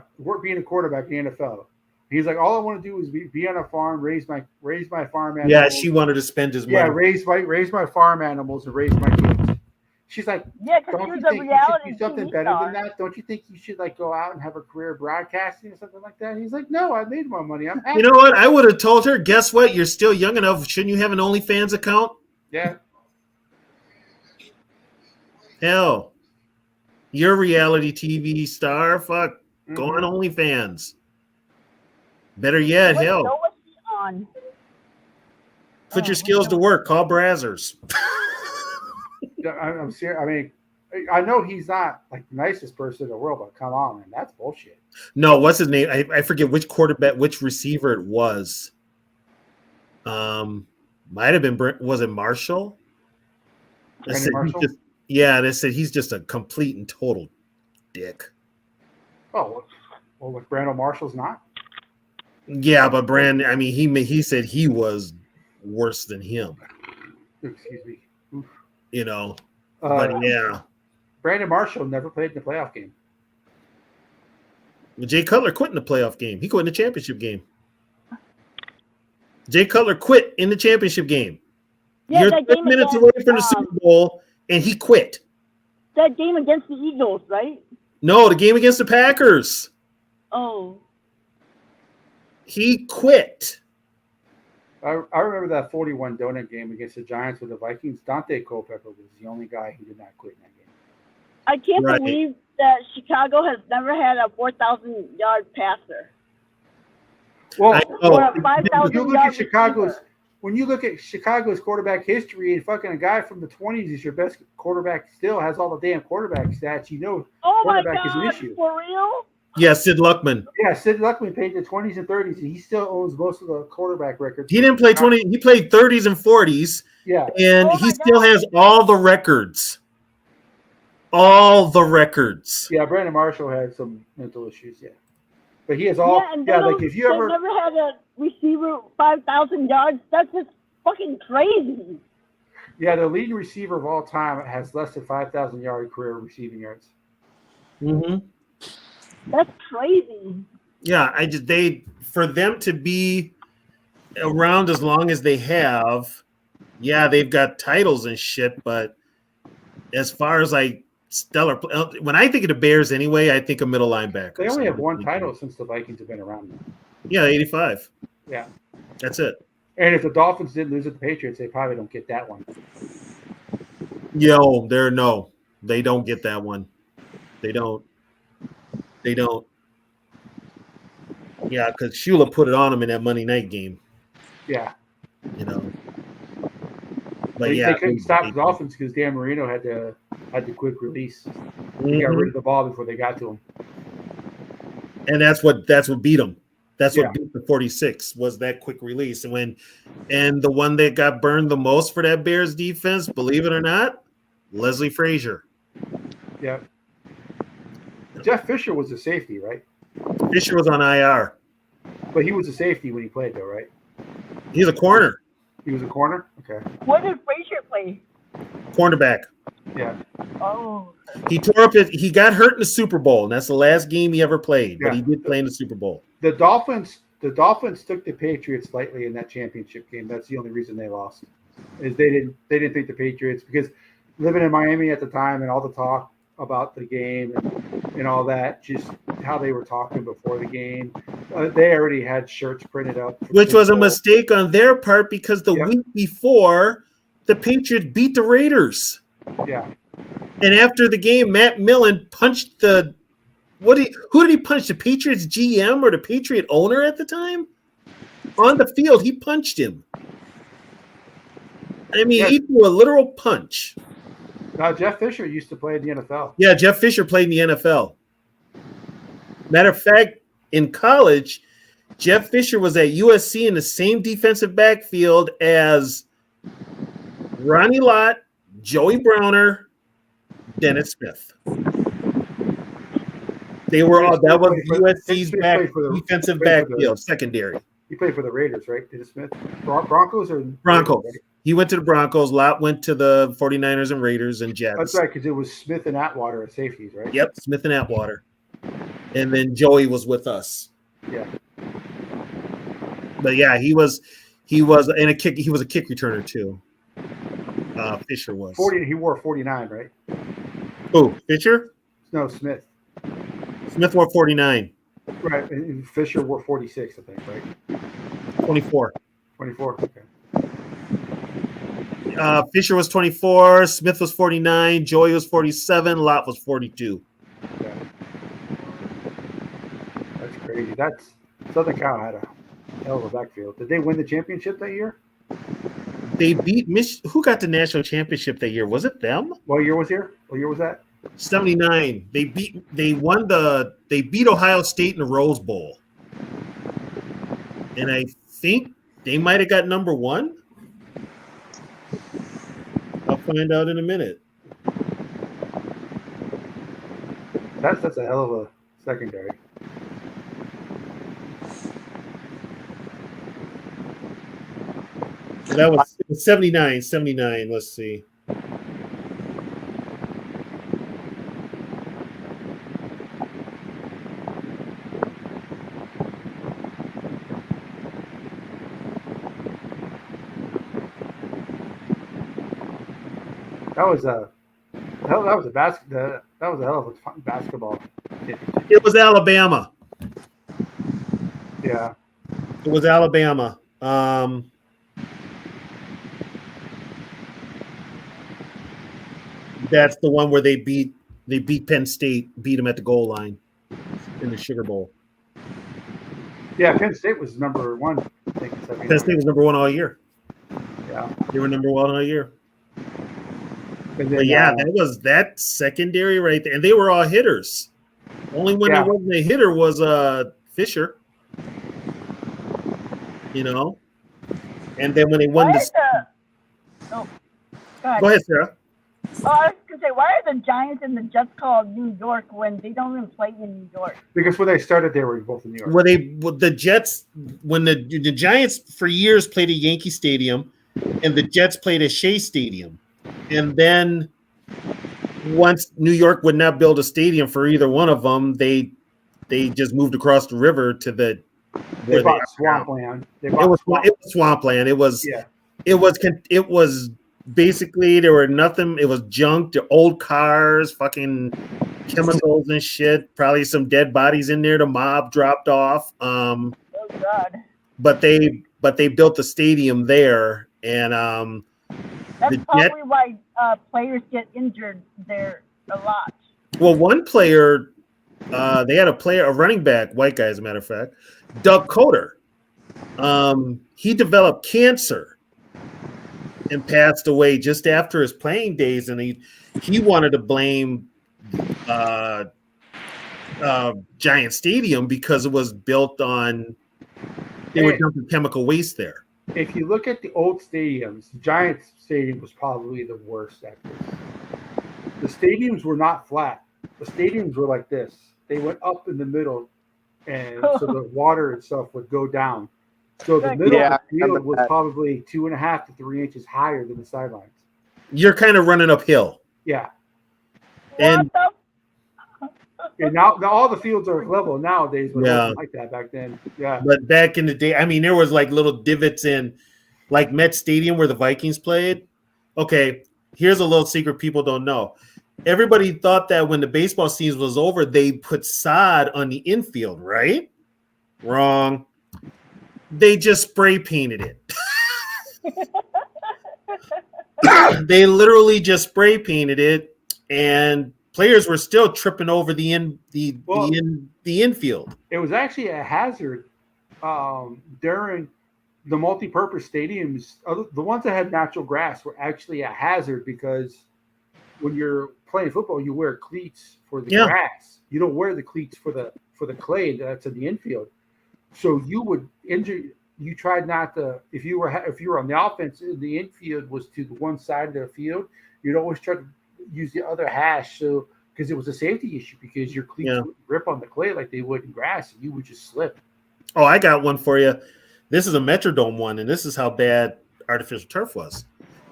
S1: being a quarterback in the NFL. He's like, all I want to do is be on a farm, raise my farm animals.
S2: Yeah, she wanted to spend his money.
S1: Yeah, raise my farm animals and raise my kids. She's like,
S6: yeah, because she was a reality
S1: you should do something
S6: TV
S1: better
S6: star.
S1: than that? Don't you think you should like go out and have a career broadcasting or something like that? And he's like, no, I made my money. I'm happy.
S2: You know what? I would have told her, guess what? You're still young enough. Shouldn't you have an OnlyFans account?
S1: Yeah.
S2: Hell, you're a reality TV star. Fuck, go on OnlyFans. Better yet,
S6: What
S2: hell,
S6: show was he on?
S2: put your skills to work. Call Brazzers.
S1: I'm serious. I mean, I know he's not like the nicest person in the world, but come on, man, that's bullshit.
S2: No, what's his name? I forget which quarterback, which receiver it was. Might have been, was it Marshall?
S1: Brandon Marshall?
S2: They said he's just a complete and total dick.
S1: Oh, well, look, Brandon Marshall's not.
S2: Yeah, but Brandon, I mean, he said he was worse than him.
S1: Excuse me. Oof.
S2: You know, but yeah.
S1: Brandon Marshall never played in the playoff game.
S2: Jay Cutler quit in the playoff game. He quit in the championship game. Jay Cutler quit in the championship game.
S6: Yeah,
S2: You're
S6: that
S2: 6
S6: game
S2: minutes
S6: against,
S2: away from the Super Bowl, and he quit.
S6: That game against the Eagles, right?
S2: No, the game against the Packers.
S6: Oh.
S2: He quit.
S1: I remember that 41 donut game against the Giants with the Vikings. Dante Culpepper was the only guy who did not quit in that game.
S6: I can't
S2: Right.
S6: believe that Chicago has never had a 4,000-yard passer.
S1: Well,
S2: I
S6: Or
S2: know.
S6: a
S1: when
S6: 5,000
S1: you look
S6: yard
S1: at Chicago's
S6: receiver.
S1: when you look at Chicago's quarterback history, and fucking a guy from the 20s is your best quarterback, still has all the damn quarterback stats. You know,
S6: Oh my
S1: quarterback is an
S6: God,
S1: issue.
S6: for real?
S2: Yeah, Sid Luckman.
S1: Yeah, Sid Luckman played in the 20s and 30s, and he still owns most of the quarterback records.
S2: He didn't play 20. He played 30s and 40s,
S1: Yeah,
S2: and
S6: Oh
S2: he
S6: my
S2: still
S6: God.
S2: has all the records. All the records.
S1: yeah. Brandon Marshall had some mental issues. Yeah, but he has all.
S6: Yeah, and they,
S1: like if you
S6: they
S1: ever.
S6: never had a receiver 5,000 yards. That's just fucking crazy.
S1: Yeah, the leading receiver of all time has less than 5,000 yard career receiving yards.
S2: Mm-hmm.
S6: That's crazy.
S2: Yeah, for them to be around as long as they have, yeah, they've got titles and shit, but as far as like stellar, when I think of the Bears anyway, I think of middle linebackers.
S1: They only have one title since the Vikings have been around now.
S2: Yeah, 85.
S1: Yeah.
S2: That's it.
S1: And if the Dolphins didn't lose at the Patriots, they probably don't get that one.
S2: They don't get that one. They don't. Yeah, because Shula put it on them in that Monday night game.
S1: Yeah.
S2: You know. But
S1: They
S2: yeah,
S1: couldn't stop the Dolphins because Dan Marino had the quick release. He got rid of the ball before they got to him.
S2: And that's what beat them. That's what
S1: Yeah.
S2: beat the 46 was that quick release. And the one that got burned the most for that Bears defense, believe it or not, Leslie Frazier.
S1: Yeah. Jeff Fisher was a safety, right?
S2: Fisher was on IR.
S1: But he was a safety when he played, though, right?
S2: He's a corner,
S1: He was a corner? Okay.
S6: Where did Frazier play?
S2: cornerback.
S1: Yeah.
S6: Oh.
S2: He got hurt in the Super Bowl, and that's the last game he ever played. But
S1: Yeah.
S2: he did play in the Super Bowl.
S1: The Dolphins took the Patriots lightly in that championship game. That's the only reason they lost. Is they didn't think the Patriots, because living in Miami at the time and all the talk about the game and all that, just how they were talking before the game. They already had shirts printed up.
S2: Which was a mistake on their part because the
S1: Yep.
S2: week before, the Patriots beat the Raiders.
S1: Yeah.
S2: And after the game, Matt Millen punched who did he punch? The Patriots GM or the Patriot owner at the time? On the field, he punched him. I mean,
S1: Yeah.
S2: he threw a literal punch.
S1: Now, Jeff Fisher used to play in the NFL.
S2: Yeah, Jeff Fisher played in the NFL. Matter of fact, in college, Jeff Fisher was at USC in the same defensive backfield as Ronnie Lott, Joey Browner, Dennis Smith. They were all that was USC's defensive backfield, secondary.
S1: He played for the Raiders, right? Dennis Smith? Broncos or
S2: Broncos.
S1: Raiders, right?
S2: He went to the Broncos. Lott went to the 49ers and Raiders and Jets.
S1: That's right, because it was Smith and Atwater as safeties, right?
S2: Yep, Smith and Atwater. And then Joey was with us.
S1: Yeah.
S2: But yeah, he was he was a kick returner too. Fisher was.
S1: 40. He wore 49, right?
S2: Who? Fisher?
S1: No, Smith.
S2: Smith wore 49.
S1: Right, and Fisher wore 46, I think, right?
S2: 24.
S1: 24. Okay.
S2: Fisher was 24. Smith was 49. Joey was 47. Lott was 42.
S1: Yeah. That's crazy. That's Southern Cal had a hell of a backfield. Did they win the championship that year?
S2: They beat Who got the national championship that year? Was it them?
S1: What year was here? What year was that?
S2: 79. They beat Ohio State in the Rose Bowl. And I think they might have got number 1. I'll find out in a minute.
S1: That's a hell of a secondary.
S2: That was 79. Let's see.
S1: That was a hell of a basketball.
S2: It was Alabama.
S1: Yeah.
S2: It was Alabama. That's the one where they beat Penn State, beat them at the goal line in the Sugar Bowl.
S1: Yeah, Penn State was number 1. I think.
S2: Penn State was number 1 all year.
S1: Yeah.
S2: They were number 1 all year.
S1: And then,
S2: But yeah, that was that secondary right there, and they were all hitters. Only one that wasn't a hitter was Fisher. And then when they won
S6: Go
S2: go ahead, Sarah.
S6: Oh, I was going to say, why are the Giants and the Jets called New York when they don't even play in New York?
S1: Because when they started, they were both in New York.
S2: The Jets, when the Giants for years played at Yankee Stadium, and the Jets played at Shea Stadium, and then once New York would not build a stadium for either one of them, they just moved across the river to the
S1: They bought swampland.
S2: It was swampland. It was basically there were nothing. It was junk, the old cars, fucking chemicals and shit. Probably some dead bodies in there. The mob dropped off.
S6: Oh God!
S2: But they built the stadium there, and
S6: that's probably why players get injured there a lot.
S2: Well, one player, they had a running back, white guy, as a matter of fact, Doug Coder. He developed cancer and passed away just after his playing days, and he wanted to blame Giant Stadium because it was built on they were dumping chemical waste there.
S1: If you look at the old stadiums, Giants Stadium was probably the worst at this. The stadiums were not flat. The stadiums were like this. They went up in the middle, and so the water and stuff would go down. So the middle of the field was probably 2.5 to 3 inches higher than the sidelines.
S2: You're kind of running uphill.
S1: Yeah.
S2: And
S1: now all the fields are level nowadays, but it wasn't like that back then. Yeah.
S2: But back in the day, I mean, there was like little divots in like Met Stadium where the Vikings played. Okay, here's a little secret people don't know. Everybody thought that when the baseball season was over, they put sod on the infield, right? Wrong. They just spray painted it. They literally just spray painted it, and players were still tripping over the infield.
S1: It was actually a hazard during the multi-purpose stadiums. The ones that had natural grass were actually a hazard because when you're playing football, you wear cleats for the grass. You don't wear the cleats for the clay that's in the infield. So you would injure. You tried not to. If you were on the offense, the infield was to the one side of the field. You'd always try to use the other hash, so because it was a safety issue because your cleats would rip on the clay like they would in grass, and you would just slip.
S2: Oh, I got one for you. This is a Metrodome one, and this is how bad artificial turf was.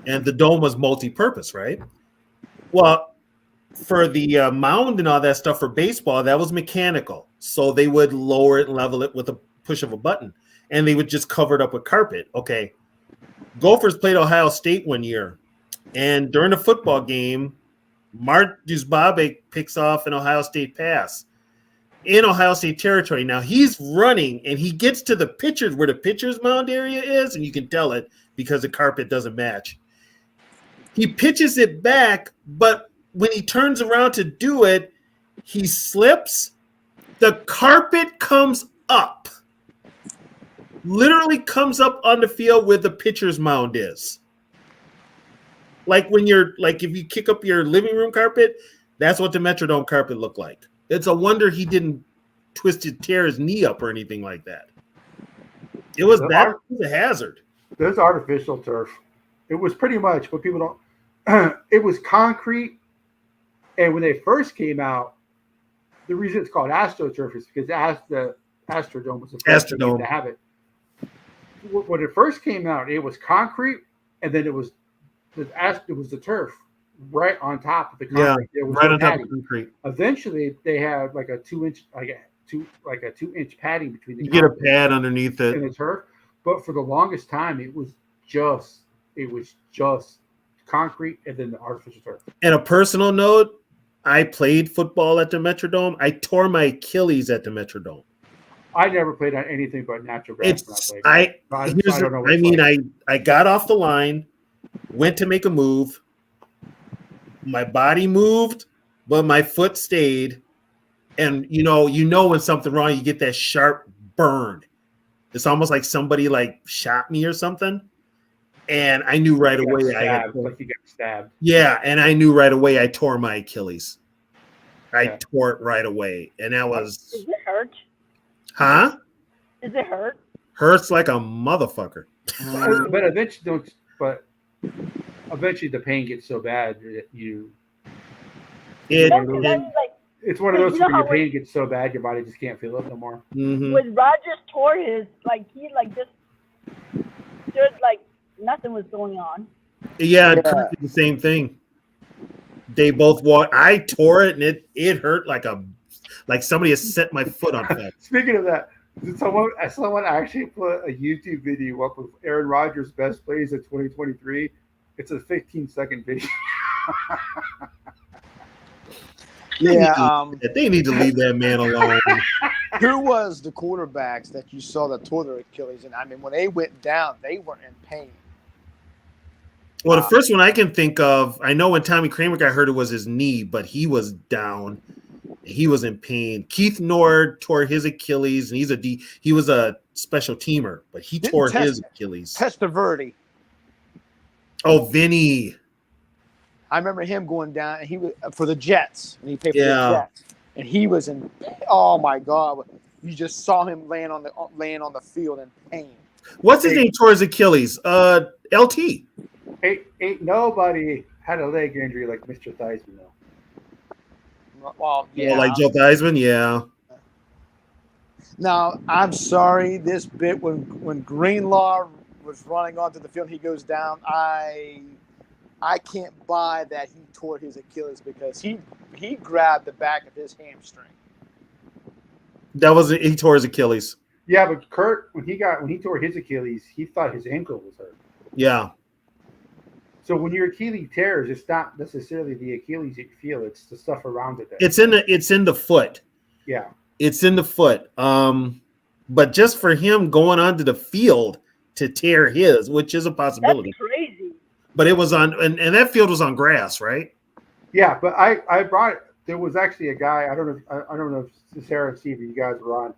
S2: And the dome was multi-purpose, right? Well, for the mound and all that stuff for baseball, that was mechanical. So they would lower it and level it with a push of a button, and they would just cover it up with carpet. Okay. Gophers played Ohio State one year, and during the football game, Mart Duzbabe picks off an Ohio State pass in Ohio State territory. Now he's running, and he gets to the pitchers where the pitcher's mound area is, and you can tell it because the carpet doesn't match. He pitches it back, but when he turns around to do it, he slips. The carpet comes up. literally comes up on the field where the pitcher's mound is. Like when you're like if you kick up your living room carpet, that's what the Metrodome carpet looked like. It's a wonder he didn't tear his knee up or anything like that. It was that was a hazard.
S1: There's artificial turf. It was pretty much what people don't. It was concrete, and when they first came out, the reason it's called AstroTurf is because the Astrodome was the first thing to have it. When it first came out, it was concrete, and then it was the turf right on top of the concrete.
S2: Yeah, right on top of the concrete.
S1: Eventually, they had like a 2-inch, like a 2-inch padding between the.
S2: You get a pad underneath it
S1: and the turf, but for the longest time, it was just concrete and then the artificial turf.
S2: And a personal note, I played football at the Metrodome. I tore my Achilles at the Metrodome.
S1: I never played on anything but natural grass.
S2: I got off the line, went to make a move. My body moved, but my foot stayed. And you know when something wrong, you get that sharp burn. It's almost like somebody like shot me or something. And I knew right away
S1: you got stabbed.
S2: Yeah, and I knew right away I tore my Achilles. I tore it right away. And that was.
S6: Does it hurt?
S2: Huh?
S6: Does it hurt?
S2: Hurts like a motherfucker.
S1: But eventually the pain gets so bad that it's one of those where your pain gets so bad your body just can't feel it no more.
S2: Mm-hmm.
S6: When Rogers tore his, he just stood like nothing was going on.
S2: Yeah, Kirk did the same thing. They both walked. I tore it and it hurt like somebody has set my foot on fire.
S1: Speaking of that, someone actually put a YouTube video up of Aaron Rodgers' best plays of 2023. It's a 15-second video.
S2: They need to leave that man alone.
S5: Who was the quarterbacks that you saw that tore their Achilles? And I mean, when they went down, they weren't in pain.
S2: Well, the first one I can think of, I know when Tommy Kramer got hurt, it was his knee, but he was down. He was in pain. Keith Nord tore his Achilles, and he was a special teamer, but he tore his Achilles.
S5: Testaverde.
S2: Oh, Vinny.
S5: I remember him going down, and he was for the Jets, and he played for the Jets, and he was in. Oh my God! You just saw him laying on the field in pain.
S2: What's his name? Tore his Achilles. LT.
S1: Ain't nobody had a leg injury like Mr. Theismann though.
S5: Well, yeah,
S2: like Joe Theismann, yeah.
S5: Now I'm sorry. This bit when Greenlaw was running onto the field, he goes down. I can't buy that he tore his Achilles because he grabbed the back of his hamstring.
S2: He tore his Achilles.
S1: Yeah, but Kurt, when he tore his Achilles, he thought his ankle was hurt.
S2: Yeah.
S1: So when your Achilles tears, it's not necessarily the Achilles you feel; it's the stuff around it.
S2: It's in the foot.
S1: Yeah. It's
S2: in the foot. But just for him going onto the field to tear his, which is a possibility.
S6: That's crazy.
S2: But it was on, and that field was on grass, right?
S1: Yeah, but I brought it. There was actually a guy. I don't know if Sarah and Steve, you guys were on.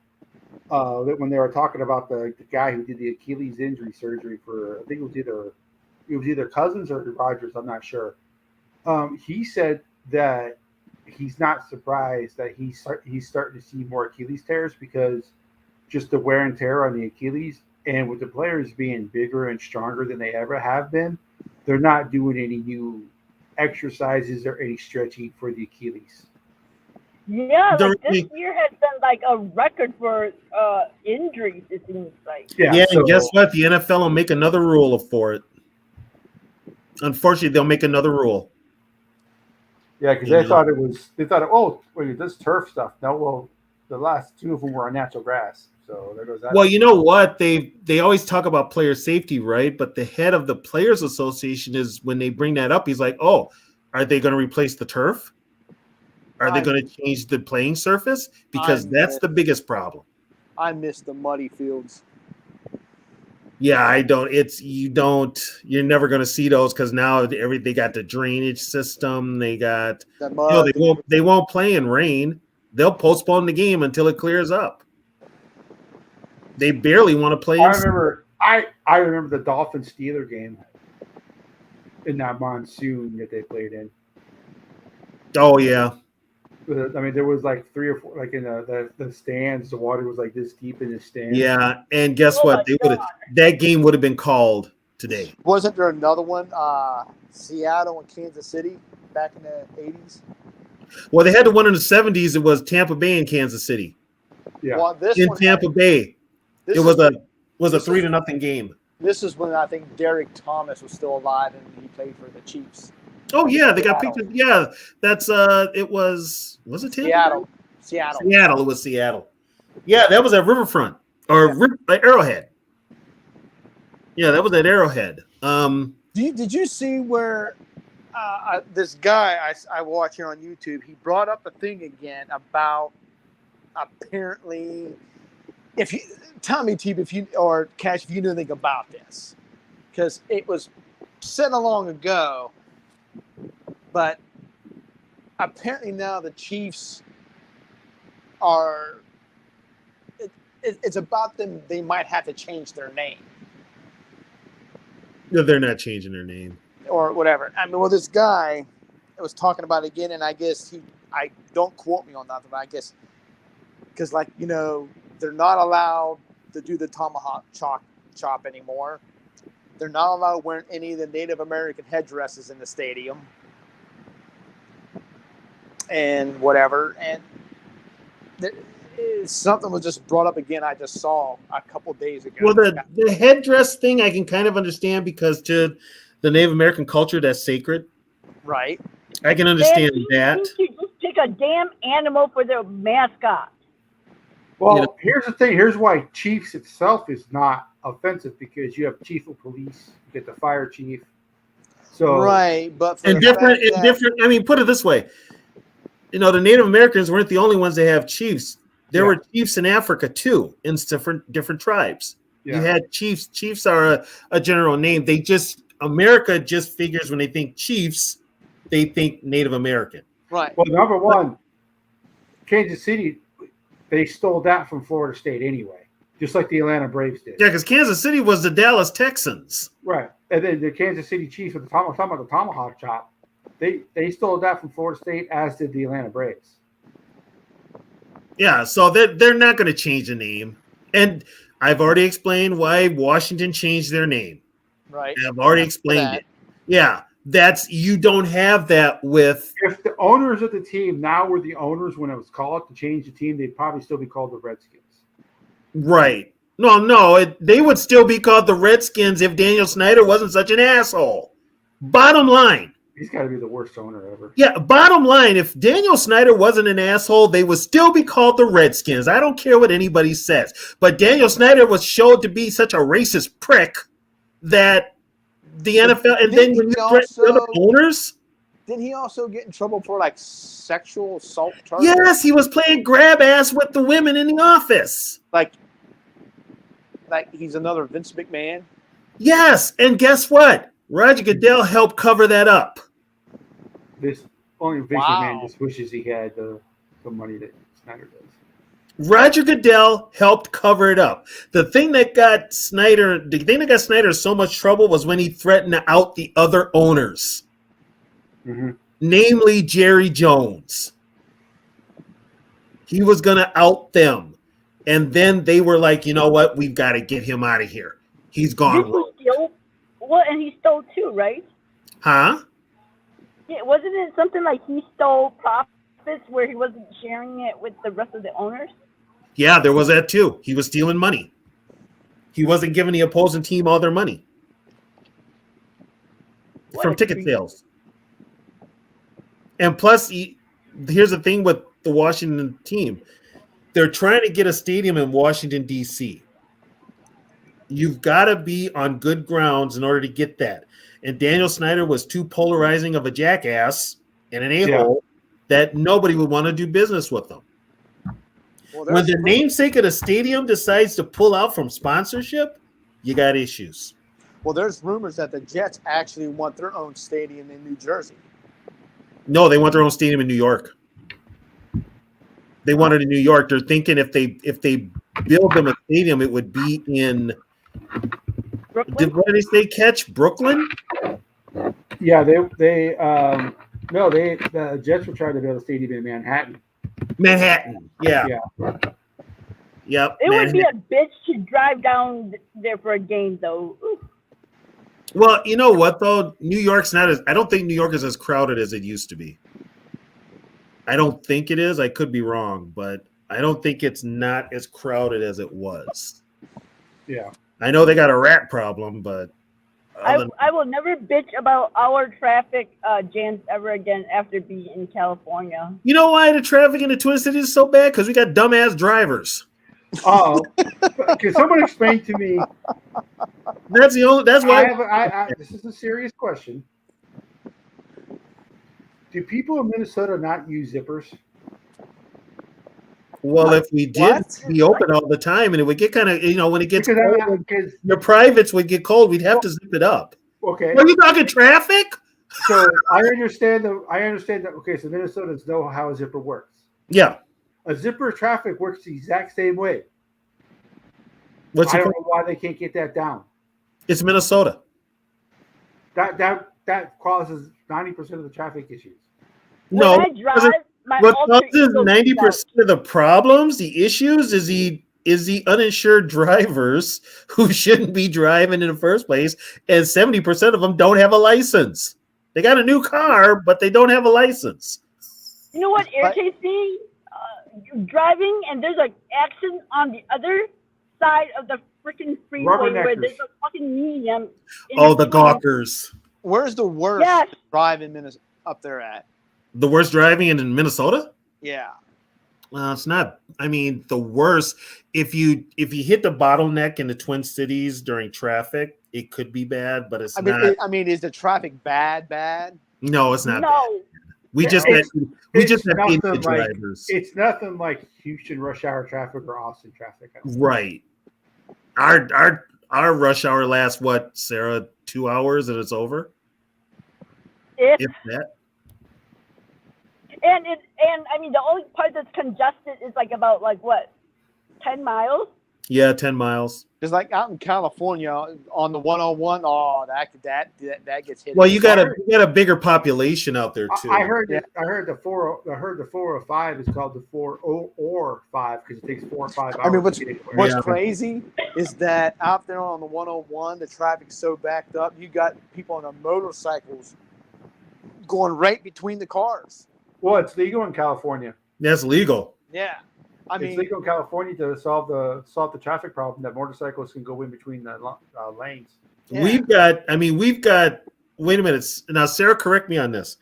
S1: When they were talking about the guy who did the Achilles injury surgery for, I think it was either Cousins or Rodgers. I'm not sure. He said that he's not surprised that he's starting to see more Achilles tears because just the wear and tear on the Achilles, and with the players being bigger and stronger than they ever have been, they're not doing any new exercises or any stretching for the Achilles.
S6: Yeah, this year has been a record for injuries, it seems like.
S2: Yeah, and guess what? The NFL will make another rule for it. Unfortunately, they'll make another rule.
S1: Yeah, because they thought this turf stuff. No, well, the last two of them were on natural grass. So there goes that.
S2: Well, you know what? They always talk about player safety, right? But the head of the Players Association is, when they bring that up, he's like, "Oh, are they going to replace the turf? Are they going to change the playing surface? Because that's the biggest problem."
S5: I miss the muddy fields.
S2: Yeah, I don't. You're never going to see those because now they got the drainage system. They got. They won't play in rain. They'll postpone the game until it clears up. They barely want to play.
S1: I remember the Dolphins Steeler game in that monsoon that they played in.
S2: Oh yeah.
S1: I mean, there was like 3 or 4, like in the stands. The water was like this deep in the stands.
S2: Yeah, and guess
S6: Oh
S2: what?
S6: my
S2: They would have
S6: God.
S2: that game would have been called today.
S5: Wasn't there another one? Seattle and Kansas City back in the 80s.
S2: Well, they had the one in the 70s. It was Tampa Bay and Kansas City.
S1: Yeah.
S5: Well, this
S2: In
S5: one
S2: Tampa Bay,
S5: this
S2: it
S5: is-
S2: was a
S5: this
S2: 3-0 game.
S5: This is when I think Derek Thomas was still alive and he played for the Chiefs.
S2: Oh yeah, they got
S5: Seattle.
S2: pictures. Yeah, that's it was it Tampa Bay?
S5: Seattle.
S2: Seattle. It was Seattle. Yeah, that was at Riverfront or Arrowhead. Yeah, that was at Arrowhead.
S5: Did you see where this guy I watch here on YouTube? He brought up a thing again about apparently. If you tell me, Teeb, if you or Cash, if you know anything about this, because it was said long ago, but apparently now the Chiefs are. It's about them. They might have to change their name.
S2: No, they're not changing their name.
S5: Or whatever. I mean, well, this guy was talking about it again, and I guess I don't quote me on that, but I guess because, like, you know, they're not allowed to do the tomahawk chop anymore. They're not allowed wearing any of the Native American headdresses in the stadium and whatever. And something was just brought up again. I just saw a couple days ago.
S2: Well, the headdress thing I can kind of understand because to the Native American culture, that's sacred.
S5: Right.
S2: I can understand
S6: They
S2: that.
S6: need to just pick a damn animal for their mascot.
S1: Well,
S2: You know-
S1: here's the thing. Here's why Chiefs itself is not offensive, because you have chief of police, you get the fire chief. So
S5: Right, but for
S2: And
S5: the
S2: different,
S5: fact
S2: and
S5: that-
S2: different. I mean, put it this way: you know, the Native Americans weren't the only ones that have chiefs. There
S1: Yeah.
S2: were chiefs in Africa too, in different tribes.
S1: yeah.
S2: You had chiefs. Chiefs are a general name. America just figures when they think chiefs, they think Native American.
S5: Right.
S1: Well, number one, Kansas City, they stole that from Florida State anyway, just like the Atlanta Braves did.
S2: Yeah, because Kansas City was the Dallas Texans.
S1: Right. And then the Kansas City Chiefs with talking about the tomahawk chop, they stole that from Florida State, as did the Atlanta Braves.
S2: Yeah, so they're not going to change the name. And I've already explained why Washington changed their name.
S5: Right.
S2: I've already explained
S5: that.
S2: it. Yeah, you don't have that with.
S1: If the owners of the team now were the owners when it was called to change the team, they'd probably still be called the Redskins.
S2: Right. No, they would still be called the Redskins if Daniel Snyder wasn't such an asshole. Bottom line.
S1: He's got to be the worst owner ever.
S2: Yeah, bottom line, if Daniel Snyder wasn't an asshole, they would still be called the Redskins. I don't care what anybody says. But Daniel Snyder was shown to be such a racist prick that the NFL, and then when you threaten the other owners.
S5: Didn't he also get in trouble for like sexual assault charges?
S2: Yes, he was playing grab ass with the women in the office.
S5: Like he's another Vince McMahon.
S2: Yes, and guess what? Roger Goodell helped cover that up.
S1: This only Vince
S5: Wow.
S1: McMahon just wishes he had the money that Snyder does.
S2: Roger Goodell helped cover it up. The thing that got Snyder so much trouble was when he threatened to out the other owners,
S1: Mm-hmm.
S2: namely Jerry Jones. He was going to out them. And then they were like, you know what? We've got to get him out of here. He's gone.
S6: Did he steal? Well, and he stole too, right?
S2: Huh?
S6: Yeah, wasn't it something like he stole profits where he wasn't sharing it with the rest of the owners?
S2: Yeah, there was that too. He was stealing money. He wasn't giving the opposing team all their money
S6: What
S2: from
S6: a
S2: ticket
S6: creep.
S2: sales. And plus, here's the thing with the Washington team. They're trying to get a stadium in Washington, D.C. You've got to be on good grounds in order to get that. And Daniel Snyder was too polarizing of a jackass and an a-hole that nobody would want to do business with him.
S5: Well,
S2: When the namesake of the stadium decides to pull out from sponsorship, you got issues.
S5: there's rumors that the Jets actually want their own stadium in New Jersey.
S2: No, they want their own stadium in New York. They want it in New York. They're thinking if they build them a stadium, it would be in.
S6: Brooklyn.
S2: What did they say? Catch Brooklyn?
S1: Yeah, the Jets were trying to build a stadium in Manhattan.
S2: Manhattan. Yeah.
S1: Yeah.
S2: Yep.
S6: It would be
S2: Manhattan.
S6: a bitch to drive down there for a game, though. Ooh.
S2: Well, you know what though? New York's not as. I don't think New York is as crowded as it used to be. I don't think it is. I could be wrong, but I don't think it's not as crowded as it was.
S1: Yeah.
S2: I know they got a rat problem, but
S6: I will never bitch about our traffic jams ever again after being in California.
S2: you know why the traffic in the Twin Cities is so bad? Because we got dumbass drivers.
S1: Oh, can someone explain to me?
S2: That's the only. That's why.
S1: This is a serious question. Do people in Minnesota not use zippers?
S2: Well, if we did,
S5: What?
S2: be open all the time, and it would get kind of, when it gets cold,
S1: Because
S2: your privates would get cold. We'd have to zip it up.
S1: okay,
S2: Are you talking traffic?
S1: so I understand that. Okay, so Minnesotans know how a zipper works.
S2: Yeah.
S1: A zipper traffic works the exact same way.
S2: What's
S1: I
S2: the
S1: don't
S2: point?
S1: know why they can't get that down.
S2: It's Minnesota.
S1: That causes 90% of the traffic issues.
S2: No,
S6: When I drive, my
S2: what
S6: alter
S2: causes
S6: ego
S2: 90% of the problems, the issues, is the uninsured drivers who shouldn't be driving in the first place, and 70% of them don't have a license. They got a new car, but they don't have a license.
S6: You know what irritates me? You're driving and there's an accident on the other side of the freaking freeway where there's a fucking medium.
S2: Oh, the gawkers.
S5: Where's the worst
S6: Yes.
S5: driving up there at?
S2: The worst driving in Minnesota?
S5: Yeah.
S2: Well, it's not. I mean, the worst. If you hit the bottleneck in the Twin Cities during traffic, it could be bad, but it's not.
S5: Is the traffic bad?
S2: No, it's not. Bad.
S6: No.
S2: We just
S1: It's-
S2: have
S1: nothing
S2: idiot
S1: like-
S2: drivers.
S1: It's nothing like Houston rush hour traffic or Austin traffic.
S2: Right. Our rush hour lasts what, Sarah? 2 hours and it's over. If that.
S6: And I mean the only part that's congested is like about 10 miles.
S2: Yeah, 10 miles.
S5: Just like out in California on the 101, that gets hit.
S2: Well, you got a bigger population out there too.
S1: I heard the 405 is called the 405 because it takes 4 or 5 hours.
S5: I mean, what's
S1: to get anywhere.
S5: What's
S2: Yeah.
S5: crazy is that out there on the 101, the traffic's so backed up. You got people on their motorcycles going right between the cars.
S1: Well, it's legal in California.
S2: That's legal.
S5: Yeah, I
S1: It's
S5: mean,
S1: legal in California to solve the traffic problem that motorcycles can go in between the lanes.
S5: Yeah.
S2: We've got. Wait a minute. Now, Sarah, correct me on this.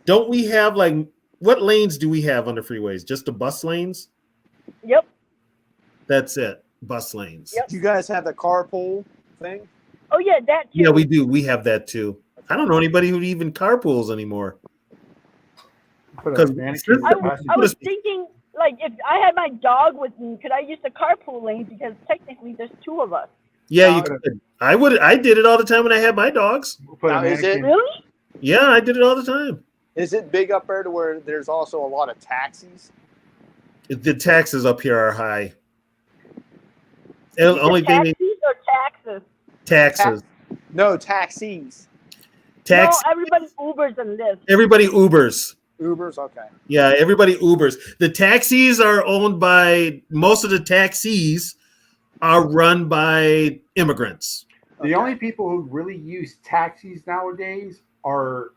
S2: Don't we have what lanes do we have on the freeways? Just the bus lanes?
S6: Yep.
S2: That's it. Bus lanes.
S6: Yep.
S5: you guys have the carpool thing.
S6: Oh yeah, that too.
S2: Yeah, we do. We have that too. I don't know anybody who even carpools anymore.
S1: Put a
S2: Because
S1: mannequin
S6: I
S1: in the
S6: was,
S1: passenger.
S6: I was thinking, if I had my dog with me, could I use the carpool lane? Because technically there's two of us.
S2: Yeah, you could. I did it all the time when I had my dogs.
S1: Put a
S5: Now, is it-
S1: mannequin.
S6: Really?
S2: Yeah, I did it all the time.
S5: Is it big up there to where there's also a lot of taxis?
S2: The taxes up here are high. The only thing
S6: Taxis or taxes?
S2: taxes.
S5: No, taxis.
S2: Tax.
S6: No, everybody Ubers and Lyfts.
S2: Everybody Ubers.
S5: Ubers, okay.
S2: Yeah, everybody Ubers. The taxis are owned by most of the taxis are run by immigrants.
S1: The only people who really use taxis nowadays are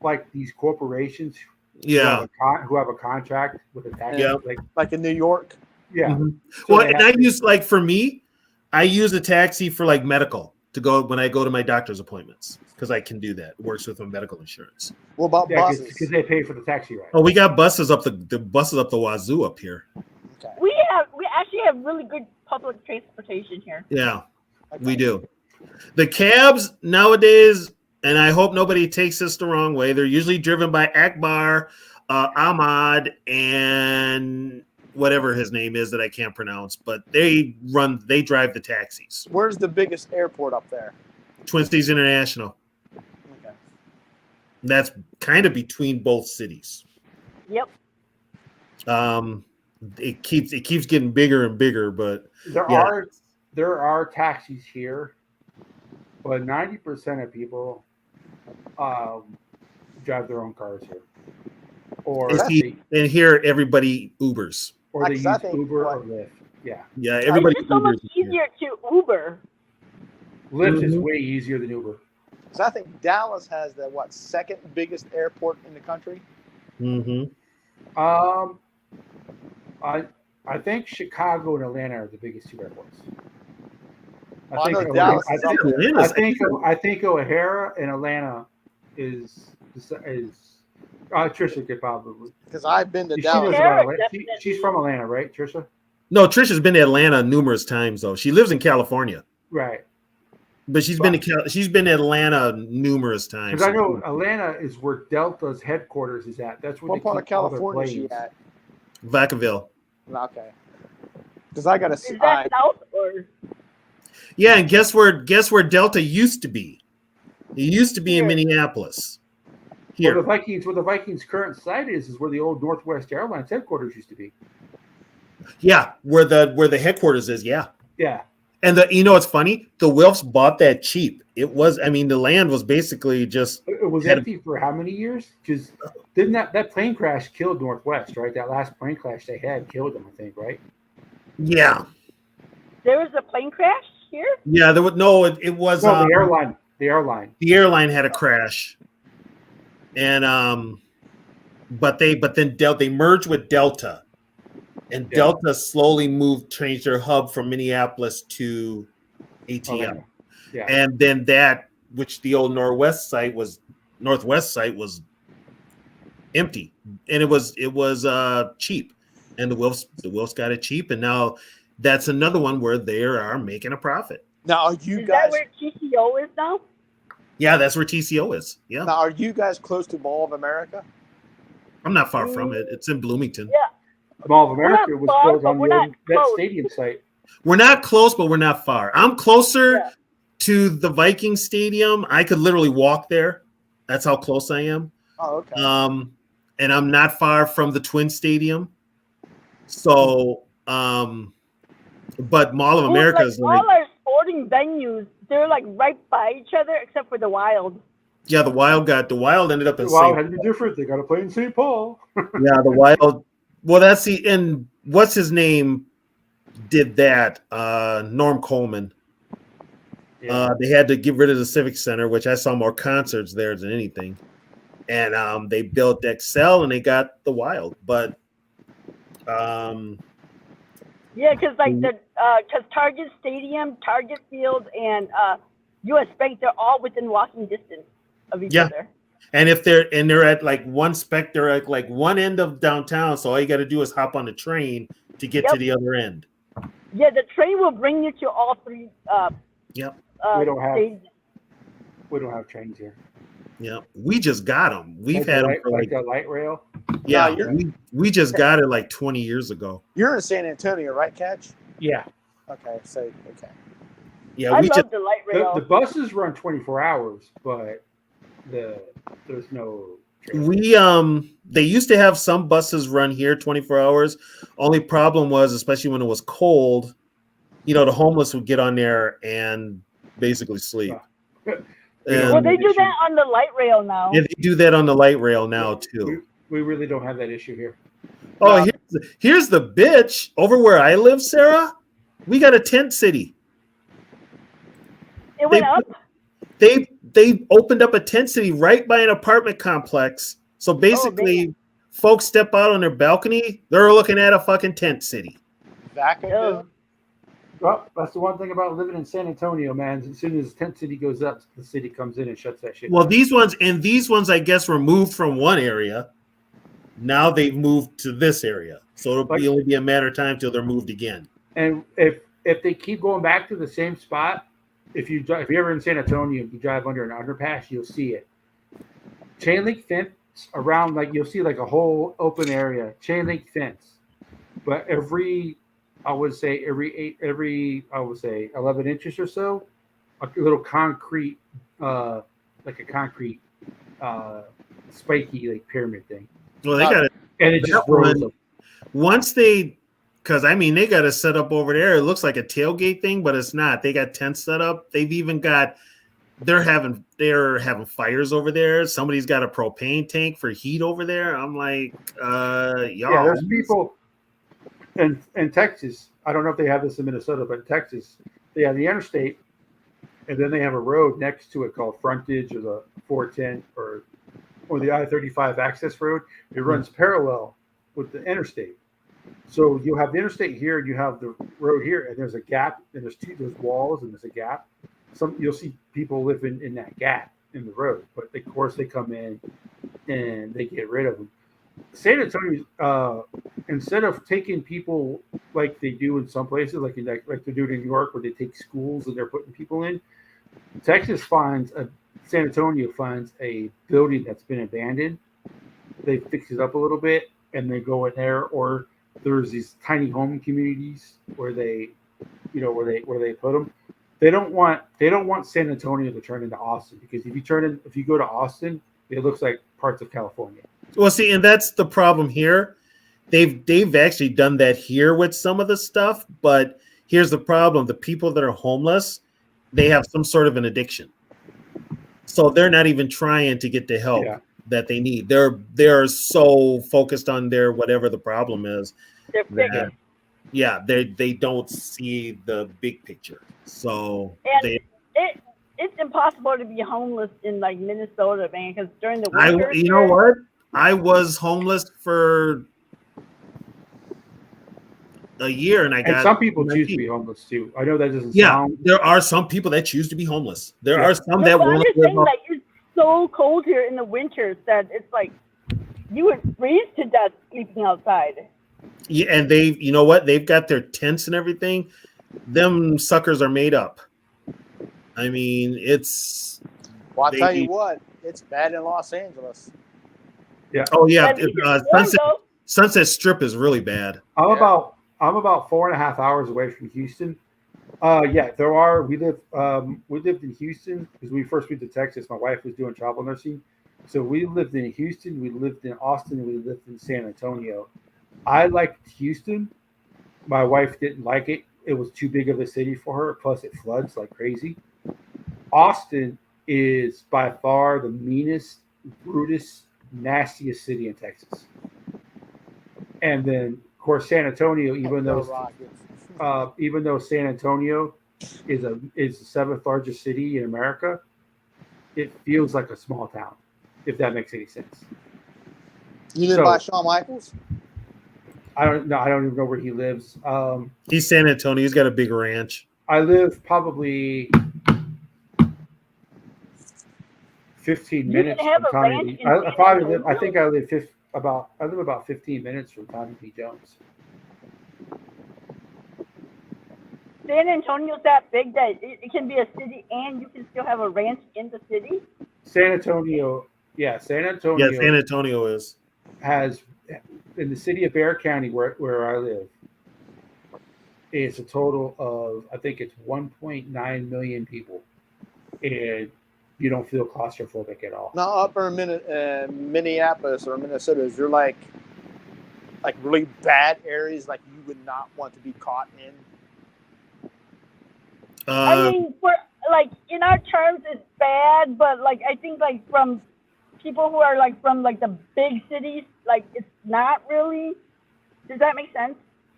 S1: like these corporations
S2: Yeah.
S1: who have a contract with a taxi.
S2: Yeah.
S5: Like in New York.
S1: Yeah.
S2: Mhm.
S1: So
S2: Well,
S1: they
S2: and
S1: have
S2: I use for me, I use a taxi for medical to go when I go to my doctor's appointments because I can do that. It works with my medical insurance.
S5: What about
S1: because
S5: buses?
S1: they pay for the taxi ride.
S2: Oh, we got buses up the buses up the wazoo up here.
S5: Okay.
S6: We actually have really good public transportation here.
S2: Yeah,
S5: Okay.
S2: we do. The cabs nowadays, and I hope nobody takes this the wrong way, they're usually driven by Akbar, Ahmad, and whatever his name is that I can't pronounce, but they drive the taxis.
S5: Where's the biggest airport up there?
S2: Twin Cities International.
S5: Okay.
S2: That's kind of between both cities.
S6: Yep.
S2: it keeps getting bigger and bigger. But
S1: There
S2: yeah.
S1: are taxis here, but 90% of people drive their own cars here, or
S2: and here everybody Ubers.
S1: or they
S5: Like,
S1: use
S5: 'cause I think
S1: Uber
S5: what-
S1: or Lyft. Yeah,
S2: Yeah,
S6: It's
S2: everybody
S6: just so much
S2: Ubers. here.
S6: easier to Uber.
S1: Lyft is
S2: Mhm.
S1: way easier than Uber.
S5: So I think Dallas has the second biggest airport in the country.
S2: Mhm.
S1: Um, I think Chicago and Atlanta are the biggest two airports.
S5: Well, I know Dallas is up there.
S1: I think O'Hara and Atlanta is Trisha could probably.
S5: Because I've been to
S1: She
S5: Dallas.
S1: knows
S6: O'Hara,
S1: about Atlanta.
S6: definitely.
S1: She's from Atlanta, right, Trisha?
S2: No, Trisha's been to Atlanta numerous times though. She lives in California,
S1: Right.
S2: but she's been to Atlanta numerous times.
S1: Because I know Atlanta is where Delta's headquarters is at. That's where
S5: What
S1: they
S5: part of
S1: keep all their
S5: California is she
S1: planes.
S5: at?
S2: Vacaville.
S5: Okay. Because I got
S6: Is
S5: to.
S6: that south or?
S2: Yeah, and guess where Delta used to be? It used to be in Minneapolis.
S1: Where
S2: Here.
S1: the Vikings' current site is where the old Northwest Airlines headquarters used to be.
S2: Yeah, where the headquarters is, yeah.
S1: Yeah.
S2: And it's funny? The Wilfs bought that cheap. It was, the land was basically just
S1: It was empty for how many years? Because didn't that plane crash killed Northwest, right? That last plane crash they had killed them, I think, right?
S2: yeah.
S6: There was a plane crash here.
S2: Yeah, there was it was
S1: No, the airline. The airline.
S2: The airline had a crash. And but then they merged with Delta. And
S1: Yeah.
S2: Delta slowly changed their hub from Minneapolis to ATL.
S1: Yeah.
S2: And then that, which the old Northwest site was empty, and it was cheap, and the Wilfs got it cheap, and now that's another one where they are making a profit.
S5: Now, are you
S6: Is
S5: guys?
S6: that where TCO is now?
S2: Yeah, that's where TCO is. Yeah,
S5: Now, are you guys close to Mall of America?
S2: I'm not far from it. It's in Bloomington.
S6: Yeah.
S1: Mall of
S6: We're not
S1: America was
S6: far,
S1: built
S6: but
S1: on
S6: we're
S1: the
S6: not
S1: old Vet
S6: close.
S1: Stadium site.
S2: We're not close, but we're not far. I'm closer
S6: Yeah.
S2: to the Viking Stadium. I could literally walk there. That's how close I am.
S5: Oh, okay.
S2: And I'm not far from the Twin Stadium. So, but Mall of America is like,
S6: all our sporting venues. They're like right by each other, except for the Wild.
S2: yeah, the Wild ended up in
S1: Wow,
S2: St.
S1: had to be different. They got to play in St. Paul.
S2: Yeah, the Wild. Well, and what's his name did that? Norm Coleman.
S1: Yeah.
S2: They had to get rid of the Civic Center, which I saw more concerts there than anything. And they built Excel and they got the Wild. But
S6: Yeah, because Target Stadium, Target Field, and U.S. Bank, they're all within walking distance of each other.
S2: and if they're at like they're at like one end of downtown, so all you got to do is hop on the train to get to the other end.
S6: Yeah, the train will bring you to all three.
S2: Yep.
S1: We don't have
S6: stages.
S1: We don't have trains here.
S2: Yeah, we just got them. We've
S1: Like
S2: had
S1: the
S2: them for
S1: like the light rail.
S2: yeah.
S5: No,
S2: we just got it like 20 years ago.
S5: You're in San Antonio, right, Catch?
S1: Yeah.
S5: Okay, so okay.
S2: Yeah,
S6: I
S2: we
S6: love
S2: just
S6: the light rail.
S1: The buses run 24 hours, but there's no train.
S2: they used to have some buses run here 24 hours. Only problem was, especially when it was cold, the homeless would get on there and basically sleep.
S1: Yeah.
S6: Well, they do that on the light rail now.
S2: Yeah, they do that on the light rail now too.
S1: We really don't have that issue here.
S2: Oh, here's the bitch over where I live, Sarah. We got a tent city.
S6: It went up.
S2: They opened up a tent city right by an apartment complex. So basically, folks step out on their balcony, they're looking at a fucking tent city.
S5: Vacaville.
S1: Well, that's the one thing about living in San Antonio, man. As soon as tent city goes up, the city comes in and shuts that shit
S2: Well,
S1: down.
S2: these ones, I guess, were moved from one area. Now they've moved to this area, so it'll only be a matter of time till they're moved again.
S1: And if they keep going back to the same spot, if you're ever in San Antonio, you drive under an underpass, you'll see it. Chain link fence around, like you'll see like a whole open area, chain link fence. But every 11 inches or so, a little concrete, like a concrete spiky like pyramid thing.
S2: Well, they got it.
S1: And it just grows.
S2: once they, because I mean they got a set up over there. It looks like a tailgate thing, but it's not. They got tents set up. They've even got they're having fires over there. Somebody's got a propane tank for heat over there. I'm like, y'all.
S1: Yeah, there's people in Texas. I don't know if they have this in Minnesota, but in Texas, they have the interstate, and then they have a road next to it called frontage or the 410 or the I-35 access road. It runs parallel with the interstate. So you have the interstate here, and you have the road here, and there's a gap, and there's walls, and there's a gap. You'll see people living in that gap in the road, but of course they come in and they get rid of them. San Antonio, instead of taking people like they do in some places, like they do in New York, where they take schools and they're putting people in, San Antonio finds a building that's been abandoned. They fix it up a little bit and they go in there, or there's these tiny home communities where they put them. They don't want San Antonio to turn into Austin, because if you go to Austin, it looks like parts of California.
S2: Well, see, and that's the problem here. They've actually done that here with some of the stuff, but here's the problem: the people that are homeless, they have some sort of an addiction, so they're not even trying to get the help that they need. They're so focused on their whatever the problem is. They don't see the big picture. So
S6: it's impossible to be homeless in like Minnesota, man, because during the winter.
S2: You know what? I was homeless for a year, and
S1: some people choose to be homeless too. I know that doesn't sound.
S2: There are some people that choose to be homeless. There are some
S6: that
S2: won't live up.
S6: Like, it's so cold here in the winters that it's like you would freeze to death sleeping outside.
S2: Yeah, and you know what? They've got their tents and everything. Them suckers are made up. I mean, it's.
S5: Well, I'll tell you what, it's bad in Los Angeles.
S1: Yeah.
S2: Oh yeah. Sunset Strip is really bad.
S1: I'm about 4.5 hours away from Houston. There are. We lived in Houston because we first moved to Texas. My wife was doing travel nursing, so we lived in Houston. We lived in Austin. We lived in San Antonio. I liked Houston. My wife didn't like it. It was too big of a city for her. Plus, it floods like crazy. Austin is by far the meanest, brutest, nastiest city in Texas. And then, of course, San Antonio, even though San Antonio is the seventh largest city in America, it feels like a small town, if that makes any sense.
S5: You live by Shawn Michaels?
S1: I don't know. I don't even know where he lives.
S2: He's San Antonio. He's got a big ranch.
S1: I live probably 15 minutes from Tommy. I think I live about 15 minutes from Tommy Lee Jones.
S6: San Antonio's that big that it can be a city and you can still have a ranch in the city?
S1: San Antonio. Yeah, San Antonio
S2: is.
S1: Has, in the city of Bexar County, where I live, it's a total of, I think it's 1.9 million people. And you don't feel claustrophobic at all.
S5: Now, up in Minneapolis or Minnesota, is there like really bad areas like you would not want to be caught in?
S6: I mean, for like in our terms, it's bad, but like I think like from people who are like from like the big cities, like it's not really. Does that make sense?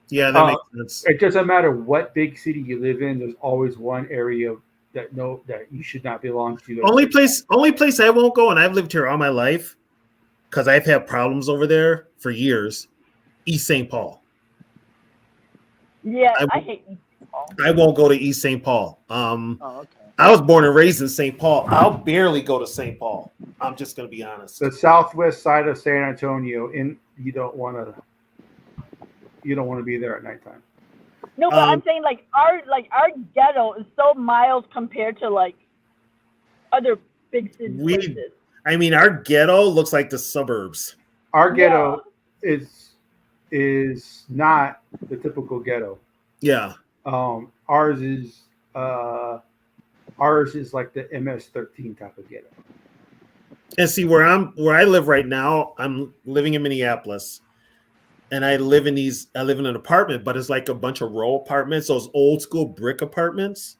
S2: Yeah, that makes sense.
S1: It doesn't matter what big city you live in. There's always one area that you should not belong to.
S2: Only place I won't go, and I've lived here all my life because I've had problems over there for years. East St. Paul.
S6: Yeah, I hate East St. Paul.
S2: I won't go to East St. Paul.
S5: Okay.
S2: I was born and raised in St. Paul. I'll barely go to St. Paul. I'm just going to be honest.
S1: The southwest side of San Antonio, you don't want to be there at nighttime.
S6: No, but I'm saying like our ghetto is so mild compared to like other big cities. Places.
S2: I mean, our ghetto looks like the suburbs.
S1: Our ghetto is not the typical ghetto.
S2: Yeah.
S1: Ours is like the MS-13 type of ghetto.
S2: And see where I live right now, I'm living in Minneapolis. and I live in an apartment, but it's like a bunch of row apartments, those old school brick apartments.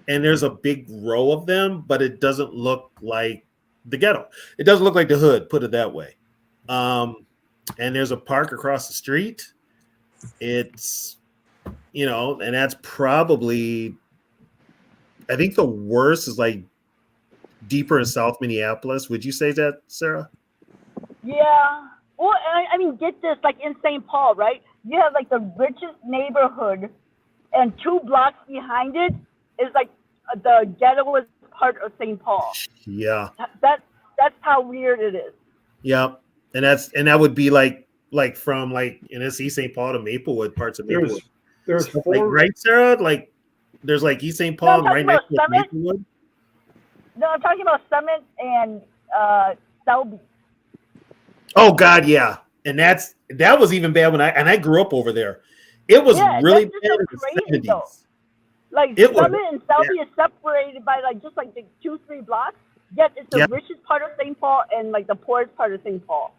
S2: And there's a big row of them, but it doesn't look like the ghetto. It doesn't look like the hood, put it that way. And there's a park across the street. It's, and that's probably, I think the worst is like deeper in South Minneapolis. Would you say that, Sarah?
S6: Yeah. Well, I mean, get this, like in St. Paul, right? You have like the richest neighborhood, and 2 blocks behind it is like the ghettoest part of St. Paul.
S2: Yeah.
S6: That's how weird it is.
S2: Yeah. And that would be like from like in East St. Paul to Maplewood, parts of Maplewood.
S1: There's
S2: Stuff
S1: 4.
S2: like, right, Sarah? Like there's like East St. Paul and right next to Maplewood.
S6: No, I'm talking about Summit and Selby.
S2: Oh God, yeah. And that was even bad when I grew up over there. It was really bad in the 70s.
S6: Though. Like Summit and Selby is separated by like just like the 2-3 blocks. Yet it's the richest part of St. Paul and like the poorest part of St. Paul.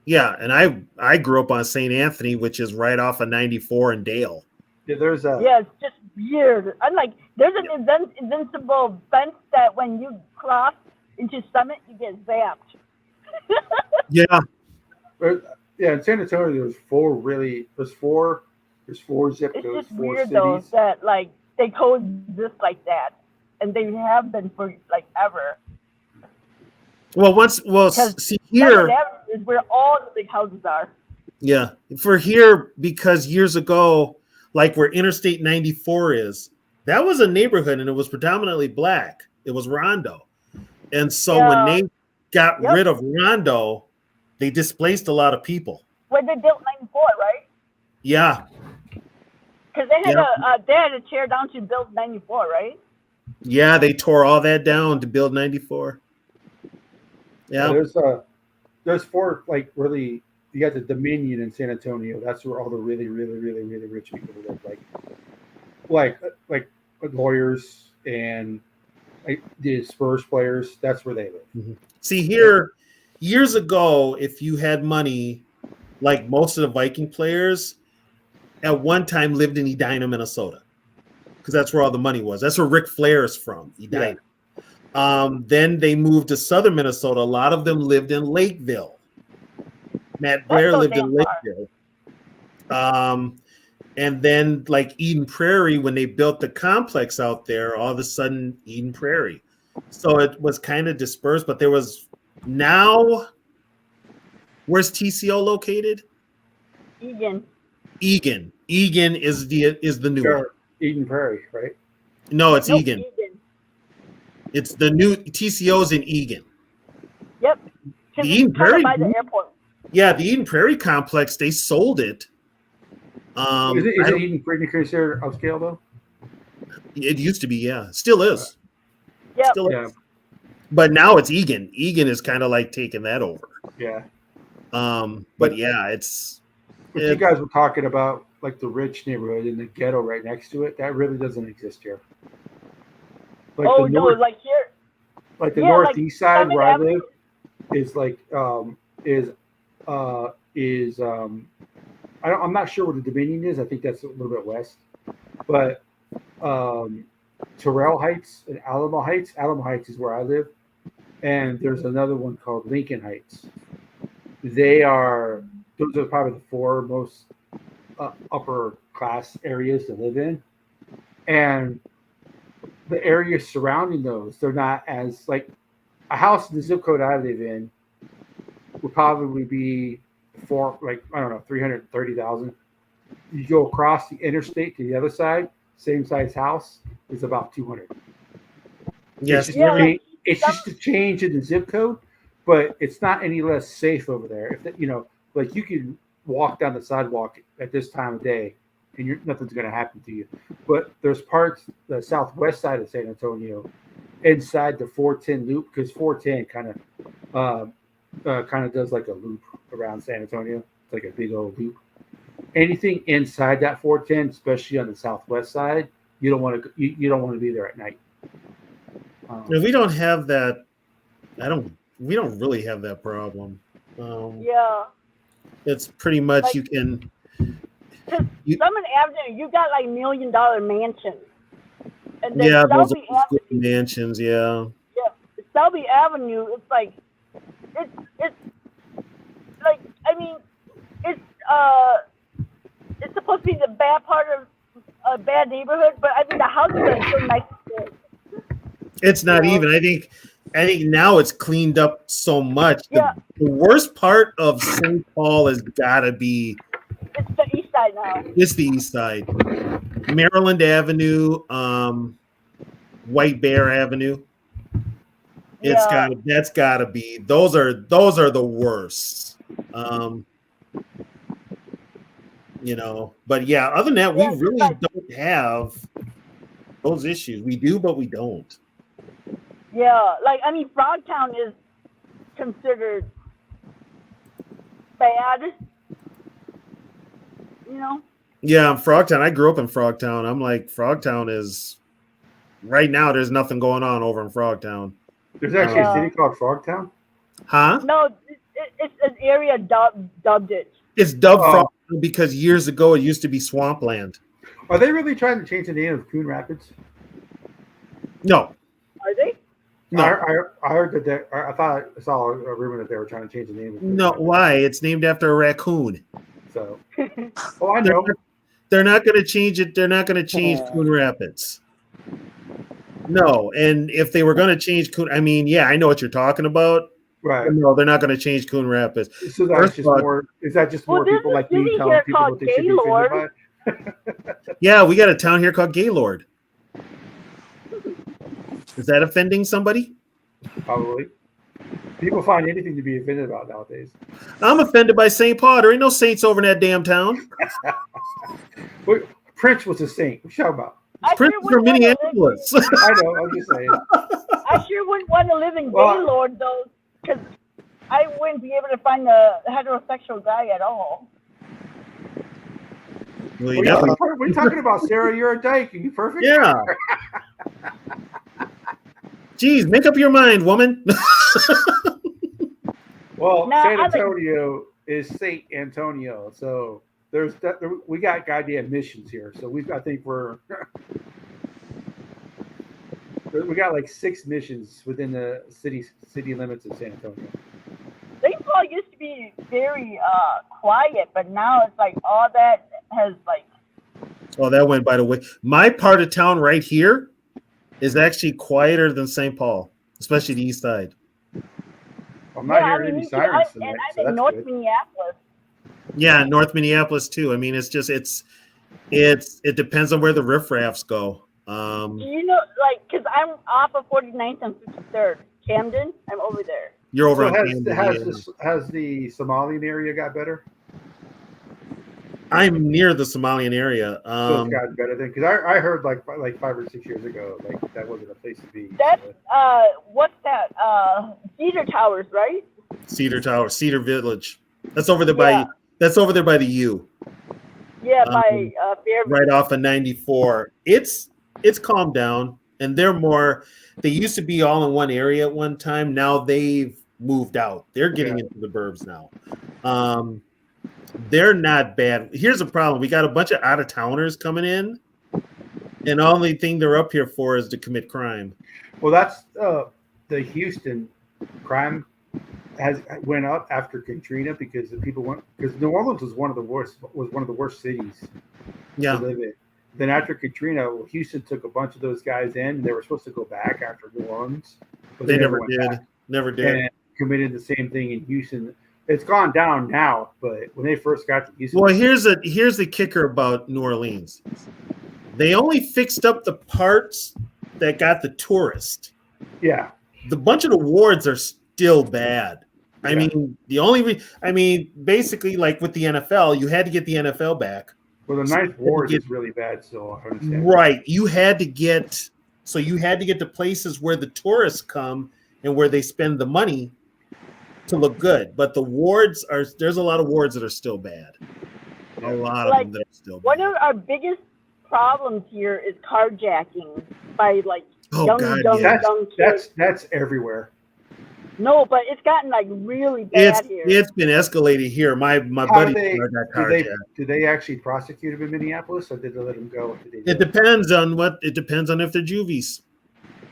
S2: Yeah, and I grew up on St. Anthony, which is right off of 94 and Dale.
S1: Yeah, there's a.
S6: Yeah, it's just weird. I'm like, there's an invincible fence that when you cross into Summit, you get zapped.
S2: Yeah.
S1: Yeah, in San Antonio, there's 4 zip
S6: It's
S1: codes,
S6: just
S1: 4
S6: weird
S1: cities.
S6: though that like they coexist like that, and they have been for like ever.
S2: Well, see here
S6: is where all the big houses are.
S2: Yeah, for here, because years ago, like where Interstate 94 is, that was a neighborhood and it was predominantly black. It was Rondo. And so when they got rid of Rondo, they displaced a lot of people.
S6: When they built 94, right?
S2: Yeah.
S6: Because they had to tear down to build 94, right?
S2: Yeah, they tore all that down to build 94. Yeah.
S1: There's 4 like really. You got the Dominion in San Antonio. That's where all the really, really, really, really rich people live. Like lawyers and like the Spurs players. That's where they live.
S2: Mm-hmm. See here, years ago, if you had money, like most of the Viking players, at one time lived in Edina, Minnesota, because that's where all the money was. That's where Ric Flair is from, Edina. Yeah. Then they moved to southern Minnesota. A lot of them lived in Lakeville. Matt Blair lived in Lakeville. And then like Eden Prairie, when they built the complex out there, all of a sudden Eden Prairie. So it was kind of dispersed, but there was now, where's TCO located?
S6: Egan
S2: is the new one.
S1: Eden Prairie, right?
S2: No, it's Egan. It's the new TCO's in Egan.
S6: Yep.
S2: The Eden Prairie
S6: by the airport.
S2: Yeah, the Eden Prairie complex, they sold it.
S1: Is it Eden Prairie considered upscale though?
S2: It used to be, yeah. Still is.
S6: Yep.
S2: Still is. But now it's Egan. Egan is kind of like taking that over.
S1: Yeah.
S2: But yeah,
S1: you guys were talking about like the rich neighborhood and the ghetto right next to it. That really doesn't exist here. Like
S6: like here.
S1: Like the northeast side where I live is like I'm not sure where the Dominion is. I think that's a little bit west. But Terrell Heights and Alamo Heights. Alamo Heights is where I live. And there's another one called Lincoln Heights. Those are probably the 4 most upper class areas to live in. And the areas surrounding those, they're not as like a house in the zip code I live in would probably be for like, I don't know, 330,000. You go across the interstate to the other side, same size house is about 200.
S2: Yes.
S1: It's just a change in the zip code, but it's not any less safe over there. If like you can walk down the sidewalk at this time of day and nothing's going to happen to you. But there's parts, the southwest side of San Antonio, inside the 410 loop, because 410 kind of does like a loop around San Antonio. It's like a big old loop. Anything inside that 410, especially on the southwest side, you don't want to be there at night.
S2: We don't have that. We don't really have that problem.
S6: Yeah.
S2: It's pretty much
S6: Like-
S2: you can.
S6: Summit Avenue, you got like $1 million mansions. And then
S2: Yeah, those
S6: Selby
S2: old school
S6: Avenue,
S2: mansions. Yeah.
S6: Selby Avenue, it's like it's like I mean, it's supposed to be the bad part of a bad neighborhood, but I mean the houses are still nice.
S2: It's not
S6: You know?
S2: even. I think now it's cleaned up so much.
S6: Yeah.
S2: The worst part of St. Paul has got to be
S6: It's the east side now.
S2: it's the east side, Maryland Avenue, White Bear Avenue.
S6: Yeah.
S2: That's got to be those are the worst. But yeah, other than that, we
S6: Yeah,
S2: really
S6: like-
S2: don't have those issues. We do, but we don't.
S6: Yeah, like I mean, Frogtown is considered bad. You know.
S2: Yeah, Frogtown. I grew up in Frogtown. I'm like, Frogtown is right now. There's nothing going on over in Frogtown.
S1: There's actually
S6: Yeah.
S1: a city called Frogtown.
S2: Huh?
S6: No, it's an area dubbed it.
S2: It's dubbed
S1: Oh.
S2: Frogtown because years ago it used to be swampland.
S1: Are they really trying to change the name of Coon Rapids?
S2: No,
S6: Are they?
S2: no,
S1: I heard that. I thought I saw a rumor that they were trying to change the name. Of Coon
S2: no.
S1: Rapids.
S2: Why? It's named after a raccoon.
S1: So, well, I know.
S2: They're not going to change it. They're not going to change Coon Rapids. No, and if they were going to change Coon, I mean, yeah, I know what you're talking about.
S1: Right.
S2: No, they're not going to change Coon Rapids.
S1: So that's
S2: First
S1: just
S2: of all-
S1: more. Is that just
S6: Well,
S1: more
S6: there's
S1: people
S6: a
S1: like me
S6: city
S1: telling
S6: here
S1: people
S6: called
S1: what they should be offended
S6: Gaylord.
S1: by?
S2: Yeah, we got a town here called Gaylord. Is that offending somebody?
S1: Probably. People find anything to be offended about nowadays.
S2: I'm offended by St. Paul. There ain't no saints over in that damn town.
S1: Prince was a saint. What you talking about?
S6: I
S2: Prince
S6: sure
S2: is from
S6: wouldn't wanna
S2: Minneapolis.
S1: I know. I'm just saying.
S6: I sure wouldn't want to live in
S1: Well-
S6: Gaylord though, because I wouldn't be able to find a heterosexual guy at all.
S2: Well, you
S1: We're
S2: definitely-
S1: talking about Sarah. You're a dyke. Are you perfect?
S2: yeah. Jeez, make up your mind, woman.
S1: Well,
S6: Nah,
S1: San
S6: I like-
S1: Antonio is Saint Antonio, so there's that. We got goddamn missions here, so I think we're. We got like 6 missions within the city limits of San Antonio.
S6: St. Paul used to be very quiet, but now it's like all that has like
S2: Oh, that went by the way. My part of town right here is actually quieter than St. Paul, especially the east side.
S1: I'm not
S6: I
S1: hearing
S6: mean,
S1: any
S6: me too.
S1: sirens tonight,
S6: and
S1: so
S6: I'm in
S1: that's
S6: North
S1: good.
S6: Minneapolis.
S2: Yeah, North Minneapolis too. I mean, it depends on where the riffraffs go.
S6: Do you know, like, because I'm off of 49th and 53rd, Camden. I'm over there.
S2: You're over
S1: So
S2: on Camden, yeah.
S1: has the Somalian area got better?
S2: I'm near the Somalian area.
S1: So it's gotten better then, because I heard like 5 or 6 years ago, like that wasn't a place to be.
S6: That's
S1: so.
S6: what's that? Cedar Towers, right?
S2: Cedar Tower, Cedar Village. That's over there
S6: Yeah.
S2: by the U.
S6: Yeah, by Fairview.
S2: Right off of 94. It's calmed down, and they used to be all in one area at one time. Now they've moved out. They're getting into the burbs now. They're not bad. Here's the problem. We got a bunch of out-of-towners coming in, and the only thing they're up here for is to commit crime.
S1: Well, that's the Houston crime went up after Katrina because the people went because New Orleans was one of the worst cities
S2: Yeah.
S1: to live in. Then after Katrina, Houston took a bunch of those guys in, and they were supposed to go back after New Orleans, but
S2: They never
S1: went
S2: did.
S1: back
S2: Never did.
S1: and committed the same thing in Houston. It's gone down now, but when they first got to Houston,
S2: Well, here's the kicker about New Orleans. They only fixed up the parts that got the tourist.
S1: yeah,
S2: The bunch of the wards are still bad. I
S1: Yeah.
S2: mean, basically, like with the NFL, you had to get the NFL back.
S1: well, the Ninth Ward is really bad, so I understand.
S2: Right. You had to get to places where the tourists come and where they spend the money to look good. But there's a lot of wards that are still bad. A lot of
S6: Like,
S2: them that are still
S6: One
S2: bad.
S6: of our biggest problems here is carjacking by like
S2: Oh,
S6: young
S2: God,
S6: kids.
S1: That's everywhere.
S6: No, but it's gotten like really bad here.
S2: It's been escalated here. My
S1: How
S2: buddy
S1: do they,
S2: got
S1: do they
S2: carjacked.
S1: do they actually prosecute him in Minneapolis, or did they let him go? What did they
S2: It
S1: do?
S2: depends on if they're juvies.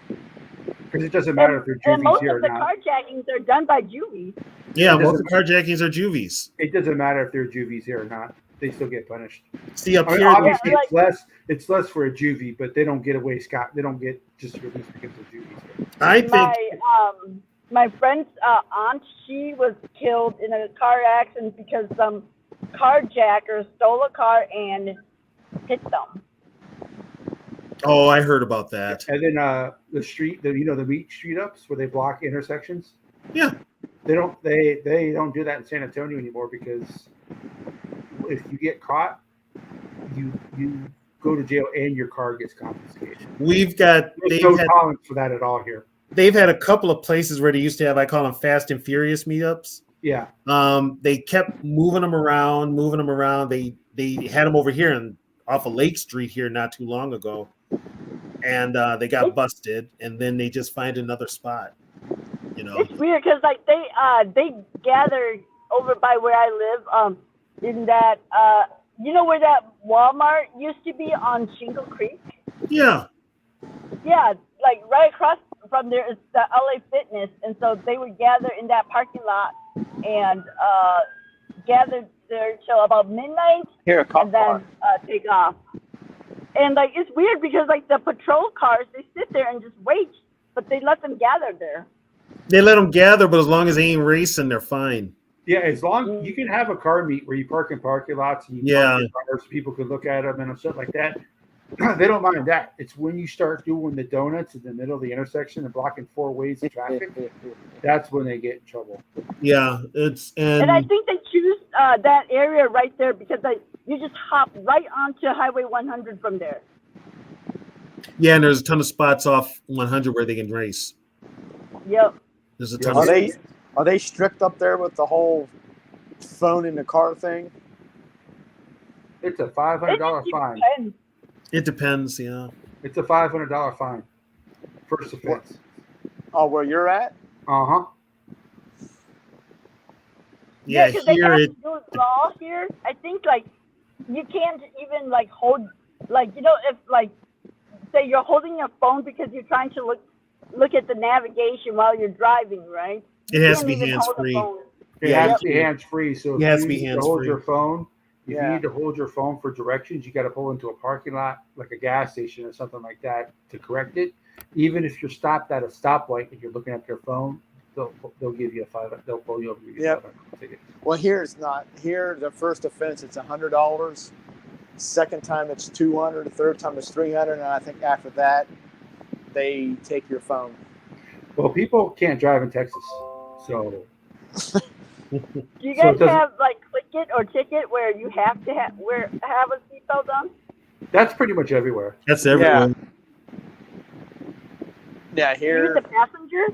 S1: Because it doesn't matter if they're
S6: And
S1: juvies
S6: most
S1: here
S6: of
S1: or
S6: the
S1: not.
S6: carjackings are done by juvies.
S2: Yeah,
S1: It
S2: most
S1: doesn't-
S2: of carjackings are juvies.
S1: It doesn't matter if they're juvies here or not. They still get punished.
S2: See up
S1: I mean,
S2: here,
S1: obviously,
S6: Yeah,
S1: it's less for a juvie, but they don't get away scot. They don't get just released because they're juvies.
S2: I think
S6: My friend's aunt, she was killed in a car accident because some carjacker stole a car and hit them.
S2: Oh, I heard about that.
S1: And then the street, the meat street ups where they block intersections.
S2: Yeah.
S1: They don't do that in San Antonio anymore because if you get caught, you go to jail and your car gets confiscated.
S2: They've
S1: no tolerance for that at all here.
S2: had a couple of places where they used to have, I call them Fast and Furious meetups.
S1: Yeah.
S2: They kept moving them around. They had them over here off of Lake Street here not too long ago, and they got busted. And then they just find another spot.
S6: It's weird because like they gather over by where I live in that where that Walmart used to be on Shingle Creek.
S2: Yeah.
S6: Yeah, like right across from there is the LA Fitness, and so they would gather in that parking lot and gather there till about midnight,
S5: Here, a cop
S6: and then take off. And like it's weird because like the patrol cars, they sit there and just wait, but they let them gather there.
S2: They let them gather, but as long as they ain't racing, they're fine.
S1: Yeah, as long you can have a car meet where you park in parking lots and you park your cars, people can look at them and stuff like that. They don't mind that. It's when you start doing the donuts in the middle of the intersection and blocking 4 ways of traffic, that's when they get in trouble.
S2: Yeah,
S6: and I think they choose that area right there because you just hop right onto Highway 100 from there.
S2: Yeah, and there's a ton of spots off 100 where they can race.
S6: Yep.
S2: There's a ton.
S5: Are they strict up there with the whole phone in the car thing?
S1: It's a $500 fine.
S2: It depends, yeah.
S1: It's a $500 fine. First offense.
S5: Oh, where you're at?
S1: Uh-huh.
S2: Yeah,
S6: because they
S2: here
S6: have
S2: it.
S6: to do it law here. I think like you can't even like hold if like say you're holding your phone because you're trying to look at the navigation while you're driving, right?
S2: It has to be hands-free.
S1: It has to be hands-free. So if
S2: It has
S1: you
S2: to be
S1: need to hold
S2: hands-free.
S1: your phone, if you
S5: Yeah.
S1: need to hold your phone for directions, you got to pull into a parking lot, like a gas station or something like that, to correct it. Even if you're stopped at a stoplight and you're looking at your phone, they'll give you they'll pull you over.
S5: Yep. Well, here it's not. Here, the first offense, it's $100. Second time, it's $200. The third time, it's $300. And I think after that, they take your phone.
S1: Well, people can't drive in Texas, so.
S6: Do you
S1: So
S6: guys
S1: it doesn't-
S6: have like click it or ticket where you have to have a seatbelt on?
S1: That's pretty much everywhere.
S2: That's everywhere.
S5: Yeah,
S6: Even
S5: here.
S6: the passenger?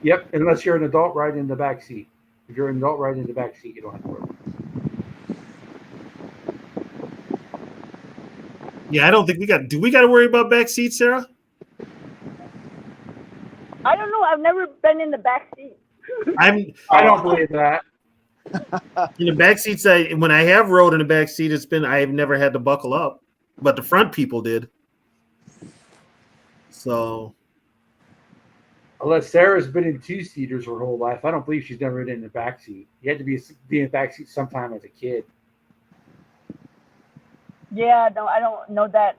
S1: Yep, unless you're an adult riding in the back seat. If you're an adult riding in the back seat, you don't have to worry.
S2: Yeah, I don't think do we got to worry about back seats, Sarah?
S6: I don't know. I've never been in the back seat.
S1: I don't believe that.
S2: In the back seats, when I have rode in the back seat, I've never had to buckle up, but the front people did. So,
S1: Unless Sarah's been in 2-seaters her whole life, I don't believe she's never been in the back seat. You had to be in the back seat sometime as a kid.
S6: Yeah, no, I don't know that.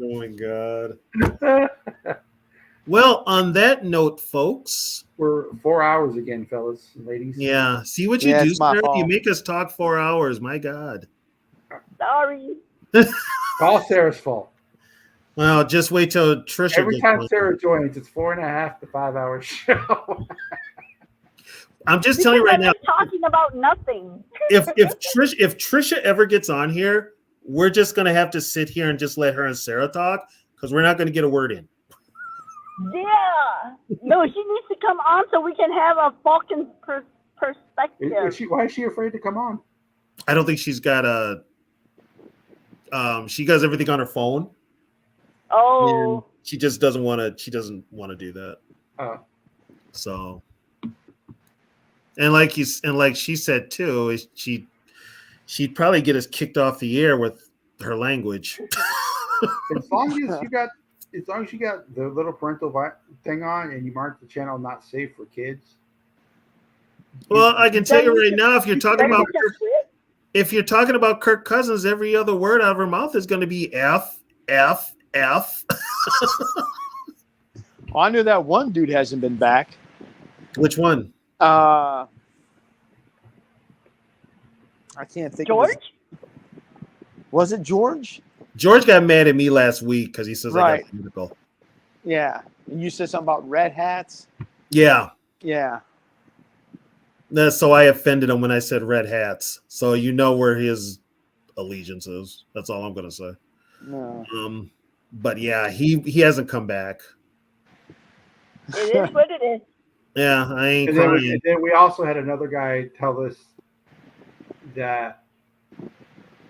S2: oh my god. Well, on that note, folks.
S1: We're 4 hours again, fellas and ladies.
S2: Yeah. See what you do,
S5: it's my
S2: Sarah?
S5: fault.
S2: You make us talk 4 hours. My God.
S6: Sorry.
S1: All Sarah's fault.
S2: Well, just wait till Trisha
S1: Every
S2: gets
S1: time
S2: on.
S1: Sarah joins, it's 4.5 to 5 hour show.
S2: I'm just telling you right now,
S6: Talking about nothing.
S2: if Trisha ever gets on here, we're just gonna have to sit here and just let her and Sarah talk because we're not gonna get a word in.
S6: Yeah. No, she needs to come on so we can have a Falcon perspective.
S1: Why is she afraid to come on?
S2: I don't think she's got a. She does everything on her phone.
S6: Oh.
S2: She just doesn't want to. She doesn't want to do that.
S1: Oh.
S2: So, and like she said too, is she'd probably get us kicked off the air with her language.
S1: As long as you got the little parental thing on and you mark the channel not safe for kids.
S2: Well, I can tell you right now, if you're talking
S6: Then
S2: about
S6: you can quit.
S2: if you're talking about Kirk Cousins, every other word out of her mouth is going to be F, F, F.
S5: Oh, I knew that one dude hasn't been back.
S2: Which one?
S5: I can't think.
S6: George?
S5: Was it George?
S2: George got mad at me last week because he says I
S5: Right.
S2: got political.
S5: Yeah. And you said something about red hats.
S2: Yeah.
S5: Yeah.
S2: So I offended him when I said red hats. So you know where his allegiance is. That's all I'm going to say.
S5: No.
S2: But yeah, he hasn't come back.
S6: It is what it is.
S2: Yeah, I ain't
S1: And then,
S2: crying.
S1: we also had another guy tell us that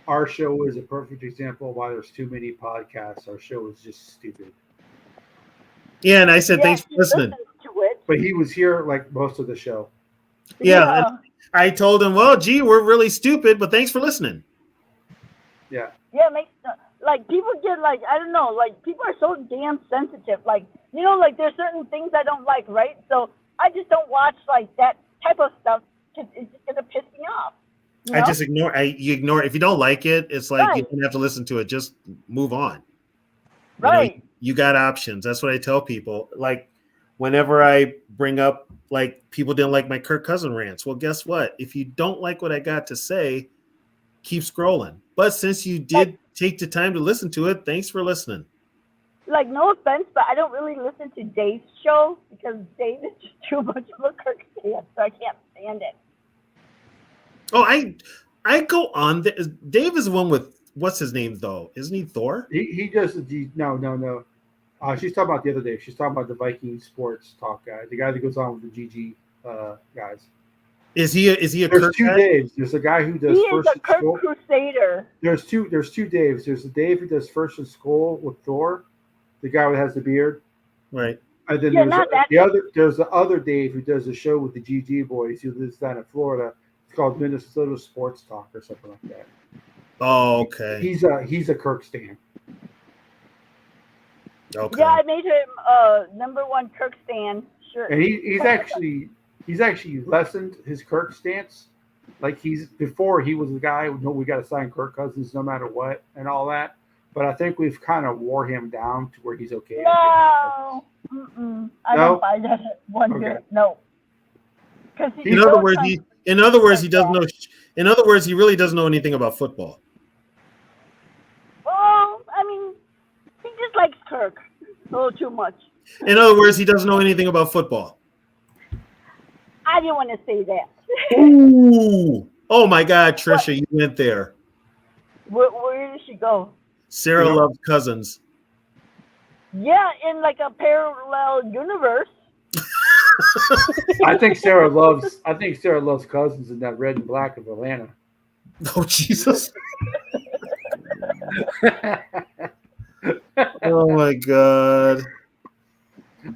S1: our show is a perfect example of why there's too many podcasts. Our show is just stupid.
S2: Yeah, and I said thanks for
S6: he
S2: listening.
S6: listens to it.
S1: But he was here like most of the show.
S2: Yeah, I told him, well, gee, we're really stupid, but thanks for listening.
S1: Yeah.
S6: Yeah, it makes like people get like I don't know, like people are so damn sensitive. Like like there's certain things I don't like, right? So I just don't watch like that type of stuff because it's just gonna piss me off. You
S2: I
S6: know?
S2: just ignore. You ignore. If you don't like it, it's like you
S6: Right.
S2: don't have to listen to it. Just move on.
S6: Right.
S2: You got options. That's what I tell people. Like whenever I bring up like people didn't like my Kirk Cousin rants. Well, guess what? If you don't like what I got to say, keep scrolling. But since you did take the time to listen to it, thanks for listening.
S6: Like no offense, but I don't really listen to Dave's show because Dave is just too much of a Kirk fan, so I can't stand it.
S2: Oh, I go on. Dave is the one with what's his name though? Isn't he Thor?
S1: He does the no. She's talking about the other day. She's talking about the Viking sports talk guy, the guy that goes on with the GG guys.
S2: Is he a
S1: There's
S2: Kirk
S1: two
S2: guy?
S1: Daves. There's a guy who does
S6: He is
S1: first
S6: a
S1: and
S6: Kirk
S1: Skull.
S6: Crusader.
S1: There's two Daves. There's the Dave who does first and Skull with Thor, the guy who has the beard.
S2: Right.
S1: And then
S6: Yeah, not that
S1: there's the other Dave who does the show with the GG boys who lives down in Florida. It's called Minnesota Sports Talk or something like that.
S2: Oh, okay.
S1: He's a Kirk stan.
S2: Okay.
S6: Yeah, I made him #1 Kirk stan. Sure.
S1: And he's actually lessened his Kirk stance. Like before he was the guy who we got to sign Kirk Cousins no matter what and all that. But I think we've kind of wore him down to where he's okay.
S6: No. I
S1: No?
S6: don't buy that one
S1: Okay.
S6: bit. No. Because
S2: In other words, he doesn't know. In other words, he really doesn't know anything about football.
S6: Well, I mean, he just likes Kirk a little too much.
S2: In other words, he doesn't know anything about football.
S6: I didn't want to say that.
S2: Ooh! Oh my God, Trisha, you went there.
S6: Where did she go?
S2: Sarah loves Cousins.
S6: Yeah, in like a parallel universe.
S1: I think Sarah loves Cousins in that red and black of Atlanta.
S2: Oh Jesus! Oh my God!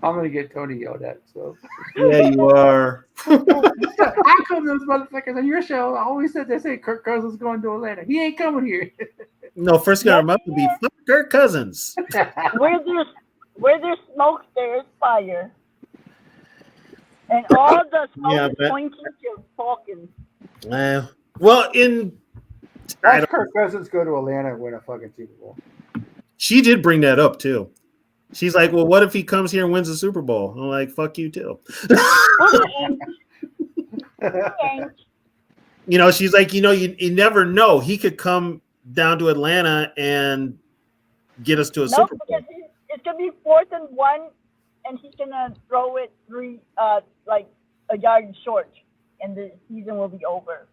S1: I'm gonna get Tony yelled at. So
S2: Yeah, you are.
S1: how come those motherfuckers on your show always said they say Kirk Cousins going to Atlanta? He ain't coming here.
S2: No, first guy I'm up to be fuck Kirk Cousins.
S6: Where there's smoke, there's fire. And all the smoke is pointing to Falcons.
S2: Well, I
S1: Watch
S2: don't-
S1: Kirk Cousins go to Atlanta and win a fucking Super Bowl.
S2: she did bring that up too. She's like, "Well, what if he comes here and wins the Super Bowl?" I'm like, "Fuck you too." She's like, you never know. He could come down to Atlanta and get us to a Super Bowl.
S6: Because it's gonna be 4th and 1, and he's gonna throw it like a yard short, and the season will be over.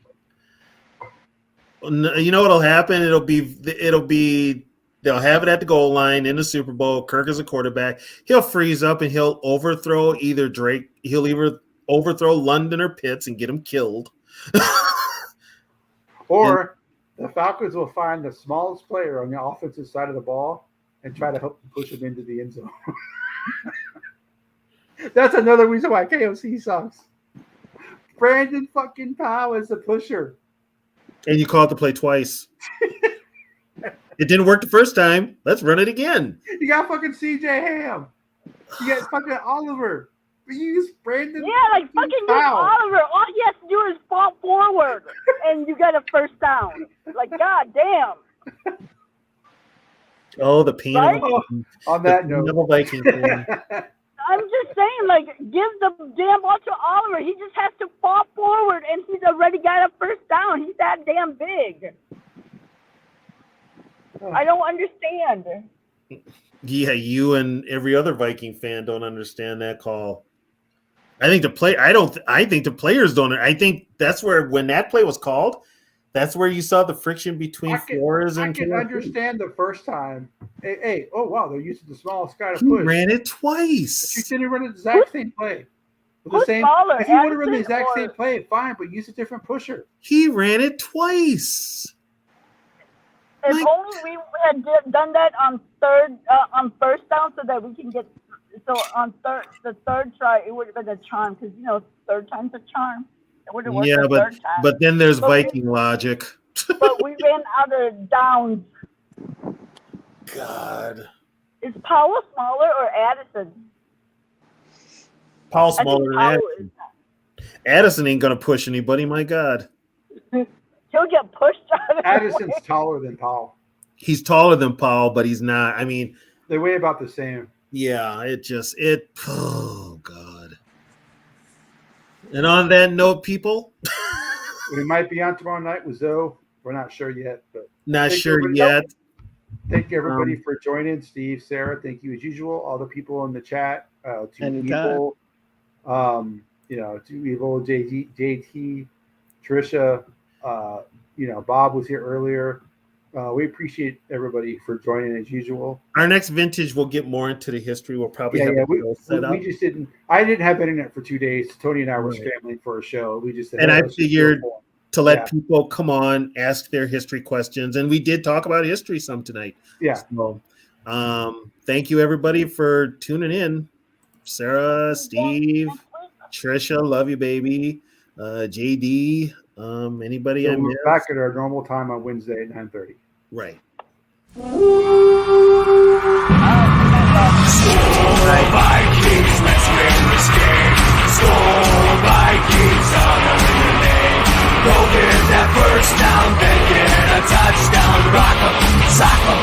S2: You know what'll happen? It'll be they'll have it at the goal line in the Super Bowl. Kirk is a quarterback. He'll freeze up and he'll overthrow either Drake. He'll either overthrow London or Pitts and get him killed.
S1: Or the Falcons will find the smallest player on the offensive side of the ball and try to help push him into the end zone. That's another reason why KOC sucks. Brandon fucking Powell is the pusher.
S2: And you called the play twice. It didn't work the first time. Let's run it again.
S1: You got fucking CJ Ham. You got fucking Oliver. You use Brandon.
S6: Yeah, like fucking use Oliver. All he has to do is fall forward, and you got a first down. Like, god damn.
S2: Oh, the pain
S6: Right?
S2: of
S1: On that note,
S2: the Viking thing.
S6: I'm just saying, like, give the damn ball to Oliver. He just has to fall forward, and he's already got a first down. He's that damn big. I don't understand.
S2: Yeah, you and every other Viking fan don't understand that call. I think the players don't. I think that's where, when that play was called, that's where you saw the friction between Flores and
S1: I can understand the first time. Hey, oh wow, they're using the smallest guy to
S2: he
S1: push.
S2: ran it twice.
S1: You didn't run the exact same play. With the
S6: Who's
S1: same,
S6: smaller,
S1: if you would have run the
S6: Addison
S1: exact
S6: or-
S1: same play, fine, but use a different pusher.
S2: He ran it twice.
S6: If
S2: Like-
S6: only we had done that on first down, so that we can get. So on the third try, it would have been a charm, because third time's a charm. It would have worked
S2: Yeah,
S6: the third time.
S2: but then there's
S6: But we-
S2: Viking logic.
S6: But we ran out of downs.
S2: God.
S6: Is Powell smaller or Addison?
S2: Paul
S6: I think
S2: smaller than
S6: Powell
S2: Addison. Addison ain't gonna push anybody. My God,
S6: He'll get pushed out of
S1: Addison's
S6: the way.
S1: taller than Powell.
S2: he's taller than Paul, but he's not. I mean,
S1: They weigh about the same.
S2: yeah, oh God. And on that note, people,
S1: We might be on tomorrow night with Zoe. We're not sure yet, but
S2: not
S1: Thank
S2: sure
S1: you,
S2: yet.
S1: thank you everybody for joining. Steve, Sarah, thank you as usual. All the people in the chat, to
S5: Anytime.
S1: Evil, to Evil, JT, Trisha, Bob was here earlier. We appreciate everybody for joining as usual.
S2: Our next vintage, we'll get more into the history. We'll probably have a show set up.
S1: We just didn't. I didn't have internet for 2 days. Tony and I were
S2: Right.
S1: scrambling for a show. We just said,
S2: And
S1: hey,
S2: I
S1: let's just do
S2: figured-
S1: a poll.
S2: to let
S1: Yeah.
S2: people come on, ask their history questions. And we did talk about history some tonight.
S1: Yeah.
S2: So, thank you everybody for tuning in. Sarah, Steve, Trisha, love you, baby. JD, anybody
S1: So
S2: I
S1: we're
S2: missed?
S1: back at our normal time on Wednesday at 9:30.
S2: Right.
S3: Vikings, let's win this game. Score Vikings, honor your name. Go get that first down, then get a touchdown. Rock 'em, sock 'em,